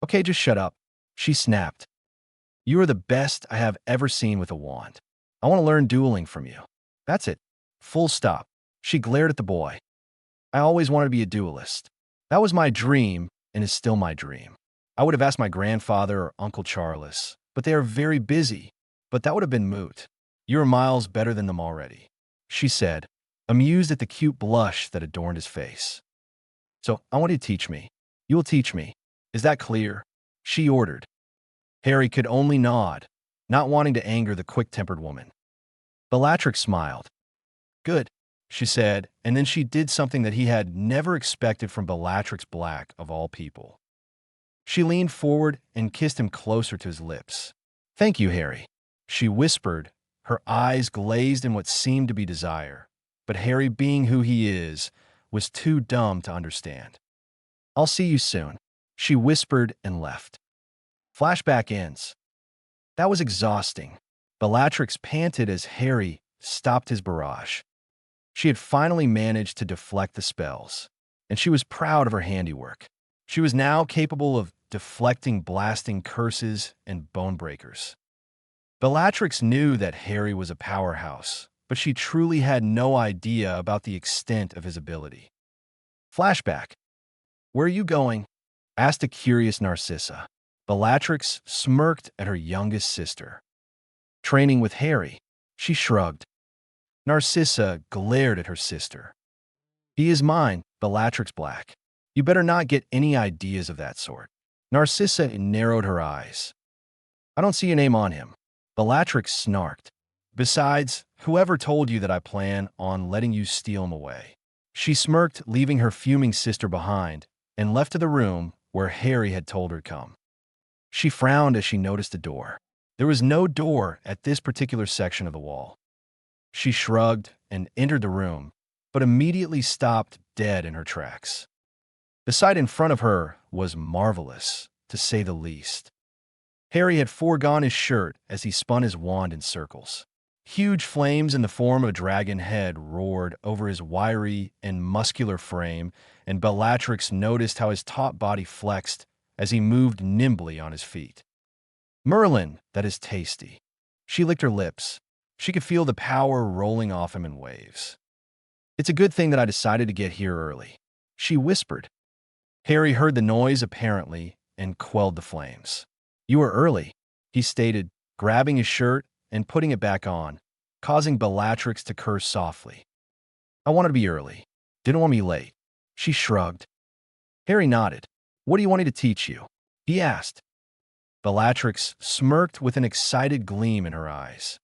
okay, just shut up. She snapped. You are the best I have ever seen with a wand. I want to learn dueling from you. That's it. Full stop. She glared at the boy. I always wanted to be a duelist. That was my dream and is still my dream. I would have asked my grandfather or Uncle Charles, but they are very busy. But that would have been moot. You're miles better than them already, she said, amused at the cute blush that adorned his face. So I want you to teach me. You will teach me. Is that clear? She ordered. Harry could only nod, not wanting to anger the quick-tempered woman. Bellatrix smiled. Good, she said, and then she did something that he had never expected from Bellatrix Black, of all people. She leaned forward and kissed him closer to his lips. Thank you, Harry, she whispered, her eyes glazed in what seemed to be desire. But Harry, being who he is, was too dumb to understand. I'll see you soon, she whispered and left. Flashback ends. That was exhausting. Bellatrix panted as Harry stopped his barrage. She had finally managed to deflect the spells, and she was proud of her handiwork. She was now capable of deflecting blasting curses and bone breakers. Bellatrix knew that Harry was a powerhouse, but she truly had no idea about the extent of his ability. Flashback. Where are you going? Asked a curious Narcissa. Bellatrix smirked at her youngest sister. Training with Harry, she shrugged. Narcissa glared at her sister. He is mine, Bellatrix Black. You better not get any ideas of that sort. Narcissa narrowed her eyes. I don't see your name on him. Bellatrix snarked. Besides, whoever told you that I plan on letting you steal him away? She smirked, leaving her fuming sister behind, and left to the room where Harry had told her to come. She frowned as she noticed a door. There was no door at this particular section of the wall. She shrugged and entered the room, but immediately stopped dead in her tracks. The sight in front of her was marvelous, to say the least. Harry had foregone his shirt as he spun his wand in circles. Huge flames in the form of a dragon head roared over his wiry and muscular frame, and Bellatrix noticed how his taut body flexed as he moved nimbly on his feet. Merlin, that is tasty. She licked her lips. She could feel the power rolling off him in waves. It's a good thing that I decided to get here early, she whispered. Harry heard the noise apparently and quelled the flames. You are early, he stated, grabbing his shirt and putting it back on, causing Bellatrix to curse softly. I wanted to be early. Didn't want to be late. She shrugged. Harry nodded. What do you want me to teach you? He asked. Bellatrix smirked with an excited gleam in her eyes.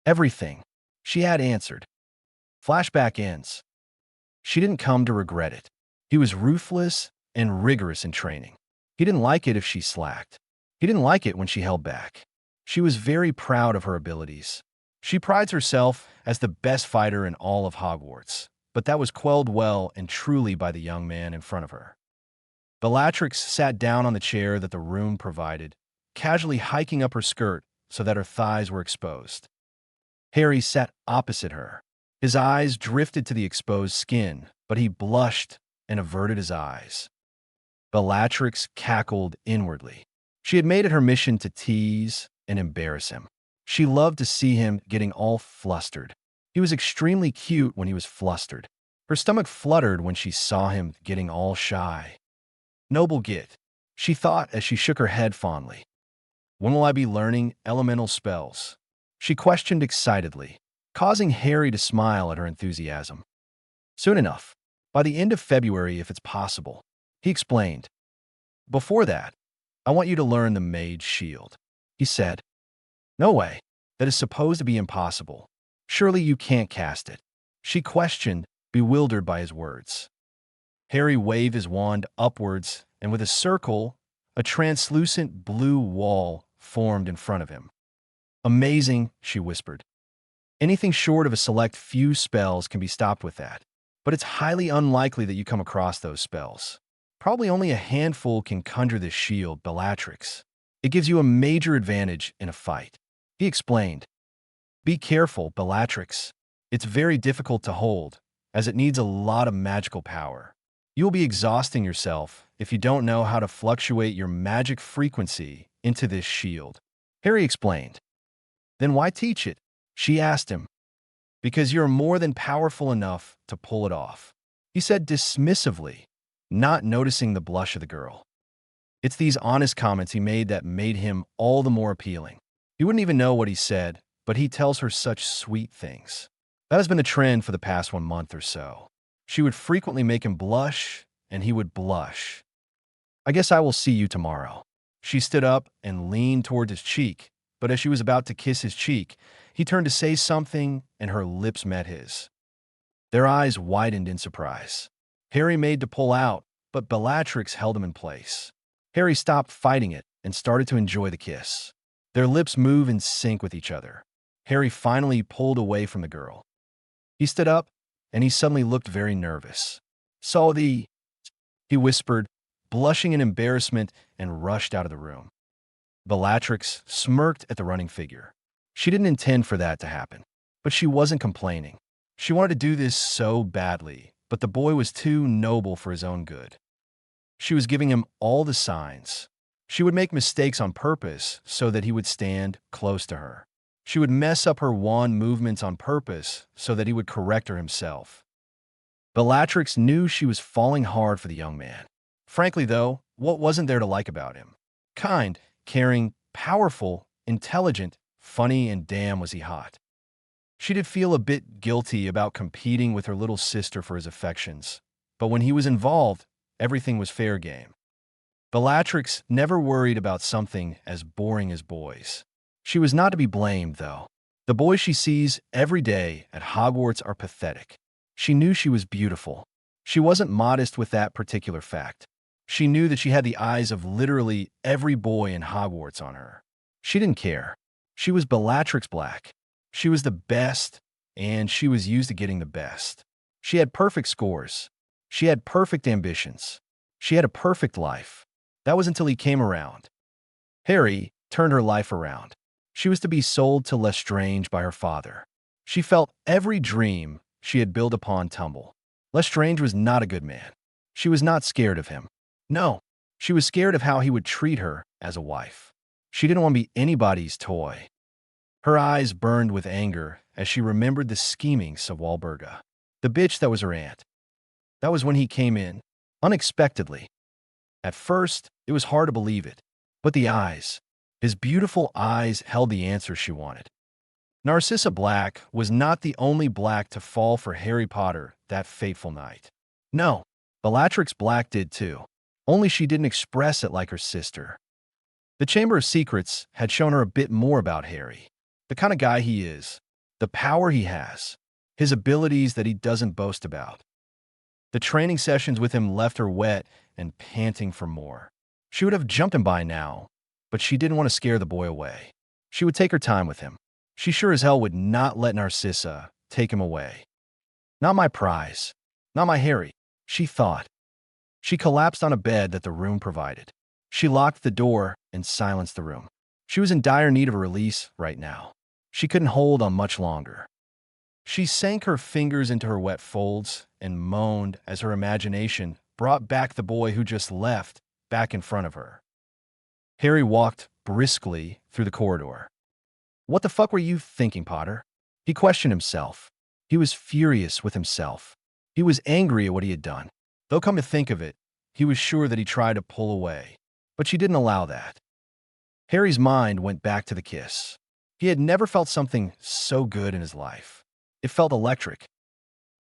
Everything, she had answered. Flashback ends. She didn't come to regret it. He was ruthless and rigorous in training. He didn't like it if she slacked. He didn't like it when she held back. She was very proud of her abilities. She prides herself as the best fighter in all of Hogwarts, but that was quelled well and truly by the young man in front of her. Bellatrix sat down on the chair that the room provided, casually hiking up her skirt so that her thighs were exposed. Harry sat opposite her. His eyes drifted to the exposed skin, but he blushed and averted his eyes. Bellatrix cackled inwardly. She had made it her mission to tease and embarrass him. She loved to see him getting all flustered. He was extremely cute when he was flustered. Her stomach fluttered when she saw him getting all shy. Noble git, she thought as she shook her head fondly. When will I be learning elemental spells? She questioned excitedly, causing Harry to smile at her enthusiasm. Soon enough, by the end of February if it's possible, he explained. Before that, I want you to learn the Mage's Shield, he said. No way, that is supposed to be impossible. Surely you can't cast it, she questioned, bewildered by his words. Harry waved his wand upwards, and with a circle, a translucent blue wall formed in front of him. Amazing, she whispered. Anything short of a select few spells can be stopped with that, but it's highly unlikely that you come across those spells. Probably only a handful can conjure this shield, Bellatrix. It gives you a major advantage in a fight, he explained. Be careful, Bellatrix. It's very difficult to hold, as it needs a lot of magical power. You'll be exhausting yourself if you don't know how to fluctuate your magic frequency into this shield. Harry explained. Then why teach it? She asked him. Because you're more than powerful enough to pull it off, he said dismissively, not noticing the blush of the girl. It's these honest comments he made that made him all the more appealing. You wouldn't even know what he said, but he tells her such sweet things. That has been a trend for the past 1 month or so. She would frequently make him blush, and he would blush. I guess I will see you tomorrow. She stood up and leaned toward his cheek, but as she was about to kiss his cheek, he turned to say something, and her lips met his. Their eyes widened in surprise. Harry made to pull out, but Bellatrix held him in place. Harry stopped fighting it and started to enjoy the kiss. Their lips moved in sync with each other. Harry finally pulled away from the girl. He stood up, and he suddenly looked very nervous. He whispered, blushing in embarrassment, and rushed out of the room. Bellatrix smirked at the running figure. She didn't intend for that to happen, but she wasn't complaining. She wanted to do this so badly, but the boy was too noble for his own good. She was giving him all the signs. She would make mistakes on purpose so that he would stand close to her. She would mess up her wand movements on purpose so that he would correct her himself. Bellatrix knew she was falling hard for the young man. Frankly, though, what wasn't there to like about him? Kind, caring, powerful, intelligent, funny, and damn was he hot. She did feel a bit guilty about competing with her little sister for his affections, but when he was involved, everything was fair game. Bellatrix never worried about something as boring as boys. She was not to be blamed, though. The boys she sees every day at Hogwarts are pathetic. She knew she was beautiful. She wasn't modest with that particular fact. She knew that she had the eyes of literally every boy in Hogwarts on her. She didn't care. She was Bellatrix Black. She was the best, and she was used to getting the best. She had perfect scores. She had perfect ambitions. She had a perfect life. That was until he came around. Harry turned her life around. She was to be sold to Lestrange by her father. She felt every dream she had built upon tumble. Lestrange was not a good man. She was not scared of him. No, she was scared of how he would treat her as a wife. She didn't want to be anybody's toy. Her eyes burned with anger as she remembered the schemings of Walburga, the bitch that was her aunt. That was when he came in, unexpectedly. At first, it was hard to believe it, but the eyes, his beautiful eyes held the answer she wanted. Narcissa Black was not the only Black to fall for Harry Potter that fateful night. No, Bellatrix Black did too, only she didn't express it like her sister. The Chamber of Secrets had shown her a bit more about Harry, the kind of guy he is, the power he has, his abilities that he doesn't boast about. The training sessions with him left her wet and panting for more. She would have jumped him by now, but she didn't want to scare the boy away. She would take her time with him. She sure as hell would not let Narcissa take him away. Not my prize. Not my Harry, she thought. She collapsed on a bed that the room provided. She locked the door and silenced the room. She was in dire need of a release right now. She couldn't hold on much longer. She sank her fingers into her wet folds and moaned as her imagination brought back the boy who just left back in front of her. Harry walked briskly through the corridor. What the fuck were you thinking, Potter? He questioned himself. He was furious with himself. He was angry at what he had done. Though come to think of it, he was sure that he tried to pull away, but she didn't allow that. Harry's mind went back to the kiss. He had never felt something so good in his life. It felt electric.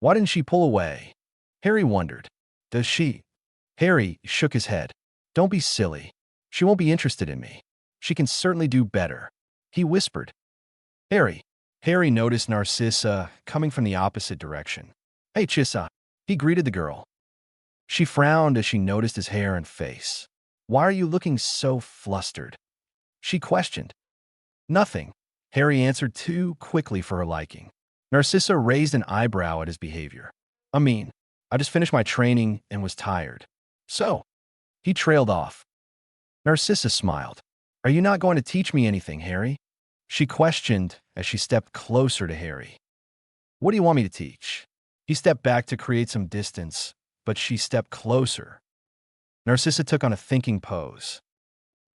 Why didn't she pull away? Harry wondered. Does she? Harry shook his head. Don't be silly. She won't be interested in me. She can certainly do better. He whispered. Harry. Harry noticed Narcissa coming from the opposite direction. Hey, Chissa. He greeted the girl. She frowned as she noticed his hair and face. Why are you looking so flustered? She questioned. Nothing. Harry answered too quickly for her liking. Narcissa raised an eyebrow at his behavior. I just finished my training and was tired. So, he trailed off. Narcissa smiled. Are you not going to teach me anything, Harry? She questioned as she stepped closer to Harry. What do you want me to teach? He stepped back to create some distance, but she stepped closer. Narcissa took on a thinking pose.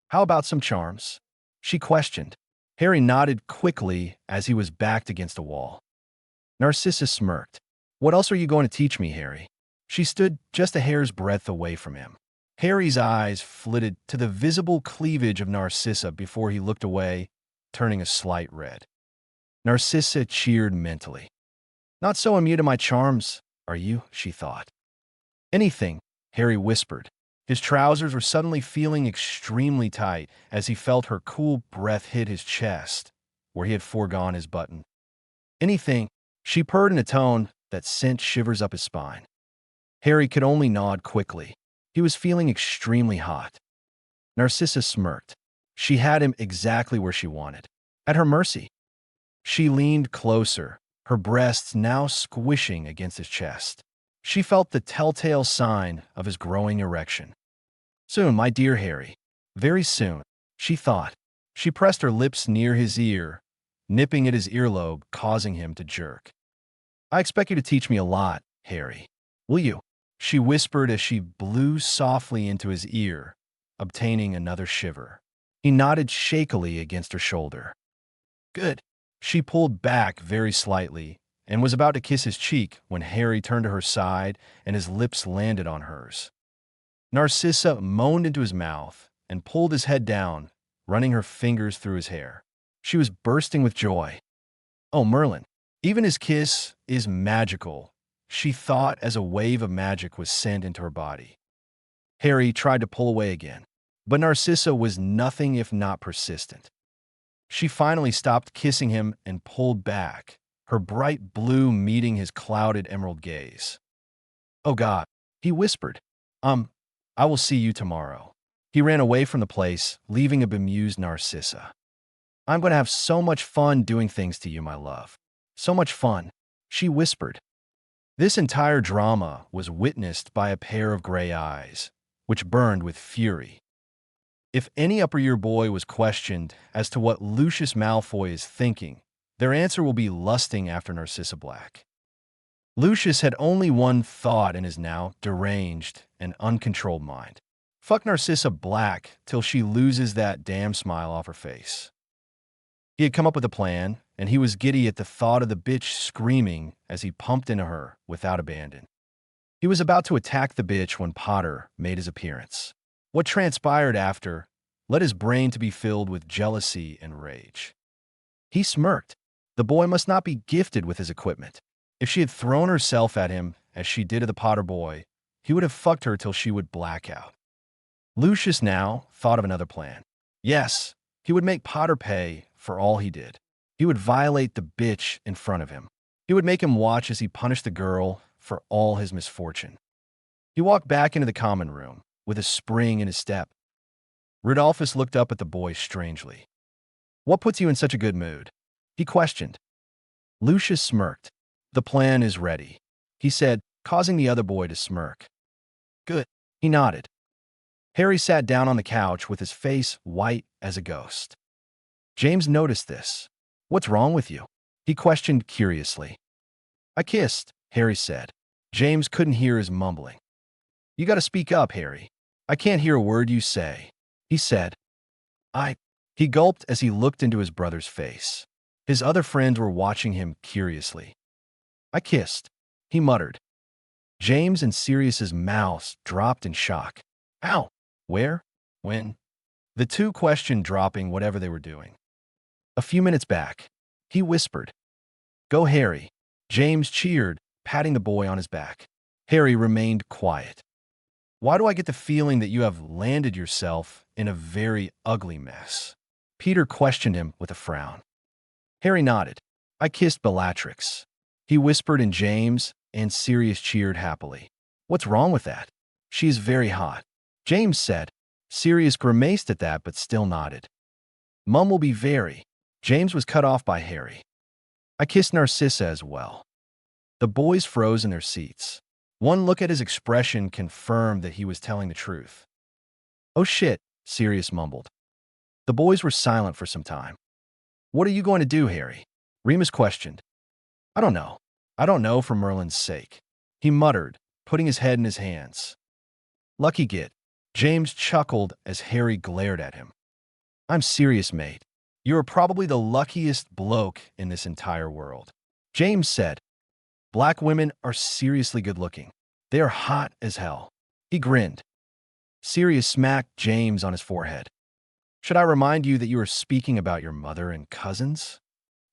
How about some charms? She questioned. Harry nodded quickly as he was backed against a wall. Narcissa smirked. What else are you going to teach me, Harry? She stood just a hair's breadth away from him. Harry's eyes flitted to the visible cleavage of Narcissa before he looked away, turning a slight red. Narcissa cheered mentally. Not so immune to my charms, are you? She thought. Anything, Harry whispered. His trousers were suddenly feeling extremely tight as he felt her cool breath hit his chest, where he had foregone his button. Anything, she purred in a tone that sent shivers up his spine. Harry could only nod quickly. He was feeling extremely hot. Narcissa smirked. She had him exactly where she wanted, at her mercy. She leaned closer, her breasts now squishing against his chest. She felt the telltale sign of his growing erection. Soon, my dear Harry. Very soon, she thought. She pressed her lips near his ear, nipping at his earlobe, causing him to jerk. I expect you to teach me a lot, Harry. Will you? She whispered as she blew softly into his ear, obtaining another shiver. He nodded shakily against her shoulder. Good. She pulled back very slightly and was about to kiss his cheek when Harry turned to her side and his lips landed on hers. Narcissa moaned into his mouth and pulled his head down, running her fingers through his hair. She was bursting with joy. Oh, Merlin, even his kiss is magical, she thought as a wave of magic was sent into her body. Harry tried to pull away again, but Narcissa was nothing if not persistent. She finally stopped kissing him and pulled back, her bright blue meeting his clouded emerald gaze. Oh God, he whispered. I will see you tomorrow. He ran away from the place, leaving a bemused Narcissa. I'm going to have so much fun doing things to you, my love. So much fun, she whispered. This entire drama was witnessed by a pair of gray eyes, which burned with fury. If any upper-year boy was questioned as to what Lucius Malfoy is thinking, their answer will be lusting after Narcissa Black. Lucius had only one thought in his now deranged and uncontrolled mind. Fuck Narcissa Black till she loses that damn smile off her face. He had come up with a plan, and he was giddy at the thought of the bitch screaming as he pumped into her without abandon. He was about to attack the bitch when Potter made his appearance. What transpired after led his brain to be filled with jealousy and rage. He smirked. The boy must not be gifted with his equipment. If she had thrown herself at him, as she did to the Potter boy, he would have fucked her till she would black out. Lucius now thought of another plan. Yes, he would make Potter pay for all he did. He would violate the bitch in front of him. He would make him watch as he punished the girl for all his misfortune. He walked back into the common room, with a spring in his step. Rudolphus looked up at the boy strangely. What puts you in such a good mood? He questioned. Lucius smirked. The plan is ready, he said, causing the other boy to smirk. Good, he nodded. Harry sat down on the couch with his face white as a ghost. James noticed this. What's wrong with you? He questioned curiously. I kissed, Harry said. James couldn't hear his mumbling. You gotta speak up, Harry. I can't hear a word you say, he said. He gulped as he looked into his brother's face. His other friends were watching him curiously. I kissed, he muttered. James and Sirius's mouths dropped in shock. How? Where? When? The two questioned, dropping whatever they were doing. A few minutes back, he whispered. Go, Harry. James cheered, patting the boy on his back. Harry remained quiet. Why do I get the feeling that you have landed yourself in a very ugly mess? Peter questioned him with a frown. Harry nodded. I kissed Bellatrix. He whispered, and James and Sirius cheered happily. What's wrong with that? She is very hot, James said. Sirius grimaced at that but still nodded. Mum will be very. James was cut off by Harry. I kissed Narcissa as well. The boys froze in their seats. One look at his expression confirmed that he was telling the truth. Oh shit, Sirius mumbled. The boys were silent for some time. What are you going to do, Harry? Remus questioned. I don't know. I don't know for Merlin's sake, he muttered, putting his head in his hands. Lucky git. James chuckled as Harry glared at him. I'm serious, mate. You are probably the luckiest bloke in this entire world. James said, black women are seriously good looking. They are hot as hell. He grinned. Sirius smacked James on his forehead. Should I remind you that you are speaking about your mother and cousins?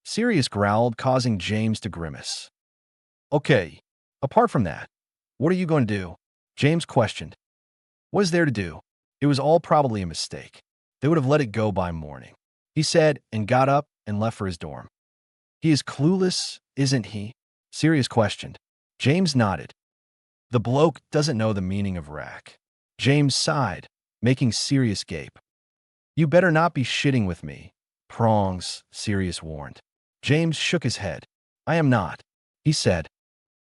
Sirius growled, causing James to grimace. Okay, apart from that, what are you going to do? James questioned. What is there to do? It was all probably a mistake. They would have let it go by morning, he said, and got up and left for his dorm. He is clueless, isn't he? Sirius questioned. James nodded. The bloke doesn't know the meaning of rack. James sighed, making Sirius gape. You better not be shitting with me, Prongs, Sirius warned. James shook his head. I am not, he said.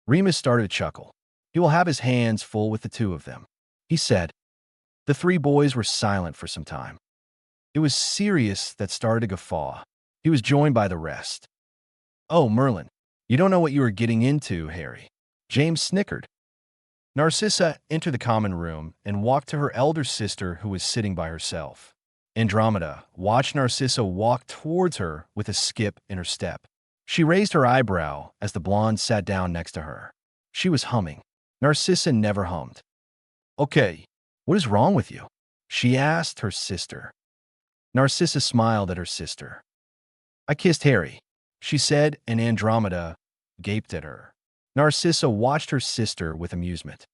Remus started to chuckle. He will have his hands full with the two of them, he said. The three boys were silent for some time. It was Sirius that started to guffaw. He was joined by the rest. Oh, Merlin, you don't know what you are getting into, Harry. James snickered. Narcissa entered the common room and walked to her elder sister who was sitting by herself. Andromeda watched Narcissa walk towards her with a skip in her step. She raised her eyebrow as the blonde sat down next to her. She was humming. Narcissa never hummed. Okay, what is wrong with you? She asked her sister. Narcissa smiled at her sister. I kissed Harry, she said, and Andromeda gaped at her. Narcissa watched her sister with amusement.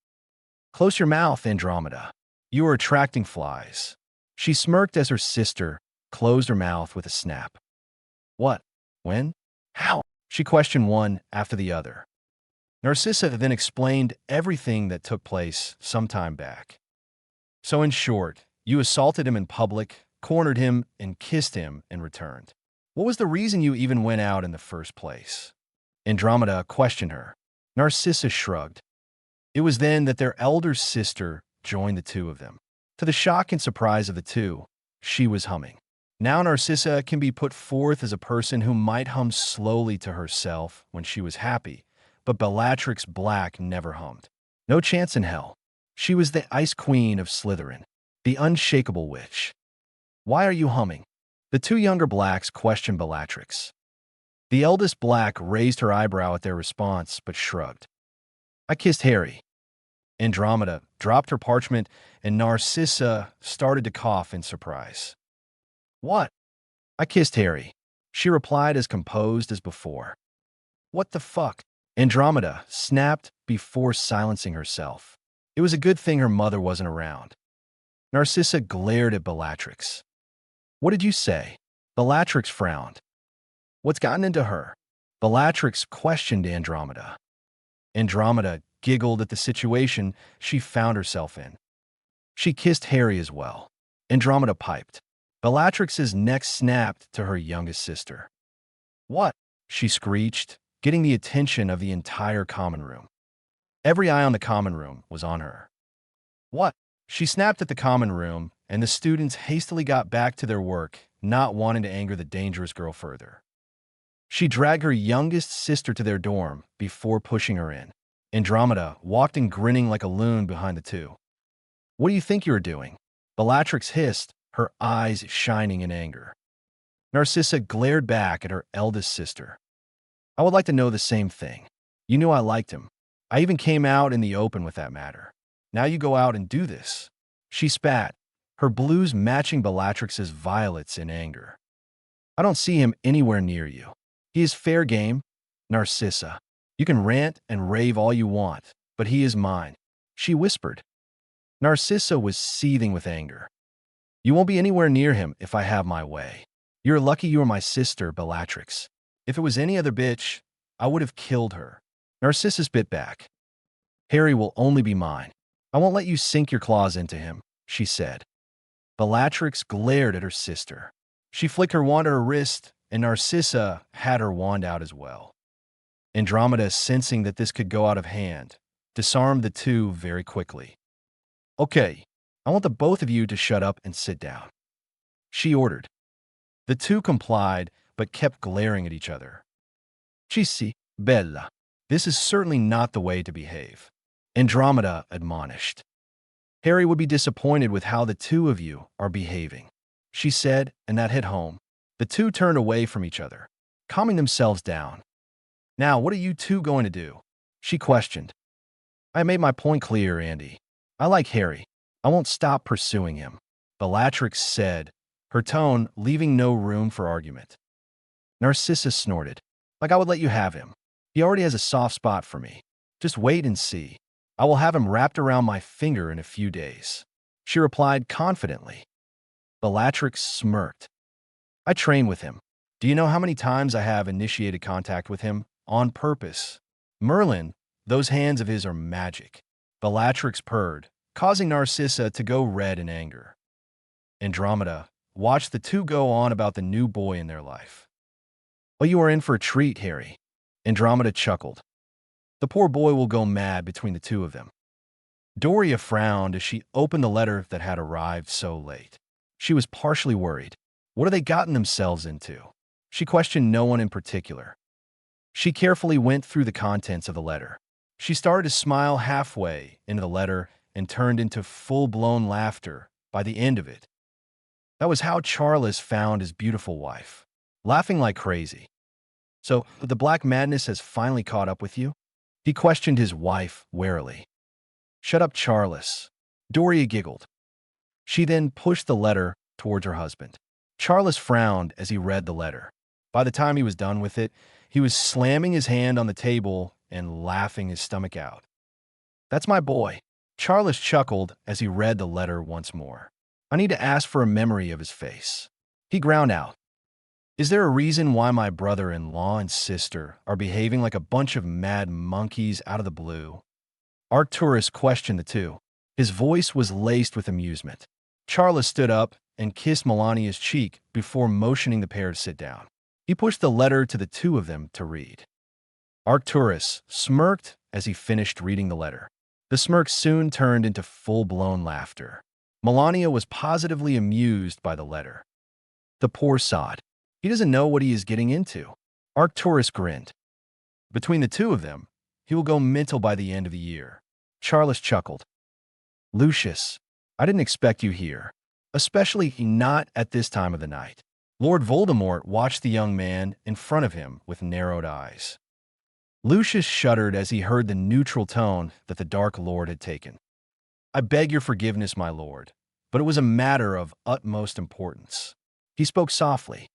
Close your mouth, Andromeda. You are attracting flies. She smirked as her sister closed her mouth with a snap. What? When? How? She questioned one after the other. Narcissa then explained everything that took place some time back. So in short, you assaulted him in public, cornered him, and kissed him in return. What was the reason you even went out in the first place? Andromeda questioned her. Narcissa shrugged. It was then that their elder sister joined the two of them. To the shock and surprise of the two, she was humming. Now Narcissa can be put forth as a person who might hum slowly to herself when she was happy, but Bellatrix Black never hummed. No chance in hell. She was the Ice Queen of Slytherin, the unshakable witch. Why are you humming? The two younger Blacks questioned Bellatrix. The eldest Black raised her eyebrow at their response, but shrugged. I kissed Harry. Andromeda dropped her parchment, and Narcissa started to cough in surprise. What? I kissed Harry. She replied as composed as before. What the fuck? Andromeda snapped before silencing herself. It was a good thing her mother wasn't around. Narcissa glared at Bellatrix. What did you say? Bellatrix frowned. What's gotten into her? Bellatrix questioned Andromeda. Andromeda giggled at the situation she found herself in. She kissed Harry as well. Andromeda piped. Bellatrix's neck snapped to her youngest sister. What? She screeched, getting the attention of the entire common room. Every eye on the common room was on her. What? She snapped at the common room, and the students hastily got back to their work, not wanting to anger the dangerous girl further. She dragged her youngest sister to their dorm before pushing her in. Andromeda walked in grinning like a loon behind the two. What do you think you are doing? Bellatrix hissed, her eyes shining in anger. Narcissa glared back at her eldest sister. I would like to know the same thing. You knew I liked him. I even came out in the open with that matter. Now you go out and do this. She spat, her blues matching Bellatrix's violets in anger. I don't see him anywhere near you. He is fair game, Narcissa. You can rant and rave all you want, but he is mine, she whispered. Narcissa was seething with anger. You won't be anywhere near him if I have my way. You're lucky you are my sister, Bellatrix. If it was any other bitch, I would have killed her. Narcissus bit back. Harry will only be mine. I won't let you sink your claws into him, she said. Bellatrix glared at her sister. She flicked her wand at her wrist, and Narcissa had her wand out as well. Andromeda, sensing that this could go out of hand, disarmed the two very quickly. Okay, I want the both of you to shut up and sit down, she ordered. The two complied, but kept glaring at each other. Ci si, bella. This is certainly not the way to behave. Andromeda admonished. Harry would be disappointed with how the two of you are behaving, she said, and that hit home. The two turned away from each other, calming themselves down. Now, what are you two going to do? She questioned. I made my point clear, Andy. I like Harry. I won't stop pursuing him, Bellatrix said, her tone leaving no room for argument. Narcissa snorted. Like I would let you have him. He already has a soft spot for me. Just wait and see. I will have him wrapped around my finger in a few days, she replied confidently. Bellatrix smirked. I train with him. Do you know how many times I have initiated contact with him? On purpose. Merlin, those hands of his are magic. Bellatrix purred, causing Narcissa to go red in anger. Andromeda watched the two go on about the new boy in their life. Oh, you are in for a treat, Harry. Andromeda chuckled. The poor boy will go mad between the two of them. Doria frowned as she opened the letter that had arrived so late. She was partially worried. What have they gotten themselves into? She questioned no one in particular. She carefully went through the contents of the letter. She started to smile halfway into the letter and turned into full-blown laughter by the end of it. That was how Charles found his beautiful wife, laughing like crazy. So, the Black Madness has finally caught up with you? He questioned his wife warily. Shut up, Charles. Doria giggled. She then pushed the letter towards her husband. Charles frowned as he read the letter. By the time he was done with it, he was slamming his hand on the table and laughing his stomach out. That's my boy. Charles chuckled as he read the letter once more. I need to ask for a memory of his face. He ground out. Is there a reason why my brother-in-law and sister are behaving like a bunch of mad monkeys out of the blue? Arcturus questioned the two. His voice was laced with amusement. Charles stood up and kissed Melania's cheek before motioning the pair to sit down. He pushed the letter to the two of them to read. Arcturus smirked as he finished reading the letter. The smirk soon turned into full-blown laughter. Melania was positively amused by the letter. The poor sod. He doesn't know what he is getting into. Arcturus grinned. Between the two of them, he will go mental by the end of the year. Charles chuckled. Lucius, I didn't expect you here, especially not at this time of the night. Lord Voldemort watched the young man in front of him with narrowed eyes. Lucius shuddered as he heard the neutral tone that the Dark Lord had taken. I beg your forgiveness, my lord, but it was a matter of utmost importance. He spoke softly.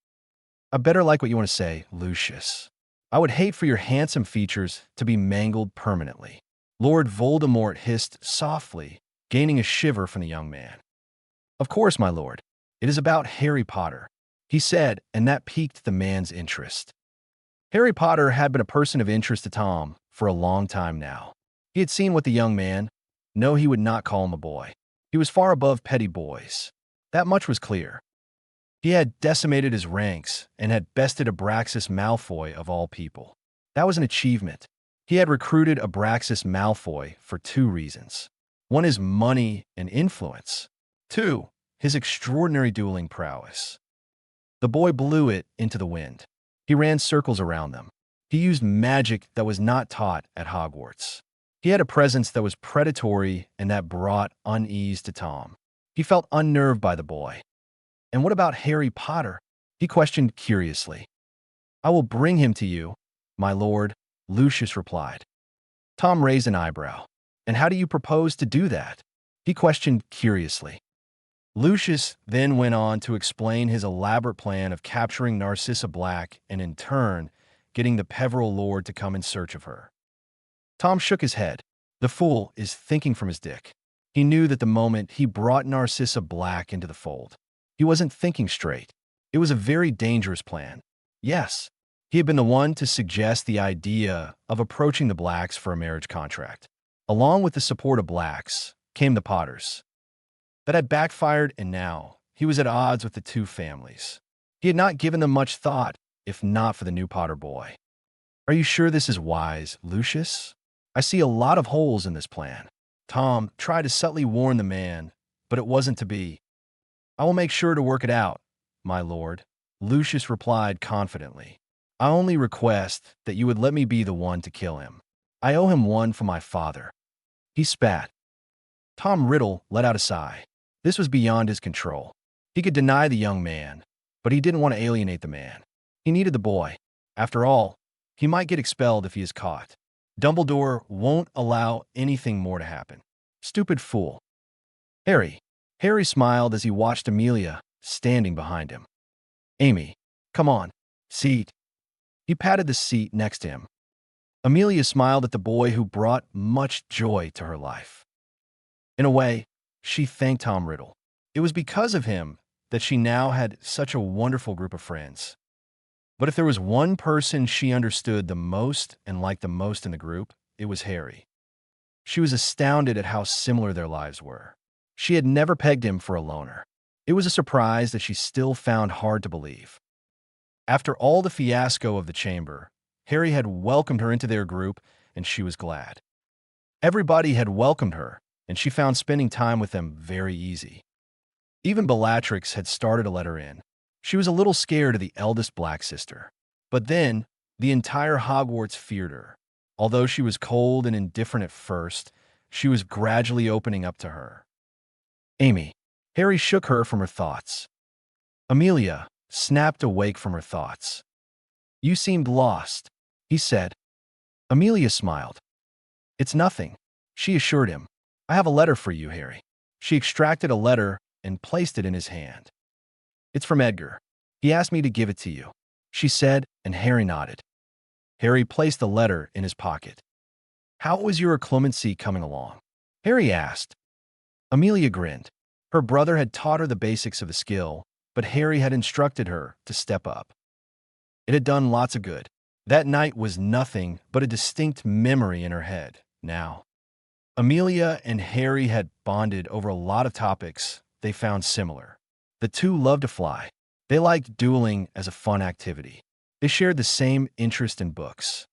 I better like what you want to say, Lucius. I would hate for your handsome features to be mangled permanently. Lord Voldemort hissed softly, gaining a shiver from the young man. Of course, my lord. It is about Harry Potter, he said, and that piqued the man's interest. Harry Potter had been a person of interest to Tom for a long time now. He had seen what the young man, no, he would not call him a boy. He was far above petty boys. That much was clear. He had decimated his ranks and had bested Abraxas Malfoy of all people. That was an achievement. He had recruited Abraxas Malfoy for two reasons. One is money and influence. Two, his extraordinary dueling prowess. The boy blew it into the wind. He ran circles around them. He used magic that was not taught at Hogwarts. He had a presence that was predatory and that brought unease to Tom. He felt unnerved by the boy. And what about Harry Potter? He questioned curiously. I will bring him to you, my lord, Lucius replied. Tom raised an eyebrow. And how do you propose to do that? He questioned curiously. Lucius then went on to explain his elaborate plan of capturing Narcissa Black and, in turn, getting the Peveril Lord to come in search of her. Tom shook his head. The fool is thinking from his dick. He knew that the moment he brought Narcissa Black into the fold, he wasn't thinking straight. It was a very dangerous plan. Yes, he had been the one to suggest the idea of approaching the Blacks for a marriage contract. Along with the support of Blacks came the Potters. That had backfired, and now he was at odds with the two families. He had not given them much thought, if not for the new Potter boy. Are you sure this is wise, Lucius? I see a lot of holes in this plan. Tom tried to subtly warn the man, but it wasn't to be. I will make sure to work it out, my lord, Lucius replied confidently. I only request that you would let me be the one to kill him. I owe him one for my father." He spat. Tom Riddle let out a sigh. This was beyond his control. He could deny the young man, but he didn't want to alienate the man. He needed the boy. After all, he might get expelled if he is caught. Dumbledore won't allow anything more to happen. Stupid fool. Harry. Harry smiled as he watched Amelia standing behind him. Amy, come on, seat. He patted the seat next to him. Amelia smiled at the boy who brought much joy to her life. In a way, she thanked Tom Riddle. It was because of him that she now had such a wonderful group of friends. But if there was one person she understood the most and liked the most in the group, it was Harry. She was astounded at how similar their lives were. She had never pegged him for a loner. It was a surprise that she still found hard to believe. After all the fiasco of the chamber, Harry had welcomed her into their group, and she was glad. Everybody had welcomed her, and she found spending time with them very easy. Even Bellatrix had started to let her in. She was a little scared of the eldest black sister. But then, the entire Hogwarts feared her. Although she was cold and indifferent at first, she was gradually opening up to her. Amy. Harry shook her from her thoughts. Amelia snapped awake from her thoughts. You seemed lost, he said. Amelia smiled. It's nothing, she assured him. I have a letter for you, Harry. She extracted a letter and placed it in his hand. It's from Edgar. He asked me to give it to you, she said, and Harry nodded. Harry placed the letter in his pocket. How was your clemency coming along? Harry asked. Amelia grinned. Her brother had taught her the basics of the skill, but Harry had instructed her to step up. It had done lots of good. That night was nothing but a distinct memory in her head now. Amelia and Harry had bonded over a lot of topics they found similar. The two loved to fly. They liked dueling as a fun activity. They shared the same interest in books.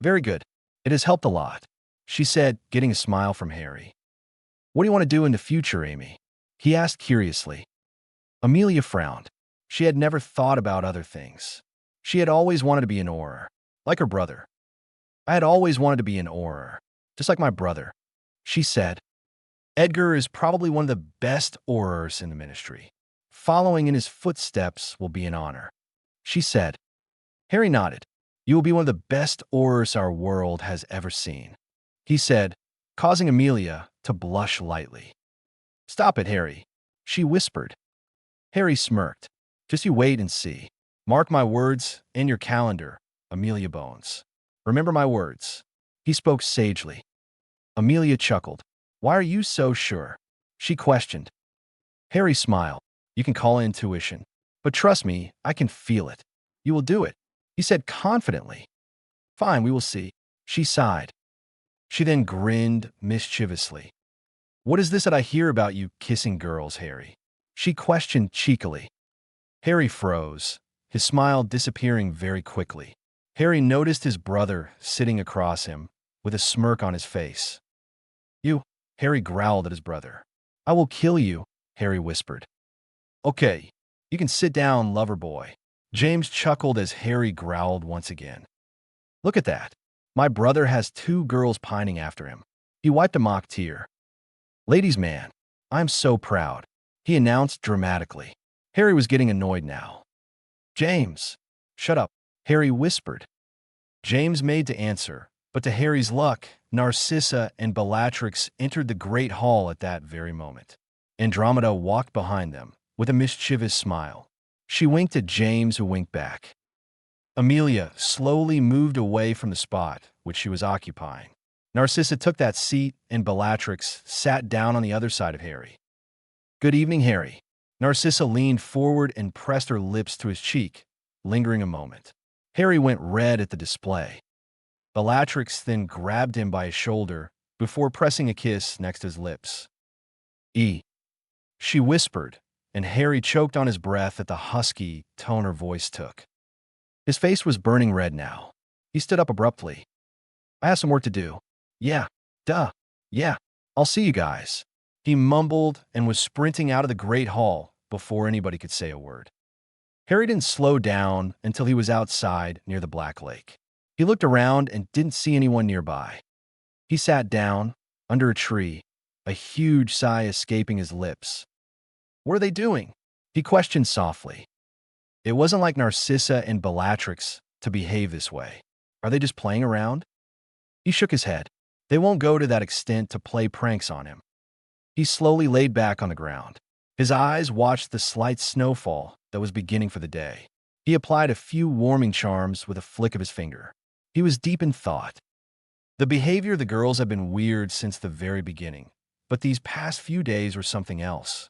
Very good. It has helped a lot, she said, getting a smile from Harry. What do you want to do in the future, Amy? He asked curiously. Amelia frowned. She had never thought about other things. She had always wanted to be an Auror, like her brother. I had always wanted to be an Auror, just like my brother, she said. Edgar is probably one of the best Aurors in the Ministry. Following in his footsteps will be an honor, she said. Harry nodded. You will be one of the best Aurors our world has ever seen, he said, causing Amelia to blush lightly. Stop it, Harry, she whispered. Harry smirked. Just you wait and see. Mark my words in your calendar, Amelia Bones. Remember my words. He spoke sagely. Amelia chuckled. Why are you so sure? She questioned. Harry smiled. You can call it intuition. But trust me, I can feel it. You will do it, he said confidently. Fine, we will see. She sighed. She then grinned mischievously. What is this that I hear about you kissing girls, Harry? She questioned cheekily. Harry froze, his smile disappearing very quickly. Harry noticed his brother sitting across him, with a smirk on his face. You, Harry growled at his brother. I will kill you, Harry whispered. Okay, you can sit down, lover boy. James chuckled as Harry growled once again. Look at that. My brother has two girls pining after him. He wiped a mock tear. Ladies' man, I'm so proud, he announced dramatically. Harry was getting annoyed now. James, shut up, Harry whispered. James made to answer, but to Harry's luck, Narcissa and Bellatrix entered the great hall at that very moment. Andromeda walked behind them, with a mischievous smile. She winked at James, who winked back. Amelia slowly moved away from the spot which she was occupying. Narcissa took that seat, and Bellatrix sat down on the other side of Harry. Good evening, Harry. Narcissa leaned forward and pressed her lips to his cheek, lingering a moment. Harry went red at the display. Bellatrix then grabbed him by his shoulder before pressing a kiss next to his lips. She whispered, and Harry choked on his breath at the husky tone her voice took. His face was burning red now. He stood up abruptly. I have some work to do. Yeah, I'll see you guys. He mumbled and was sprinting out of the great hall before anybody could say a word. Harry didn't slow down until he was outside near the Black Lake. He looked around and didn't see anyone nearby. He sat down, under a tree, a huge sigh escaping his lips. What are they doing? He questioned softly. It wasn't like Narcissa and Bellatrix to behave this way. Are they just playing around? He shook his head. They won't go to that extent to play pranks on him. He slowly laid back on the ground. His eyes watched the slight snowfall that was beginning for the day. He applied a few warming charms with a flick of his finger. He was deep in thought. The behavior of the girls had been weird since the very beginning, but these past few days were something else.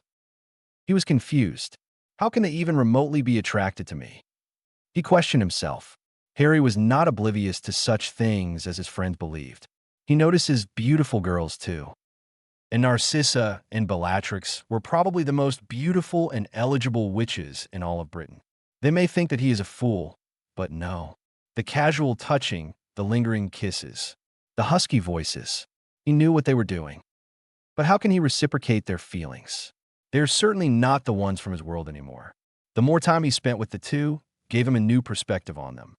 He was confused. How can they even remotely be attracted to me? He questioned himself. Harry was not oblivious to such things as his friends believed. He notices beautiful girls too. And Narcissa and Bellatrix were probably the most beautiful and eligible witches in all of Britain. They may think that he is a fool, but no. The casual touching, the lingering kisses, the husky voices. He knew what they were doing. But how can he reciprocate their feelings? They are certainly not the ones from his world anymore. The more time he spent with the two gave him a new perspective on them.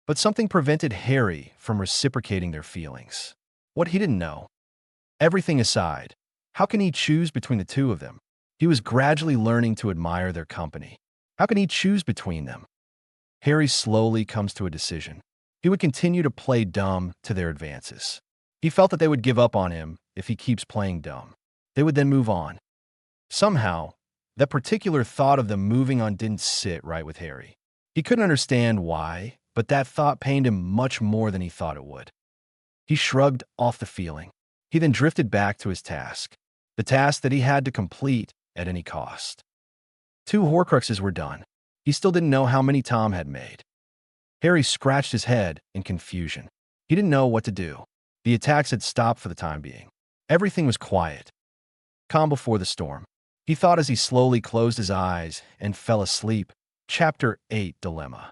But something prevented Harry from reciprocating their feelings. What he didn't know. Everything aside, how can he choose between the two of them? He was gradually learning to admire their company. How can he choose between them? Harry slowly comes to a decision. He would continue to play dumb to their advances. He felt that they would give up on him if he keeps playing dumb. They would then move on. Somehow, that particular thought of them moving on didn't sit right with Harry. He couldn't understand why, but that thought pained him much more than he thought it would. He shrugged off the feeling. He then drifted back to his task, the task that he had to complete at any cost. 2 Horcruxes were done. He still didn't know how many Tom had made. Harry scratched his head in confusion. He didn't know what to do. The attacks had stopped for the time being. Everything was quiet, calm before the storm. He thought as he slowly closed his eyes and fell asleep. Chapter 8 Dilemma.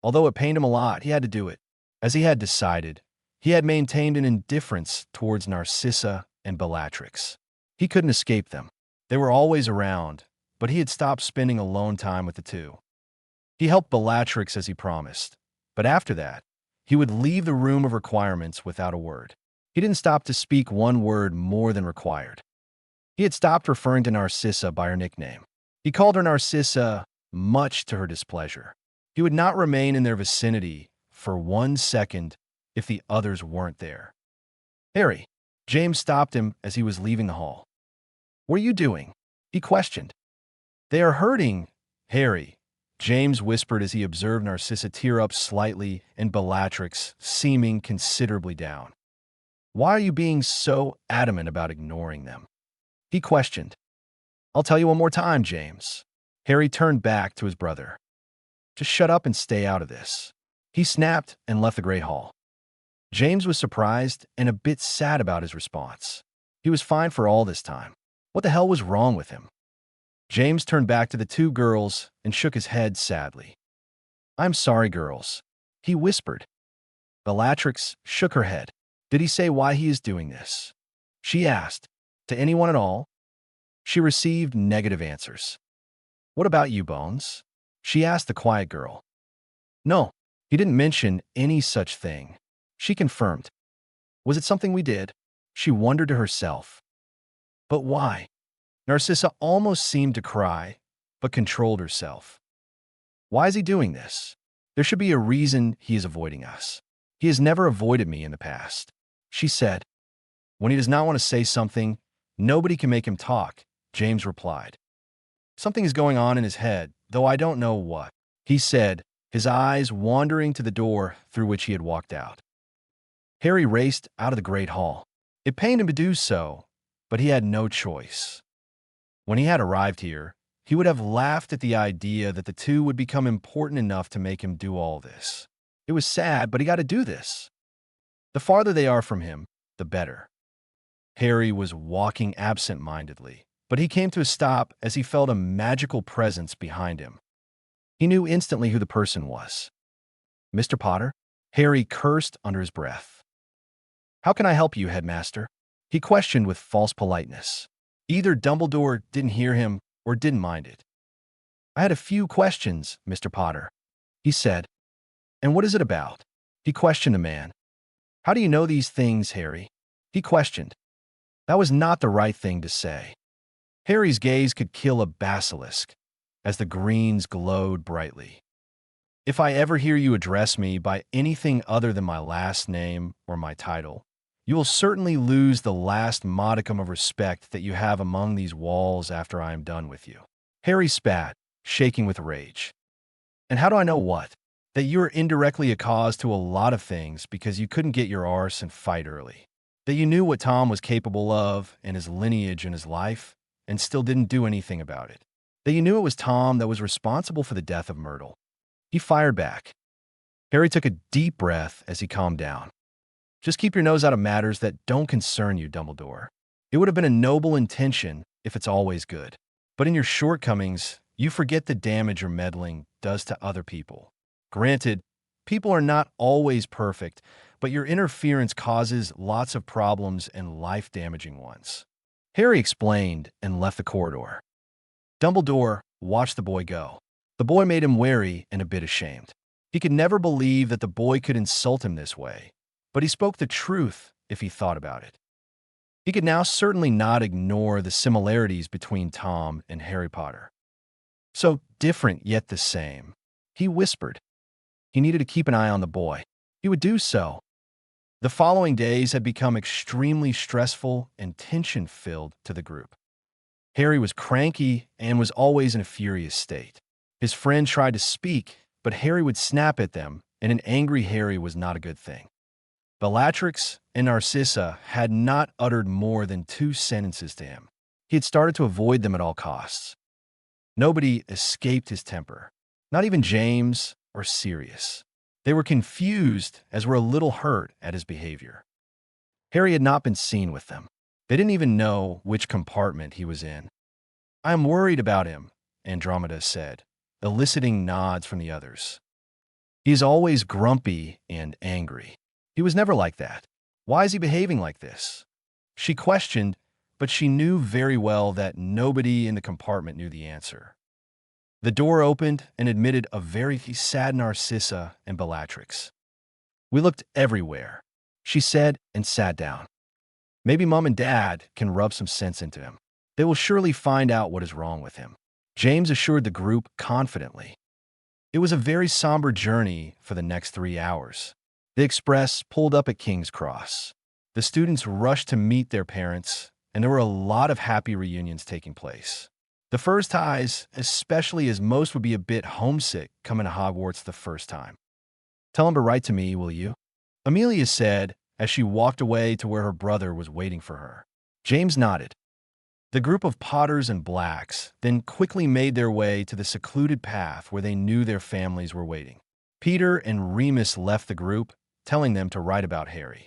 Although it pained him a lot, he had to do it. As he had decided, he had maintained an indifference towards Narcissa and Bellatrix. He couldn't escape them. They were always around, but he had stopped spending alone time with the two. He helped Bellatrix as he promised, but after that, he would leave the room of requirements without a word. He didn't stop to speak one word more than required. He had stopped referring to Narcissa by her nickname. He called her Narcissa, much to her displeasure. He would not remain in their vicinity for 1 second if the others weren't there. Harry, James stopped him as he was leaving the hall. What are you doing? He questioned. They are hurting, Harry, James whispered as he observed Narcissa tear up slightly and Bellatrix seeming considerably down. Why are you being so adamant about ignoring them? He questioned. I'll tell you one more time, James. Harry turned back to his brother. Just shut up and stay out of this. He snapped and left the Great Hall. James was surprised and a bit sad about his response. He was fine for all this time. What the hell was wrong with him? James turned back to the 2 girls and shook his head sadly. I'm sorry, girls, he whispered. Bellatrix shook her head. Did he say why he is doing this? She asked. To anyone at all? She received negative answers. What about you, Bones? She asked the quiet girl. No, he didn't mention any such thing. She confirmed. Was it something we did? She wondered to herself. But why? Narcissa almost seemed to cry, but controlled herself. Why is he doing this? There should be a reason he is avoiding us. He has never avoided me in the past, she said. When he does not want to say something, nobody can make him talk, James replied. Something is going on in his head, though I don't know what, he said, his eyes wandering to the door through which he had walked out. Harry raced out of the Great Hall. It pained him to do so, but he had no choice. When he had arrived here, he would have laughed at the idea that the two would become important enough to make him do all this. It was sad, but he got to do this. The farther they are from him, the better. Harry was walking absent-mindedly, but he came to a stop as he felt a magical presence behind him. He knew instantly who the person was. Mr. Potter? Harry cursed under his breath. How can I help you, Headmaster? He questioned with false politeness. Either Dumbledore didn't hear him or didn't mind it. I had a few questions, Mr. Potter, he said. And what is it about? He questioned the man. How do you know these things, Harry? He questioned. That was not the right thing to say. Harry's gaze could kill a basilisk, as the greens glowed brightly. If I ever hear you address me by anything other than my last name or my title, you will certainly lose the last modicum of respect that you have among these walls after I am done with you. Harry spat, shaking with rage. And how do I know what? That you are indirectly a cause to a lot of things because you couldn't get your arse and fight early. That you knew what Tom was capable of and his lineage and his life, and still didn't do anything about it. That you knew it was Tom that was responsible for the death of Myrtle. He fired back. Harry took a deep breath as he calmed down. Just keep your nose out of matters that don't concern you, Dumbledore. It would have been a noble intention if it's always good. But in your shortcomings, you forget the damage your meddling does to other people. Granted, people are not always perfect, but your interference causes lots of problems and life-damaging ones. Harry explained and left the corridor. Dumbledore watched the boy go. The boy made him wary and a bit ashamed. He could never believe that the boy could insult him this way, but he spoke the truth if he thought about it. He could now certainly not ignore the similarities between Tom and Harry Potter. So different yet the same. He whispered. He needed to keep an eye on the boy. He would do so. The following days had become extremely stressful and tension-filled to the group. Harry was cranky and was always in a furious state. His friend tried to speak, but Harry would snap at them, and an angry Harry was not a good thing. Bellatrix and Narcissa had not uttered more than 2 sentences to him. He had started to avoid them at all costs. Nobody escaped his temper, not even James or Sirius. They were confused as were a little hurt at his behavior. Harry had not been seen with them. They didn't even know which compartment he was in. I am worried about him, Andromeda said, eliciting nods from the others. He is always grumpy and angry. He was never like that. Why is he behaving like this? She questioned, but she knew very well that nobody in the compartment knew the answer. The door opened and admitted a very sad Narcissa and Bellatrix. We looked everywhere, she said and sat down. Maybe Mom and Dad can rub some sense into him. They will surely find out what is wrong with him. James assured the group confidently. It was a very somber journey for the next 3 hours. The express pulled up at King's Cross. The students rushed to meet their parents, and there were a lot of happy reunions taking place. The first highs, especially as most would be a bit homesick coming to Hogwarts the first time. Tell him to write to me, will you? Amelia said as she walked away to where her brother was waiting for her. James nodded. The group of Potters and Blacks then quickly made their way to the secluded path where they knew their families were waiting. Peter and Remus left the group, telling them to write about Harry.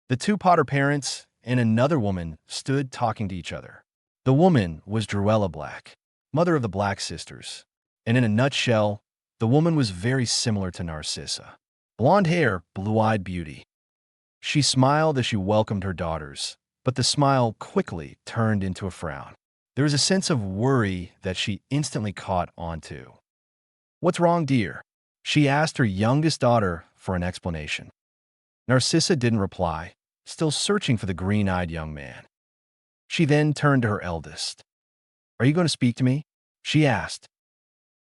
The 2 Potter parents and another woman stood talking to each other. The woman was Druella Black, mother of the Black sisters, and in a nutshell, the woman was very similar to Narcissa. Blonde hair, blue-eyed beauty. She smiled as she welcomed her daughters, but the smile quickly turned into a frown. There was a sense of worry that she instantly caught onto. What's wrong, dear? She asked her youngest daughter for an explanation. Narcissa didn't reply, still searching for the green-eyed young man. She then turned to her eldest. Are you going to speak to me? She asked.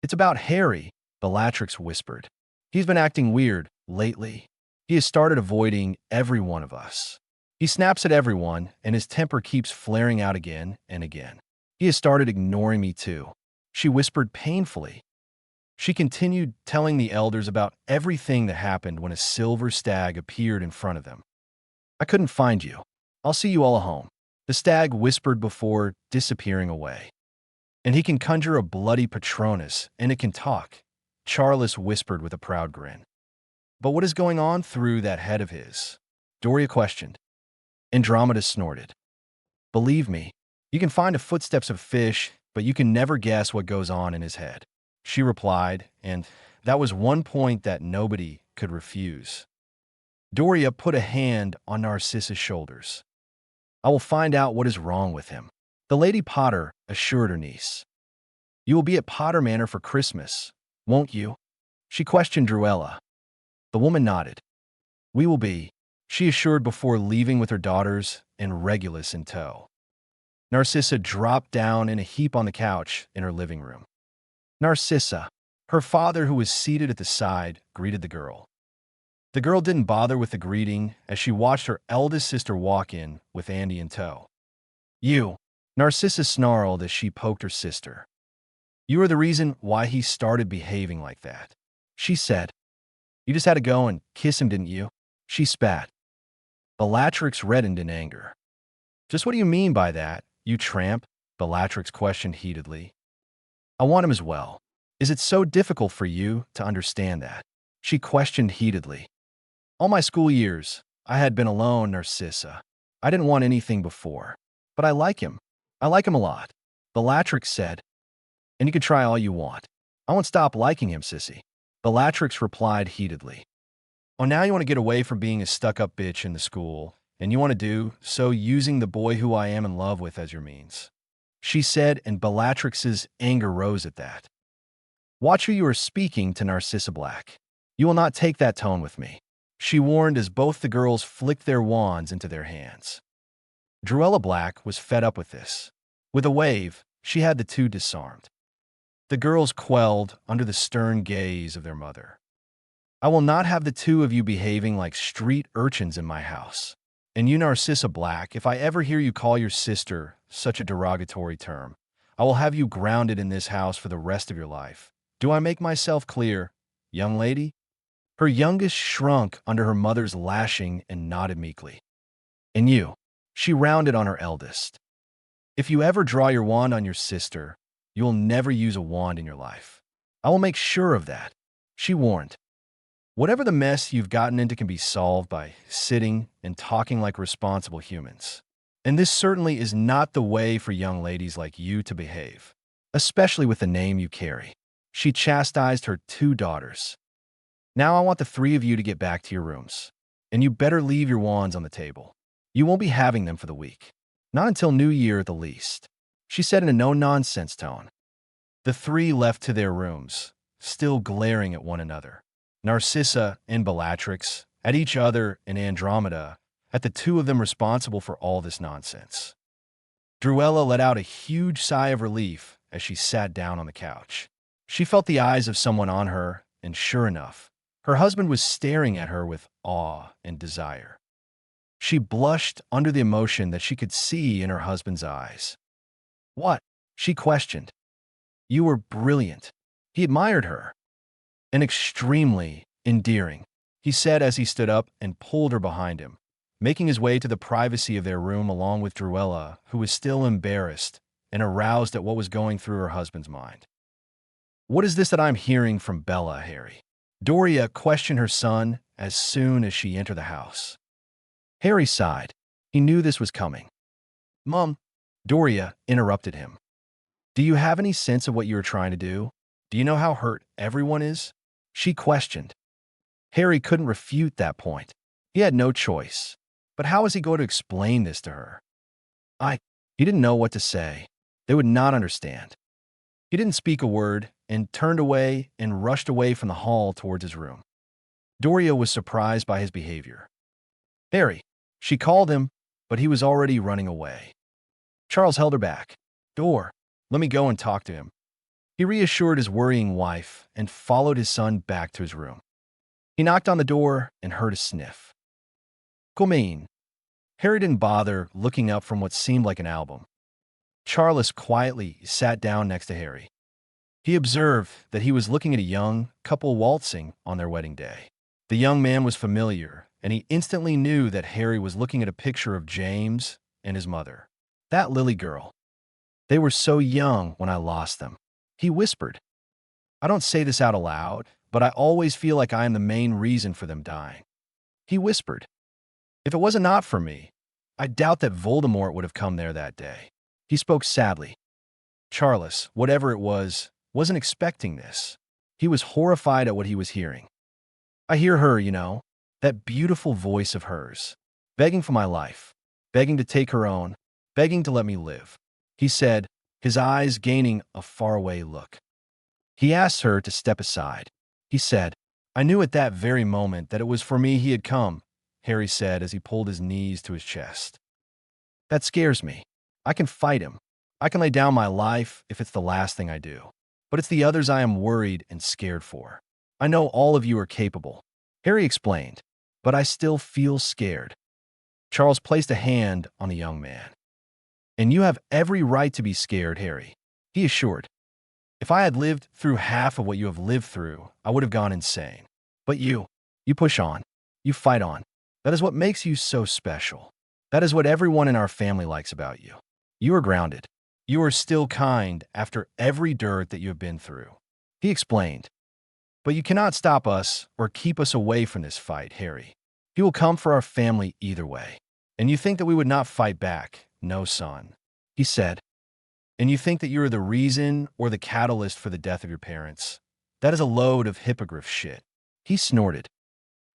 It's about Harry, Bellatrix whispered. He's been acting weird lately. He has started avoiding every one of us. He snaps at everyone, and his temper keeps flaring out again and again. He has started ignoring me too, she whispered painfully. She continued telling the elders about everything that happened when a silver stag appeared in front of them. I couldn't find you. I'll see you all at home. The stag whispered before disappearing away. And he can conjure a bloody Patronus, and it can talk, Charles whispered with a proud grin. But what is going on through that head of his? Doria questioned. Andromeda snorted. Believe me, you can find the footsteps of fish, but you can never guess what goes on in his head. She replied, and that was one point that nobody could refuse. Doria put a hand on Narcissa's shoulders. I will find out what is wrong with him, the Lady Potter assured her niece. You will be at Potter Manor for Christmas, won't you? She questioned Druella. The woman nodded. We will be, she assured before leaving with her daughters and Regulus in tow. Narcissa dropped down in a heap on the couch in her living room. Narcissa, her father, who was seated at the side, greeted the girl. The girl didn't bother with the greeting as she watched her eldest sister walk in with Andy in tow. You, Narcissa snarled as she poked her sister. You are the reason why he started behaving like that, she said. You just had to go and kiss him, didn't you? She spat. Bellatrix reddened in anger. Just what do you mean by that, you tramp? Bellatrix questioned heatedly. I want him as well. Is it so difficult for you to understand that? She questioned heatedly. All my school years, I had been alone, Narcissa. I didn't want anything before. But I like him. I like him a lot, Bellatrix said. And you can try all you want. I won't stop liking him, sissy. Bellatrix replied heatedly. Oh, now you want to get away from being a stuck-up bitch in the school, and you want to do so using the boy who I am in love with as your means, she said, and Bellatrix's anger rose at that. Watch who you are speaking to, Narcissa Black. You will not take that tone with me, she warned as both the girls flicked their wands into their hands. Druella Black was fed up with this. With a wave, she had the two disarmed. The girls quelled under the stern gaze of their mother. I will not have the two of you behaving like street urchins in my house. And you, Narcissa Black, if I ever hear you call your sister such a derogatory term, I will have you grounded in this house for the rest of your life. Do I make myself clear, young lady? Her youngest shrunk under her mother's lashing and nodded meekly. And you, she rounded on her eldest. If you ever draw your wand on your sister, you will never use a wand in your life. I will make sure of that, she warned. Whatever the mess you've gotten into can be solved by sitting and talking like responsible humans. And this certainly is not the way for young ladies like you to behave, especially with the name you carry. She chastised her two daughters. Now I want the three of you to get back to your rooms, and you better leave your wands on the table. You won't be having them for the week. Not until New Year at the least, she said in a no-nonsense tone. The three left to their rooms, still glaring at one another. Narcissa and Bellatrix, at each other and Andromeda, at the two of them responsible for all this nonsense. Druella let out a huge sigh of relief as she sat down on the couch. She felt the eyes of someone on her, and sure enough, her husband was staring at her with awe and desire. She blushed under the emotion that she could see in her husband's eyes. What? She questioned. You were brilliant. He admired her. And extremely endearing, he said as he stood up and pulled her behind him, making his way to the privacy of their room along with Druella, who was still embarrassed and aroused at what was going through her husband's mind. What is this that I'm hearing from Bella, Harry? Doria questioned her son as soon as she entered the house. Harry sighed. He knew this was coming. Mom, Doria interrupted him. Do you have any sense of what you are trying to do? Do you know how hurt everyone is? She questioned. Harry couldn't refute that point. He had no choice. But how was he going to explain this to her? He didn't know what to say. They would not understand. He didn't speak a word and turned away and rushed away from the hall towards his room. Doria was surprised by his behavior. Harry, she called him, but he was already running away. Charles held her back. Dor, let me go and talk to him. He reassured his worrying wife and followed his son back to his room. He knocked on the door and heard a sniff. Come in. Harry didn't bother looking up from what seemed like an album. Charles quietly sat down next to Harry. He observed that he was looking at a young couple waltzing on their wedding day. The young man was familiar, and he instantly knew that Harry was looking at a picture of James and his mother. That Lily girl. They were so young when I lost them. He whispered. I don't say this out aloud, but I always feel like I am the main reason for them dying. He whispered. If it wasn't not for me, I doubt that Voldemort would have come there that day. He spoke sadly. Charles, whatever it was, wasn't expecting this. He was horrified at what he was hearing. I hear her, that beautiful voice of hers, begging for my life, begging to take her own, begging to let me live, he said, his eyes gaining a faraway look. He asked her to step aside. He said, I knew at that very moment that it was for me he had come, Harry said as he pulled his knees to his chest. That scares me. I can fight him. I can lay down my life if it's the last thing I do. But it's the others I am worried and scared for. I know all of you are capable, Harry explained, but I still feel scared. Charles placed a hand on the young man. And you have every right to be scared, Harry, he assured. If I had lived through half of what you have lived through, I would have gone insane. But you push on. You fight on. That is what makes you so special. That is what everyone in our family likes about you. You are grounded. You are still kind after every dirt that you have been through, he explained. But you cannot stop us or keep us away from this fight, Harry. He will come for our family either way. And you think that we would not fight back? No, son, he said. And you think that you are the reason or the catalyst for the death of your parents? That is a load of hippogriff shit. He snorted.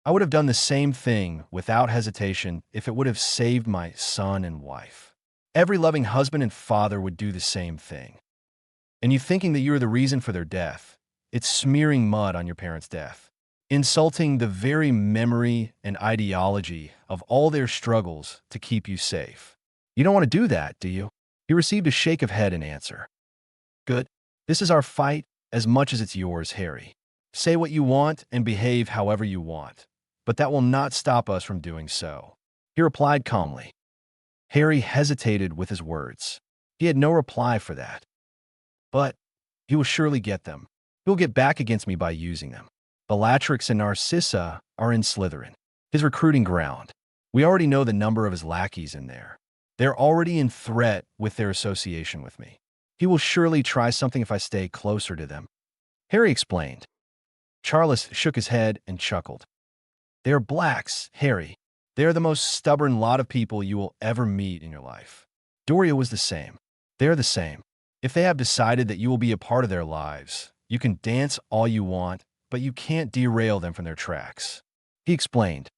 I would have done the same thing without hesitation if it would have saved my son and wife. Every loving husband and father would do the same thing. And you thinking that you are the reason for their death, it's smearing mud on your parents' death, insulting the very memory and ideology of all their struggles to keep you safe. You don't want to do that, do you? He received a shake of head in answer. Good. This is our fight as much as it's yours, Harry. Say what you want and behave however you want, but that will not stop us from doing so, he replied calmly. Harry hesitated with his words. He had no reply for that. But he will surely get them. He will get back against me by using them. Bellatrix and Narcissa are in Slytherin, his recruiting ground. We already know the number of his lackeys in there. They're already in threat with their association with me. He will surely try something if I stay closer to them, Harry explained. Charles shook his head and chuckled. They are blacks, Harry. They are the most stubborn lot of people you will ever meet in your life. Doria was the same. They are the same. If they have decided that you will be a part of their lives, you can dance all you want, but you can't derail them from their tracks, he explained.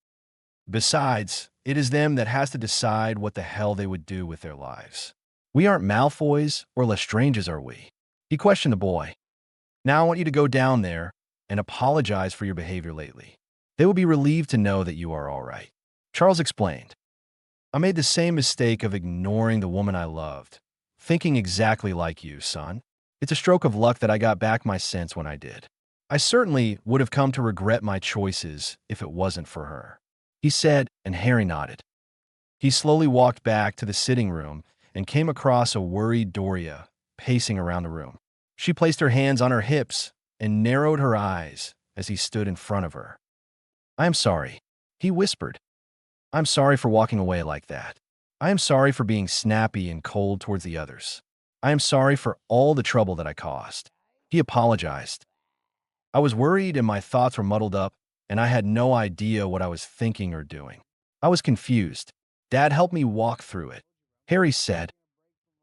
Besides, it is them that has to decide what the hell they would do with their lives. We aren't Malfoys or Lestranges, are we? He questioned the boy. Now I want you to go down there and apologize for your behavior lately. They will be relieved to know that you are all right. Charles explained. I made the same mistake of ignoring the woman I loved, thinking exactly like you, son. It's a stroke of luck that I got back my sense when I did. I certainly would have come to regret my choices if it wasn't for her, he said, and Harry nodded. He slowly walked back to the sitting room and came across a worried Doria pacing around the room. She placed her hands on her hips and narrowed her eyes as he stood in front of her. I am sorry, he whispered. I'm sorry for walking away like that. I am sorry for being snappy and cold towards the others. I am sorry for all the trouble that I caused. He apologized. I was worried and my thoughts were muddled up, and I had no idea what I was thinking or doing. I was confused. Dad helped me walk through it, Harry said.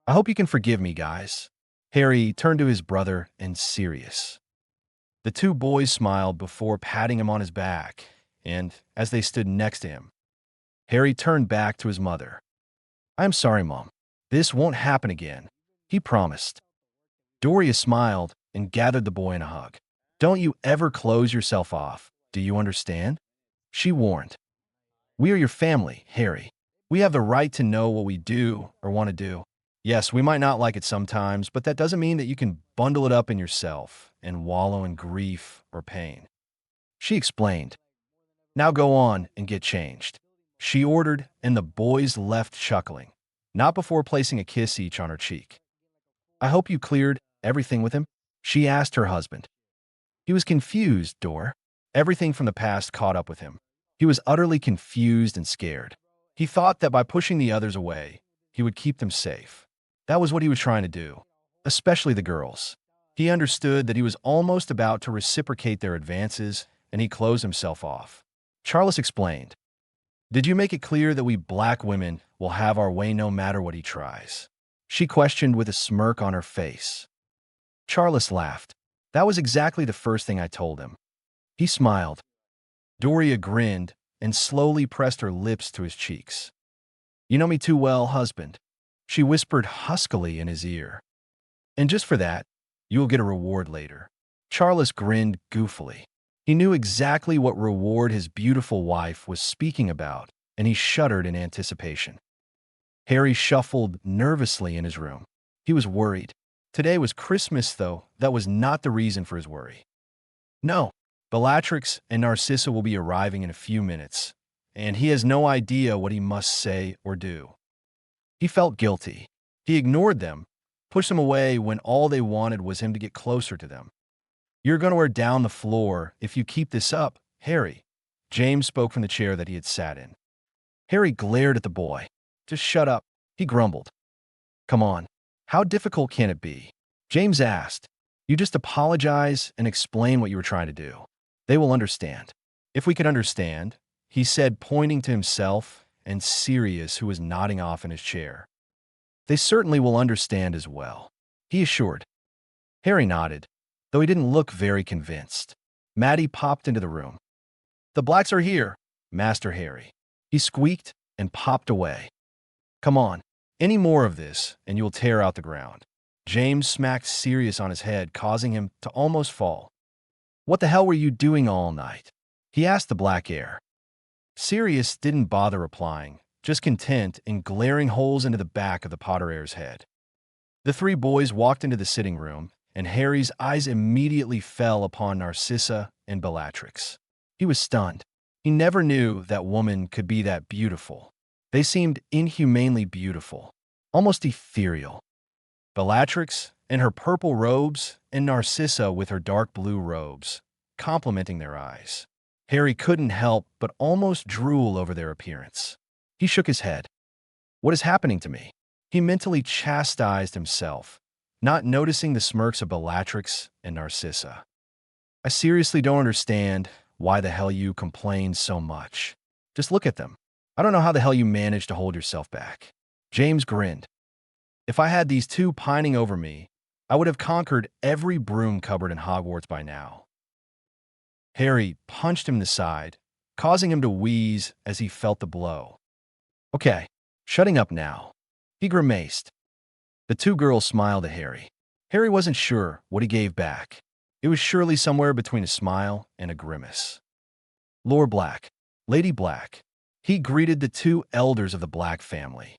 I hope you can forgive me, guys. Harry turned to his brother and serious. The two boys smiled before patting him on his back, and as they stood next to him, Harry turned back to his mother. I am sorry, Mom. This won't happen again, he promised. Doria smiled and gathered the boy in a hug. Don't you ever close yourself off, do you understand? She warned. We are your family, Harry. We have the right to know what we do or want to do. Yes, we might not like it sometimes, but that doesn't mean that you can bundle it up in yourself and wallow in grief or pain. She explained. Now go on and get changed, she ordered, and the boys left chuckling, not before placing a kiss each on her cheek. I hope you cleared everything with him, she asked her husband. He was confused, Dor. Everything from the past caught up with him. He was utterly confused and scared. He thought that by pushing the others away, he would keep them safe. That was what he was trying to do, especially the girls. He understood that he was almost about to reciprocate their advances, and he closed himself off. Charles explained. Did you make it clear that we black women will have our way no matter what he tries? She questioned with a smirk on her face. Charles laughed. That was exactly the first thing I told him. He smiled. Doria grinned and slowly pressed her lips to his cheeks. You know me too well, husband, she whispered huskily in his ear. And just for that, you will get a reward later. Charles grinned goofily. He knew exactly what reward his beautiful wife was speaking about, and he shuddered in anticipation. Harry shuffled nervously in his room. He was worried. Today was Christmas, though. That was not the reason for his worry. No, Bellatrix and Narcissa will be arriving in a few minutes, and he has no idea what he must say or do. He felt guilty. He ignored them, pushed them away when all they wanted was him to get closer to them. "You're going to wear down the floor if you keep this up, Harry." James spoke from the chair that he had sat in. Harry glared at the boy. "Just shut up," he grumbled. "Come on, how difficult can it be?" James asked. "You just apologize and explain what you were trying to do. They will understand." "If we could understand," he said, pointing to himself and Sirius, who was nodding off in his chair. "They certainly will understand as well," he assured. Harry nodded, though he didn't look very convinced. Maddie popped into the room. "The Blacks are here, Master Harry," he squeaked and popped away. "Come on, any more of this, and you'll tear out the ground." James smacked Sirius on his head, causing him to almost fall. "What the hell were you doing all night?" he asked the Black Heir. Sirius didn't bother replying, just content in glaring holes into the back of the Potter Heir's head. The three boys walked into the sitting room, and Harry's eyes immediately fell upon Narcissa and Bellatrix. He was stunned. He never knew that woman could be that beautiful. They seemed inhumanely beautiful, almost ethereal. Bellatrix in her purple robes and Narcissa with her dark blue robes, complementing their eyes. Harry couldn't help but almost drool over their appearance. He shook his head. "What is happening to me?" He mentally chastised himself, not noticing the smirks of Bellatrix and Narcissa. "I seriously don't understand why the hell you complain so much. Just look at them. I don't know how the hell you manage to hold yourself back." James grinned. "If I had these two pining over me, I would have conquered every broom cupboard in Hogwarts by now." Harry punched him in the side, causing him to wheeze as he felt the blow. "Okay, shutting up now," he grimaced. The two girls smiled at Harry. Harry wasn't sure what he gave back. It was surely somewhere between a smile and a grimace. "Lord Black, Lady Black," he greeted the two elders of the Black family.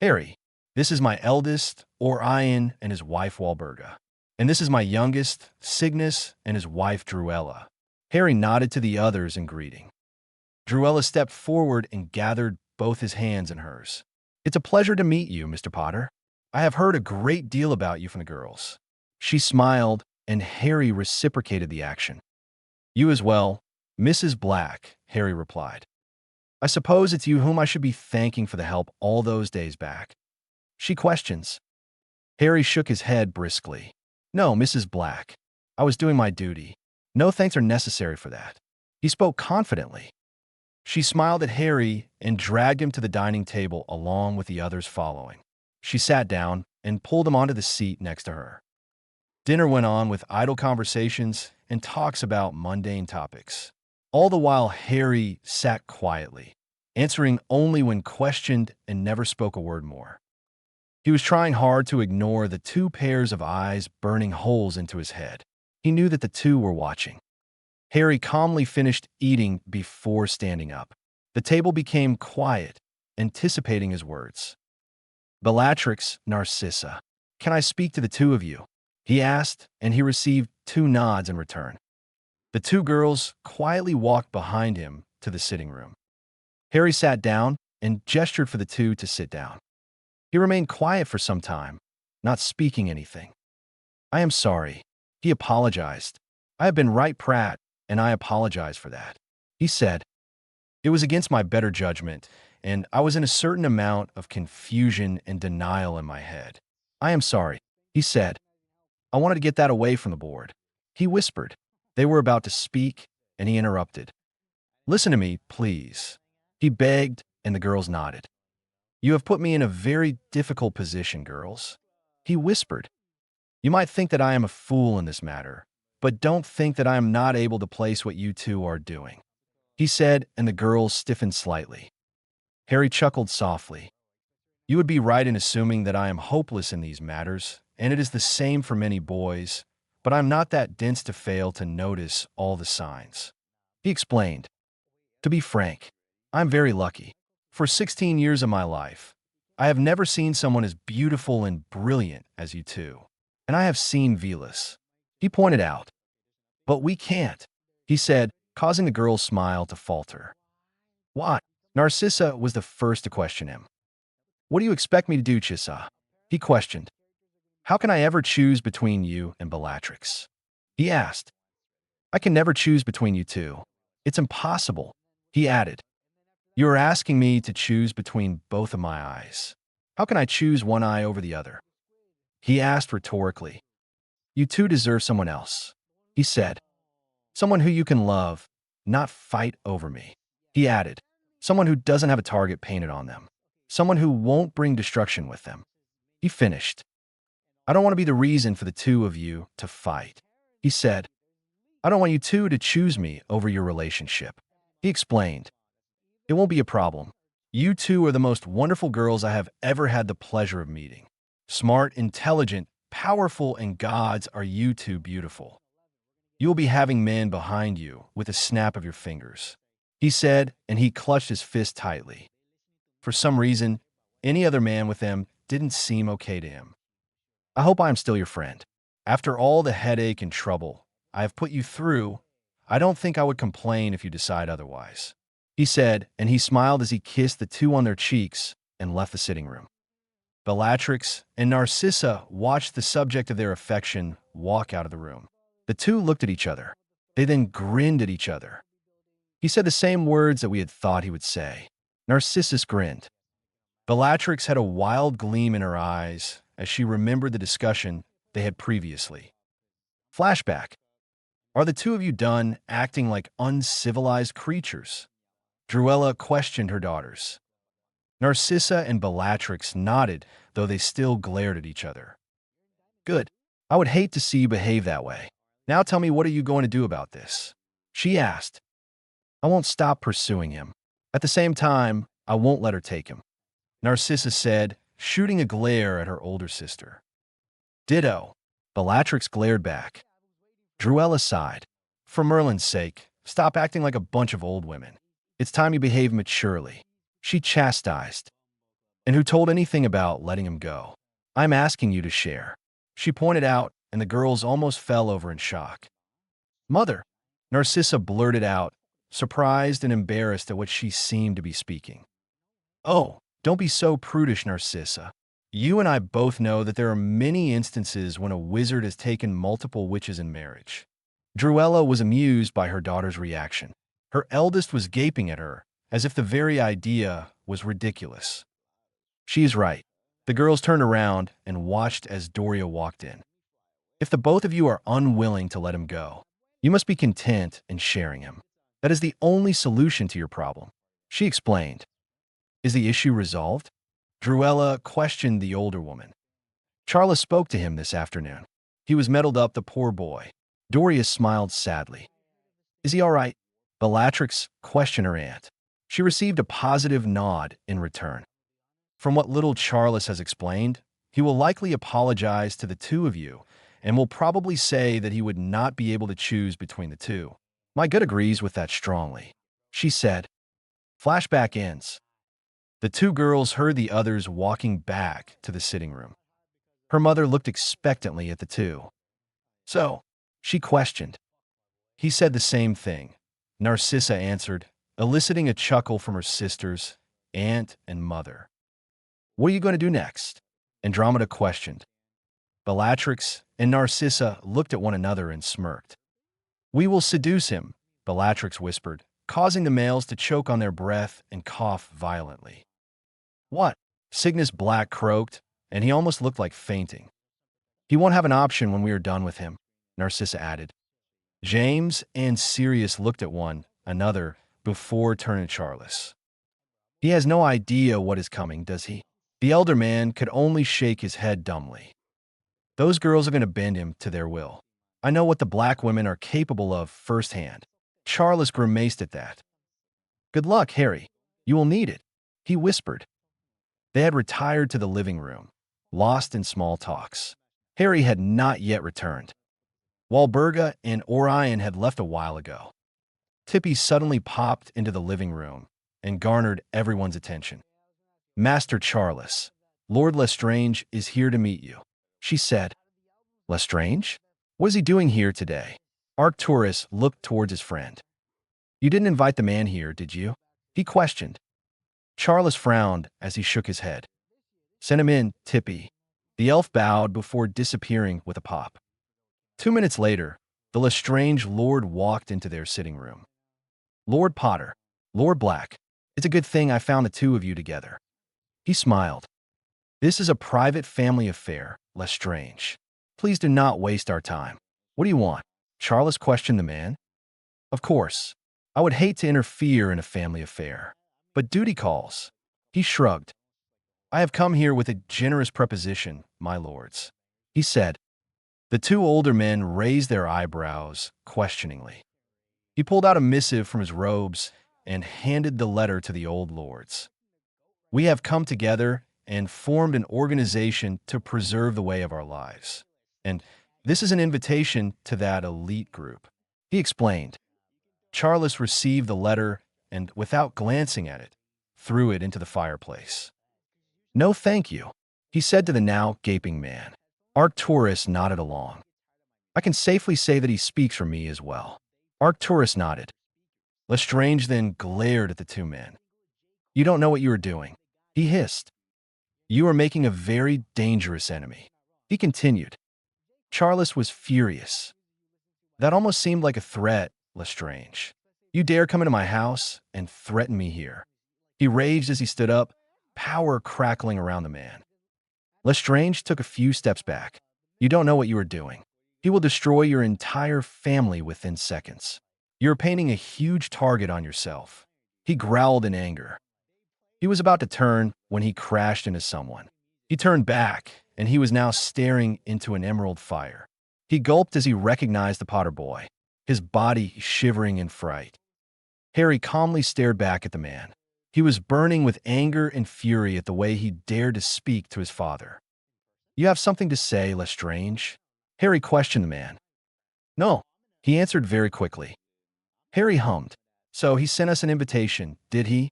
"Harry, this is my eldest, Orion, and his wife Walburga. And this is my youngest, Cygnus, and his wife Druella." Harry nodded to the others in greeting. Druella stepped forward and gathered both his hands in hers. "It's a pleasure to meet you, Mr. Potter. I have heard a great deal about you from the girls." She smiled, and Harry reciprocated the action. "You as well, Mrs. Black," Harry replied. "I suppose it's you whom I should be thanking for the help all those days back." She questions. Harry shook his head briskly. "No, Mrs. Black. I was doing my duty. No thanks are necessary for that." He spoke confidently. She smiled at Harry and dragged him to the dining table along with the others following. She sat down and pulled him onto the seat next to her. Dinner went on with idle conversations and talks about mundane topics. All the while, Harry sat quietly, answering only when questioned and never spoke a word more. He was trying hard to ignore the two pairs of eyes burning holes into his head. He knew that the two were watching. Harry calmly finished eating before standing up. The table became quiet, anticipating his words. "Bellatrix, Narcissa, can I speak to the two of you?" he asked, and he received two nods in return. The two girls quietly walked behind him to the sitting room. Harry sat down and gestured for the two to sit down. He remained quiet for some time, not speaking anything. "I am sorry," he apologized. "I have been right prat, and I apologize for that," he said. "It was against my better judgment, and I was in a certain amount of confusion and denial in my head." "I am sorry," he said. "I wanted to get that away from the board," he whispered. They were about to speak, and he interrupted. "Listen to me, please," he begged, and the girls nodded. "You have put me in a very difficult position, girls," he whispered. "You might think that I am a fool in this matter, but don't think that I am not able to place what you two are doing," he said, and the girls stiffened slightly. Harry chuckled softly. "You would be right in assuming that I am hopeless in these matters, and it is the same for many boys, but I'm not that dense to fail to notice all the signs. He explained. To be frank, I'm very lucky. For 16 years of my life, I have never seen someone as beautiful and brilliant as you two. And I have seen Velas. He pointed out. But we can't, he said, causing the girl's smile to falter. Why? Narcissa was the first to question him. What do you expect me to do, Chissa? He questioned. How can I ever choose between you and Bellatrix? He asked. I can never choose between you two. It's impossible, he added. You are asking me to choose between both of my eyes. How can I choose one eye over the other? He asked rhetorically. You two deserve someone else, he said. Someone who you can love, not fight over me, he added. Someone who doesn't have a target painted on them. Someone who won't bring destruction with them. He finished. I don't want to be the reason for the two of you to fight, he said. I don't want you two to choose me over your relationship, he explained. It won't be a problem. You two are the most wonderful girls I have ever had the pleasure of meeting. Smart, intelligent, powerful, and gods are you two beautiful. You will be having men behind you with a snap of your fingers, he said, and he clutched his fist tightly. For some reason, any other man with them didn't seem okay to him. I hope I am still your friend. After all the headache and trouble I have put you through, I don't think I would complain if you decide otherwise, he said, and he smiled as he kissed the two on their cheeks and left the sitting room. Bellatrix and Narcissa watched the subject of their affection walk out of the room. The two looked at each other. They then grinned at each other. He said the same words that we had thought he would say. Narcissus grinned. Bellatrix had a wild gleam in her eyes as she remembered the discussion they had previously. Flashback. Are the two of you done acting like uncivilized creatures? Druella questioned her daughters. Narcissa and Bellatrix nodded, though they still glared at each other. Good. I would hate to see you behave that way. Now tell me, what are you going to do about this? She asked. I won't stop pursuing him. At the same time, I won't let her take him, Narcissa said, shooting a glare at her older sister. Ditto. Bellatrix glared back. Druella sighed. For Merlin's sake, stop acting like a bunch of old women. It's time you behave maturely, she chastised. And who told anything about letting him go? I'm asking you to share, she pointed out, and the girls almost fell over in shock. Mother, Narcissa blurted out, surprised and embarrassed at what she seemed to be speaking. Oh, don't be so prudish, Narcissa. You and I both know that there are many instances when a wizard has taken multiple witches in marriage. Druella was amused by her daughter's reaction. Her eldest was gaping at her, as if the very idea was ridiculous. She's right. The girls turned around and watched as Doria walked in. If the both of you are unwilling to let him go, you must be content in sharing him. That is the only solution to your problem, she explained. Is the issue resolved? Druella questioned the older woman. Charla spoke to him this afternoon. He was meddled up, the poor boy. Doria smiled sadly. Is he all right? Bellatrix questioned her aunt. She received a positive nod in return. From what little Charles has explained, he will likely apologize to the two of you and will probably say that he would not be able to choose between the two. My gut agrees with that strongly, she said. Flashback ends. The two girls heard the others walking back to the sitting room. Her mother looked expectantly at the two. So, she questioned. He said the same thing, Narcissa answered, eliciting a chuckle from her sisters, aunt, and mother. What are you going to do next? Andromeda questioned. Bellatrix and Narcissa looked at one another and smirked. We will seduce him, Bellatrix whispered, causing the males to choke on their breath and cough violently. What? Cygnus Black croaked, and he almost looked like fainting. He won't have an option when we are done with him, Narcissa added. James and Sirius looked at one another before turning to Charles. He has no idea what is coming, does he? The elder man could only shake his head dumbly. Those girls are going to bend him to their will. I know what the black women are capable of firsthand. Charles grimaced at that. Good luck, Harry. You will need it, he whispered. They had retired to the living room, lost in small talks. Harry had not yet returned. Walburga and Orion had left a while ago. Tippy suddenly popped into the living room and garnered everyone's attention. Master Charles, Lord Lestrange is here to meet you, she said. Lestrange? What is he doing here today? Arcturus looked towards his friend. You didn't invite the man here, did you? He questioned. Charles frowned as he shook his head. Send him in, Tippy. The elf bowed before disappearing with a pop. 2 minutes later, the Lestrange lord walked into their sitting room. Lord Potter, Lord Black, it's a good thing I found the two of you together. He smiled. This is a private family affair, Lestrange. Please do not waste our time. What do you want? Charles questioned the man. Of course, I would hate to interfere in a family affair, but duty calls. He shrugged. I have come here with a generous proposition, my lords, he said. The two older men raised their eyebrows questioningly. He pulled out a missive from his robes and handed the letter to the old lords. We have come together and formed an organization to preserve the way of our lives. And this is an invitation to that elite group, he explained. Charles received the letter and, without glancing at it, threw it into the fireplace. No, thank you, he said to the now gaping man. Arcturus nodded along. I can safely say that he speaks for me as well. Arcturus nodded. Lestrange then glared at the two men. You don't know what you are doing, he hissed. You are making a very dangerous enemy, he continued. Charles was furious. That almost seemed like a threat, Lestrange. You dare come into my house and threaten me here. He raged as he stood up, power crackling around the man. Lestrange took a few steps back. You don't know what you are doing. He will destroy your entire family within seconds. You're painting a huge target on yourself. He growled in anger. He was about to turn when he crashed into someone. He turned back, and he was now staring into an emerald fire. He gulped as he recognized the Potter boy, his body shivering in fright. Harry calmly stared back at the man. He was burning with anger and fury at the way he dared to speak to his father. You have something to say, Lestrange? Harry questioned the man. No, he answered very quickly. Harry hummed. So he sent us an invitation, did he?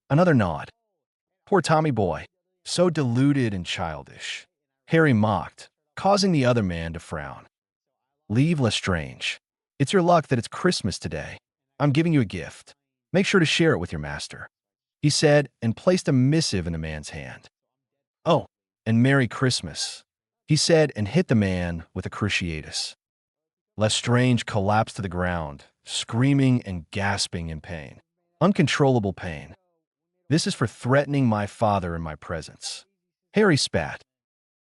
Another nod. Poor Tommy boy, so deluded and childish. Harry mocked, causing the other man to frown. Leave Lestrange. It's your luck that it's Christmas today. I'm giving you a gift. Make sure to share it with your master, he said, and placed a missive in the man's hand. Oh, and Merry Christmas, he said, and hit the man with a cruciatus. Lestrange collapsed to the ground, screaming and gasping in pain. Uncontrollable pain. This is for threatening my father in my presence. Harry spat.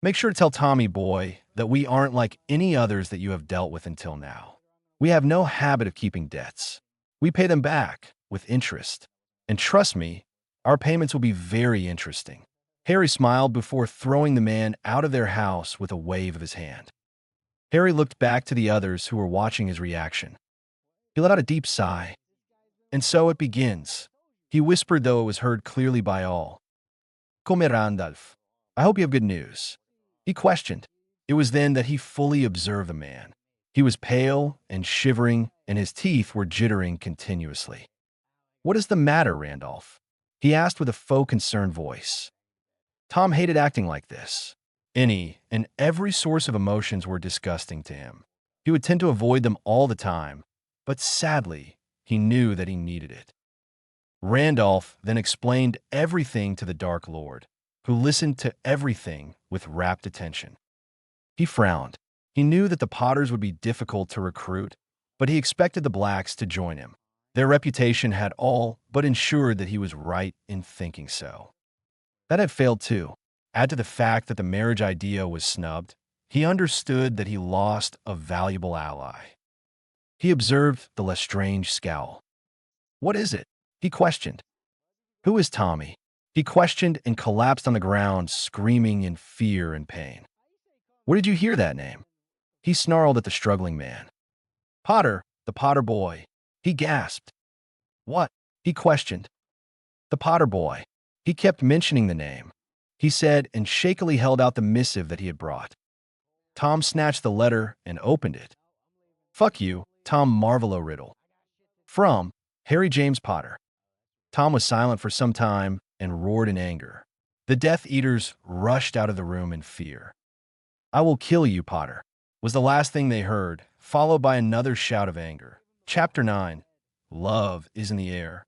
Make sure to tell Tommy boy that we aren't like any others that you have dealt with until now. We have no habit of keeping debts. We pay them back with interest. And trust me, our payments will be very interesting. Harry smiled before throwing the man out of their house with a wave of his hand. Harry looked back to the others who were watching his reaction. He let out a deep sigh. And so it begins, he whispered, though it was heard clearly by all. Come, Randolph. I hope you have good news. He questioned. It was then that he fully observed the man. He was pale and shivering, and his teeth were jittering continuously. What is the matter, Randolph? He asked with a faux concerned voice. Tom hated acting like this. Any and every source of emotions were disgusting to him. He would tend to avoid them all the time, but sadly, he knew that he needed it. Randolph then explained everything to the Dark Lord, who listened to everything with rapt attention. He frowned. He knew that the Potters would be difficult to recruit, but he expected the Blacks to join him. Their reputation had all but ensured that he was right in thinking so. That had failed too. Add to the fact that the marriage idea was snubbed, he understood that he lost a valuable ally. He observed the Lestrange scowl. What is it? He questioned. Who is Tommy? He questioned and collapsed on the ground, screaming in fear and pain. Where did you hear that name? He snarled at the struggling man. Potter, the Potter boy. He gasped. What? He questioned. The Potter boy. He kept mentioning the name, he said, and shakily held out the missive that he had brought. Tom snatched the letter and opened it. Fuck you, Tom Marvolo Riddle. From Harry James Potter. Tom was silent for some time and roared in anger. The Death Eaters rushed out of the room in fear. I will kill you, Potter, was the last thing they heard, followed by another shout of anger. Chapter 9. Love is in the air.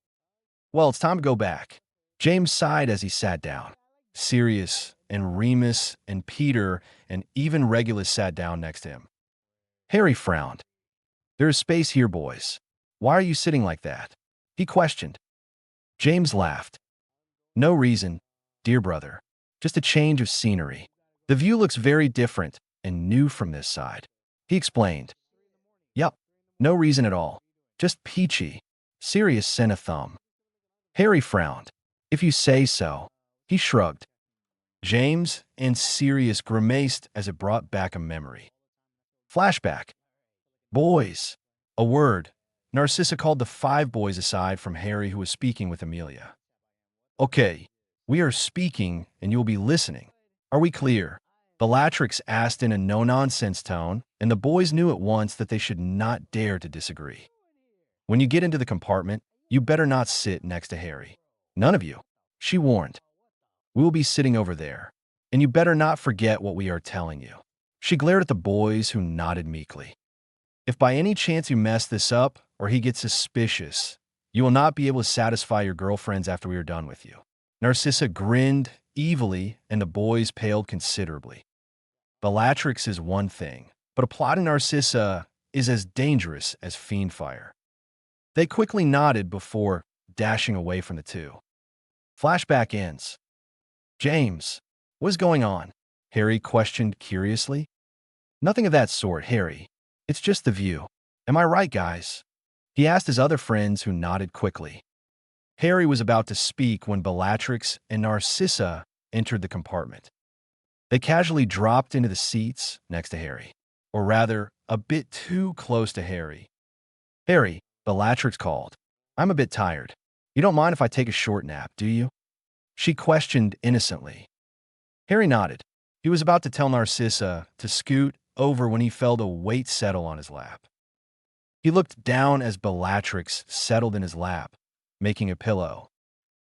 Well, it's time to go back. James sighed as he sat down. Sirius and Remus and Peter and even Regulus sat down next to him. Harry frowned. There is space here, boys. Why are you sitting like that? He questioned. James laughed. No reason, dear brother. Just a change of scenery. The view looks very different and new from this side. He explained. Yup, no reason at all. Just peachy. Sirius sent a thumb. Harry frowned. If you say so. He shrugged. James and Sirius grimaced as it brought back a memory. Flashback. Boys. A word. Narcissa called the 5 boys aside from Harry, who was speaking with Amelia. Okay, we are speaking and you will be listening. Are we clear? Bellatrix asked in a no-nonsense tone, and the boys knew at once that they should not dare to disagree. When you get into the compartment, you better not sit next to Harry. None of you, she warned. We will be sitting over there, and you better not forget what we are telling you. She glared at the boys, who nodded meekly. If by any chance you mess this up, or he gets suspicious, you will not be able to satisfy your girlfriends after we are done with you. Narcissa grinned evilly, and the boys paled considerably. Bellatrix is one thing, but a plotting Narcissa is as dangerous as fiend fire. They quickly nodded before dashing away from the two. Flashback ends. James, what is going on? Harry questioned curiously. Nothing of that sort, Harry. It's just the view. Am I right, guys? He asked his other friends, who nodded quickly. Harry was about to speak when Bellatrix and Narcissa entered the compartment. They casually dropped into the seats next to Harry, or rather, a bit too close to Harry. Harry, Bellatrix called. I'm a bit tired. You don't mind if I take a short nap, do you? She questioned innocently. Harry nodded. He was about to tell Narcissa to scoot over when he felt a weight settle on his lap. He looked down as Bellatrix settled in his lap, making a pillow.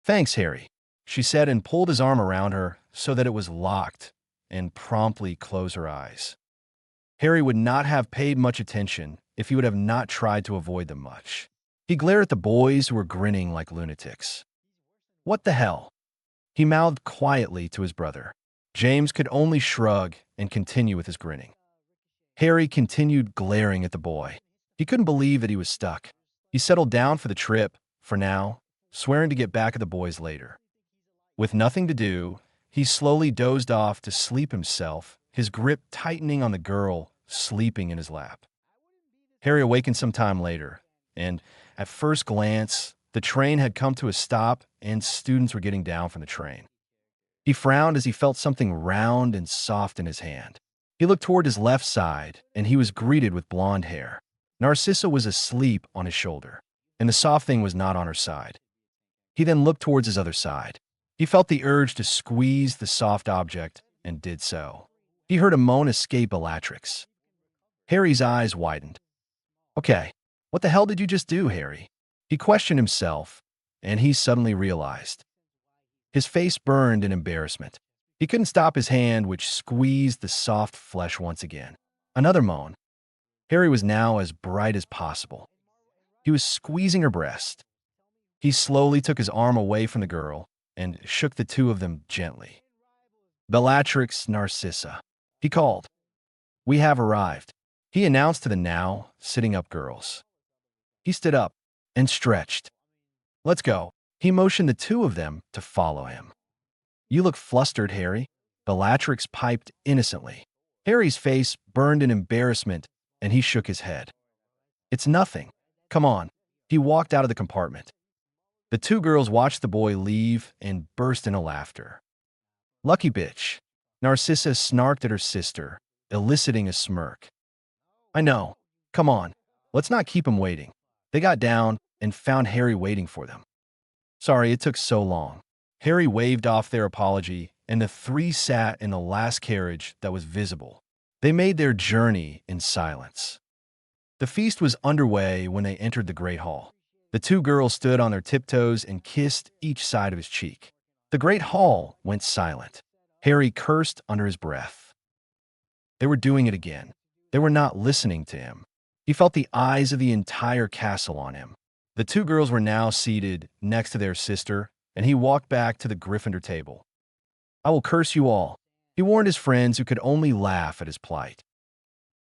Thanks, Harry, she said, and pulled his arm around her so that it was locked, and promptly closed her eyes. Harry would not have paid much attention if he would have not tried to avoid them much. He glared at the boys, who were grinning like lunatics. What the hell? He mouthed quietly to his brother. James could only shrug and continue with his grinning. Harry continued glaring at the boy. He couldn't believe that he was stuck. He settled down for the trip, for now, swearing to get back at the boys later. With nothing to do, he slowly dozed off to sleep himself, his grip tightening on the girl sleeping in his lap. Harry awakened some time later, and, at first glance, the train had come to a stop and students were getting down from the train. He frowned as he felt something round and soft in his hand. He looked toward his left side, and he was greeted with blonde hair. Narcissa was asleep on his shoulder, and the soft thing was not on her side. He then looked towards his other side. He felt the urge to squeeze the soft object, and did so. He heard a moan escape Bellatrix. Harry's eyes widened. Okay, what the hell did you just do, Harry? He questioned himself, and he suddenly realized. His face burned in embarrassment. He couldn't stop his hand, which squeezed the soft flesh once again. Another moan. Harry was now as bright as possible. He was squeezing her breast. He slowly took his arm away from the girl and shook the two of them gently. Bellatrix, Narcissa, he called. We have arrived, he announced to the now sitting up girls. He stood up and stretched. Let's go. He motioned the two of them to follow him. You look flustered, Harry, Bellatrix piped innocently. Harry's face burned in embarrassment, and he shook his head. It's nothing. Come on. He walked out of the compartment. The two girls watched the boy leave and burst into laughter. Lucky bitch. Narcissa snarked at her sister, eliciting a smirk. I know. Come on. Let's not keep him waiting. They got down and found Harry waiting for them. Sorry it took so long. Harry waved off their apology, and the three sat in the last carriage that was visible. They made their journey in silence. The feast was underway when they entered the great hall. The two girls stood on their tiptoes and kissed each side of his cheek. The great hall went silent. Harry cursed under his breath. They were doing it again. They were not listening to him. He felt the eyes of the entire castle on him. The two girls were now seated next to their sister, and he walked back to the Gryffindor table. "I will curse you all," he warned his friends, who could only laugh at his plight.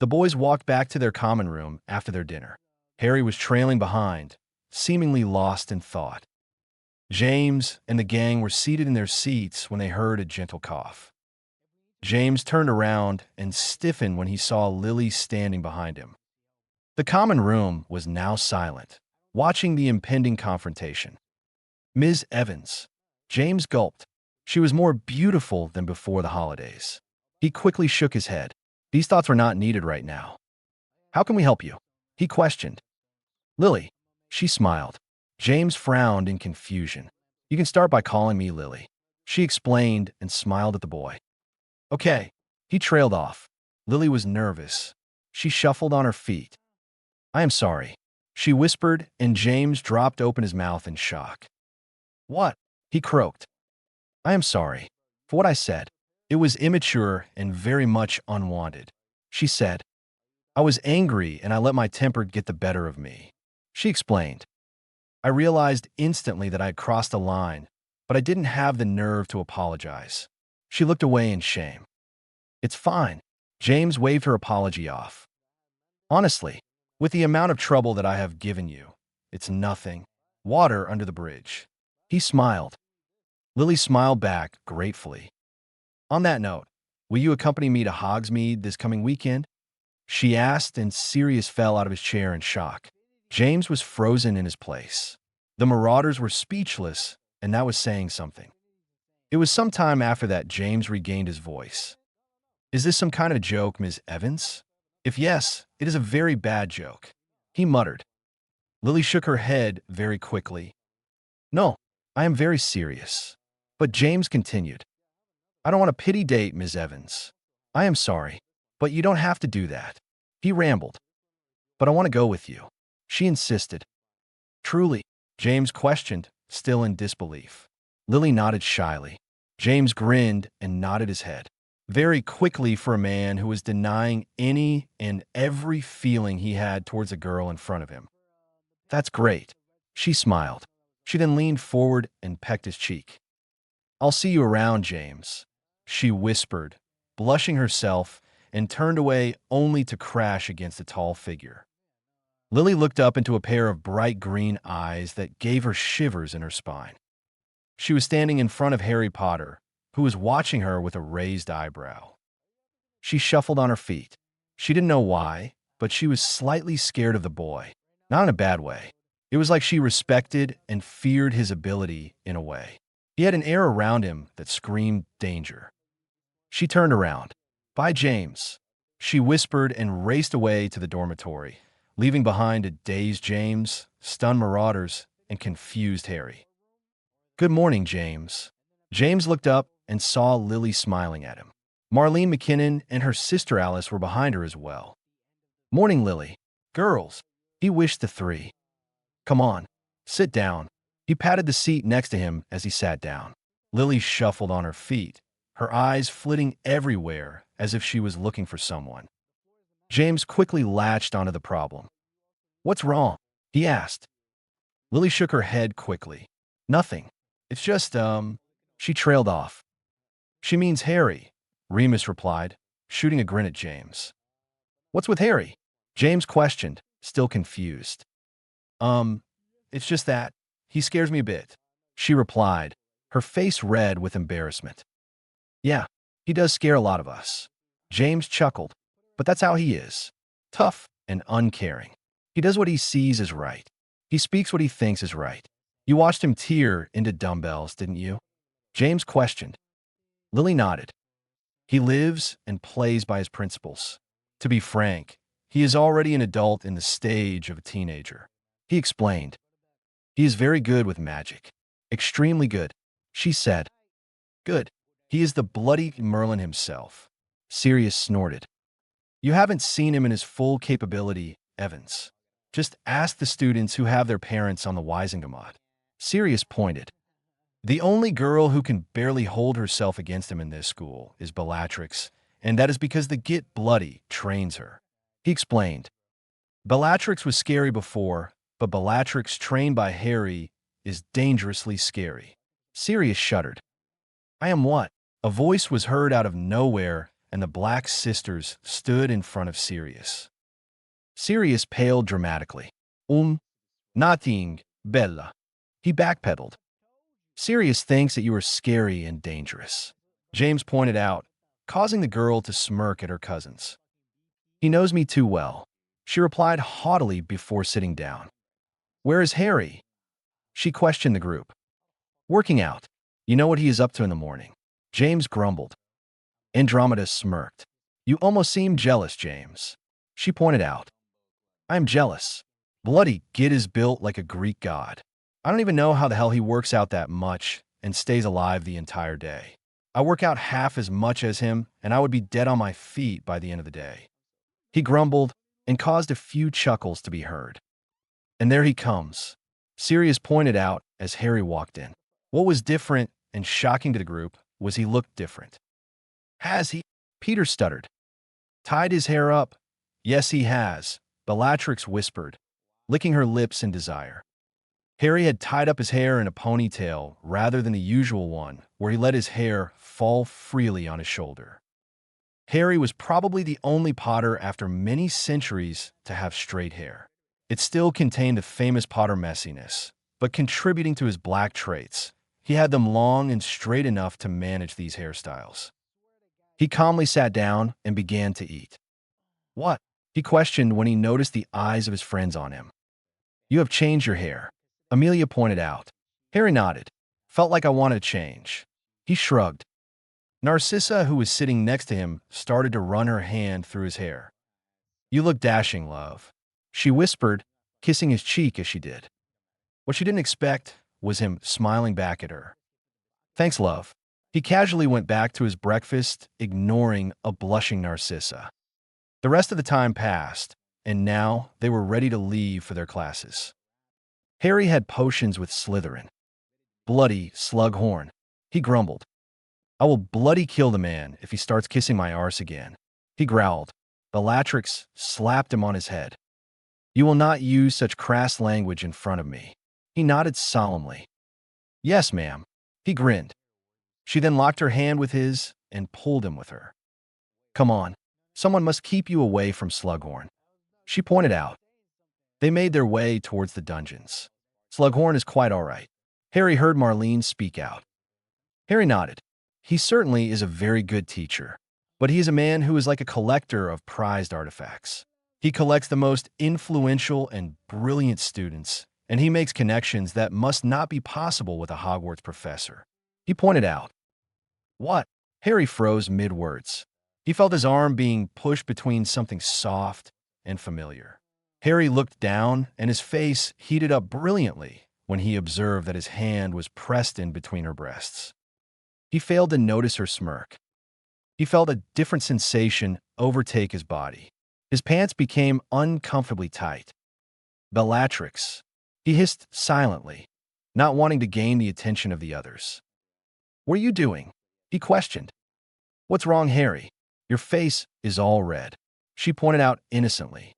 The boys walked back to their common room after their dinner. Harry was trailing behind, seemingly lost in thought. James and the gang were seated in their seats when they heard a gentle cough. James turned around and stiffened when he saw Lily standing behind him. The common room was now silent, watching the impending confrontation. "Ms. Evans." James gulped. She was more beautiful than before the holidays. He quickly shook his head. These thoughts were not needed right now. "How can we help you?" he questioned. "Lily." She smiled. James frowned in confusion. "You can start by calling me Lily," she explained and smiled at the boy. "Okay." He trailed off. Lily was nervous. She shuffled on her feet. "I am sorry," she whispered, and James dropped open his mouth in shock. "What?" he croaked. "I am sorry for what I said. It was immature and very much unwanted," she said. "I was angry and I let my temper get the better of me," she explained. "I realized instantly that I had crossed a line, but I didn't have the nerve to apologize." She looked away in shame. "It's fine." James waved her apology off. "Honestly, with the amount of trouble that I have given you, it's nothing. Water under the bridge." He smiled. Lily smiled back gratefully. "On that note, will you accompany me to Hogsmeade this coming weekend?" she asked, and Sirius fell out of his chair in shock. James was frozen in his place. The Marauders were speechless, and that was saying something. It was some time after that James regained his voice. "Is this some kind of joke, Ms. Evans? If yes, it is a very bad joke," he muttered. Lily shook her head very quickly. "No, I am very serious." But James continued. "I don't want a pity date, Ms. Evans. I am sorry, but you don't have to do that." He rambled. "But I want to go with you," she insisted. "Truly?" James questioned, still in disbelief. Lily nodded shyly. James grinned and nodded his head. Very quickly for a man who was denying any and every feeling he had towards a girl in front of him. "That's great," she smiled. She then leaned forward and pecked his cheek. "I'll see you around, James," she whispered, blushing herself, and turned away only to crash against a tall figure. Lily looked up into a pair of bright green eyes that gave her shivers in her spine. She was standing in front of Harry Potter, who was watching her with a raised eyebrow. She shuffled on her feet. She didn't know why, but she was slightly scared of the boy. Not in a bad way. It was like she respected and feared his ability in a way. He had an air around him that screamed danger. She turned around. "Bye, James," she whispered and raced away to the dormitory, leaving behind a dazed James, stunned Marauders, and confused Harry. "Good morning, James." James looked up and saw Lily smiling at him. Marlene McKinnon and her sister Alice were behind her as well. "Morning, Lily." "Girls," he wished the three. "Come on, sit down." He patted the seat next to him as he sat down. Lily shuffled on her feet, her eyes flitting everywhere as if she was looking for someone. James quickly latched onto the problem. "What's wrong?" he asked. Lily shook her head quickly. "Nothing. It's just, She trailed off. "She means Harry," Remus replied, shooting a grin at James. "What's with Harry?" James questioned, still confused. It's just that he scares me a bit," she replied, her face red with embarrassment. "Yeah, he does scare a lot of us." James chuckled. "But that's how he is. Tough and uncaring. He does what he sees is right. He speaks what he thinks is right. You watched him tear into dumbbells, didn't you?" James questioned. Lily nodded. "He lives and plays by his principles. To be frank, he is already an adult in the stage of a teenager," he explained. "He is very good with magic. Extremely good," she said. "Good. He is the bloody Merlin himself." Sirius snorted. "You haven't seen him in his full capability Evans. Just ask the students who have their parents on the Wisingamot. Sirius pointed. The only girl who can barely hold herself against him in this school is Bellatrix, and that is because the Get Bloody trains her. He explained. Bellatrix was scary before, but Bellatrix trained by Harry is dangerously scary. Sirius shuddered. I am what? A voice was heard out of nowhere, and the Black Sisters stood in front of Sirius. Sirius paled dramatically. Nothing, Bella. He backpedaled. Sirius thinks that you are scary and dangerous, James pointed out, causing the girl to smirk at her cousins. He knows me too well, she replied haughtily before sitting down. Where is Harry? She questioned the group. Working out. You know what he is up to in the morning, James grumbled. Andromeda smirked. You almost seem jealous, James. She pointed out. I am jealous. Bloody Git is built like a Greek god. I don't even know how the hell he works out that much and stays alive the entire day. I work out half as much as him, and I would be dead on my feet by the end of the day. He grumbled and caused a few chuckles to be heard. And there he comes, Sirius pointed out as Harry walked in. What was different and shocking to the group was he looked different. Has he? Peter stuttered. Tied his hair up? Yes, he has, Bellatrix whispered, licking her lips in desire. Harry had tied up his hair in a ponytail rather than the usual one, where he let his hair fall freely on his shoulder. Harry was probably the only Potter after many centuries to have straight hair. It still contained the famous Potter messiness, but contributing to his black traits, he had them long and straight enough to manage these hairstyles. He calmly sat down and began to eat. What? He questioned when he noticed the eyes of his friends on him. You have changed your hair, Amelia pointed out. Harry nodded. Felt like I wanted to change. He shrugged. Narcissa, who was sitting next to him, started to run her hand through his hair. You look dashing, love, she whispered, kissing his cheek as she did. What she didn't expect was him smiling back at her. Thanks, love. He casually went back to his breakfast, ignoring a blushing Narcissa. The rest of the time passed, and now they were ready to leave for their classes. Harry had potions with Slytherin. Bloody Slughorn, he grumbled. I will bloody kill the man if he starts kissing my arse again, he growled. Bellatrix slapped him on his head. You will not use such crass language in front of me. He nodded solemnly. Yes, ma'am. He grinned. She then locked her hand with his and pulled him with her. Come on, someone must keep you away from Slughorn, she pointed out. They made their way towards the dungeons. Slughorn is quite all right. Harry heard Marlene speak out. Harry nodded. He certainly is a very good teacher, but he is a man who is like a collector of prized artifacts. He collects the most influential and brilliant students, and he makes connections that must not be possible with a Hogwarts professor. He pointed out. What? Harry froze mid-words. He felt his arm being pushed between something soft and familiar. Harry looked down, and his face heated up brilliantly when he observed that his hand was pressed in between her breasts. He failed to notice her smirk. He felt a different sensation overtake his body. His pants became uncomfortably tight. Bellatrix, he hissed silently, not wanting to gain the attention of the others. What are you doing? He questioned. What's wrong, Harry? Your face is all red, she pointed out innocently.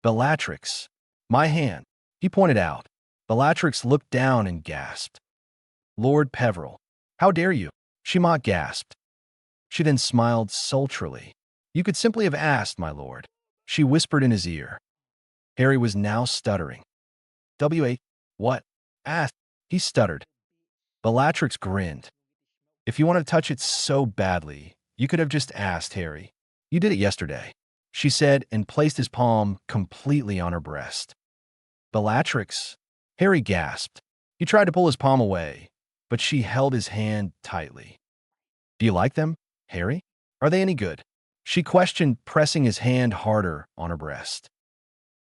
Bellatrix, my hand, he pointed out. Bellatrix looked down and gasped. Lord Peveril, how dare you? She mock gasped. She then smiled sultrily. You could simply have asked, my lord, she whispered in his ear. Harry was now stuttering. W.A. What? Asked, he stuttered. Bellatrix grinned. If you want to touch it so badly, you could have just asked, Harry. You did it yesterday, she said, and placed his palm completely on her breast. Bellatrix, Harry gasped. He tried to pull his palm away, but she held his hand tightly. Do you like them, Harry? Are they any good? She questioned, pressing his hand harder on her breast.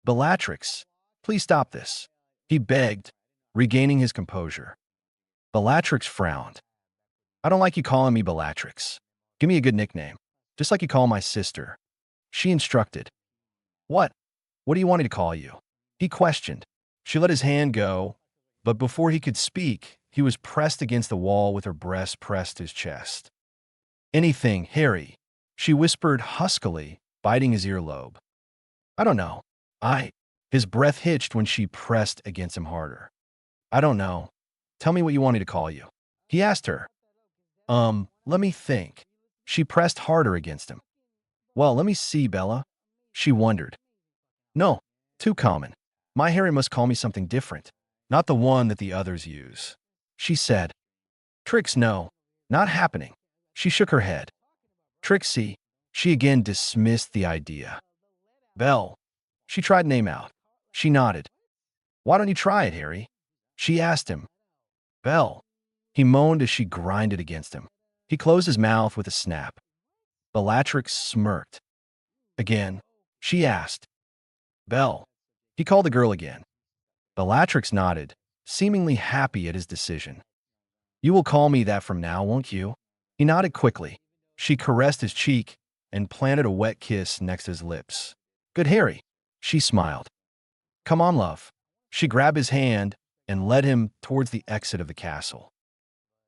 Bellatrix, please stop this, he begged, regaining his composure. Bellatrix frowned. I don't like you calling me Bellatrix. Give me a good nickname, just like you call my sister, she instructed. What? What do you want me to call you? He questioned. She let his hand go, but before he could speak, he was pressed against the wall with her breast pressed to his chest. Anything, Harry, she whispered huskily, biting his earlobe. I don't know. His breath hitched when she pressed against him harder. I don't know. Tell me what you want me to call you. He asked her. Let me think. She pressed harder against him. Well, let me see, Bella. She wondered. No, too common. My Harry must call me something different, not the one that the others use. She said. Tricks, no, not happening. She shook her head. Trixie, she again dismissed the idea. Belle. She tried name out. She nodded. Why don't you try it, Harry? She asked him. Belle. He moaned as she grinded against him. He closed his mouth with a snap. Bellatrix smirked. Again, she asked. Belle. He called the girl again. Bellatrix nodded, seemingly happy at his decision. You will call me that from now, won't you? He nodded quickly. She caressed his cheek and planted a wet kiss next to his lips. Good Harry, she smiled. Come on, love. She grabbed his hand and led him towards the exit of the castle.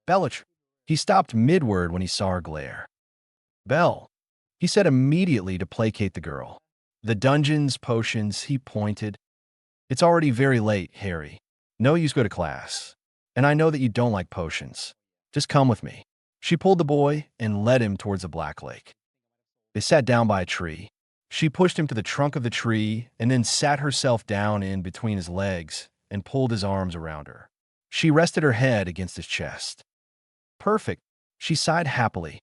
Bellatrix. He stopped mid-word when he saw her glare. Belle, he said immediately to placate the girl. The dungeons, potions, he pointed. It's already very late, Harry. No use go to class. And I know that you don't like potions. Just come with me. She pulled the boy and led him towards the Black Lake. They sat down by a tree. She pushed him to the trunk of the tree and then sat herself down in between his legs and pulled his arms around her. She rested her head against his chest. Perfect, she sighed happily.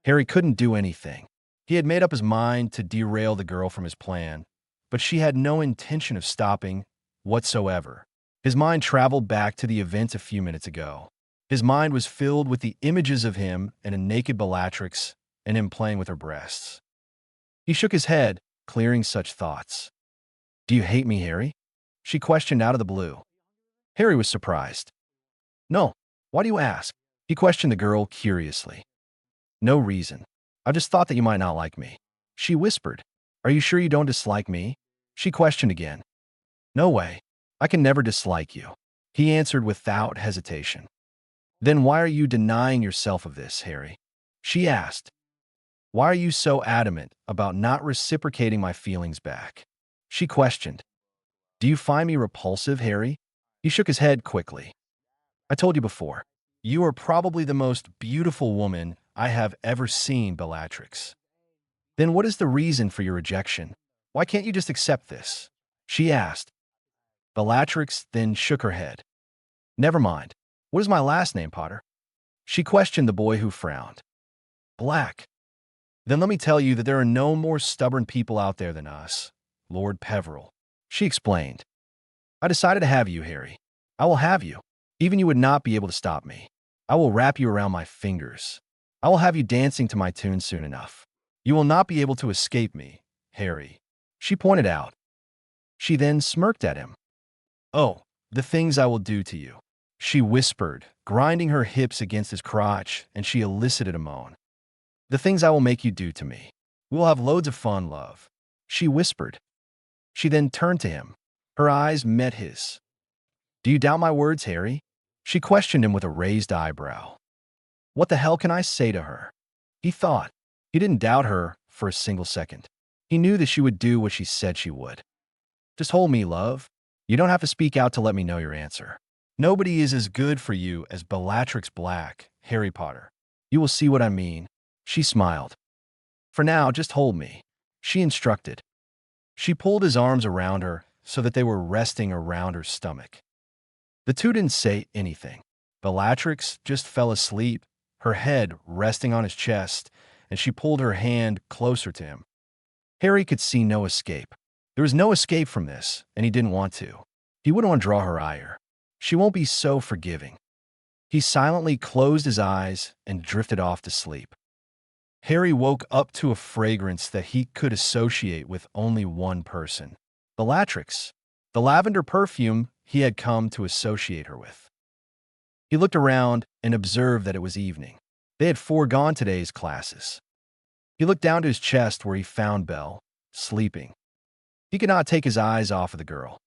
Harry couldn't do anything. He had made up his mind to derail the girl from his plan, but she had no intention of stopping whatsoever. His mind traveled back to the events a few minutes ago. His mind was filled with the images of him and a naked Bellatrix and him playing with her breasts. He shook his head, clearing such thoughts. Do you hate me, Harry? She questioned out of the blue. Harry was surprised. No, why do you ask? He questioned the girl curiously. No reason. I just thought that you might not like me. She whispered. Are you sure you don't dislike me? She questioned again. No way. I can never dislike you. He answered without hesitation. Then why are you denying yourself of this, Harry? She asked. Why are you so adamant about not reciprocating my feelings back? She questioned. Do you find me repulsive, Harry? He shook his head quickly. I told you before. You are probably the most beautiful woman I have ever seen, Bellatrix. Then what is the reason for your rejection? Why can't you just accept this? She asked. Bellatrix then shook her head. Never mind. What is my last name, Potter? She questioned the boy who frowned. Black. Then let me tell you that there are no more stubborn people out there than us, Lord Peveril. She explained. I decided to have you, Harry. I will have you. Even you would not be able to stop me. I will wrap you around my fingers. I will have you dancing to my tune soon enough. You will not be able to escape me, Harry. She pointed out. She then smirked at him. Oh, the things I will do to you. She whispered, grinding her hips against his crotch, and she elicited a moan. The things I will make you do to me. We will have loads of fun, love. She whispered. She then turned to him. Her eyes met his. Do you doubt my words, Harry? She questioned him with a raised eyebrow. What the hell can I say to her? He thought. He didn't doubt her for a single second. He knew that she would do what she said she would. Just hold me, love. You don't have to speak out to let me know your answer. Nobody is as good for you as Bellatrix Black, Harry Potter. You will see what I mean. She smiled. For now, just hold me. She instructed. She pulled his arms around her so that they were resting around her stomach. The two didn't say anything. Bellatrix just fell asleep, her head resting on his chest, and she pulled her hand closer to him. Harry could see no escape. There was no escape from this, and he didn't want to. He wouldn't want to draw her ire. She won't be so forgiving. He silently closed his eyes and drifted off to sleep. Harry woke up to a fragrance that he could associate with only one person. Bellatrix, the lavender perfume he had come to associate her with. He looked around and observed that it was evening. They had foregone today's classes. He looked down to his chest where he found Belle, sleeping. He could not take his eyes off of the girl.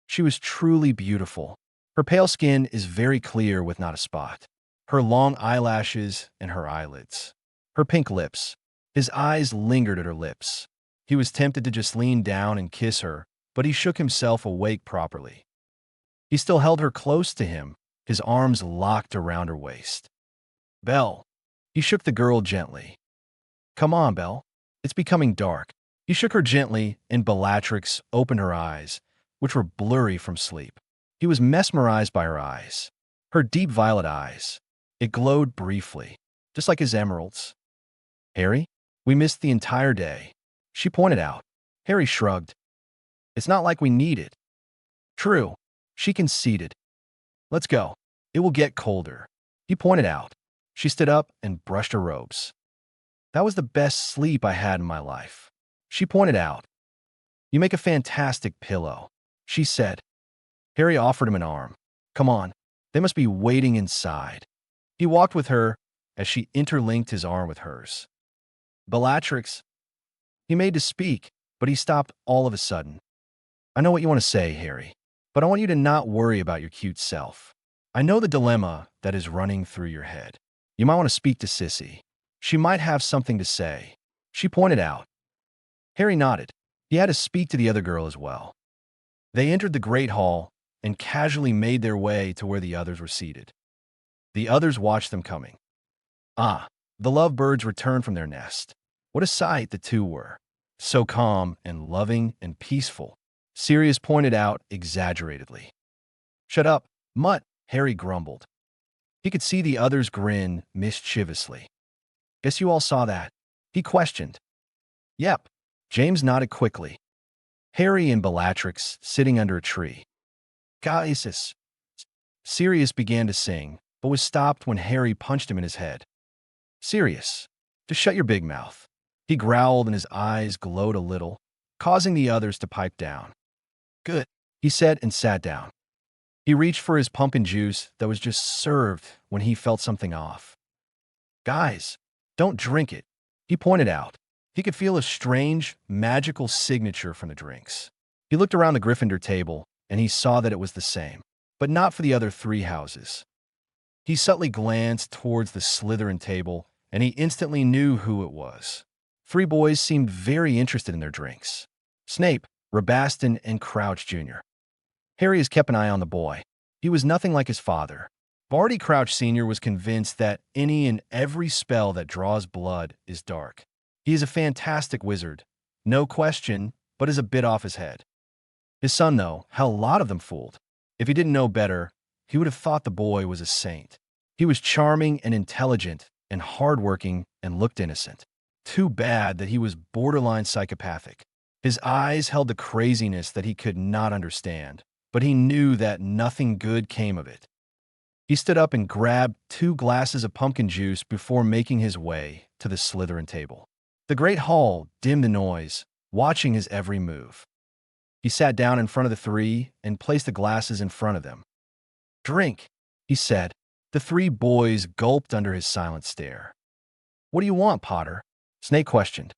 She was truly beautiful. Her pale skin is very clear with not a spot. Her long eyelashes and her eyelids. Her pink lips. His eyes lingered at her lips. He was tempted to just lean down and kiss her, but he shook himself awake properly. He still held her close to him, his arms locked around her waist. Belle. He shook the girl gently. Come on, Belle. It's becoming dark. He shook her gently, and Bellatrix opened her eyes, which were blurry from sleep. He was mesmerized by her eyes. Her deep violet eyes. It glowed briefly, just like his emeralds. Harry, we missed the entire day. She pointed out. Harry shrugged. It's not like we need it. True, she conceded. Let's go. It will get colder. He pointed out. She stood up and brushed her robes. That was the best sleep I had in my life. She pointed out. You make a fantastic pillow, she said. Harry offered him an arm. Come on, they must be waiting inside. He walked with her as she interlinked his arm with hers. Bellatrix. He made to speak, but he stopped all of a sudden. I know what you want to say, Harry, but I want you to not worry about your cute self. I know the dilemma that is running through your head. You might want to speak to Sissy. She might have something to say. She pointed out. Harry nodded. He had to speak to the other girl as well. They entered the great hall and casually made their way to where the others were seated. The others watched them coming. Ah, the lovebirds returned from their nest. What a sight the two were. So calm and loving and peaceful. Sirius pointed out exaggeratedly. Shut up, mutt, Harry grumbled. He could see the others grin mischievously. Guess you all saw that? He questioned. Yep. James nodded quickly. Harry and Bellatrix sitting under a tree. Gaius. Sirius began to sing, but was stopped when Harry punched him in his head. Sirius, just shut your big mouth. He growled and his eyes glowed a little, causing the others to pipe down. Good, he said and sat down. He reached for his pumpkin juice that was just served when he felt something off. Guys, don't drink it, he pointed out. He could feel a strange, magical signature from the drinks. He looked around the Gryffindor table, and he saw that it was the same, but not for the other three houses. He subtly glanced towards the Slytherin table, and he instantly knew who it was. Three boys seemed very interested in their drinks. Snape, Rabaston, and Crouch Jr. Harry has kept an eye on the boy. He was nothing like his father. Barty Crouch Sr. was convinced that any and every spell that draws blood is dark. He is a fantastic wizard, no question, but is a bit off his head. His son, though, how a lot of them fooled. If he didn't know better, he would have thought the boy was a saint. He was charming and intelligent and hardworking and looked innocent. Too bad that he was borderline psychopathic. His eyes held the craziness that he could not understand, but he knew that nothing good came of it. He stood up and grabbed 2 glasses of pumpkin juice before making his way to the Slytherin table. The great hall dimmed the noise, watching his every move. He sat down in front of the 3 and placed the glasses in front of them. Drink, he said. The 3 boys gulped under his silent stare. What do you want, Potter? Snape questioned.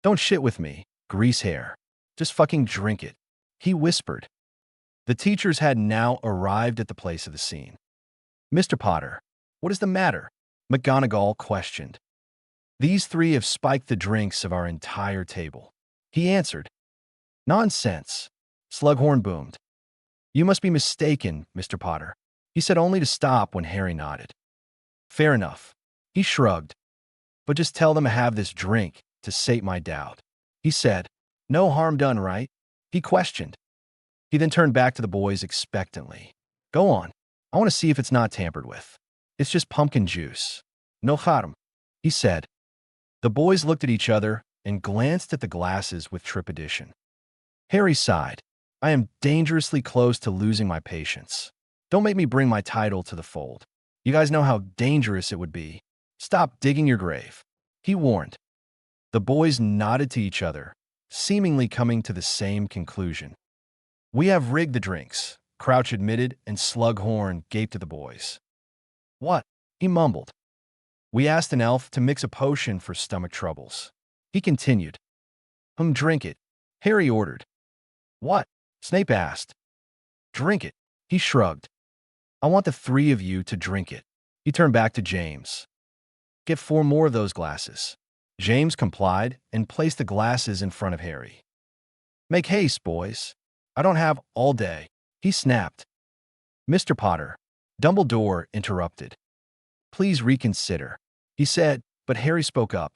Don't shit with me, grease hair. Just fucking drink it, he whispered. The teachers had now arrived at the place of the scene. Mr. Potter, what is the matter? McGonagall questioned. These 3 have spiked the drinks of our entire table. He answered. Nonsense, Slughorn boomed. You must be mistaken, Mr. Potter. He said only to stop when Harry nodded. Fair enough. He shrugged. But just tell them I have this drink to sate my doubt. He said. No harm done, right? He questioned. He then turned back to the boys expectantly. Go on. I want to see if it's not tampered with. It's just pumpkin juice. No harm, he said. The boys looked at each other and glanced at the glasses with trepidation. Harry sighed. I am dangerously close to losing my patience. Don't make me bring my title to the fold. You guys know how dangerous it would be. Stop digging your grave, he warned. The boys nodded to each other, seemingly coming to the same conclusion. We have rigged the drinks, Crouch admitted, and Slughorn gaped at the boys. What? He mumbled. We asked an elf to mix a potion for stomach troubles. He continued. Drink it. Harry ordered. What? Snape asked. Drink it. He shrugged. I want the three of you to drink it. He turned back to James. Get 4 more of those glasses. James complied and placed the glasses in front of Harry. Make haste, boys. I don't have all day. He snapped. Mr. Potter. Dumbledore interrupted. Please reconsider, he said, but Harry spoke up.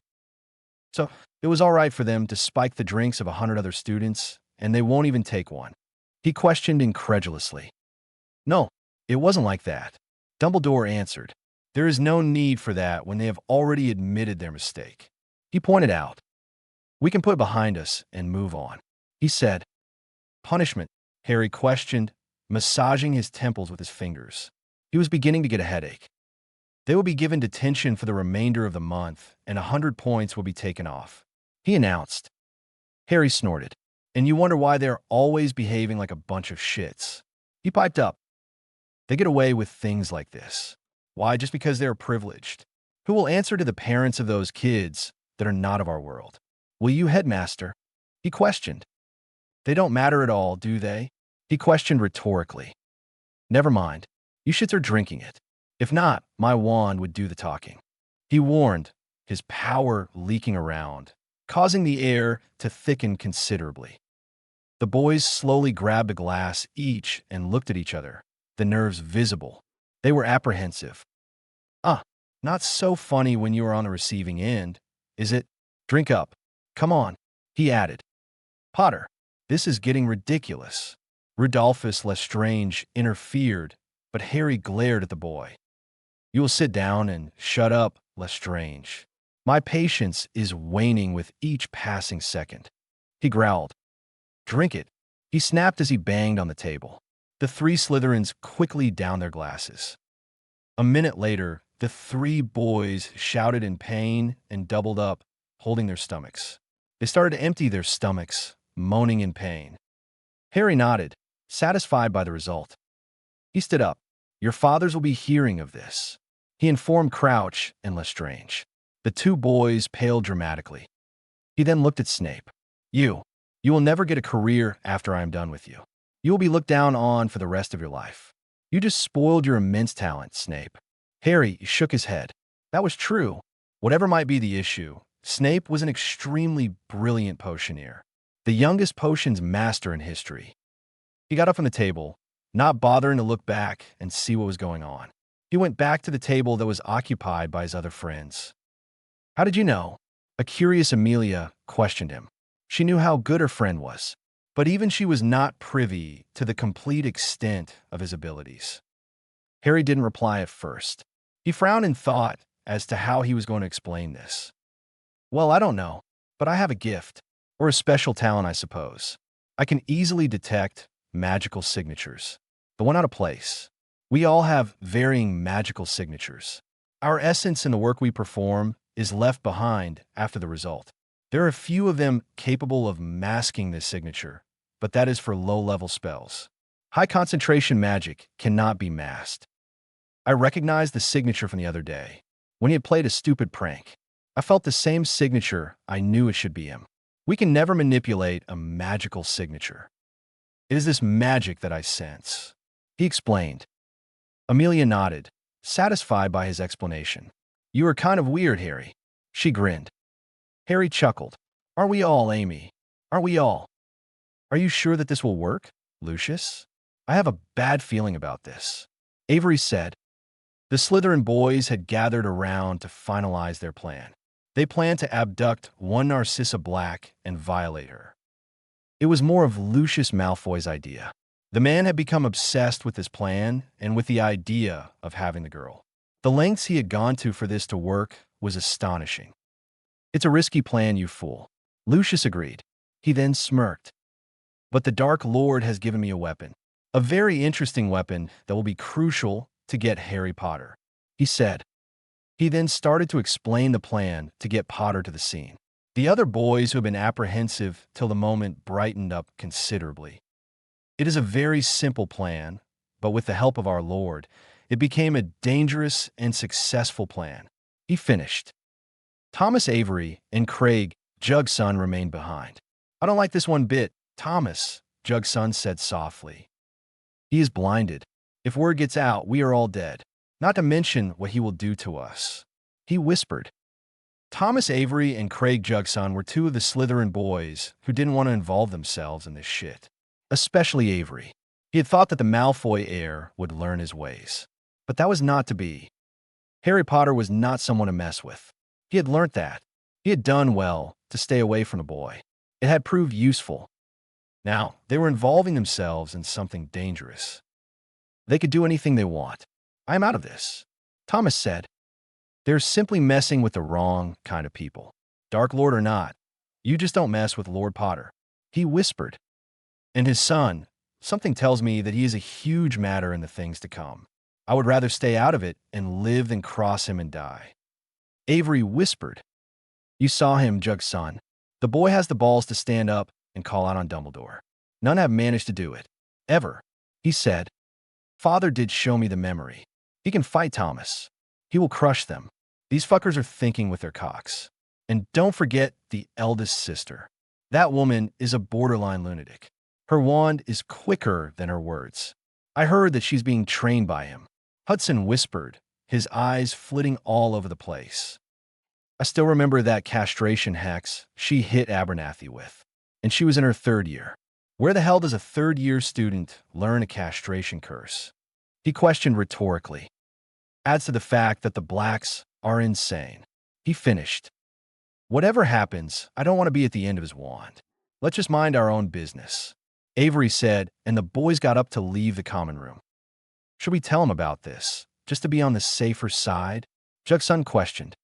So, it was all right for them to spike the drinks of 100 other students, and they won't even take one. He questioned incredulously. No, it wasn't like that. Dumbledore answered. There is no need for that when they have already admitted their mistake. He pointed out. We can put it behind us and move on. He said. Punishment, Harry questioned, massaging his temples with his fingers. He was beginning to get a headache. They will be given detention for the remainder of the month, and 100 points will be taken off. He announced. Harry snorted. And you wonder why they're always behaving like a bunch of shits. He piped up. They get away with things like this. Why? Just because they're privileged. Who will answer to the parents of those kids that are not of our world? Will you, headmaster? He questioned. They don't matter at all, do they? He questioned rhetorically. Never mind. You shits are drinking it. If not, my wand would do the talking. He warned, his power leaking around, causing the air to thicken considerably. The boys slowly grabbed a glass each and looked at each other, the nerves visible. They were apprehensive. Not so funny when you are on the receiving end, is it? Drink up. Come on, he added. Potter, this is getting ridiculous. Rudolphus Lestrange interfered, but Harry glared at the boy. You will sit down and shut up, Lestrange. My patience is waning with each passing second. He growled. Drink it. He snapped as he banged on the table. The 3 Slytherins quickly downed their glasses. A minute later, the 3 boys shouted in pain and doubled up, holding their stomachs. They started to empty their stomachs, moaning in pain. Harry nodded, satisfied by the result. He stood up. Your fathers will be hearing of this. He informed Crouch and Lestrange. The 2 boys paled dramatically. He then looked at Snape. You will never get a career after I am done with you. You will be looked down on for the rest of your life. You just spoiled your immense talent, Snape. Harry shook his head. That was true. Whatever might be the issue, Snape was an extremely brilliant potioneer, the youngest potions master in history. He got up from the table, not bothering to look back and see what was going on. He went back to the table that was occupied by his other friends. How did you know? A curious Amelia questioned him. She knew how good her friend was, but even she was not privy to the complete extent of his abilities. Harry didn't reply at first. He frowned in thought as to how he was going to explain this. Well, I don't know, but I have a gift, or a special talent, I suppose. I can easily detect magical signatures, the one out of place. We all have varying magical signatures. Our essence in the work we perform is left behind after the result. There are a few of them capable of masking this signature, but that is for low-level spells. High concentration magic cannot be masked. I recognized the signature from the other day. When he had played a stupid prank, I felt the same signature. I knew it should be him. We can never manipulate a magical signature. It is this magic that I sense, he explained. Amelia nodded, satisfied by his explanation. You are kind of weird, Harry. She grinned. Harry chuckled. Aren't we all, Amy? Aren't we all? Are you sure that this will work, Lucius? I have a bad feeling about this, Avery said. The Slytherin boys had gathered around to finalize their plan. They planned to abduct one Narcissa Black and violate her. It was more of Lucius Malfoy's idea. The man had become obsessed with this plan and with the idea of having the girl. The lengths he had gone to for this to work was astonishing. It's a risky plan, you fool. Lucius agreed. He then smirked. But the Dark Lord has given me a weapon. A very interesting weapon that will be crucial to get Harry Potter, he said. He then started to explain the plan to get Potter to the scene. The other boys who had been apprehensive till the moment brightened up considerably. It is a very simple plan, but with the help of our Lord, it became a dangerous and successful plan. He finished. Thomas Avery and Craig Jugson remained behind. I don't like this one bit, Thomas, Jug's son said softly. He is blinded. If word gets out, we are all dead. Not to mention what he will do to us. He whispered. Thomas Avery and Craig Jugson were two of the Slytherin boys who didn't want to involve themselves in this shit. Especially Avery. He had thought that the Malfoy heir would learn his ways. But that was not to be. Harry Potter was not someone to mess with. He had learnt that. He had done well to stay away from the boy. It had proved useful. Now, they were involving themselves in something dangerous. They could do anything they want. I am out of this, Thomas said. They're simply messing with the wrong kind of people. Dark Lord or not, you just don't mess with Lord Potter. He whispered. And his son, something tells me that he is a huge matter in the things to come. I would rather stay out of it and live than cross him and die. Avery whispered. You saw him, Jug's son. The boy has the balls to stand up and call out on Dumbledore. None have managed to do it. Ever. He said. Father did show me the memory. He can fight Thomas. He will crush them. These fuckers are thinking with their cocks. And don't forget the eldest sister. That woman is a borderline lunatic. Her wand is quicker than her words. I heard that she's being trained by him. Hudson whispered, his eyes flitting all over the place. I still remember that castration hex she hit Abernathy with. And she was in her 3rd year. Where the hell does a 3rd-year student learn a castration curse? He questioned rhetorically. Adds to the fact that the blacks are insane. He finished. Whatever happens, I don't want to be at the end of his wand. Let's just mind our own business. Avery said, and the boys got up to leave the common room. Should we tell him about this, just to be on the safer side? Jug's son questioned.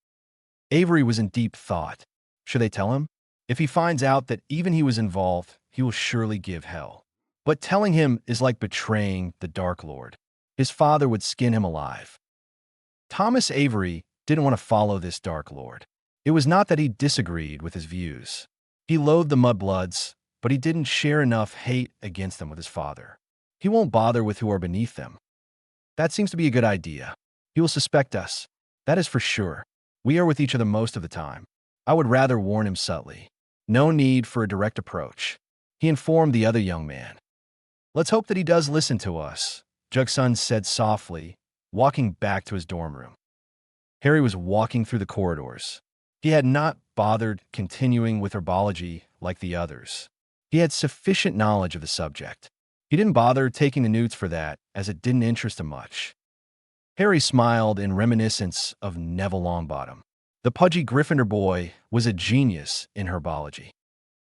Avery was in deep thought. Should they tell him? If he finds out that even he was involved, he will surely give hell. But telling him is like betraying the Dark Lord. His father would skin him alive. Thomas Avery didn't want to follow this Dark Lord. It was not that he disagreed with his views. He loathed the Mudbloods, but he didn't share enough hate against them with his father. He won't bother with who are beneath them. That seems to be a good idea. He will suspect us. That is for sure. We are with each other most of the time. I would rather warn him subtly. No need for a direct approach. He informed the other young man. Let's hope that he does listen to us, Jug's son said softly, walking back to his dorm room. Harry was walking through the corridors. He had not bothered continuing with herbology like the others. He had sufficient knowledge of the subject. He didn't bother taking the newts for that, as it didn't interest him much. Harry smiled in reminiscence of Neville Longbottom. The pudgy Gryffindor boy was a genius in herbology.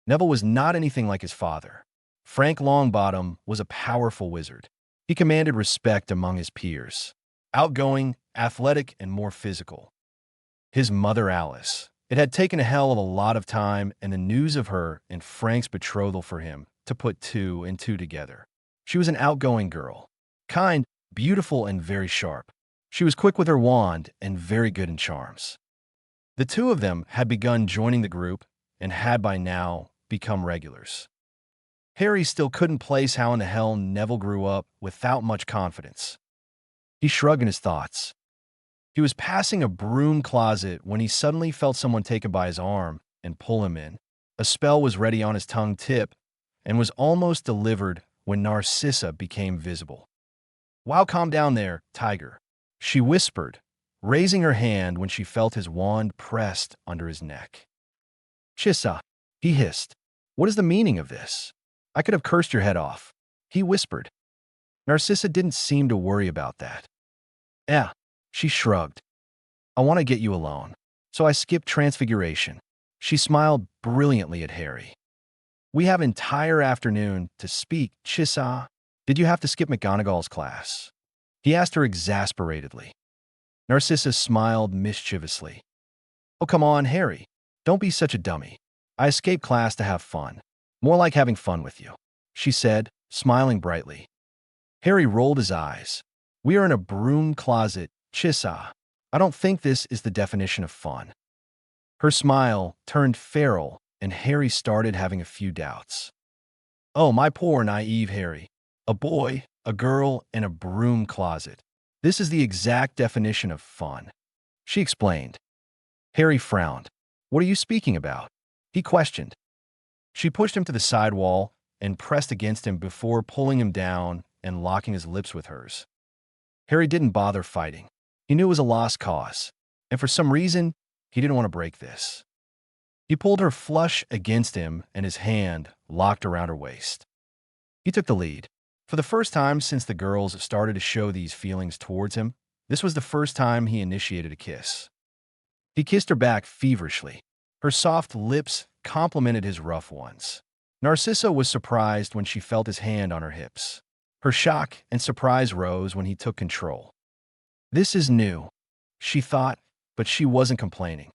Neville was not anything like his father. Frank Longbottom was a powerful wizard. He commanded respect among his peers. Outgoing, athletic, and more physical. His mother, Alice. It had taken a hell of a lot of time and the news of her and Frank's betrothal for him to put 2 and 2 together. She was an outgoing girl. Kind, beautiful, and very sharp. She was quick with her wand and very good in charms. The two of them had begun joining the group and had by now become regulars. Harry still couldn't place how in the hell Neville grew up without much confidence. He shrugged in his thoughts. He was passing a broom closet when he suddenly felt someone take him by his arm and pull him in. A spell was ready on his tongue tip and was almost delivered when Narcissa became visible. Wow, calm down there, Tiger, she whispered, raising her hand when she felt his wand pressed under his neck. Chissa, he hissed. What is the meaning of this? I could have cursed your head off, he whispered. Narcissa didn't seem to worry about that. She shrugged. I want to get you alone, so I skipped Transfiguration. She smiled brilliantly at Harry. We have entire afternoon to speak, Chissa. Did you have to skip McGonagall's class? He asked her exasperatedly. Narcissa smiled mischievously. Oh, come on, Harry. Don't be such a dummy. I escaped class to have fun. More like having fun with you, she said, smiling brightly. Harry rolled his eyes. We are in a broom closet, Chissa. I don't think this is the definition of fun. Her smile turned feral, and Harry started having a few doubts. Oh, my poor naive Harry. A boy, a girl, and a broom closet. This is the exact definition of fun, she explained. Harry frowned. What are you speaking about? He questioned. She pushed him to the side wall and pressed against him before pulling him down and locking his lips with hers. Harry didn't bother fighting. He knew it was a lost cause, and for some reason, he didn't want to break this. He pulled her flush against him, and his hand locked around her waist. He took the lead. For the first time since the girls started to show these feelings towards him, this was the first time he initiated a kiss. He kissed her back feverishly. Her soft lips complimented his rough ones. Narcissa was surprised when she felt his hand on her hips. Her shock and surprise rose when he took control. This is new, she thought, but she wasn't complaining.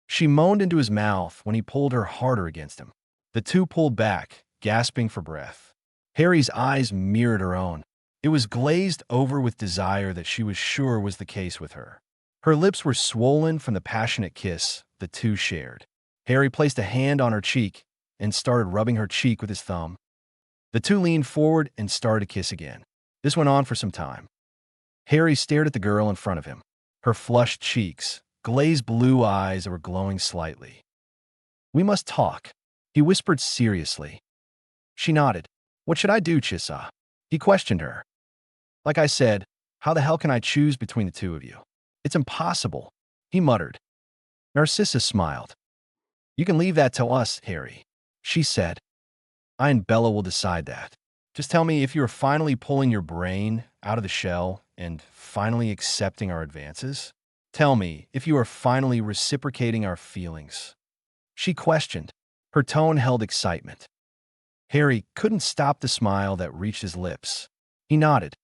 She moaned into his mouth when he pulled her harder against him. The two pulled back, gasping for breath. Harry's eyes mirrored her own. It was glazed over with desire that she was sure was the case with her. Her lips were swollen from the passionate kiss the two shared. Harry placed a hand on her cheek and started rubbing her cheek with his thumb. The two leaned forward and started to kiss again. This went on for some time. Harry stared at the girl in front of him. Her flushed cheeks, glazed blue eyes were glowing slightly. "We must talk," he whispered seriously. She nodded. "What should I do, Chissa?" He questioned her. "Like I said, how the hell can I choose between the two of you? It's impossible," he muttered. Narcissa smiled. "You can leave that to us, Harry," she said. "I and Bella will decide that. Just tell me if you are finally pulling your brain out of the shell and finally accepting our advances. Tell me if you are finally reciprocating our feelings." She questioned. Her tone held excitement. Harry couldn't stop the smile that reached his lips. He nodded.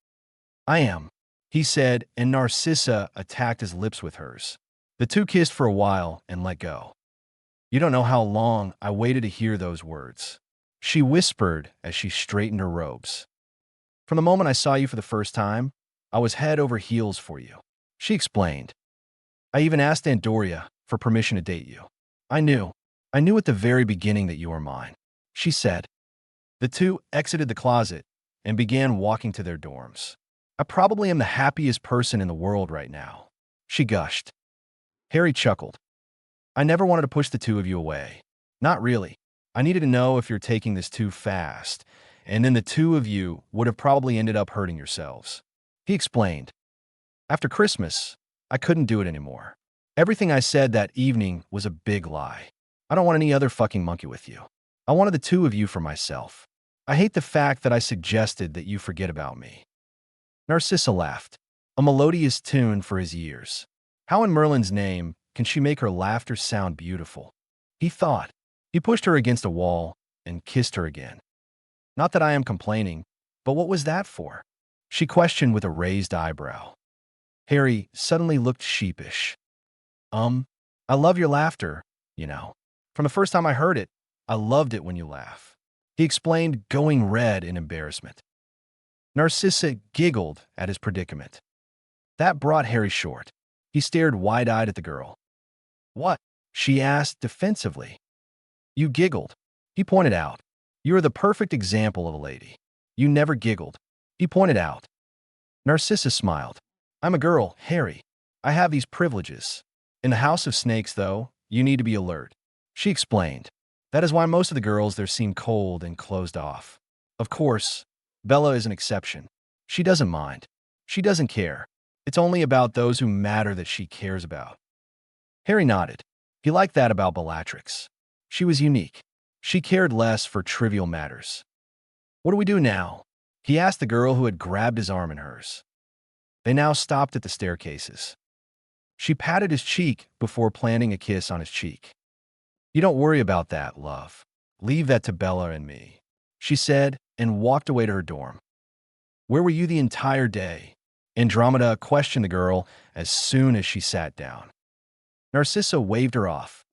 "I am," he said, and Narcissa attacked his lips with hers. The two kissed for a while and let go. "You don't know how long I waited to hear those words," she whispered as she straightened her robes. "From the moment I saw you for the first time, I was head over heels for you," she explained. "I even asked Aunt Doria for permission to date you. I knew at the very beginning that you were mine," she said. The two exited the closet and began walking to their dorms. "I probably am the happiest person in the world right now," she gushed. Harry chuckled. "I never wanted to push the two of you away. Not really. I needed to know if you're taking this too fast, and then the two of you would have probably ended up hurting yourselves," he explained. "After Christmas, I couldn't do it anymore. Everything I said that evening was a big lie. I don't want any other fucking monkey with you. I wanted the two of you for myself. I hate the fact that I suggested that you forget about me." Narcissa laughed, a melodious tune for his ears. How in Merlin's name can she make her laughter sound beautiful? He thought. He pushed her against a wall and kissed her again. "Not that I am complaining, but what was that for?" she questioned with a raised eyebrow. Harry suddenly looked sheepish. I love your laughter, you know. From the first time I heard it, I loved it when you laugh," he explained, going red in embarrassment. Narcissa giggled at his predicament. That brought Harry short. He stared wide-eyed at the girl. "What?" she asked defensively. "You giggled," he pointed out. "You are the perfect example of a lady. You never giggled," he pointed out. Narcissa smiled. "I'm a girl, Harry. I have these privileges. In the House of Snakes, though, you need to be alert," she explained. "That is why most of the girls there seem cold and closed off. Of course, Bella is an exception. She doesn't mind. She doesn't care. It's only about those who matter that she cares about." Harry nodded. He liked that about Bellatrix. She was unique. She cared less for trivial matters. "What do we do now?" he asked the girl who had grabbed his arm in hers. They now stopped at the staircases. She patted his cheek before planting a kiss on his cheek. "You don't worry about that, love. Leave that to Bella and me," she said, and walked away to her dorm. "Where were you the entire day?" Andromeda questioned the girl as soon as she sat down. Narcissa waved her off.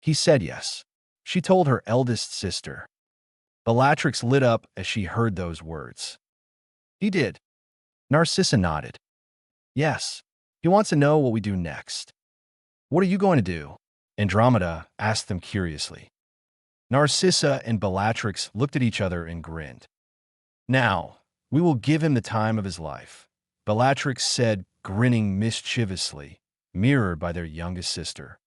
He said yes. She told her eldest sister. Bellatrix lit up as she heard those words. "He did." Narcissa nodded. "Yes. He wants to know what we do next." "What are you going to do?" Andromeda asked them curiously. Narcissa and Bellatrix looked at each other and grinned. "Now, we will give him the time of his life," Bellatrix said, grinning mischievously, mirrored by their youngest sister.